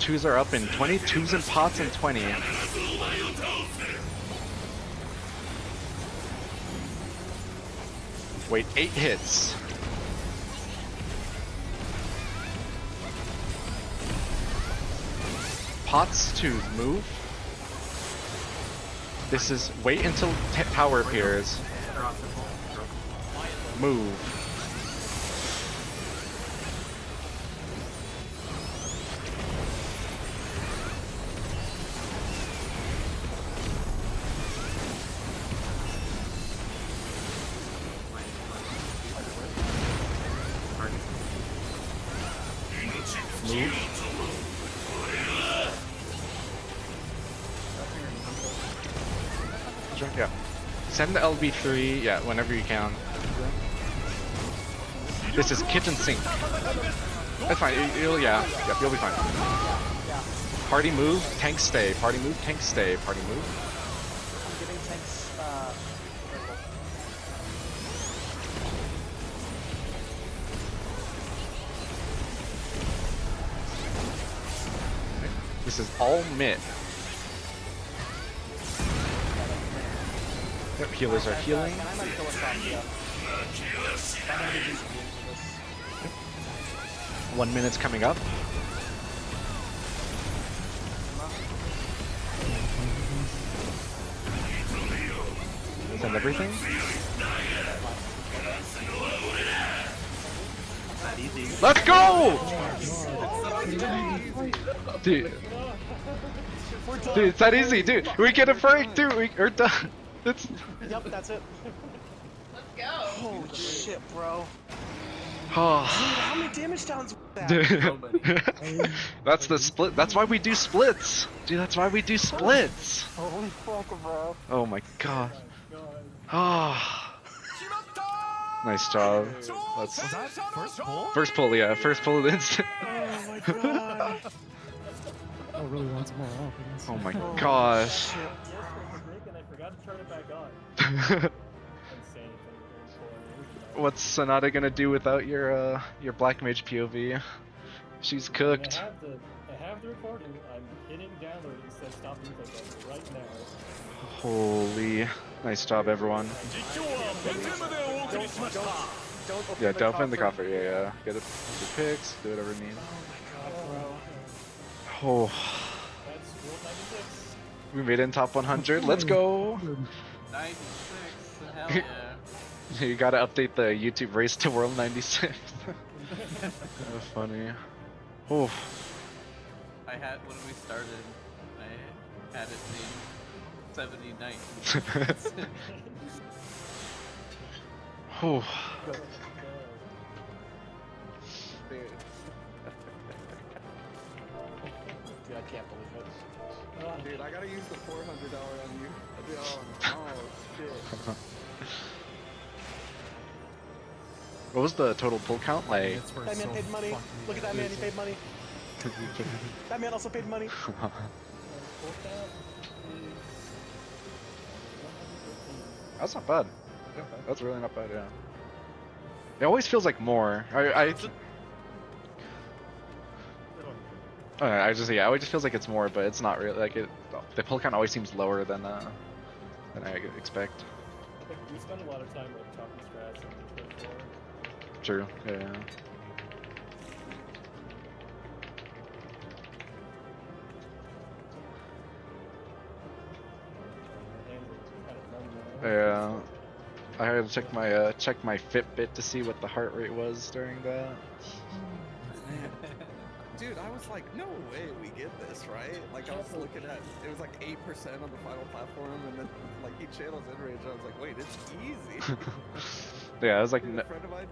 twos are up in 20, twos and pots in 20. Wait, 8 hits. Pots to move. This is wait until tower appears. Move. Yeah. Send the LB3, yeah, whenever you can. This is kitchen sink. That's fine. You'll be fine. Party move, tank stay. Party move, tank stay. Party move. I'm giving tanks, This is all mid. Yep, healers are healing. I might kill a Sophia. 1 minute's coming up. Send everything. Let's go! Dude, it's that easy, dude. We get a break, dude. We're done. It's... Yep, that's it. Let's go. Holy shit, bro. Oh. How many damage downs was that? Dude. That's the split. That's why we do splits. Dude, that's why we do splits. Holy fuck, bro. Oh my god. Oh. Nice job. Was that first pull? First pull, yeah. First pull of the instant. Oh my god. Oh, really wants more offense. Oh my gosh. And I forgot to turn it back on. Insane. What's Sonata gonna do without your Black Mage POV? She's cooked. I have the recording. I'm hitting download. It says stop replay button right now. Holy. Nice job, everyone. Don't open Yeah, the don't open the coffer. coffer. Yeah. Get it. Get picks. Do whatever you need. God, bro. Oh. That's World 96. We made it in top 100. Let's go. 96, hell yeah. You gotta update the YouTube race to World 96. So funny. Oh. I had, when we started, I had it named 79. Oh. Dude, I can't believe it. Dude, I gotta use the $400 on you. Oh shit. What was the total pull count? Like. That man paid money. Look at that man, he paid money. That man also paid money. That's not bad. That's really not bad, yeah. It always feels like more. I just yeah, it always just feels like it's more, but it's not really like it. The pull count always seems lower than I expect. We spend a lot of time like talking strats and Twitch for. True. Yeah. Yeah. I had to check my Fitbit to see what the heart rate was during that. Dude, I was like, no way we get this, right? Like, I was looking at, it was like 8% on the final platform, and then, like, he channels Enrage, I was like, wait, it's easy. Yeah, I was like, Dude, a friend of mine...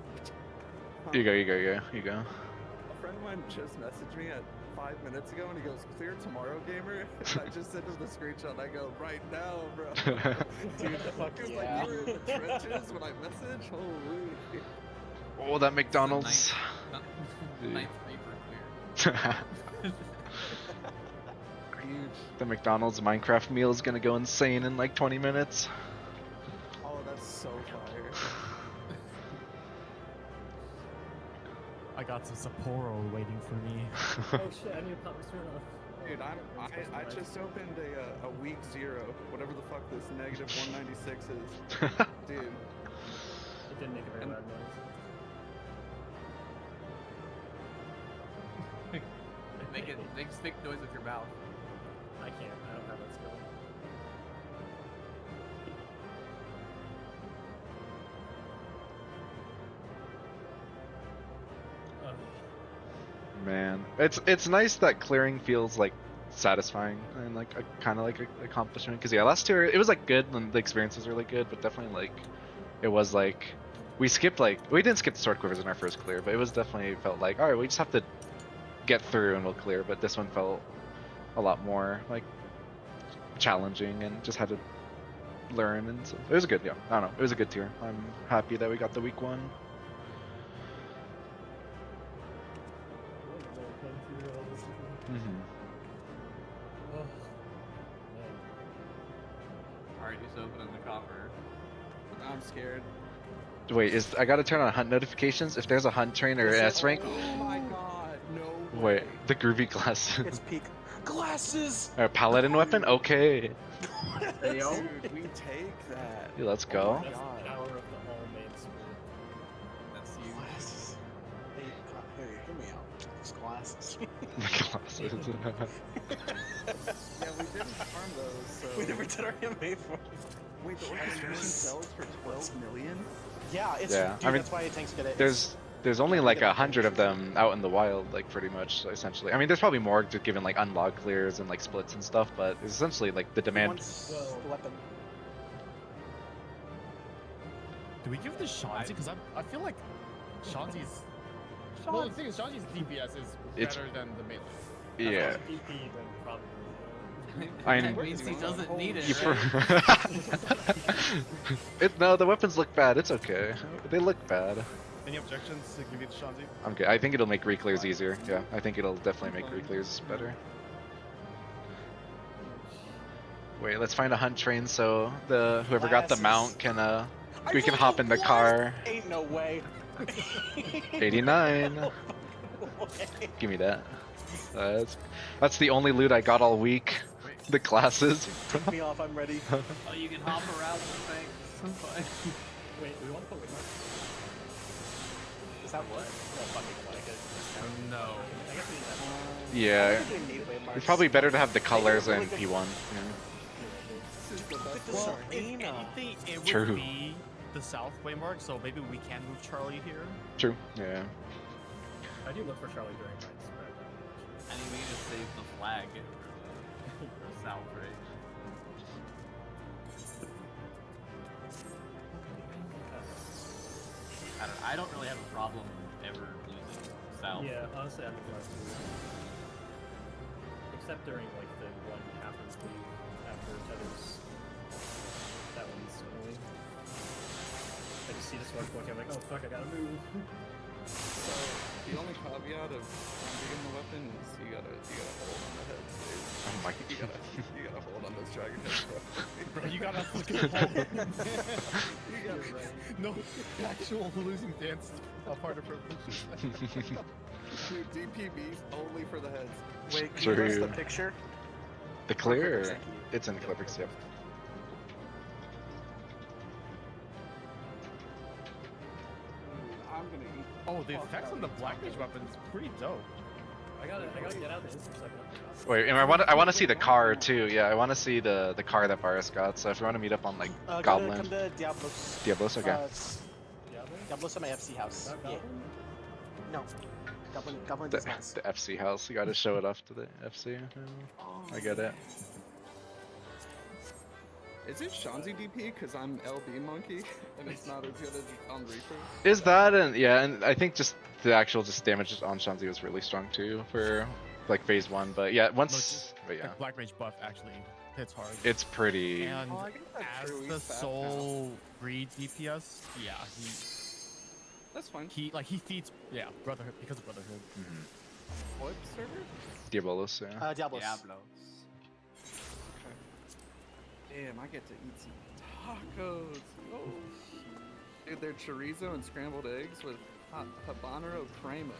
you go. A friend of mine just messaged me at 5 minutes ago, and he goes, clear tomorrow, gamer? And I just sent him the screenshot, and I go, right now, bro. Dude, fuck He was yeah. like, you were in the trenches when I messaged? Holy... Oh, that McDonald's. Ninth paper Huge. The McDonald's Minecraft meal is gonna go insane in like 20 minutes. Oh, that's so fire. I got some Sapporo waiting for me. Oh shit, I need to pop this turn off. Dude, I just opened a week 0, whatever the fuck this negative 196 is. Dude. It didn't make a very loud noise. Make stick noise with your mouth. I can't. I don't have that skill. Man, it's nice that clearing feels like satisfying and like a kind of like a accomplishment. Because yeah, last year it was like good and the experience was really good, but definitely like it was like we didn't skip the sword quivers in our first clear, but it was definitely felt like all right, we just have to get through and we'll clear. But this one felt a lot more like challenging and just had to learn, and so it was a good. Yeah, I don't know, it was a good tier. I'm happy that we got the week 1. Alright, who's opening the copper? I'm scared. Wait, I gotta turn on hunt notifications if there's a hunt train or S rank? Oh my god, no Wait, way. the groovy glasses. It's peak glasses. Or paladin weapon? Okay. Hey, yo. Dude, we take that. Dude, let's Oh go. my That's god. the power of the all main split. That's you. Glasses. Hey, hear me out. These glasses. The glasses. Yeah, we didn't farm those, so... We never did our MA for. Wait, the orchestration sells for 12 million? Yeah, it's. Yeah, Dude, I mean, that's why tanks get it. There's only like 100 of them out in the wild, like pretty much, essentially. I mean, there's probably more just given like unlock clears and like splits and stuff, but it's essentially like the demand. The weapon. Do we give this Shanzi? Because I feel like Shanzi's. Well, the thing is, Shanzi's DPS is It's- better than the melee. Yeah. DP, then probably. I That mean, means he doesn't need it, you right? no, the weapons look bad. It's okay. They look bad. Any objections to give it to Shanzi? I'm good. I think it'll make reclears easier. Yeah, I think it'll definitely make reclears better. Wait, let's find a hunt train so the whoever got the mount can we can hop in the car. Ain't no way. 89. No way. Give me that. That's the only loot I got all week. The glasses. Take me off. I'm ready. Oh, you can hop around the things. Wait, do we want to put Wigmark? Is that what? Oh, fucking like it. No. I guess we need that. Yeah. I don't think we need waymarks. It's probably better to have the colors in P1. Yeah. This is the best Well, one. If Arena. anything, it would True. be the south waymark, so maybe we can move Charlie here. True. Yeah. I do look for Charlie during my spread. I mean, we can just save the flag for the south, right? I don't really have a problem ever losing south. Yeah, honestly, I think last two. Except during like the one half of the after Tethers. That one's annoying. I just see the sword book, I'm like, oh fuck, I gotta move. So, the only caveat of digging the weapon is you gotta hold on the heads, dude. Oh my You gotta hold on those dragon heads, bro. Bro, you gotta fucking hold it. You gotta, right. No, actual losing dance is a part of privilege. Dude, DPBs only for the heads. Wait, can you give us the True. picture? The clear. Thank you. It's in Clippix. Yep. I'm gonna eat. Oh, the effects on the Black Mage weapon is pretty dope. I gotta get out of this for a second. Wait, and I want to see the car too. Yeah, I want to see the car that Varus got. So if you want to meet up on like Come Goblin, to Diablos. Diablos, okay. Diablo? Diablos at my FC house. Not Yeah. Goblin? No. Goblin The, does not. the FC house. You got to show it off to the FC. I get it. Is it Shanzi DP? Cause I'm LB monkey, and it's not as good as on Reaper. Is that and yeah, and I think just the actual just damage on Shanzi was really strong too for like phase 1. But yeah, once but yeah, The Black Mage buff actually hits hard. it's pretty. And I guess that's as true, the he's fat soul greed DPS, yeah, That's fine. he feeds Brotherhood because of Brotherhood. What server? Diabolos, yeah. Diablos. Diablo. Damn, I get to eat some tacos. Oh, dude, they're chorizo and scrambled eggs with Habanero Crema.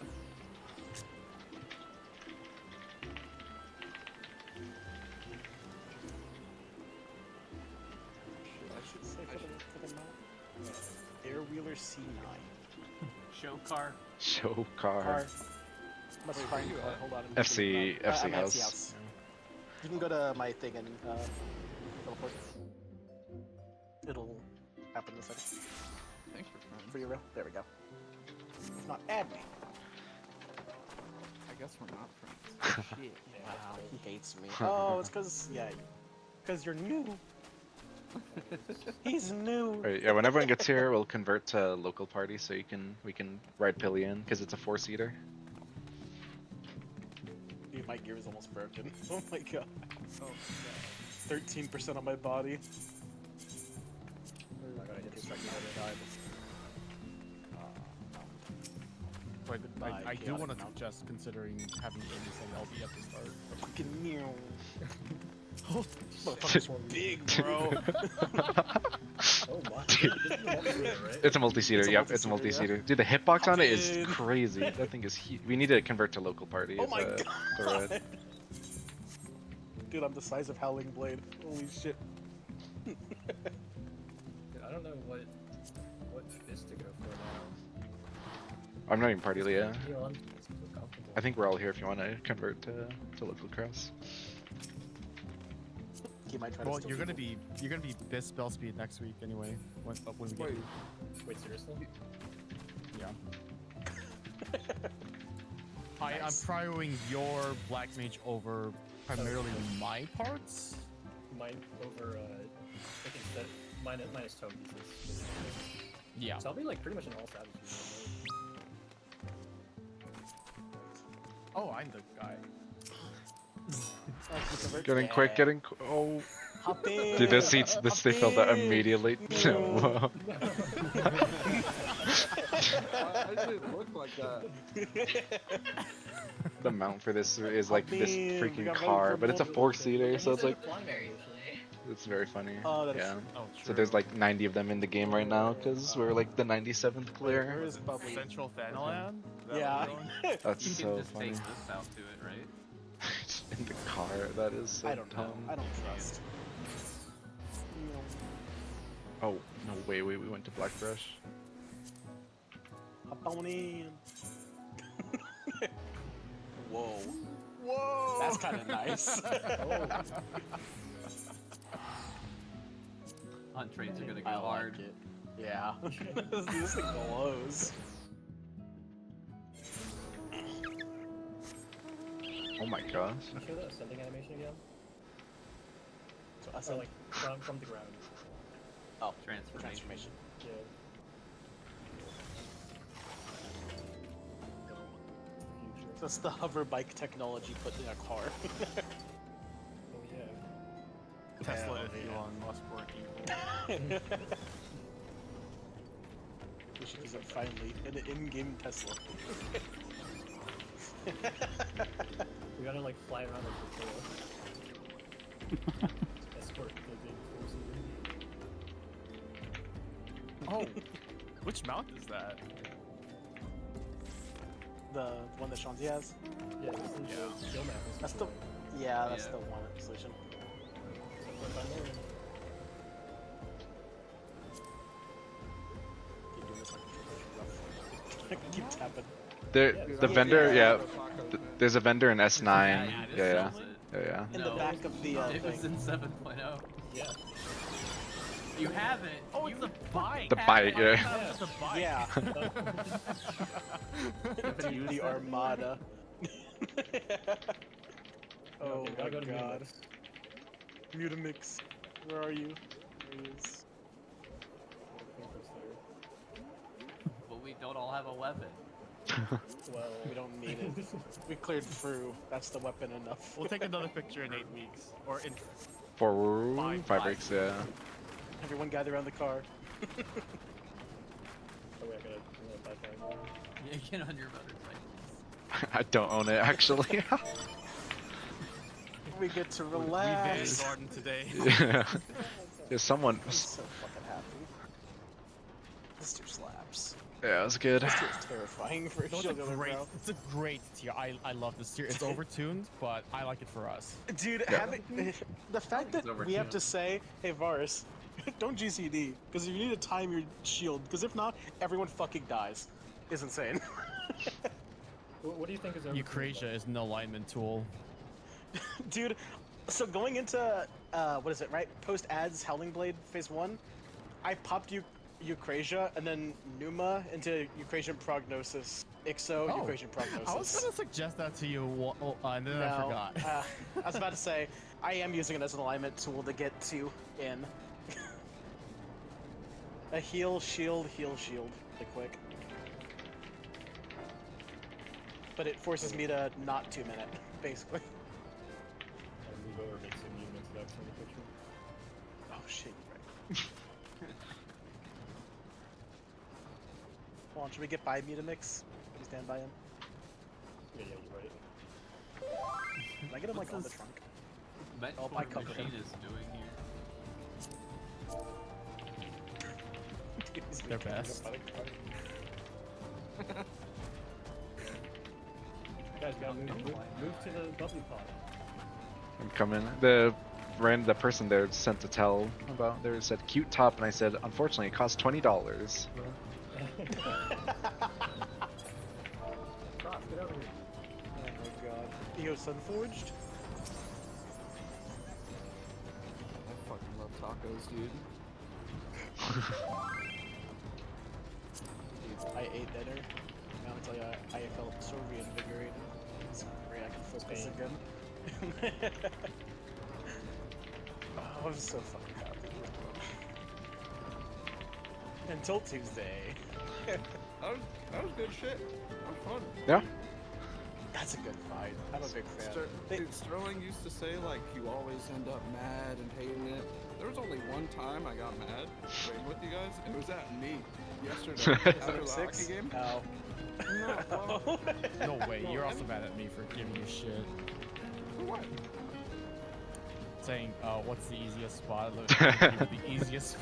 I should say for the map. Airwheeler C9. Show car. Show car. Car. Must find car. Hold on. FC I'm at house. You can go to my thing and teleport. It'll happen in a second. Thanks for friends. For you, real. There we go. If not, add me. I guess we're not friends. Shit. Wow, he hates me. Oh, it's because because you're new. He's new. Right, yeah, when everyone gets here, we'll convert to local party so we can ride Pillion because it's a 4-seater. Dude, my gear is almost broken. Oh my god. Oh, 13% on my body. I'm not gonna hit this right But My I do chaotic want to mount. suggest considering having Amy say LB at the start. Fucking meow. Motherfucker's big, bro. Oh my. It's a multi-seater, It's a yep, it's a multi-seater, multi-seater. Dude, the hitbox on it Hop is in. crazy. That thing is huge. We need to convert to local party. Oh as my a- to god. ride. Dude, I'm the size of Howling Blade. Holy shit. Dude, I don't know what fist to go for now. I'm not even party, yeah. Elon, it's so comfortable. I think we're all here if you want to convert to local cross. He might try Well, to you're gonna be this spell speed next week anyway. When we get Wait. Wait, seriously? yeah. I'm prioing your black mage over primarily my parts. Mine over, I think instead, minus Toby's is Yeah. So I'll be like pretty much in all savages. Oh, I'm the guy. Getting quick, getting. Oh. Hop in. Dude, those seats, they filled out in. immediately. Whoa. Why does it look like that? The mount for this is like this We freaking got car, ready for but it's a more. 4-seater, so it's like Very it's very funny. Oh, that is- Yeah. Oh, So there's like 90 of them in the game right now because we're like the 97th Where clear. is Bubbly? Central Thanalan? Yeah. That's You so can just funny. take this out to it, right? In the car, that is so I don't know. dumb. I don't trust. Oh no, wait, we went to Blackbrush. Hop on in. Whoa. Whoa. That's kind of nice. Hunt trains are gonna go I hard. like it. Yeah. This thing glows. Oh my gosh. Can you show the ascending animation again? So I So like from the ground. oh, Transformation. transformation. Yeah. So it's the hover bike technology put in a car. Oh yeah. Tesla Hell if yeah. Elon Musk weren't evil. We should use it finally in an in-game Tesla. We gotta like fly around like the escort the big forces. Oh, which mount is that? The one that Shanzi has? Yeah, this is the skill map. That's the yeah, that's Yeah. the one solution. Keep doing this like rough. Keep tapping. The vendor, yeah. There's a vendor in S9. Yeah, this Yeah, sells it. yeah. In No. the back of the If it's thing. in 7.0. Yeah. You have it. Oh, you it's the bike. The bike, yeah. It's the bike. Yeah. Dude, the Armada. Oh Okay, my gotta go to god. Mutamix. Mutamix. Where are you? There he is. But we don't all have a weapon. Well, We don't need it. We cleared through. That's the weapon enough. We'll take another picture in 8 weeks. Or in 5 breaks, yeah. Everyone gather around the car. oh wait, I gotta fly. Yeah, get on your motorcycle. I don't own it actually. We get to we van relax. Gordon today. Yeah. Yeah, someone. I'm so fucking happy. Mr. Slaps. Yeah, it was good. This tier's terrifying for a No, shield gunner, bro. it's a great tier. I love this tier. It's overtuned, but I like it for us. Dude, Yeah. having the fact that we have to say, hey Varus, don't GCD, because you need to time your shield, because if not, everyone fucking dies, is insane. What do you think is over? Eucrasia is an alignment tool. Dude, so going into what is it, right? Post ads Howling Blade phase 1, I popped Eucrasia and then Numa into Eucrasian Prognosis. Ixo, Oh, Eucrasian Prognosis. I was gonna suggest that to you, and then I forgot. I was about to say, I am using it as an alignment tool to get to in. A heal, shield, really quick. But it forces me to not 2-minute, basically. Move over, make some movements of that from the picture. Oh shit, you're right. Hold on, should we get by me to mix? Can we stand by him? Yeah, you're right. Can I get him like on the What's trunk? Mental my cup with him. machine is doing here. He's They're making best. Guys, gotta move to the bubbly pod. I'm coming. The person there sent a tell about there said cute top, and I said unfortunately it costs $20. Cross, get over here. Oh my god. Eo Sunforged? I fucking love tacos, dude. Dude, I ate dinner. Now I tell you, I felt so reinvigorated. So great, I can focus again. Oh, I'm so fucking happy. Until Tuesday. That was good shit. That was fun. Yeah. That's a good fight. I'm a big fan. Dude, Sterling used to say, like, you always end up mad and hating it. There was only one time I got mad playing with you guys, and it was at me yesterday after the hockey game. No. No, well, No way, you're also mad at me for giving you shit. for what? Saying, what's the easiest spot? The easiest.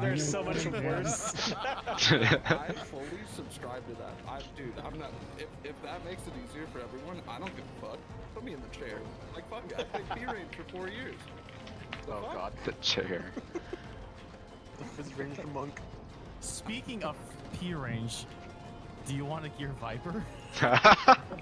There's so much worse. I fully subscribe to that. Dude, I'm not. If that makes it easier for everyone, I don't give a fuck. Put me in the chair. Like, fuck, I played P-Range for 4 years. The Oh fuck? god. The chair. The Fizz Ranger Monk. Speaking of P range, do you want to hear Viper?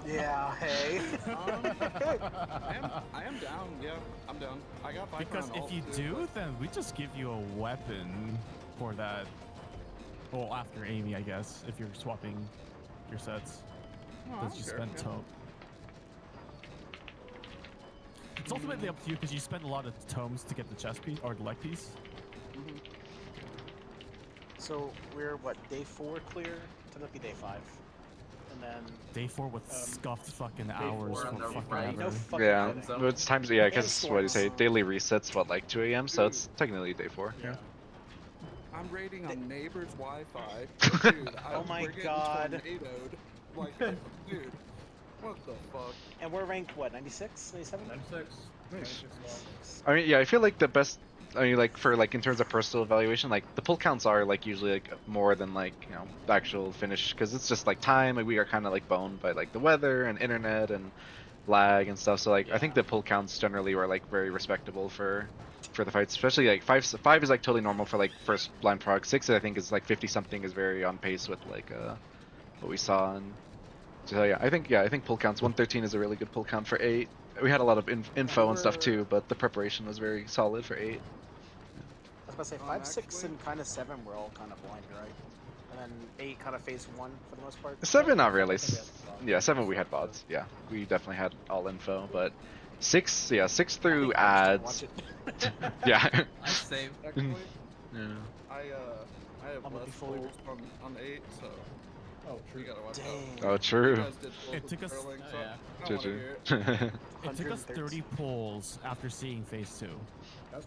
Yeah, hey. I am down, yeah. I'm down. I got 5 Because if you do, then we just give you a weapon for that. Well, after Amy, I guess, if you're swapping your sets. Because you spent tome. It's ultimately up to you because you spend a lot of tomes to get the chest piece or the leg piece. So we're what, day 4 clear? Technically day 5. And then Day 4 with scuffed fucking hours 4 on for the fucking right. ever. no fucking Yeah, End zone. but it's times. Yeah, I guess And what do you say? storms. Daily resets what, like 2 a.m. So it's technically day 4. Yeah. I'm raiding on neighbor's Wi-Fi. Dude, Oh my we're getting God. tornadoed. Like, dude, what the fuck? And we're ranked what, 96? 97? 96. I mean, yeah, I feel like the best. I mean, like for like in terms of personal evaluation, like the pull counts are like usually like more than like the actual finish because it's just like time. Like we are kind of like boned by like the weather and internet and lag and stuff. So like I think the pull counts generally were like very respectable for the fights, especially like 5 is like totally normal for like first blind prog. 6 I think is like 50 something is very on pace with like what we saw. And so I think pull counts 113 is a really good pull count for 8. We had a lot of info and stuff too, but the preparation was very solid for 8. I was about to say 5, 6, and kind of 7 were all kind of blind, right? And then 8 kind of phase 1 for the most part. 7 not really. Yeah, 7 we had VODs. Yeah, we definitely had all info, but 6, yeah, 6 through ads. Yeah. I saved. Actually, Yeah. I have I'm gonna be less fully pulls on 8, so Oh, true. you gotta watch Dang. out. Oh, true. You guys did pulls It with took us- Sterling, Oh, so yeah. I don't wanna True, hear it. true. It took us 30 130. pulls after seeing phase 2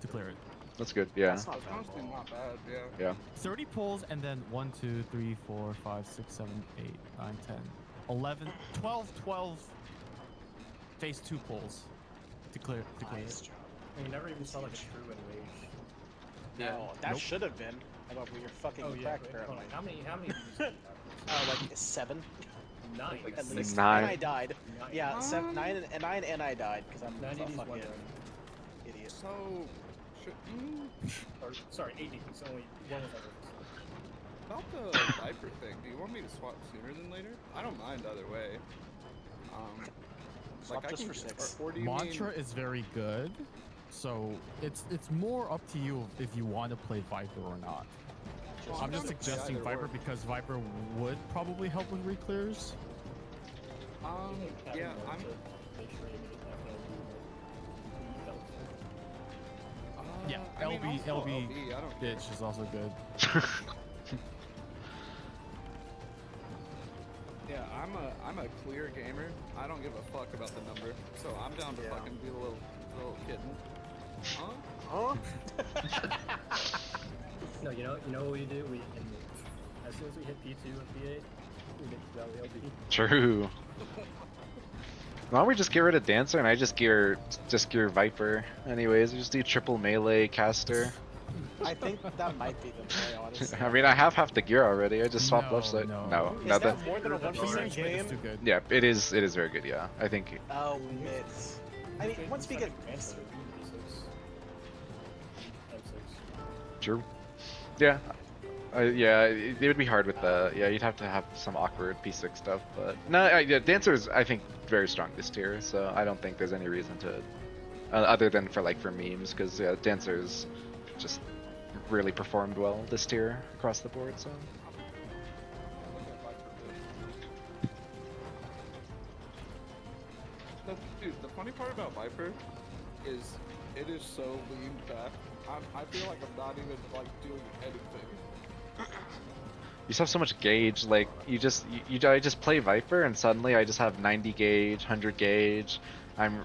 to clear it. That's good. Yeah. That's not It's bad. honestly not bad, yeah. Yeah. 30 pulls and then 1, 2, 3, 4, 5, 6, 7, 8, 9, 10, 11, 12 phase 2 pulls to clear Nice it. job. And you never even saw like a true enrage. Yeah. No, that Nope. should have been. How about your fucking Oh yeah. crack, Wait, hold on. apparently? How many did you say? Like 7 Nine. at least. Nine. And I died. Nine. Yeah, 9 and I died because I'm 9 a ADs, one fucking down. idiot. So, should, Or sorry, 8 ADs. Only one was on about the Viper thing, do you want me to swap sooner than later? I don't mind either way. Swap I just can for 6. Or do you Mantra mean, is very good, so it's more up to you if you want to play Viper or not. Well, I'm just down to play suggesting either Viper or. because Viper would probably help with reclears. Yeah, I'm. Make sure you Yeah, I mean, LB I'll LB LB, I don't care. bitch is also good. Yeah, I'm a clear gamer. I don't give a fuck about the number, so I'm down to fucking be a little kitten. Huh? No, you know what we do? As soon as we hit P2 and P8, we get to Valley LB. True. Why don't we just get rid of Dancer and I just gear Viper? Anyways, we just do triple melee caster. I think that might be the play, honestly. I mean, I have half the gear already. I just swapped left side. No. Is not that more than a 1% Range mid is game? too good. Yeah, it is very good. Yeah, I think. Oh, mids. I mean, once we get... M6. True. Yeah. Yeah, it would be hard with the. Yeah, you'd have to have some awkward P6 stuff, but no. Yeah, Dancer is I think very strong this tier, so I don't think there's any reason to, other than for memes, because yeah, Dancer's just really performed well this tier across the board. So. Dude, the funny part about Viper is it is so leaned back. I feel like I'm not even doing anything. You just have so much gauge, like I just play Viper and suddenly I just have 90 gauge, 100 gauge. I'm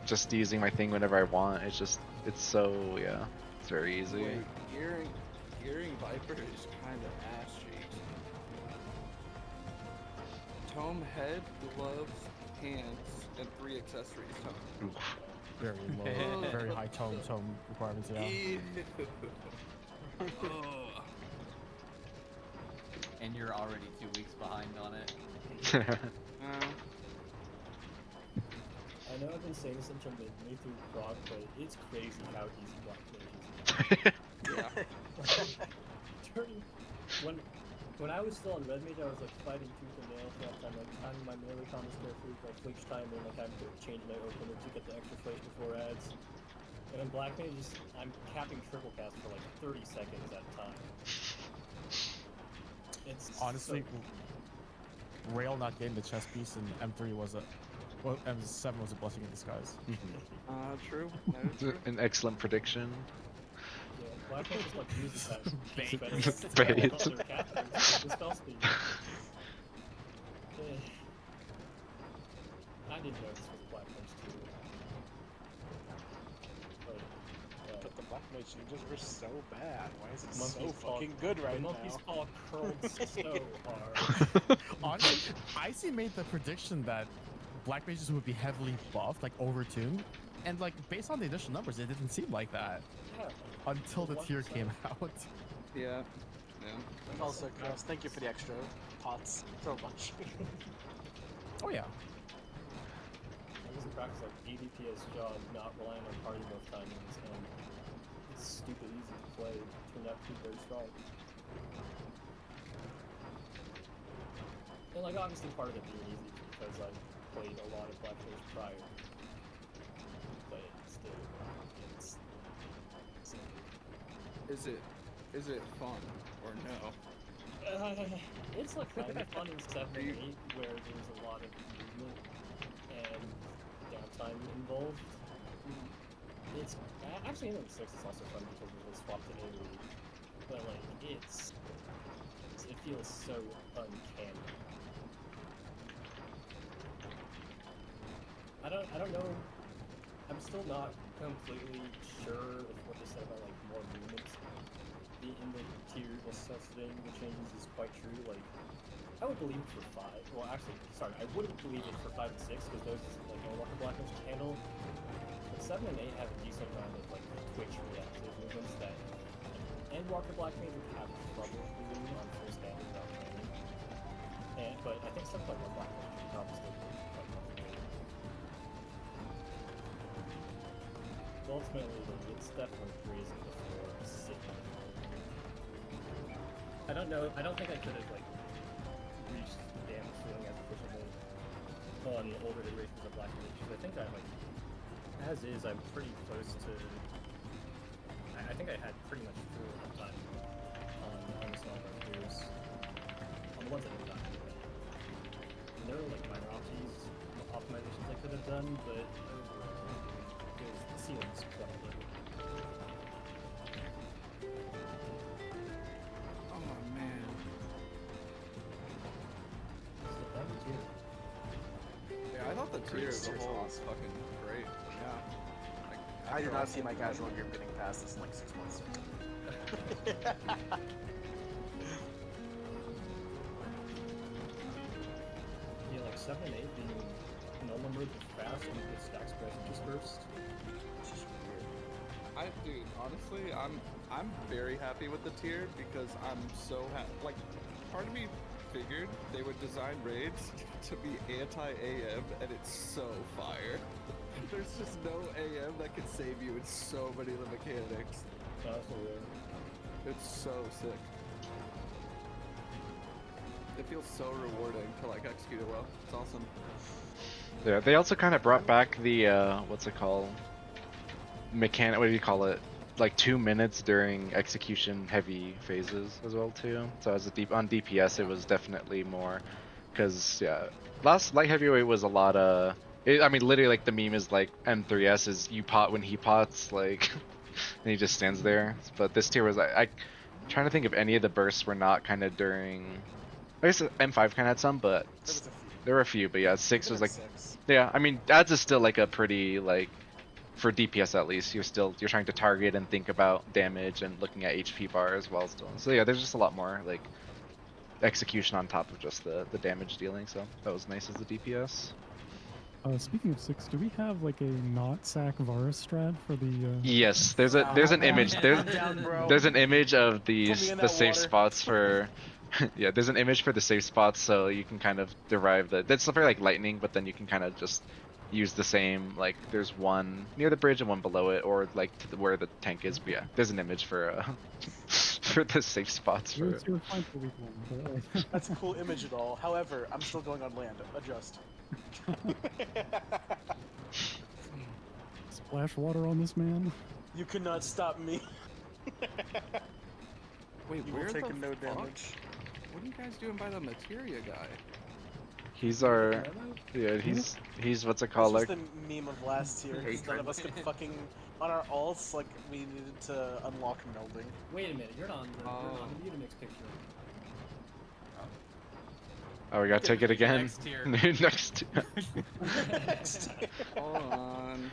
just using my thing whenever I want. It's so yeah, it's very easy. Wait, gearing Viper is kind of ass cheeks. Tome head, gloves, hands, and 3 accessories. Tome. Oof. Very low, very high tome requirements. Yeah. Ew. And you're already 2 weeks behind on it. I know I've been saying this since I've been made through prog, but it's crazy how easy Black Mage is. Yeah. When I was still on Red Mage, I was fighting tooth and nail for that time, timing my melee combos carefully, flinch timing, having to change my opener to get the extra flash before ads. And in Black Mage, I'm capping triple cast for 30 seconds at a time. It's Honestly, Rail not getting the chess piece in M3 was M7 was a blessing in disguise. True. That is true. An excellent prediction. Yeah, Black Mage just uses that. Bait. Bait. The spell speed. I didn't know this was a Black Mage too. But the Black Mage ninjas were so bad. Why is it so Monkey's paw- fucking good right the now? monkey's paw curled so hard. Honestly, Icy made the prediction that Black Mages would be heavily buffed, overtuned, and based on the initial numbers, it didn't seem like that Yeah. until the tier came out. Yeah. Also, Chris, thank you for the extra pots so much. Oh yeah. I was in practice ADPS job, not relying on party move timings, and it's stupid easy to play. Turned out to be very strong. And obviously part of it being easy is because I played a lot of Black Mage prior. But still, it's Is it fun or no? it's kind of fun in 7 and 8 where there's a lot of movement and downtime involved. It's actually in 6 is also fun because we swap to AoE, but it feels so uncanny. I don't know. I'm still not completely sure if what they said about more movement in the tier necessitating the changes is quite true. I would believe it for 5. Well, actually, sorry, I wouldn't believe it for 5 and 6 because those are what the Black Mage can handle. But 7 and 8 have a decent amount of Twitch reactive movements that, and Walker Black Mage would have trouble doing on full standard without training. But I think stuff like one Black Mage would probably still be quite comfortable. But ultimately, it's definitely raising the floor significantly. I don't know. I don't think I could have like reached the damage ceiling as efficiently on the older iterations of Black Mage. Because I think I like, as is, I'm pretty close to. I think I had pretty much full uptime on the smaller tiers, on the ones that I've done. And there were like minor optimizations I could have done, but the ceiling's quite low. Oh man. So that was tier. Yeah, I thought the tier as a whole was fucking great. Yeah. I did not see my casual game getting past this in like 6 months. Yeah, like 7 and 8 being no numbered fast and with stack spreads and just burst. It's just weird. Dude, honestly, I'm very happy with the tier because I'm so happy. Like, part of me figured they would design raids to be anti-AM, and it's so fire. There's just no AM that can save you in so many of the mechanics. It's so sick. It feels so rewarding to like execute it well. It's awesome. Yeah, they also kind of brought back the what's it called? Mechanic. What do you call it? Like 2 minutes during execution heavy phases as well too. So as on DPS, it was definitely more, because yeah, last light heavyweight was a lot of. I mean, literally, like the meme is like M3S is you pot when he pots, like, and he just stands there. But this tier was I'm trying to think if any of the bursts were not kind of during. I guess M5 kind of had some, but there were a few. But yeah, 6 was like, 6. yeah. I mean, ads is still like a pretty like, for DPS at least, you're trying to target and think about damage and looking at HP bar as well still. So yeah, there's just a lot more like execution on top of just the damage dealing. So that was nice as the DPS. Speaking of 6, do we have like a not sack Varus strat for the? Yes, there's an image. There's an image of the safe spots for. Yeah, there's an image for the safe spots, so you can kind of derive that's very like lightning, but then you can kind of just use the same, like there's one near the bridge and one below it, or like where the tank is. But yeah, there's an image for for the safe spots for it. That's a cool image at all. However, I'm still going on land. Adjust. Splash water on this man. You cannot stop me. Wait, You where will the take no fuck? damage. What are you guys doing by the materia guy? He's our, yeah, he's what's it called, This like. was the meme of last year. 'Cause none of us could fucking on our alts. Like we needed to unlock melding. Wait a minute, you're not on the Unimix picture. Oh, we gotta take it again. Next tier. Next. Hold on.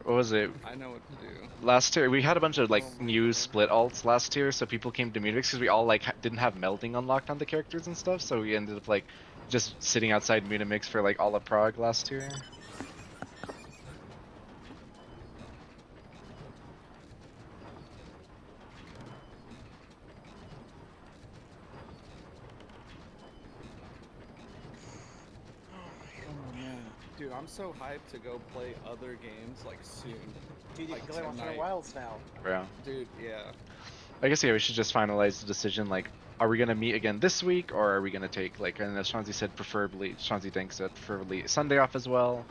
What was it? I know what to do. Last tier, we had a bunch of like new split alts last tier, so people came to Munich because we all like didn't have melding unlocked on the characters and stuff, so we ended up like just sitting outside Munimix for like all of Prague last year. Dude, I'm so hyped to go play other games like soon. Dude, you Like can play Monster tonight. Wilds now. Yeah. Dude, yeah. I guess yeah, we should just finalize the decision. Like, are we gonna meet again this week, or are we gonna take like? And as Shanzi said, Shanzi Dank said preferably Sunday off as well.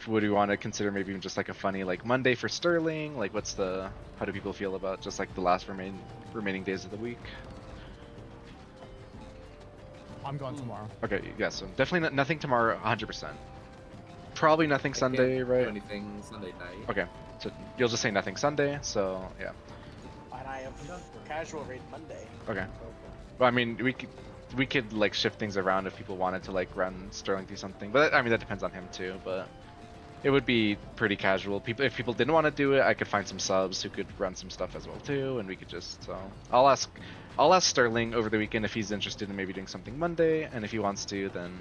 Would we want to consider maybe even just like a funny like Monday for Sterling? Like, how do people feel about just like the last remaining days of the week? I'm gone tomorrow. Okay, yeah, so definitely nothing tomorrow, 100%. Probably nothing Sunday, right? Anything Sunday night. Okay, so you'll just say nothing Sunday, so yeah. And I have casual raid Monday. Okay. Well, I mean, we could like shift things around if people wanted to like run Sterling through something, but I mean that depends on him too. But it would be pretty casual. If people didn't want to do it, I could find some subs who could run some stuff as well too, and we could just. So I'll ask Sterling over the weekend if he's interested in maybe doing something Monday, and if he wants to, then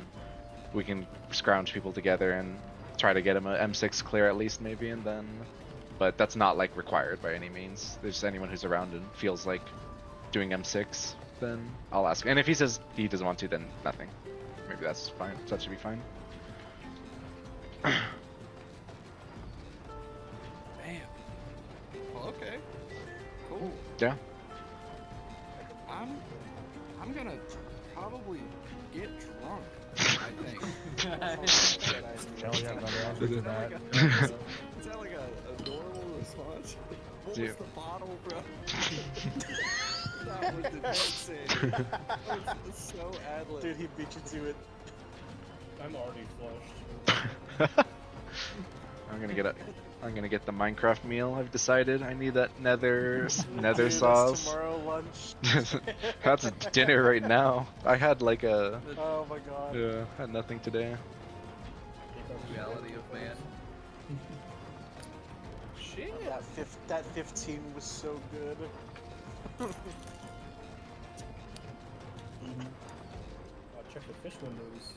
we can scrounge people together and try to get him a M6 clear at least maybe, and then but that's not like required by any means. There's just anyone who's around and feels like doing M6, then I'll ask. And if he says he doesn't want to, then nothing. Maybe that's fine. That should be fine. Damn. Well, okay. Cool. Yeah. I'm gonna probably get drunk. I think. Hell yeah, brother. I'll do that. Is that like a normal response? What Dude. was the bottle, bro? That was insane. That was so ad-lib. Dude, he beat you to it. I'm already flushed. I'm gonna get the Minecraft meal. I've decided I need that nether Dude, that's sauce. tomorrow lunch. That's dinner right now. I had like a Oh my god. yeah, had nothing today. Reality of man. Shit. That 15 was so good. Check the fish windows.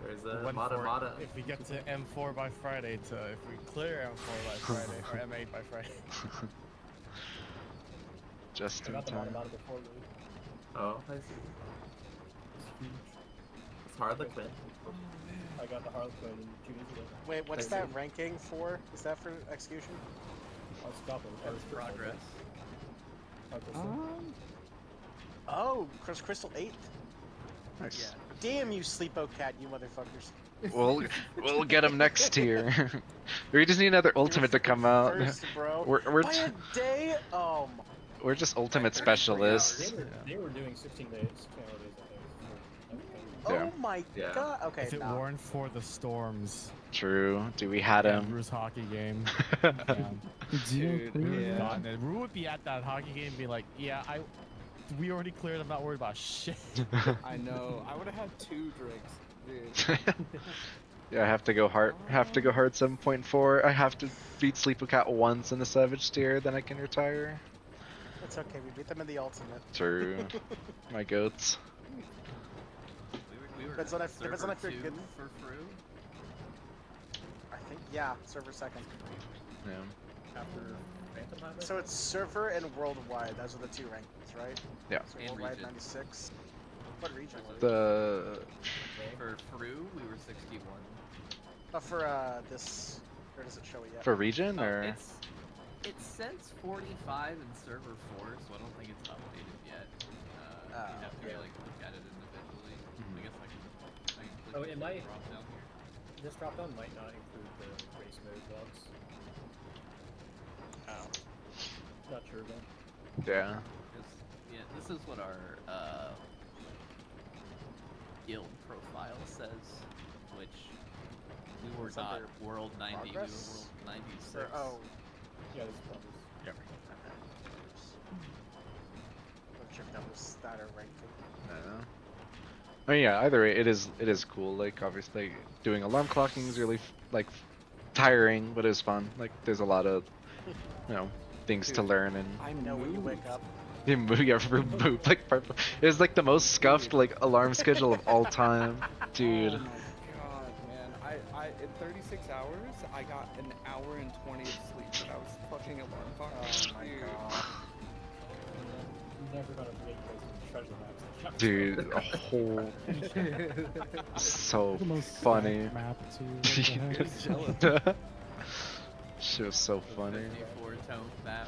There's We'll a wait Mata for it. Mata. If we get to M4 by Friday, if we clear M4 by Friday, or M8 by Friday. Just I in got the time. bottom out of before, really. Oh, I see. It's huge. It's Harlequin. I got the Harlequin 2 days ago. Wait, what's that ranking for? Is that for execution? I'll stop it. That was progress. Oh, Crystal 8. Nice. Damn you, Sleepo Cat, you motherfuckers. We'll get him next tier. We just need another ultimate to come out. First, bro. We're By a day? we're just ultimate specialists. They were doing 16 days, 16 hour days, I think. Yeah. Oh my Yeah. god. Okay, If it nah. weren't for the storms, True. Do we had him? Bruce hockey game. Zero clear. God, and Rue would be at that hockey game and be like, yeah, we already cleared, I'm not worried about shit. I know. I would have had 2 drinks, dude. Yeah, I have to go hard. 7.4. I have to beat Sleeper Cat once in the Savage tier, then I can retire. It's okay, we beat them in the ultimate. True. My goats. We were Depends on if you're server good. 2 for Fru. I think, yeah, server second. Yeah. After Phantom Highway? So it's server and worldwide, those are the 2 rankings, right? Yeah. So And worldwide region. 96. What region was it? The For Fru, we were 61. For this, or does it show it yet? for region Oh, or it says 45 in server 4, so I don't think it's updated yet. You'd have to like look at it individually. I guess I can click Oh, it the might- drop down here. This drop down might not include the race mode blocks. Oh. Not sure though. yeah. Yeah, this is what our guild profile says, which we were It's not under world 90, progress? we were world 96. Or, oh. Yeah, this is probably. Let's check out this stat or ranking. I don't know. I mean, yeah. Either way, it is cool. Like obviously, doing alarm clocking is really tiring, but it's fun. Like there's a lot of things to learn and. I know when you wake up. Yeah, boop, like purple. It was like the most scuffed alarm schedule of all time, dude. Oh my god, man. I in 36 hours, I got an hour and 20 of sleep without fucking alarm clock. Oh my Dude. god. I'm never gonna forget you guys' treasure maps. Dude, a whole so The most funny. stacked map too. What the heck? Shit was so funny. 54 tone map.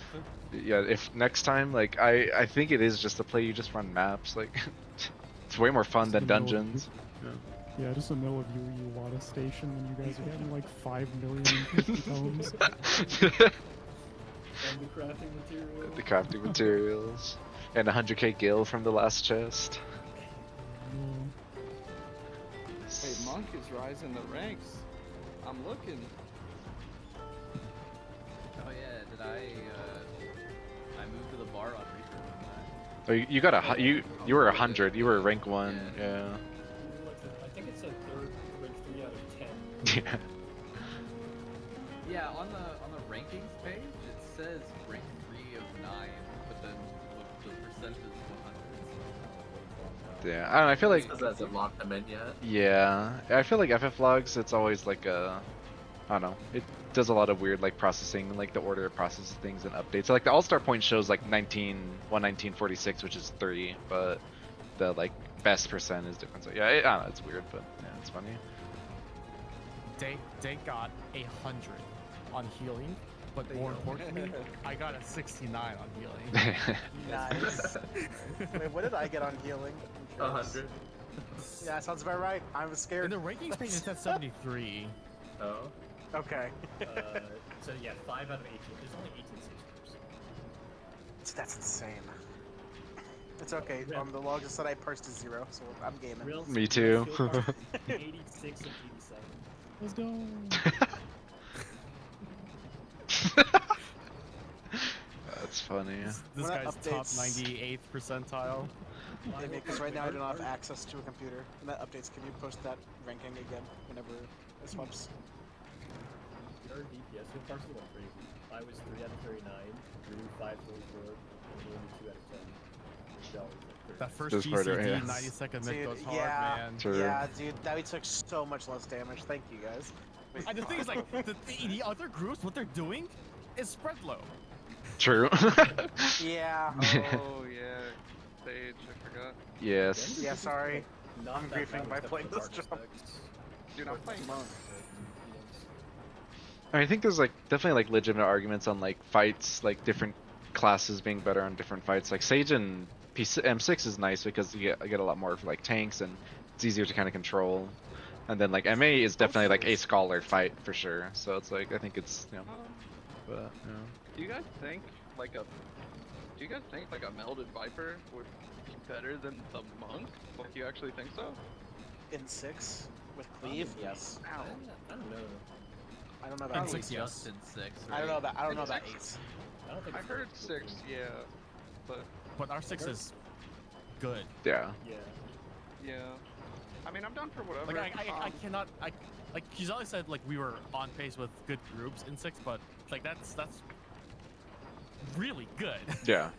Yeah, if next time, I think it is just to play. You just run maps. It's way more fun Just than in the middle of- dungeons. Yeah, just in the middle of Uwata Station when you guys are getting like 5 million tomes. And the crafting material. The crafting materials and 100k gil from the last chest. Hey, Monk is rising the ranks. I'm looking. Oh yeah, did I moved to the bar on Reaper one time. Oh, you got you were 100. You were rank 1. Yeah. I think it's a third rank 3 out of 10. Yeah. Yeah, on the rankings page it says rank 3 of 9, but then the percentage is 100. Yeah, I don't know, I feel like Because it hasn't locked them in yet. yeah, I feel like FF logs. It's always like a, I don't know. It does a lot of weird like processing, like the order it processes things and updates. So, like the all-star point shows like 11946, which is 3, but the like best percent is different. So yeah, I don't know. It's weird, but yeah, it's funny. They got 100 on healing, but more importantly, I got a 69 on healing. Nice. Wait, what did I get on healing? 100. Yeah, sounds about right. I was In scared. the rankings page, it's at 73. Oh. Okay. So yeah, 5 out of 18. There's only 18 6 groups. That's insane. It's okay. On the logs it said I parsed to 0, so I'm gaming. Real Me too. skill cards, 86 and 87. Let's go. That's funny. This When that guy's top updates- 98th percentile. Yeah, because right now I don't have access to a computer. When that updates, can you post that ranking again whenever it swaps? Your DPS skill cards are going crazy. I was 3 out of 39, Drew 544, and Amy 2 out of 10. Michelle was like 30. That first This part, GCD, yeah. 90-second mid Dude, goes hard, yeah. man. True. Yeah, dude, that took so much less damage. Thank you guys. Wait, And the thing is, like, the other groups, what they're doing is spread low. True. yeah. Oh yeah, Sage, I forgot. Yes. Yeah, sorry. Not I'm that griefing bad by except playing for the this dark job. effects. Dude, I'm playing monk. I think there's like definitely like legitimate arguments on like fights, like different classes being better on different fights. Like Sage and M6 is nice because you get a lot more for like tanks and it's easier to kind of control. And then like MA is definitely like a scholar fight for sure. So it's like I think it's but Do you guys think like a melded Viper would be better than the monk? Like you actually think so? In 6 with cleave, yes. Ow. I don't know. I don't know In about Probably 6, 8. just yes. in 6. I don't know about. I don't know In about 6? 8. I don't think I it's heard very 6, cool. yeah, but But our 6 is good. yeah. Yeah. yeah. I mean, I'm down for whatever. Like, I cannot, like, he's always said, like, we were on pace with good groups in 6, but, like, that's really good. Yeah.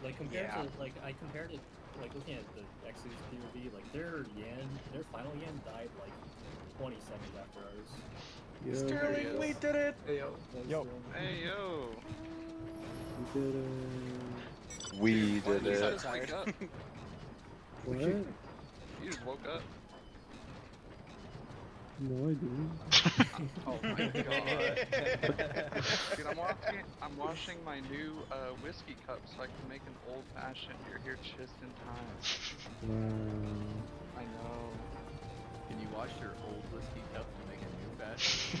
Like compared Yeah. to I compared it looking at the Exodus POV, like their final Yan died like 20 seconds after ours. Sterling, we did it. Hey, yo. Yo. Hey yo. We Why did you it. just wake up? What? You just woke up. No, I didn't. Oh my god. Dude, I'm washing my new whiskey cup so I can make an old fashioned. You're here just in time. Wow. I know. Can you wash your old whiskey cup to make a new batch?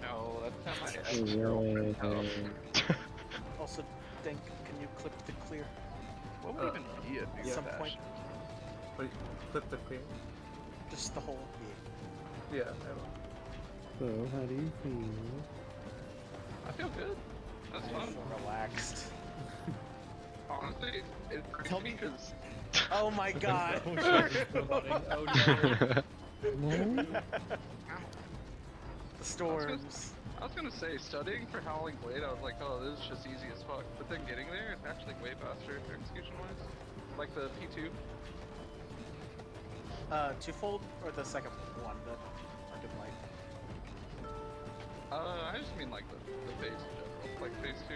No, that's at my ex-girlfriend's house. Also, Dink, can you clip the clear? What would even be a At new some point, fashion? Wait, clip the clear. just the whole. Yeah. So, how do you feel? I feel good. That's Yeah. fun. Relaxed. Honestly, it's Tell me- because Oh my god. Oh no. No? The storms. I was gonna say studying for Howling Blade, I was like, oh, this is just easy as fuck. But then getting there, it's actually way faster execution wise. Like the P2. Twofold or the second one, the Arctic Light? I just mean like the phase in general, like phase 2.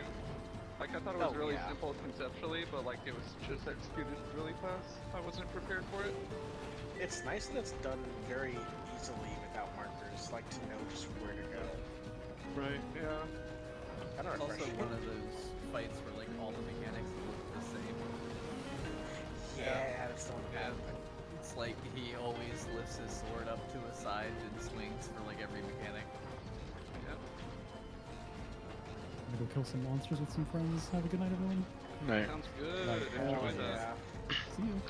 Like I thought it was Oh, really yeah. simple conceptually, but like it was just executed really fast. I wasn't prepared for it. It's nice that it's done very easily without markers, like to know just where to go. Right. Yeah. Kind It's of also refreshing. one of those fights where like all the mechanics look the same. Yeah, that's the one. And it's like he always lifts his sword up to his side and swings for like every mechanic. Yeah. I'm gonna go kill some monsters with some friends. Have a good night, everyone. Right. Sounds good. Like, Enjoy Oh, that. yeah. See you.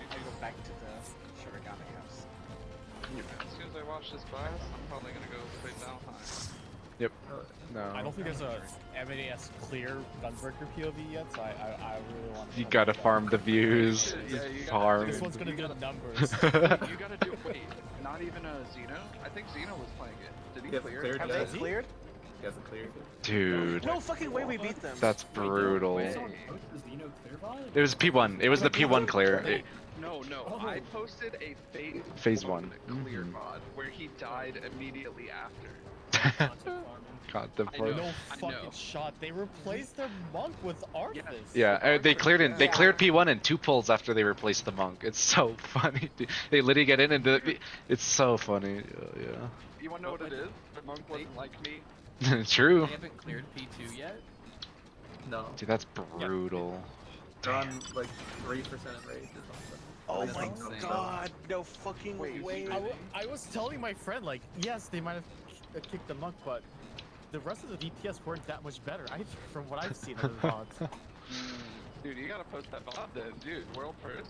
I go back to the Shurigami house. As soon as I watch this class, I'm probably gonna go play Valheim. Yep. No. I don't think there's a M8S clear Gunbreaker POV yet, so I really want to. You gotta farm the views. Yeah, you gotta- Farm. This one's gonna You do gotta- numbers. You gotta do. Wait, not even a Xeno? I think Xeno was playing it. Did he Yeah, clear cleared it? Have Yeah. they cleared? He hasn't cleared it. Dude, No fucking way we beat them. that's brutal. Wait, someone posted Xeno clear vibe? It was P1. It was the P1 clear. No, Oh. I posted a Phase 1. clear Mhm. mod where he died immediately after. Content farming. Content I for know. No I fucking know. shot. They replaced their monk with Arthas. Yeah, they cleared in. They Yeah. cleared P1 in 2 pulls after they replaced the monk. It's so funny. Dude. They literally get in and it's so funny. Yeah. You wanna know what it is? The monk wasn't like me. True. They haven't cleared P2 yet. No. Dude, that's brutal. They're on like 3% enrage or something. Oh That's my insane. god, no fucking way. I was telling my friend, like, yes, they might have kicked the monk, but the rest of the DPS weren't that much better. From what I've seen of the VODs. Dude, you gotta post that VOD then, dude. World first.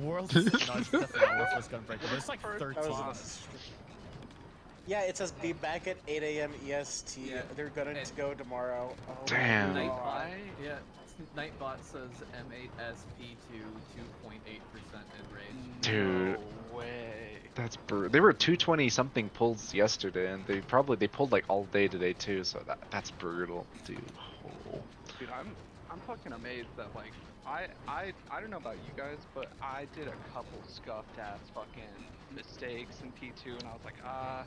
World, no, it's definitely not worth this gunbreaker. But it's like First 13. Yeah, it says be back at 8 a.m. EST. Yeah. They're gonna to go tomorrow. Oh Damn. my Nightbot, god. yeah, Nightbot says M8S P2 2.8% enrage. Dude, No way. that's brutal. They were 220 something pulls yesterday, and they pulled like all day today too. So that's brutal, dude. Oh. Dude, I'm fucking amazed that like I don't know about you guys, but I did a couple scuffed ass fucking mistakes in P2, and I was like,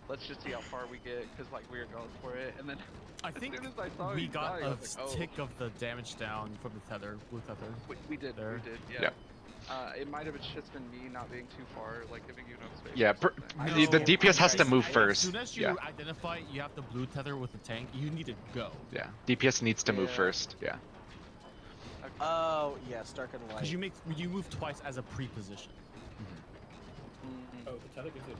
let's just see how far we get, cause like we were going for it, and then I as think soon as I saw we you got die, I a was like, oh. tick of the damage down from the tether, blue tether. We did, there. yeah. Yeah. It might have just been me not being too far, like giving you enough space. Yeah, or something. the No, DPS has to move As first. soon as you Yeah, identify you have the blue tether with the tank, you need to go. yeah. DPS needs to move Yeah. first. Yeah. Oh, yes, dark and light. Because you move twice as a pre-position. Mhm. Oh, the tether gives it.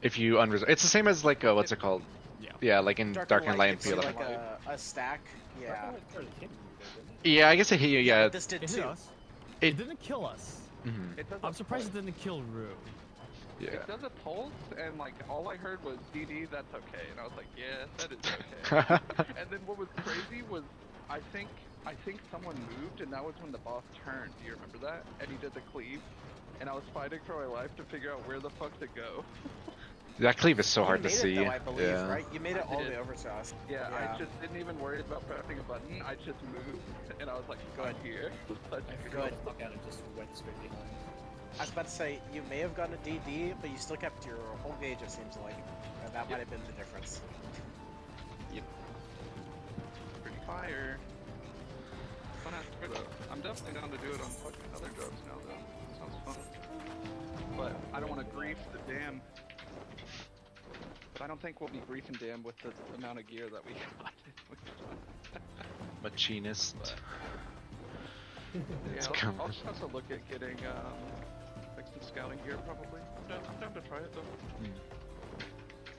If you unresolve, it's the same as like what's it called? Yeah. Yeah, like in Dark and Light and it's PLF. like a stack. Yeah. Dark Knight started hitting you though, didn't it? Yeah, I guess it hit you. Yeah. This did It hit too. us. It- It didn't kill us. Mhm. It does I'm a surprised it pulse. didn't kill Rue. Yeah. It does a pulse, and like all I heard was DD, that's okay, and I was like, yeah, that is okay. And then what was crazy was, I think someone moved, and that was when the boss turned. Do you remember that? And he did the cleave, and I was fighting for my life to figure out where the fuck to go. That cleave is so hard you to made see. It, though, I believe, Yeah. right? You made it I all the did. way over to us. Yeah, I just didn't even worry about pressing a button. I just moved, and I was like, go here. Let's I go. figured the fuck out and just went straight behind. I was about to say, you may have gotten a DD, but you still kept your whole gauge, it seems like. And that might have been the difference. Pretty fire. Fun ass tour, though. I'm definitely down to do it on fucking other drugs now, though. Sounds fun. But I don't want to grief the dam. But I don't think we'll be griefing dam with the amount of gear that we got. Machinist. Yeah, It's I'll coming. just have to look at getting like some scouting gear probably. I'm down to try it though.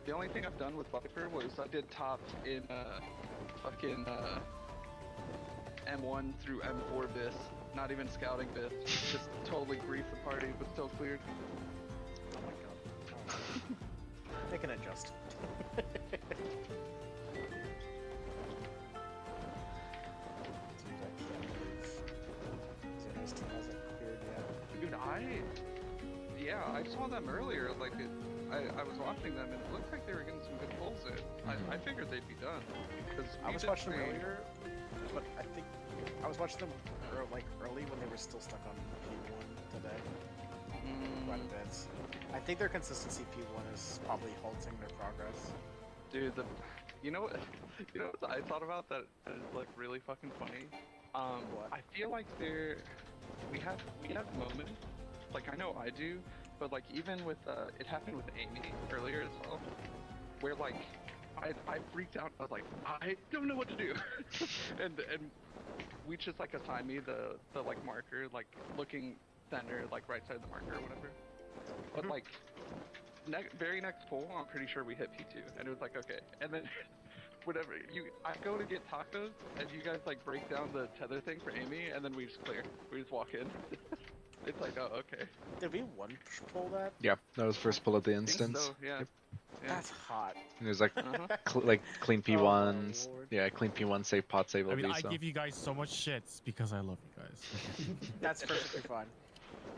The only thing I've done with Viper was I did top in fucking M1 through M4 bis, not even scouting bis, just totally grief the party, but still cleared. Oh my god. They can adjust. Dude, yeah, I saw them earlier. Like, I was watching them, and it looked like they were getting some good pulls in. I figured they'd be done. Because I was watching them earlier, but I think I was watching them early when they were still stuck on P1 today. Quite a bit. I think their consistency P1 is probably halting their progress. Dude, you know what I thought about that is like really fucking funny. What? I feel like we have moments, like I know I do, but like even with it happened with Amy earlier as well, where like I freaked out. I was like, I don't know what to do, and we just like assign me the like marker, like looking center, like right side of the marker or whatever. But like very next pull, I'm pretty sure we hit P2, and it was like okay, and then. Whatever, I go to get tacos, and you guys like break down the tether thing for Amy, and then we just clear. We just walk in. It's like, oh, okay. Did we one pull that? Yeah, that was first pull of the I think instance. so, yeah. Yep. Yeah. That's hot. And there's like Uh-huh. like clean Oh my P1s. lord. Yeah, clean P1 save pot save I mean, LB. I So. give you guys so much shits because I love you guys. That's perfectly fine.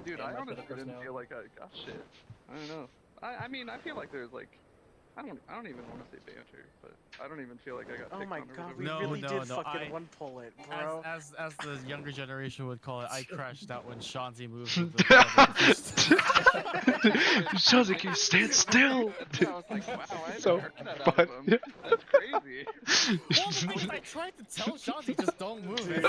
Dude, Yeah, I that's honestly the didn't personality. feel like I got shit. I don't know. I mean, I feel like there's like I don't even want to say banter, but I don't even feel like I got Oh picked my on or god, whatever. we No, really no, did no, fucking one pull it, bro. As the younger generation would call it, I crashed out when Shanzi moved with the tether. Shanzi, can you stand still? I was like, wow, I haven't So heard that out of him. fun. That's crazy. Well, the thing is, I tried to tell Shanzi just don't move. Dude.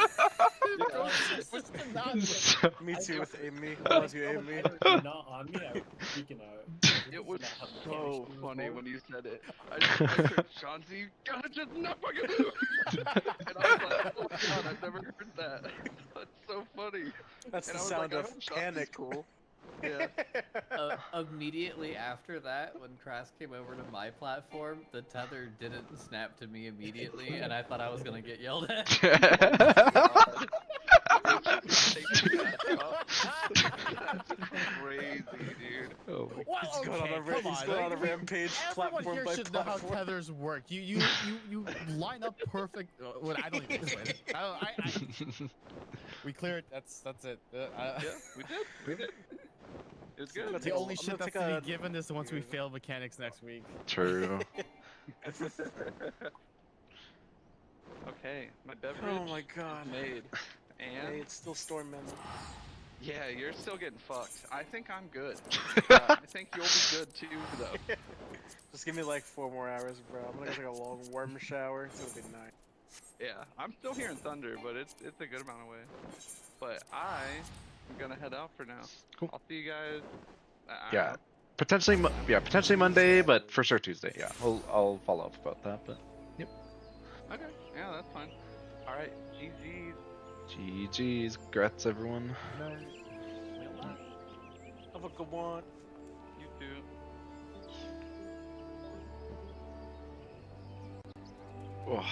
It's just to not move. So- Me too with Amy. Like, Was you Amy? if I were not on me, I was freaking out. This It is was not how so mechanics do funny anymore. when you said it. I heard Shanzi, you gotta just not fucking move. And I was like, oh my god, I've never heard that. That's so funny. That's And the I was sound like, I of hope Shanzi's panic. cool. Yeah. Immediately after that, when Kras came over to my platform, the tether didn't snap to me immediately, and I thought I was gonna get yelled at. Crazy, dude. Oh my Well, He's going okay, on a, come he's on. going on a like, rampage Everyone platform here by should know how platform. tethers work. You line up perfect. Well, I don't even. Wait, we cleared. That's it. Yeah, we did. We did. It was good. The only I'm shit gonna that's take to a- be given is once we fail mechanics next week. True. Okay, my beverage Oh my god. is made. And Hey, it's still Storm Man. yeah, you're still getting fucked. I think I'm good. I think you'll be good too, though. Just give me like 4 more hours, bro. I'm gonna go take a long warm shower. It's gonna be nice. Yeah, I'm still hearing thunder, but it's a good amount away. But I'm gonna head out for now. Cool. I'll see you guys. I don't Yeah. know. Potentially Monday, but for sure Tuesday. Yeah, I'll follow up about that. But yep. Okay. Yeah, that's fine. All right. GG's. GG's. Congrats, everyone. Have a good one. You too. Oh.